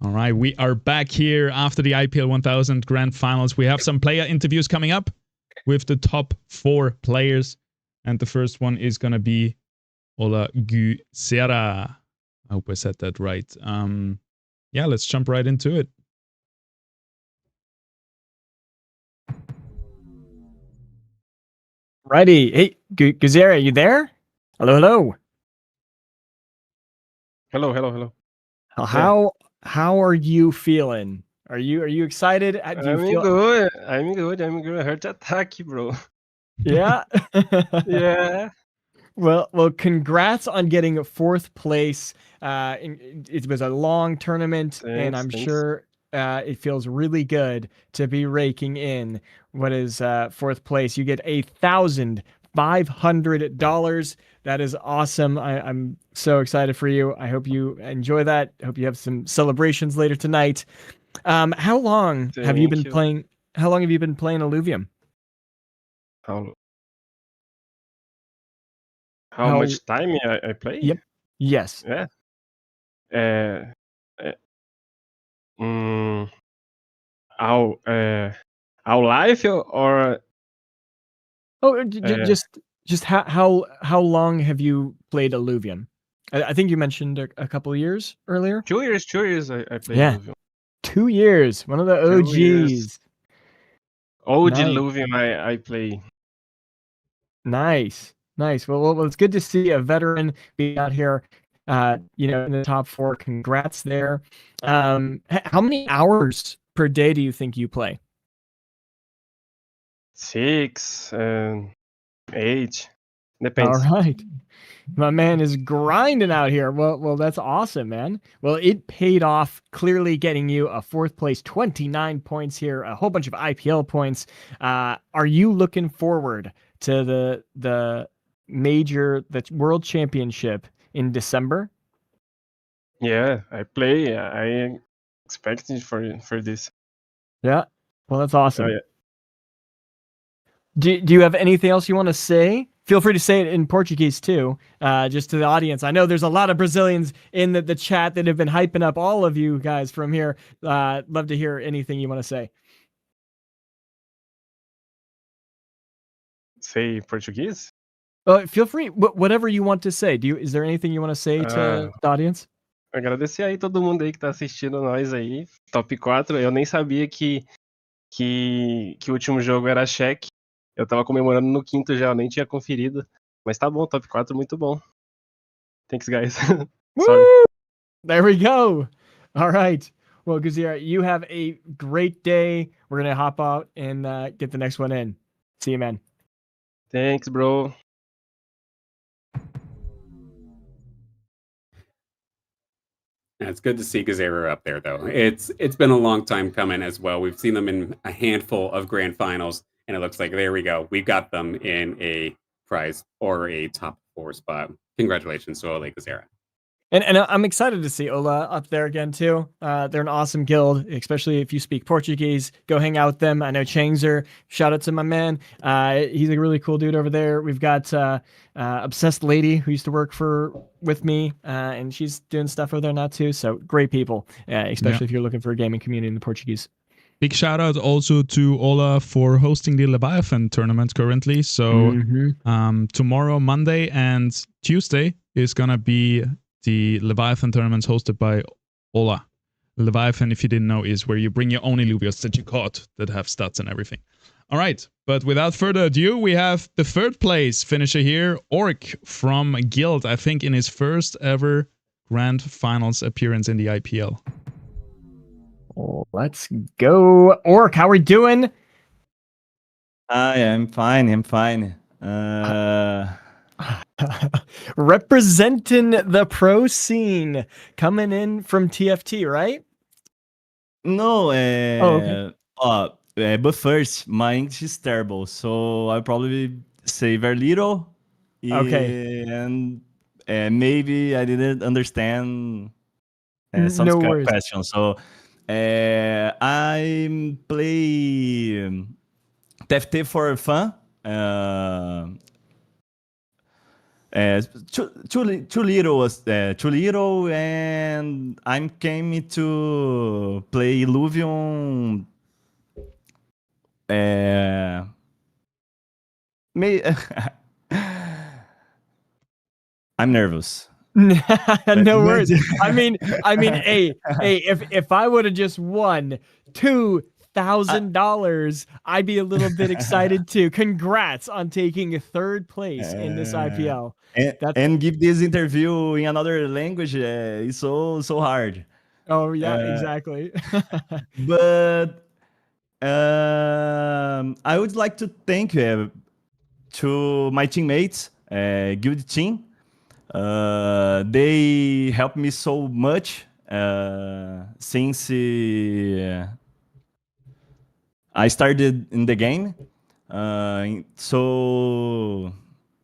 [SPEAKER 1] All right, we are back here after the IPL 1000 Grand Finals. We have some player interviews coming up with the top 4 players. And the first one is going to be Ola Gusera. I hope I said that right. Yeah, let's jump right into it.
[SPEAKER 3] Righty. Hey, Guzera, you there? Hello, hello.
[SPEAKER 5] Hello.
[SPEAKER 3] How are you feeling? Are you excited? Do you feel
[SPEAKER 5] good. I'm good. I heard the attack, bro.
[SPEAKER 3] Yeah.
[SPEAKER 5] Yeah.
[SPEAKER 3] Well, congrats on getting 4th place. It was a long tournament, and I'm
[SPEAKER 5] Thanks.
[SPEAKER 3] sure it feels really good to be raking in what is 4th place. You get $1,500. That is awesome. I'm so excited for you. I hope you enjoy that. I hope you have some celebrations later tonight. How long have you been
[SPEAKER 5] Thank you.
[SPEAKER 3] playing? How long have you been playing Illuvium?
[SPEAKER 5] How much time I play?
[SPEAKER 3] Yep. Yes.
[SPEAKER 5] Yeah. Uh, uh, our life or
[SPEAKER 3] Oh, just how long have you played Illuvium? I think you mentioned a couple of years earlier.
[SPEAKER 5] 2 years. 2 years I played
[SPEAKER 3] Yeah.
[SPEAKER 5] Illuvium.
[SPEAKER 3] 2 years. One of the
[SPEAKER 5] 2 years.
[SPEAKER 3] OGs.
[SPEAKER 5] OG
[SPEAKER 3] Nice.
[SPEAKER 5] Illuvium I play.
[SPEAKER 3] Nice. Well, it's good to see a veteran be out here, in the top 4. Congrats there. How many hours per day do you think you play?
[SPEAKER 5] 6, 8.
[SPEAKER 3] All
[SPEAKER 5] Depends.
[SPEAKER 3] right. My man is grinding out here. Well, that's awesome, man. Well, it paid off, clearly getting you a 4th place, 29 points here, a whole bunch of IPL points. Are you looking forward to the World Championship in December?
[SPEAKER 5] Yeah, I play. I expecting for this.
[SPEAKER 3] Yeah. Well, that's awesome.
[SPEAKER 5] Oh, yeah.
[SPEAKER 3] Do you have anything else you want to say? Feel free to say it in Portuguese too, just to the audience. I know there's a lot of Brazilians in the chat that have been hyping up all of you guys from here. Love to hear anything you want to say.
[SPEAKER 5] Say Portuguese?
[SPEAKER 3] Feel free, whatever you want to say. Is there anything you want to say to the audience?
[SPEAKER 5] Agradecer aí todo mundo aí que tá assistindo nós aí. Top 4. Eu nem sabia que o último jogo era cheque. Eu tava comemorando no 5º já, eu nem tinha conferido. Mas tá bom, top 4 muito bom. Thanks, guys. Sorry.
[SPEAKER 3] Woo! There we go. All right. Well, Guzira, you have a great day. We're going to hop out and get the next one in. See you, man.
[SPEAKER 5] Thanks, bro.
[SPEAKER 2] It's good to see Gazera up there, though. It's been a long time coming as well. We've seen them in a handful of grand finals, and it looks like there we go. We've got them in a prize or a top 4 spot. Congratulations to Ole Gazera.
[SPEAKER 3] And I'm excited to see Ola up there again too. They're an awesome guild, especially if you speak Portuguese. Go hang out with them. I know Changzer. Shout out to my man. He's a really cool dude over there. We've got Obsessed Lady who used to work with me, and she's doing stuff over there now too. So great people, especially if you're looking for a gaming community in the Portuguese.
[SPEAKER 1] Big shout out also to Ola for hosting the Leviathan tournament currently. So tomorrow, Monday, and Tuesday is gonna be the Leviathan tournaments hosted by Ola. Leviathan, if you didn't know, is where you bring your own Illuviums that you caught that have stats and everything. All right, but without further ado, we have the 3rd place finisher here, Orc from Guild, I think in his first ever Grand Finals appearance in the IPL.
[SPEAKER 3] Let's go. Orc, how are we doing?
[SPEAKER 6] Hi, I'm fine.
[SPEAKER 3] Representing the pro scene, coming in from TFT, right?
[SPEAKER 6] No,
[SPEAKER 3] okay.
[SPEAKER 6] But first, my English is terrible, so I'll probably say very little.
[SPEAKER 3] Okay.
[SPEAKER 6] And maybe I didn't understand some
[SPEAKER 3] No worries.
[SPEAKER 6] questions. So I play TFT for fun. too little, and I'm came to play Illuvium. May I'm nervous.
[SPEAKER 3] No worries. I mean, hey, if I would have just won $2,000, I'd be a little bit excited too. Congrats on taking third place in this IPL.
[SPEAKER 6] And give this interview in another language is so hard.
[SPEAKER 3] Oh yeah, exactly.
[SPEAKER 6] But I would like to thank to my teammates, guild team. They helped me so much since I started in the game. So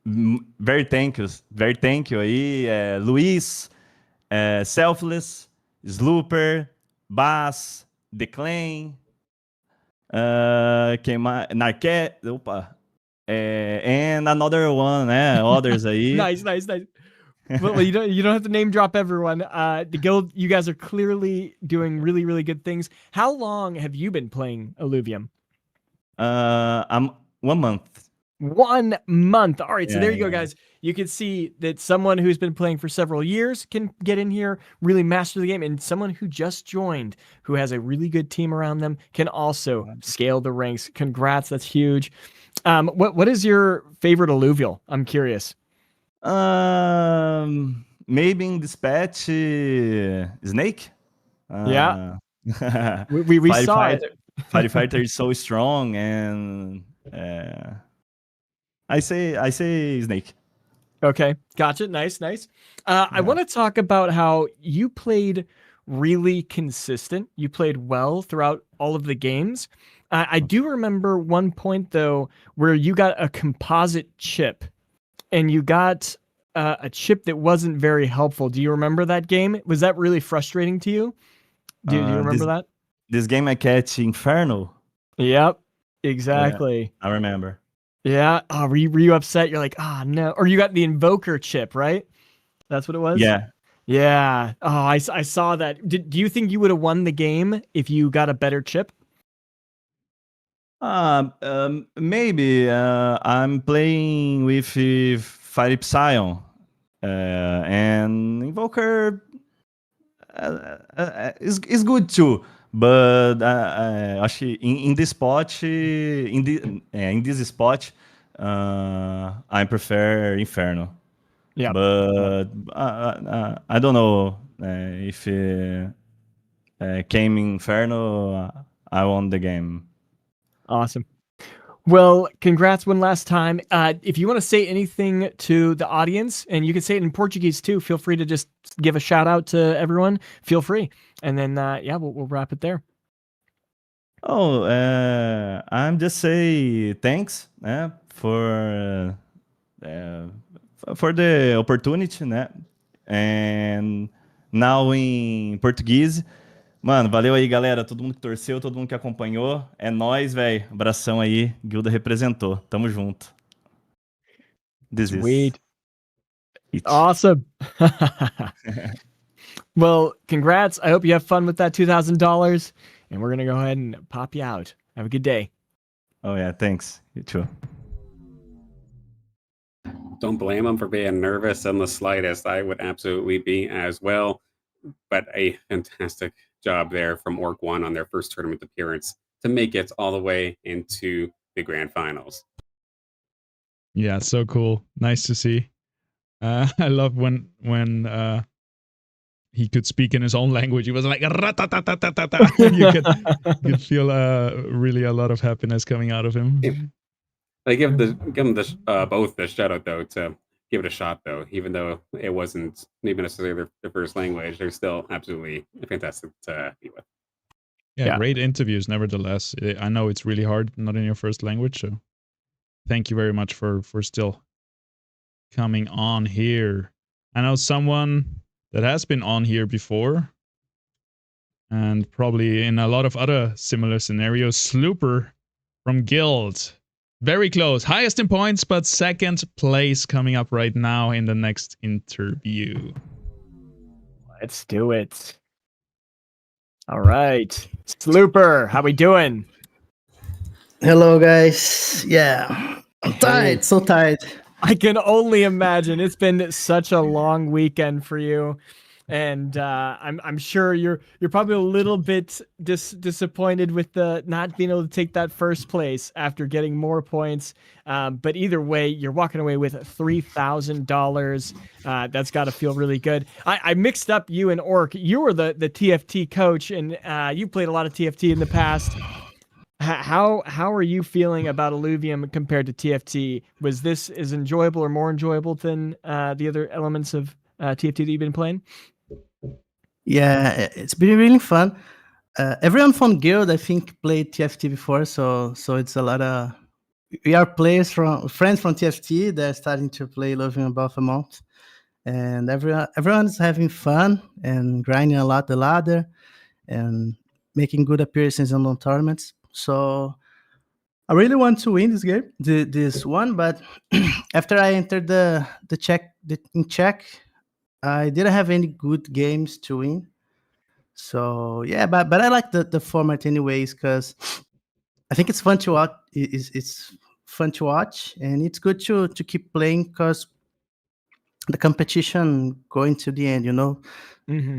[SPEAKER 6] very thank you aí, Luis, Selfless, Slooper, Bass, Declan, Narquet, opa, and another one, others aí.
[SPEAKER 3] Nice. Well, you don't have to name drop everyone. The guild, you guys are clearly doing really, really good things. How long have you been playing Illuvium?
[SPEAKER 6] I'm 1 month.
[SPEAKER 3] 1 month. All right, so there you go,
[SPEAKER 6] Yeah.
[SPEAKER 3] guys. You can see that someone who's been playing for several years can get in here, really master the game, and someone who just joined, who has a really good team around them, can also scale the ranks. Congrats, that's huge. What is your favorite Illuvial? I'm curious.
[SPEAKER 6] Maybe in dispatch, Snake.
[SPEAKER 3] Yeah. We saw it.
[SPEAKER 6] Firefighter is so strong, and I say Snake.
[SPEAKER 3] Okay, gotcha. Nice. I want to talk about how you played really consistent. You played well throughout all of the games. I do remember one point though where you got a composite chip, and you got a chip that wasn't very helpful. Do you remember that game? Was that really frustrating to you? Do you remember that?
[SPEAKER 6] This game I catch Inferno.
[SPEAKER 3] Yep, exactly.
[SPEAKER 6] Yeah, I remember.
[SPEAKER 3] Yeah. Oh, were you upset? You're like, no. Or you got the Invoker chip, right? That's what it was?
[SPEAKER 6] Yeah.
[SPEAKER 3] Yeah. Oh, I saw that. Do you think you would have won the game if you got a better chip?
[SPEAKER 6] Maybe. I'm playing with Fire Psion, and Invoker is good too. But actually, in this spot, in this spot, I prefer Inferno.
[SPEAKER 3] Yeah.
[SPEAKER 6] But I don't know if came Inferno, I won the game.
[SPEAKER 3] Awesome. Well, congrats one last time. If you want to say anything to the audience, and you can say it in Portuguese too, feel free to just give a shout out to everyone. Feel free. And then, we'll wrap it there.
[SPEAKER 6] Oh, I'm just say thanks for the opportunity, né? And now em português. Mano, valeu aí, galera. Todo mundo que torceu, todo mundo que acompanhou. É nóis, velho. Abração aí. Guilda representou. Tamo junto.
[SPEAKER 3] Sweet.
[SPEAKER 6] Is
[SPEAKER 3] Awesome. Well, congrats. I hope you have fun with that $2,000. And we're going to go ahead and pop you out. Have a good day.
[SPEAKER 6] Oh, yeah. Thanks. You too.
[SPEAKER 2] Don't blame him for being nervous in the slightest. I would absolutely be as well. But a fantastic job there from Orc One on their first tournament appearance to make it all the way into the grand finals.
[SPEAKER 1] Yeah, so cool. Nice to see. I love when he could speak in his own language. He was like, you could feel really a lot of happiness coming out of him.
[SPEAKER 2] I give them both the shout out though to give it a shot though, even though it wasn't maybe necessarily their first language. They're still absolutely fantastic to be with.
[SPEAKER 1] Yeah, great interviews. Nevertheless, I know it's really hard, not in your first language. So, thank you very much for still coming on here. I know someone that has been on here before, and probably in a lot of other similar scenarios. Slooper from Guild. Very close. Highest in points, but second place coming up right now in the next interview.
[SPEAKER 3] Let's do it. All right. Slooper, how we doing?
[SPEAKER 7] Hello, guys. Yeah, I'm tired, so tired.
[SPEAKER 3] I can only imagine. It's been such a long weekend for you, and I'm sure you're probably a little bit disappointed with the not being able to take that first place after getting more points. But either way, you're walking away with $3,000. That's got to feel really good. I mixed up you and Orc. You were the TFT coach, and you played a lot of TFT in the past. How are you feeling about Illuvium compared to TFT? Was this as enjoyable or more enjoyable than the other elements of TFT that you've been playing?
[SPEAKER 7] Yeah, it's been really fun. Everyone from Guild, I think, played TFT before, so it's a lot of. We are friends from TFT. They're starting to play Illuvium above a month, and everyone's having fun and grinding a lot the ladder, and making good appearances in long tournaments. So I really want to win this game, this one, but after I entered the check, I didn't have any good games to win. So yeah, but I like the format anyways, because I think it's fun to watch. It's fun to watch, and it's good to keep playing because the competition going to the end,
[SPEAKER 3] Mm-hmm.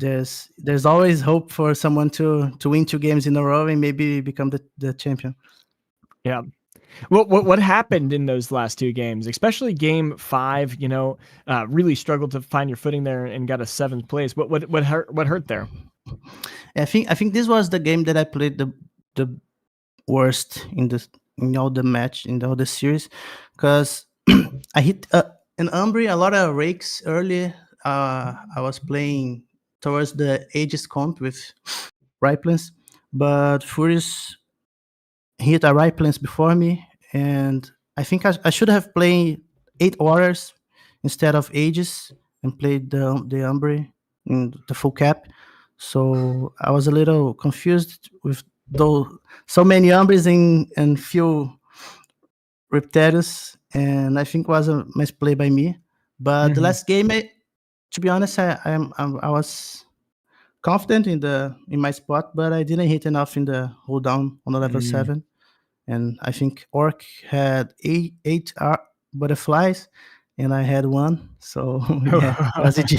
[SPEAKER 7] there's always hope for someone to win 2 games in a row and maybe become the champion.
[SPEAKER 3] Yeah. What happened in those last 2 games, especially game 5? Really struggled to find your footing there and got a 7th place. What hurt there?
[SPEAKER 7] I think this was the game that I played the worst in all the match, in all the series, because I hit an Umbri, a lot of rakes early. I was playing towards the Aegis comp with Riplins, but Furious hit a Riplins before me, and I think I should have played 8 Warriors instead of Aegis and played the Umbri in the full cap. So I was a little confused with so many Umbris and few Ripterius, and I think it was a misplay by me. But the last game, to be honest, I was confident in my spot, but I didn't hit enough in the hold down on the level 7. And I think Orc had 8 butterflies, and I had 1. So yeah, was a G.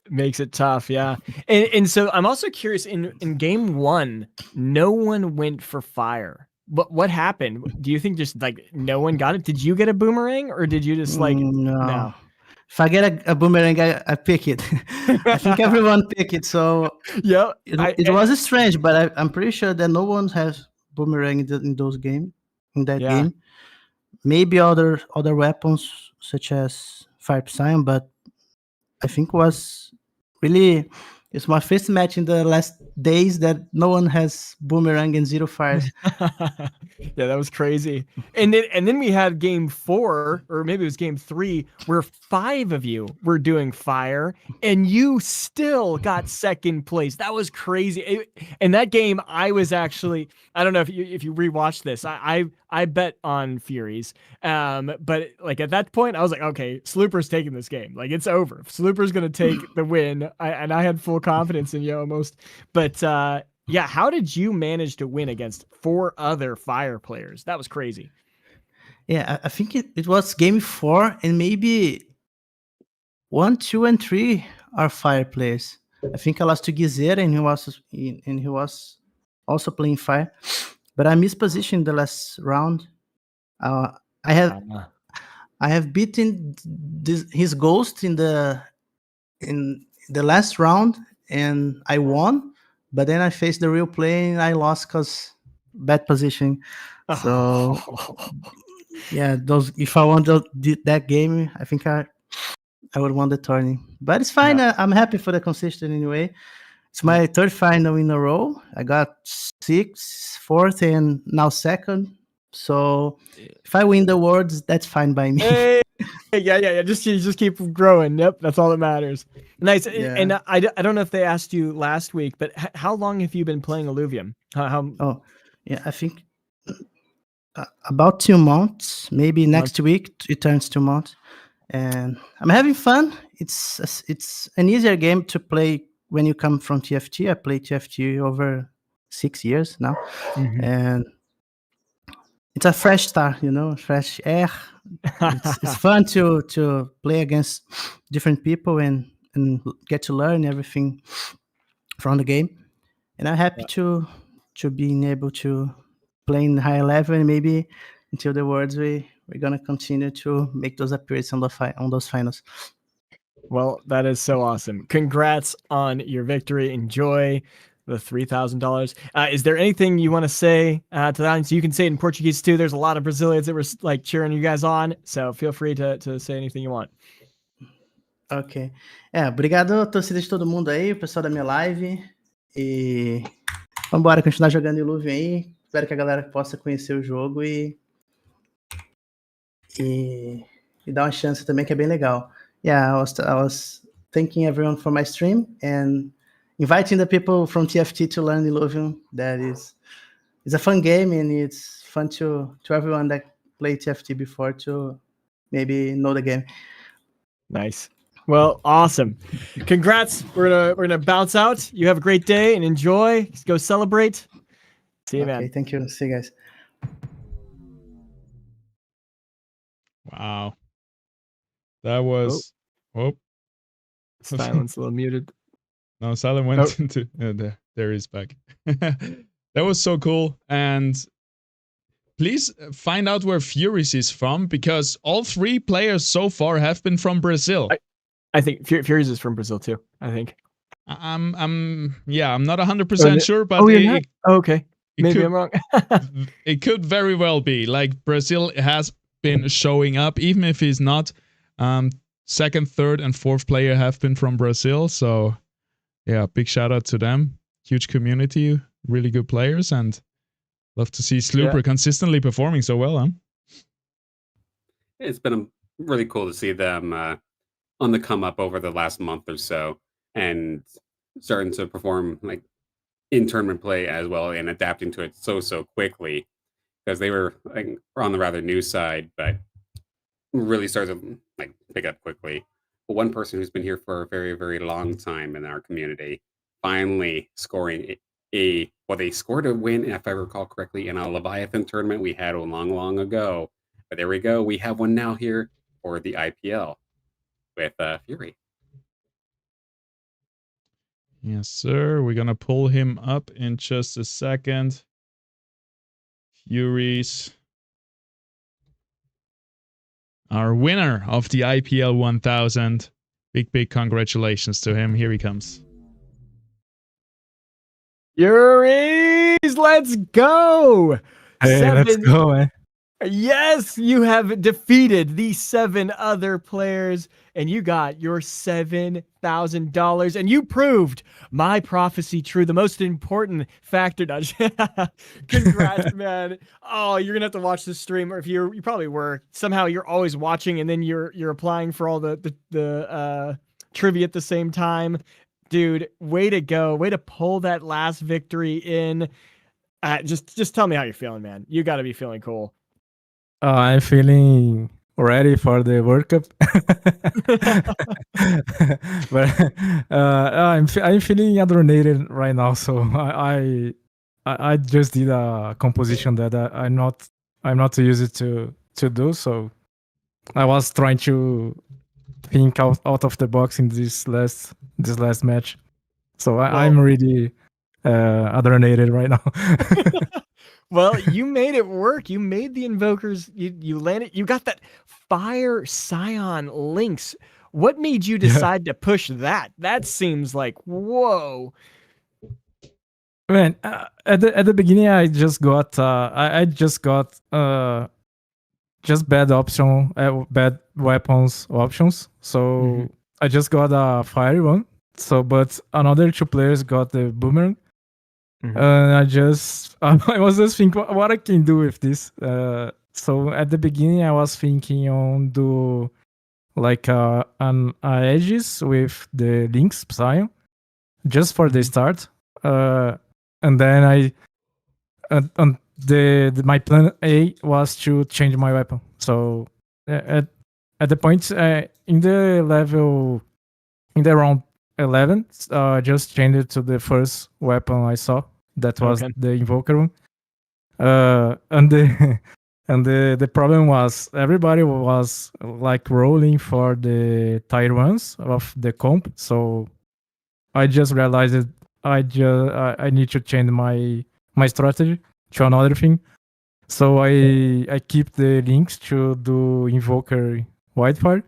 [SPEAKER 3] Makes it tough, yeah. And so I'm also curious, in game 1, no one went for fire. But what happened? Do you think just like no one got it? Did you get a boomerang, or did you just like no?
[SPEAKER 7] If I get a boomerang, I pick it. I think everyone pick it. So
[SPEAKER 3] yeah,
[SPEAKER 7] it was strange, but I'm pretty sure that no one has boomerang in those game. Maybe other weapons such as Fire Psy, but I think it's my first match in the last days that no one has boomerang and 0 fires.
[SPEAKER 3] Yeah, that was crazy. And then we had game 4, or maybe it was game 3, where 5 of you were doing fire, and you still got 2nd place. That was crazy. In that game, I was actually, I don't know if you rewatched this. I bet on Furies, but like at that point, I was like, okay, Slooper's taking this game. Like it's over. Slooper's gonna take the win. I had full confidence in you almost. But yeah, how did you manage to win against 4 other fire players? That was crazy.
[SPEAKER 7] Yeah, I think it was game 4, and maybe 1, 2, and 3 are fire players. I think I lost to Gizera, and he was also playing fire. But I mispositioned the last round. I have beaten his ghost in the last round, and I won. But then I faced the real play, and I lost because bad position. So yeah, if I won that game, I think I would won the tourney. But it's fine. Yeah. I'm happy for the consistent anyway. It's my 3rd final in a row. I got 6th, 4th, and now 2nd. So if I win the awards, that's fine by me.
[SPEAKER 3] Hey, yeah. Just keep growing. Yep, that's all that matters. Nice. Yeah. And I don't know if they asked you last week, but how long have you been playing Illuvium?
[SPEAKER 7] Oh, yeah. I think about 2 months. Maybe next week it turns 2 months, and I'm having fun. It's an easier game to play when you come from TFT. I play TFT over 6 years now, and it's a fresh start, fresh air. It's fun to play against different people and get to learn everything from the game. And I'm happy to being able to play in higher level, and maybe until the words we're gonna continue to make those appearances on those finals.
[SPEAKER 3] Well, that is so awesome. Congrats on your victory. Enjoy the $3,000. Is there anything you want to say to the audience? You can say it in Portuguese too. There's a lot of Brazilians that were like cheering you guys on, so feel free to say anything you want.
[SPEAKER 7] Ok. Obrigado, torcida de todo mundo aí, o pessoal da minha live. E vambora continuar jogando Illuvium aí. Espero que a galera possa conhecer o jogo e dar uma chance também, que é bem legal. Yeah, I was thanking everyone for my stream and inviting the people from TFT to learn Illuvium. It's a fun game, and it's fun to everyone that played TFT before to maybe know the game.
[SPEAKER 3] Nice. Well, awesome. Congrats. We're gonna bounce out. You have a great day and enjoy. Go celebrate. See you, man.
[SPEAKER 7] Thank you. See you guys.
[SPEAKER 1] Wow. That was
[SPEAKER 3] Silence a little muted.
[SPEAKER 1] No, Silent went into there he's back. That was so cool. And please find out where Furies is from, because all 3 players so far have been from Brazil.
[SPEAKER 3] I think Furies is from Brazil too. I think.
[SPEAKER 1] I'm not 100% sure, but
[SPEAKER 3] okay. Maybe I'm wrong.
[SPEAKER 1] It could very well be. Like, Brazil has been showing up, even if he's not. 2nd, 3rd, and 4th player have been from Brazil. So, yeah, big shout out to them. Huge community, really good players, and love to see Slooper consistently performing so well, huh?
[SPEAKER 2] It's been really cool to see them on the come up over the last month or so, and starting to perform like in tournament play as well, and adapting to it so quickly, because they were on the rather new side, but really started to pick up quickly. But one person who's been here for a very, very long time in our community finally scoring they scored a win, if I recall correctly, in a Leviathan tournament we had a long ago. But there we go. We have one now here for the IPL with Fury.
[SPEAKER 1] Yes, sir. We're gonna pull him up in just a second. Furies, our winner of the IPL 1000. Big congratulations to him. Here he comes.
[SPEAKER 3] Furies, let's go!
[SPEAKER 8] Hey, let's go, man.
[SPEAKER 3] Yes, you have defeated the 7 other players, and you got your $7,000, and you proved my prophecy true. The most important factor. Congrats, man. Oh, you're gonna have to watch this stream, or if you probably were. Somehow you're always watching, and then you're applying for all the trivia at the same time. Dude, way to go. Way to pull that last victory in. Just tell me how you're feeling, man. You got to be feeling cool.
[SPEAKER 8] I'm feeling ready for the World Cup. But I'm feeling adrenaline right now. So I just did a composition that I'm not used to do. So I was trying to think out of the box in this last match. So I'm really adrenaline right now.
[SPEAKER 3] Well, you made it work. You made the Invokers. You landed. You got that Fire Scion Lynx. What made you decide to push that? That seems like, whoa.
[SPEAKER 8] Man, at the beginning, I just got just bad weapons options. So I just got a fire one. So, but another 2 players got the boomerang. And I was just thinking what I can do with this. So at the beginning, I was thinking on do like an Aegis with the Lynx Scion, just for the start. And then my plan A was to change my weapon. So at the point in the round 11, just changed it to the first weapon I saw. That was the Invoker one. And the problem was everybody was like rolling for the tier 1s of the comp. So I just realized I need to change my strategy to another thing. So I keep the links to do Invoker Wildfire.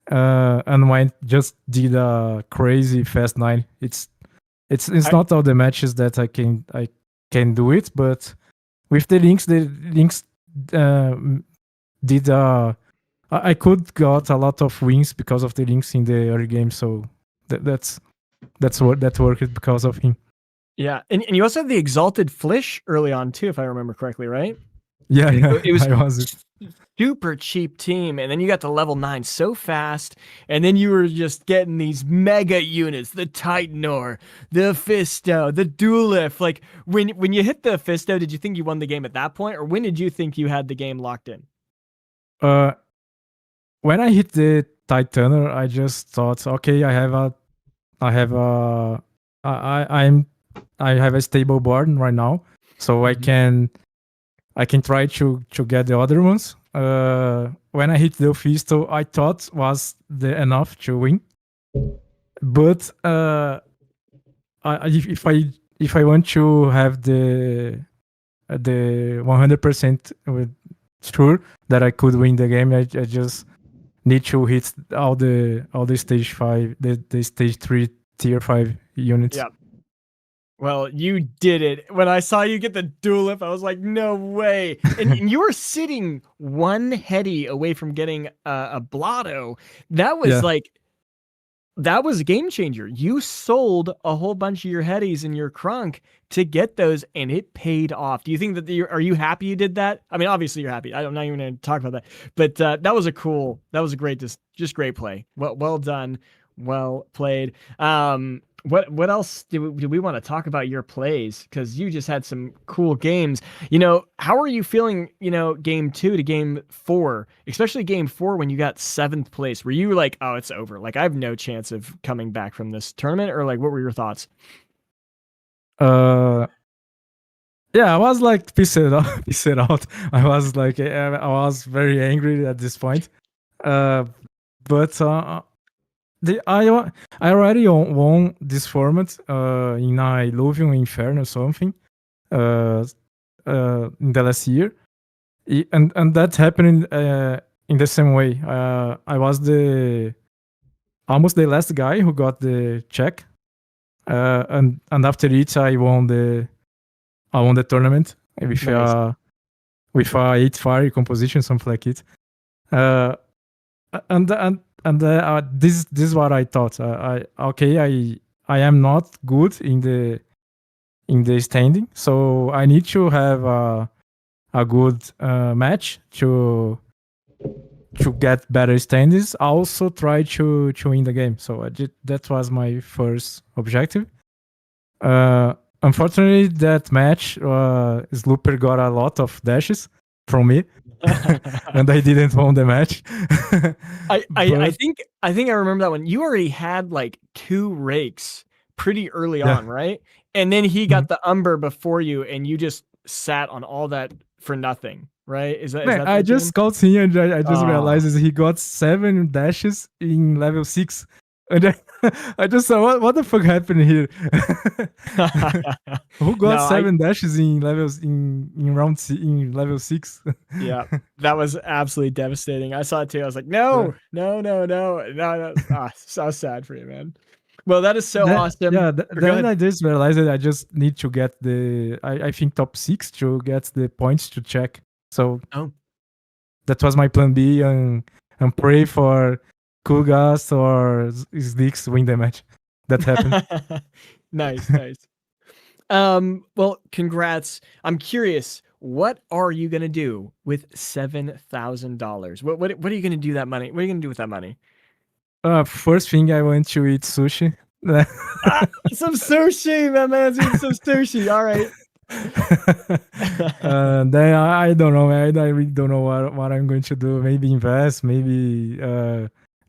[SPEAKER 8] And I just did a crazy fast 9. It's not all the matches that I can do it, but with the links did I could got a lot of wins because of the links in the early game. So that's what that worked because of him.
[SPEAKER 3] Yeah, and you also had the Exalted Flish early on too, if I remember correctly, right?
[SPEAKER 8] Yeah,
[SPEAKER 3] it was
[SPEAKER 8] I was
[SPEAKER 3] super cheap team, and then you got to level 9 so fast, and then you were just getting these mega units, the Titanor, the Fisto, the Duelif. Like when you hit the Fisto, did you think you won the game at that point, or when did you think you had the game locked in?
[SPEAKER 8] When I hit the Titanor, I just thought, okay, I have a stable board right now, so I can try to get the other ones. When I hit the Fisto, I thought was enough to win. But if I want to have the 100% sure that I could win the game, I just need to hit all the stage 5, the stage 3 tier 5 units.
[SPEAKER 3] Yeah. Well, you did it. When I saw you get the Duelif, I was like, no way. And you were sitting one heady away from getting a Blotto. That was that was a game changer. You sold a whole bunch of your headies and your Crunk to get those, and it paid off. Do you think that are you happy you did that? I mean, obviously you're happy. I'm not even going to talk about that. But that was a great, just great play. Well done. Well played. What else do we want to talk about your plays? Because you just had some cool games. How are you feeling, game 2 to game 4, especially game 4 when you got 7th place? Were you like, oh, it's over, like I have no chance of coming back from this tournament? Or like, what were your thoughts?
[SPEAKER 8] Yeah, I was like pissed out. I was like, I was very angry at this point. But I already won this format in Illuvium Inferno or something in the last year, and that happened in the same way. I was almost the last guy who got the check, and after it I won the tournament with
[SPEAKER 3] Nice.
[SPEAKER 8] With a 8 fire composition, something like it. And this is what I thought. I am not good in the standing, so I need to have a good match to get better standings. Also try to win the game. So that was my first objective. Unfortunately, that match, Slooper got a lot of dashes from me. And I didn't win the match.
[SPEAKER 3] I think I remember that one. You already had like 2 rakes pretty early on, right? And then he got the Umber before you, and you just sat on all that for nothing, right? Is that
[SPEAKER 8] I just called him, and I just realized he got 7 dashes in level 6. And I just saw what the fuck happened here. Who got 7 dashes in levels in level 6?
[SPEAKER 3] Yeah, that was absolutely devastating. I saw it too. I was like, no. So sad for you, man. Well, that is so awesome.
[SPEAKER 8] Yeah, then I just realized that I just need to get I think top 6 to get the points to check. So that was my plan B, and pray for Kugas or Slicks win the match. That happened.
[SPEAKER 3] Nice. Well, congrats. I'm curious, what are you gonna do with $7,000? What are you gonna do that money? What are you gonna do with that money?
[SPEAKER 8] First thing, I want to eat sushi.
[SPEAKER 3] Some sushi, my man's eating some sushi. All right.
[SPEAKER 8] Then I don't know, man. I really don't know what I'm going to do. Maybe invest, maybe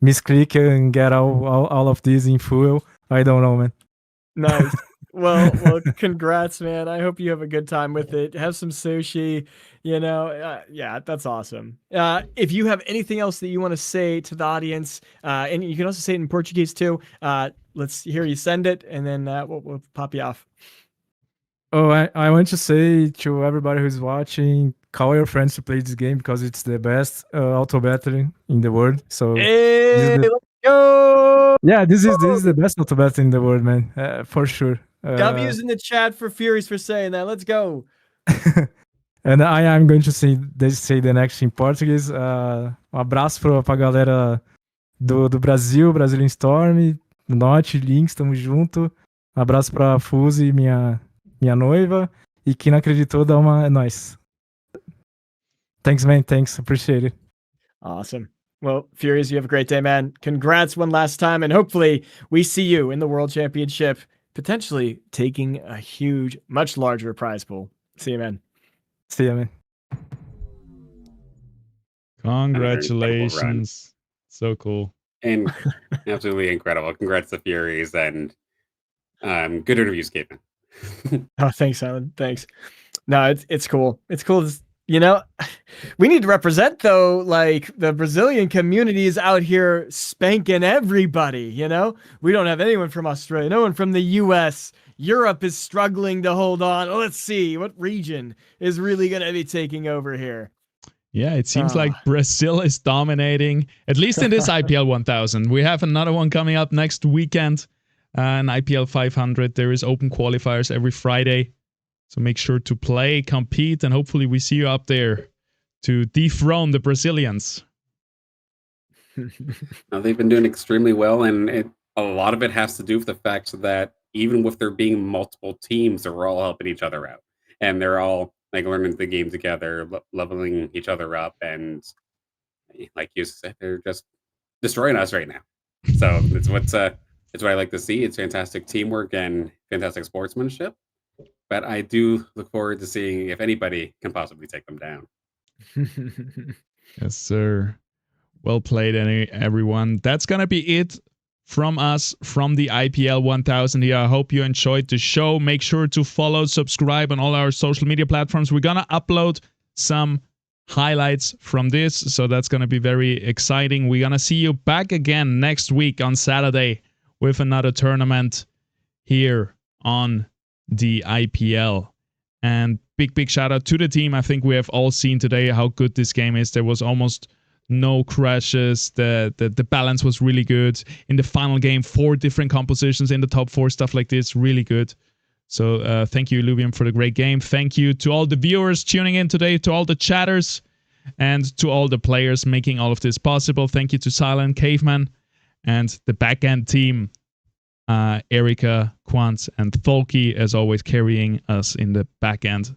[SPEAKER 8] misclick and get all of this in full. I don't know, man.
[SPEAKER 3] Nice. Well, congrats, man. I hope you have a good time with it. Have some sushi, yeah, that's awesome. If you have anything else that you want to say to the audience, and you can also say it in Portuguese too, let's hear you send it, and then we'll pop you off.
[SPEAKER 8] Oh, I want to say to everybody who's watching, call your friends to play this game because it's the best auto battle in the world. So
[SPEAKER 3] Hey, let's go!
[SPEAKER 8] Yeah, this is the best auto battle in the world, man, for sure.
[SPEAKER 3] W's in the chat for Furies for saying that. Let's go.
[SPEAKER 8] And I am going to say the next in Portuguese. Abraço pra galera do Brasil, Brazilian Storm, Note, Links, tamo junto. Abraço pra Fuzi, minha noiva. E quem não acreditou, dá uma... É nóis. Thanks, man. Thanks. Appreciate it.
[SPEAKER 3] Awesome. Well, Furies, you have a great day, man. Congrats one last time, and hopefully we see you in the World Championship, potentially taking a huge, much larger prize pool. See you, man.
[SPEAKER 8] See you, man.
[SPEAKER 1] Congratulations. So cool.
[SPEAKER 2] And absolutely incredible. Congrats to Furies, and good interviews, Caitlin.
[SPEAKER 3] Oh, thanks, Simon. Thanks. No, it's cool. It's cool. We need to represent, though, like the Brazilian community is out here spanking everybody, We don't have anyone from Australia, no one from the US. Europe is struggling to hold on. Let's see what region is really going to be taking over here.
[SPEAKER 1] Yeah, it seems like Brazil is dominating, at least in this IPL 1000. We have another one coming up next weekend, an IPL 500. There is open qualifiers every Friday. So make sure to play, compete, and hopefully we see you up there to dethrone the Brazilians.
[SPEAKER 2] Now, they've been doing extremely well, and a lot of it has to do with the fact that even with there being multiple teams, they're all helping each other out. And they're all learning the game together, leveling each other up, and like you said, they're just destroying us right now. So it's what I like to see. It's fantastic teamwork and fantastic sportsmanship. But I do look forward to seeing if anybody can possibly take them down.
[SPEAKER 1] Yes, sir. Well played, everyone. That's going to be it from us from the IPL 1000 here. I hope you enjoyed the show. Make sure to follow, subscribe on all our social media platforms. We're going to upload some highlights from this, so that's going to be very exciting. We're going to see you back again next week on Saturday with another tournament here on the IPL. And big shout out to the team. I think we have all seen today how good this game is. There was almost no crashes. The balance was really good. In the final game, 4 different compositions in the top 4, stuff like this, really good. So thank you, Illuvium, for the great game. Thank you to all the viewers tuning in today, to all the chatters, and to all the players making all of this possible. Thank you to Silent, Caveman, and the backend team, Erica, Quant, and Tholki, as always, carrying us in the backend.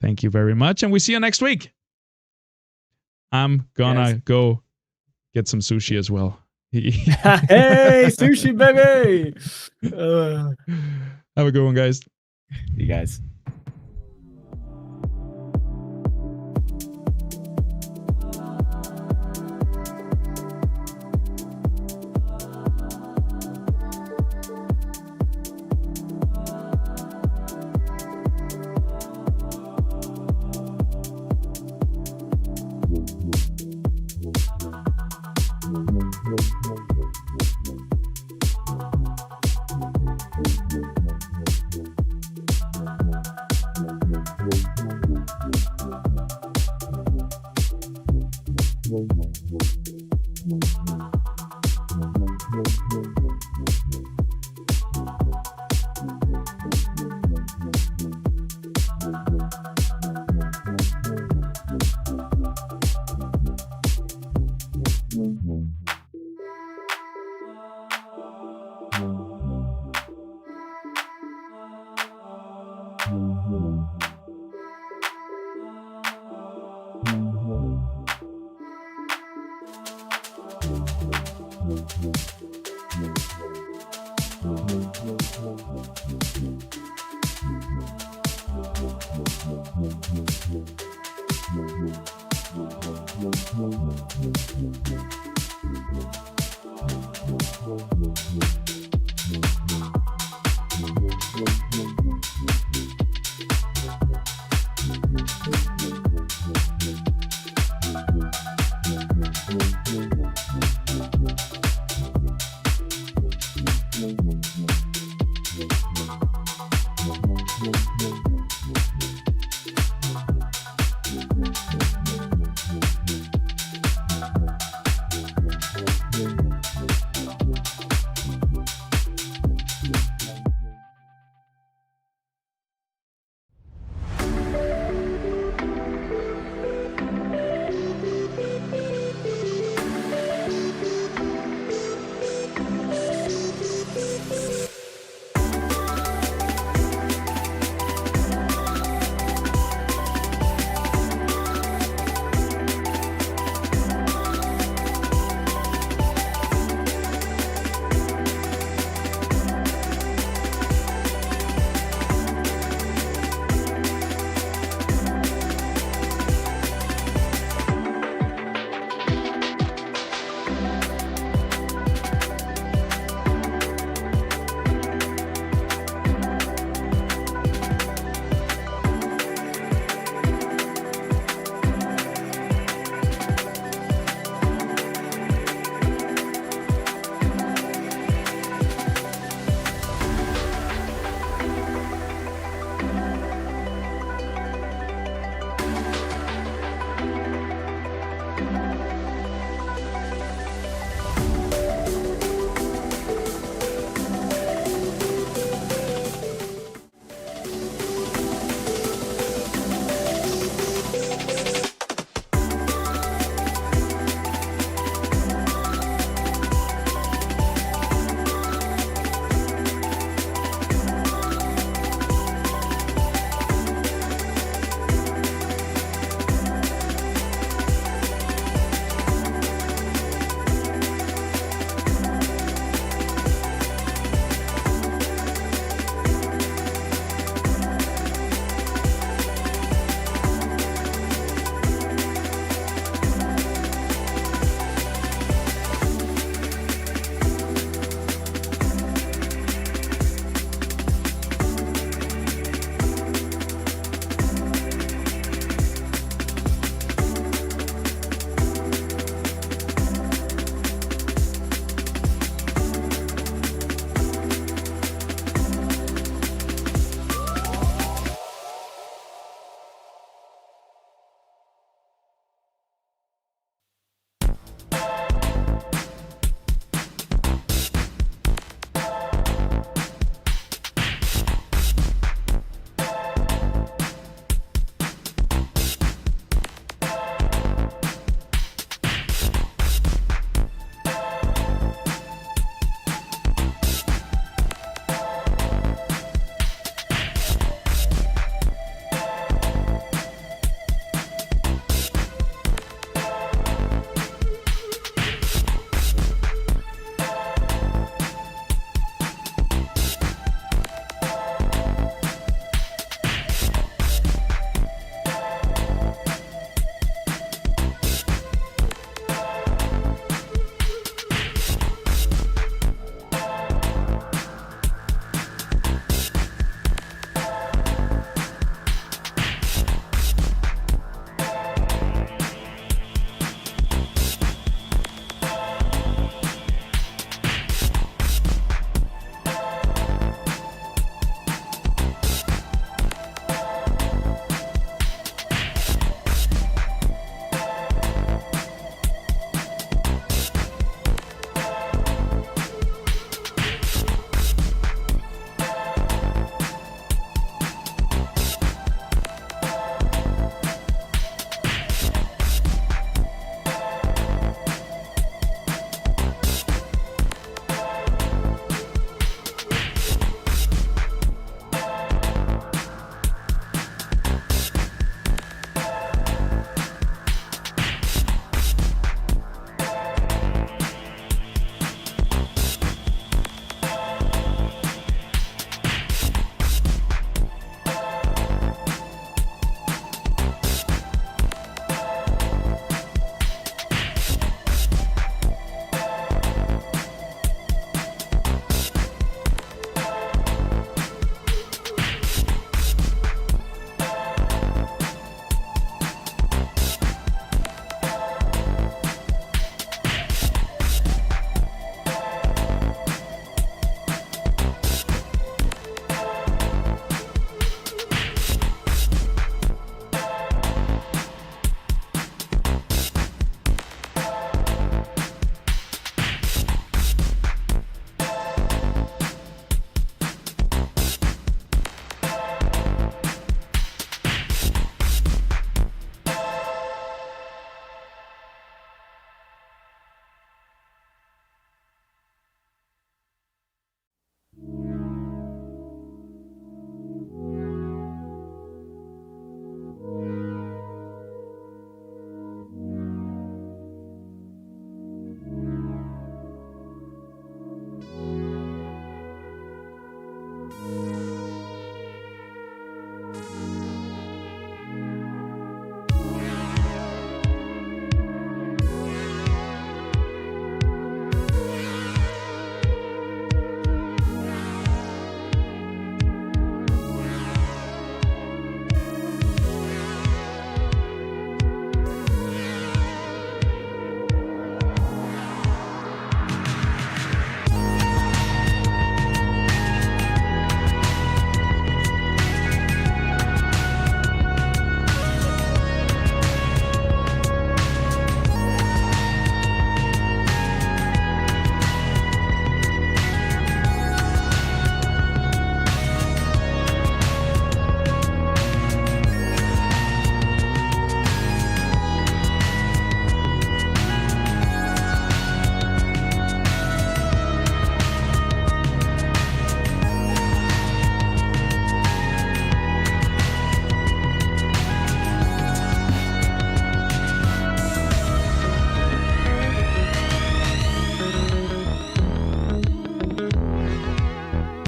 [SPEAKER 1] Thank you very much, and we see you next week. I'm gonna go get some sushi as well.
[SPEAKER 3] Hey, sushi, baby!
[SPEAKER 1] Have a good one, guys.
[SPEAKER 3] You guys.
[SPEAKER 1] Bye.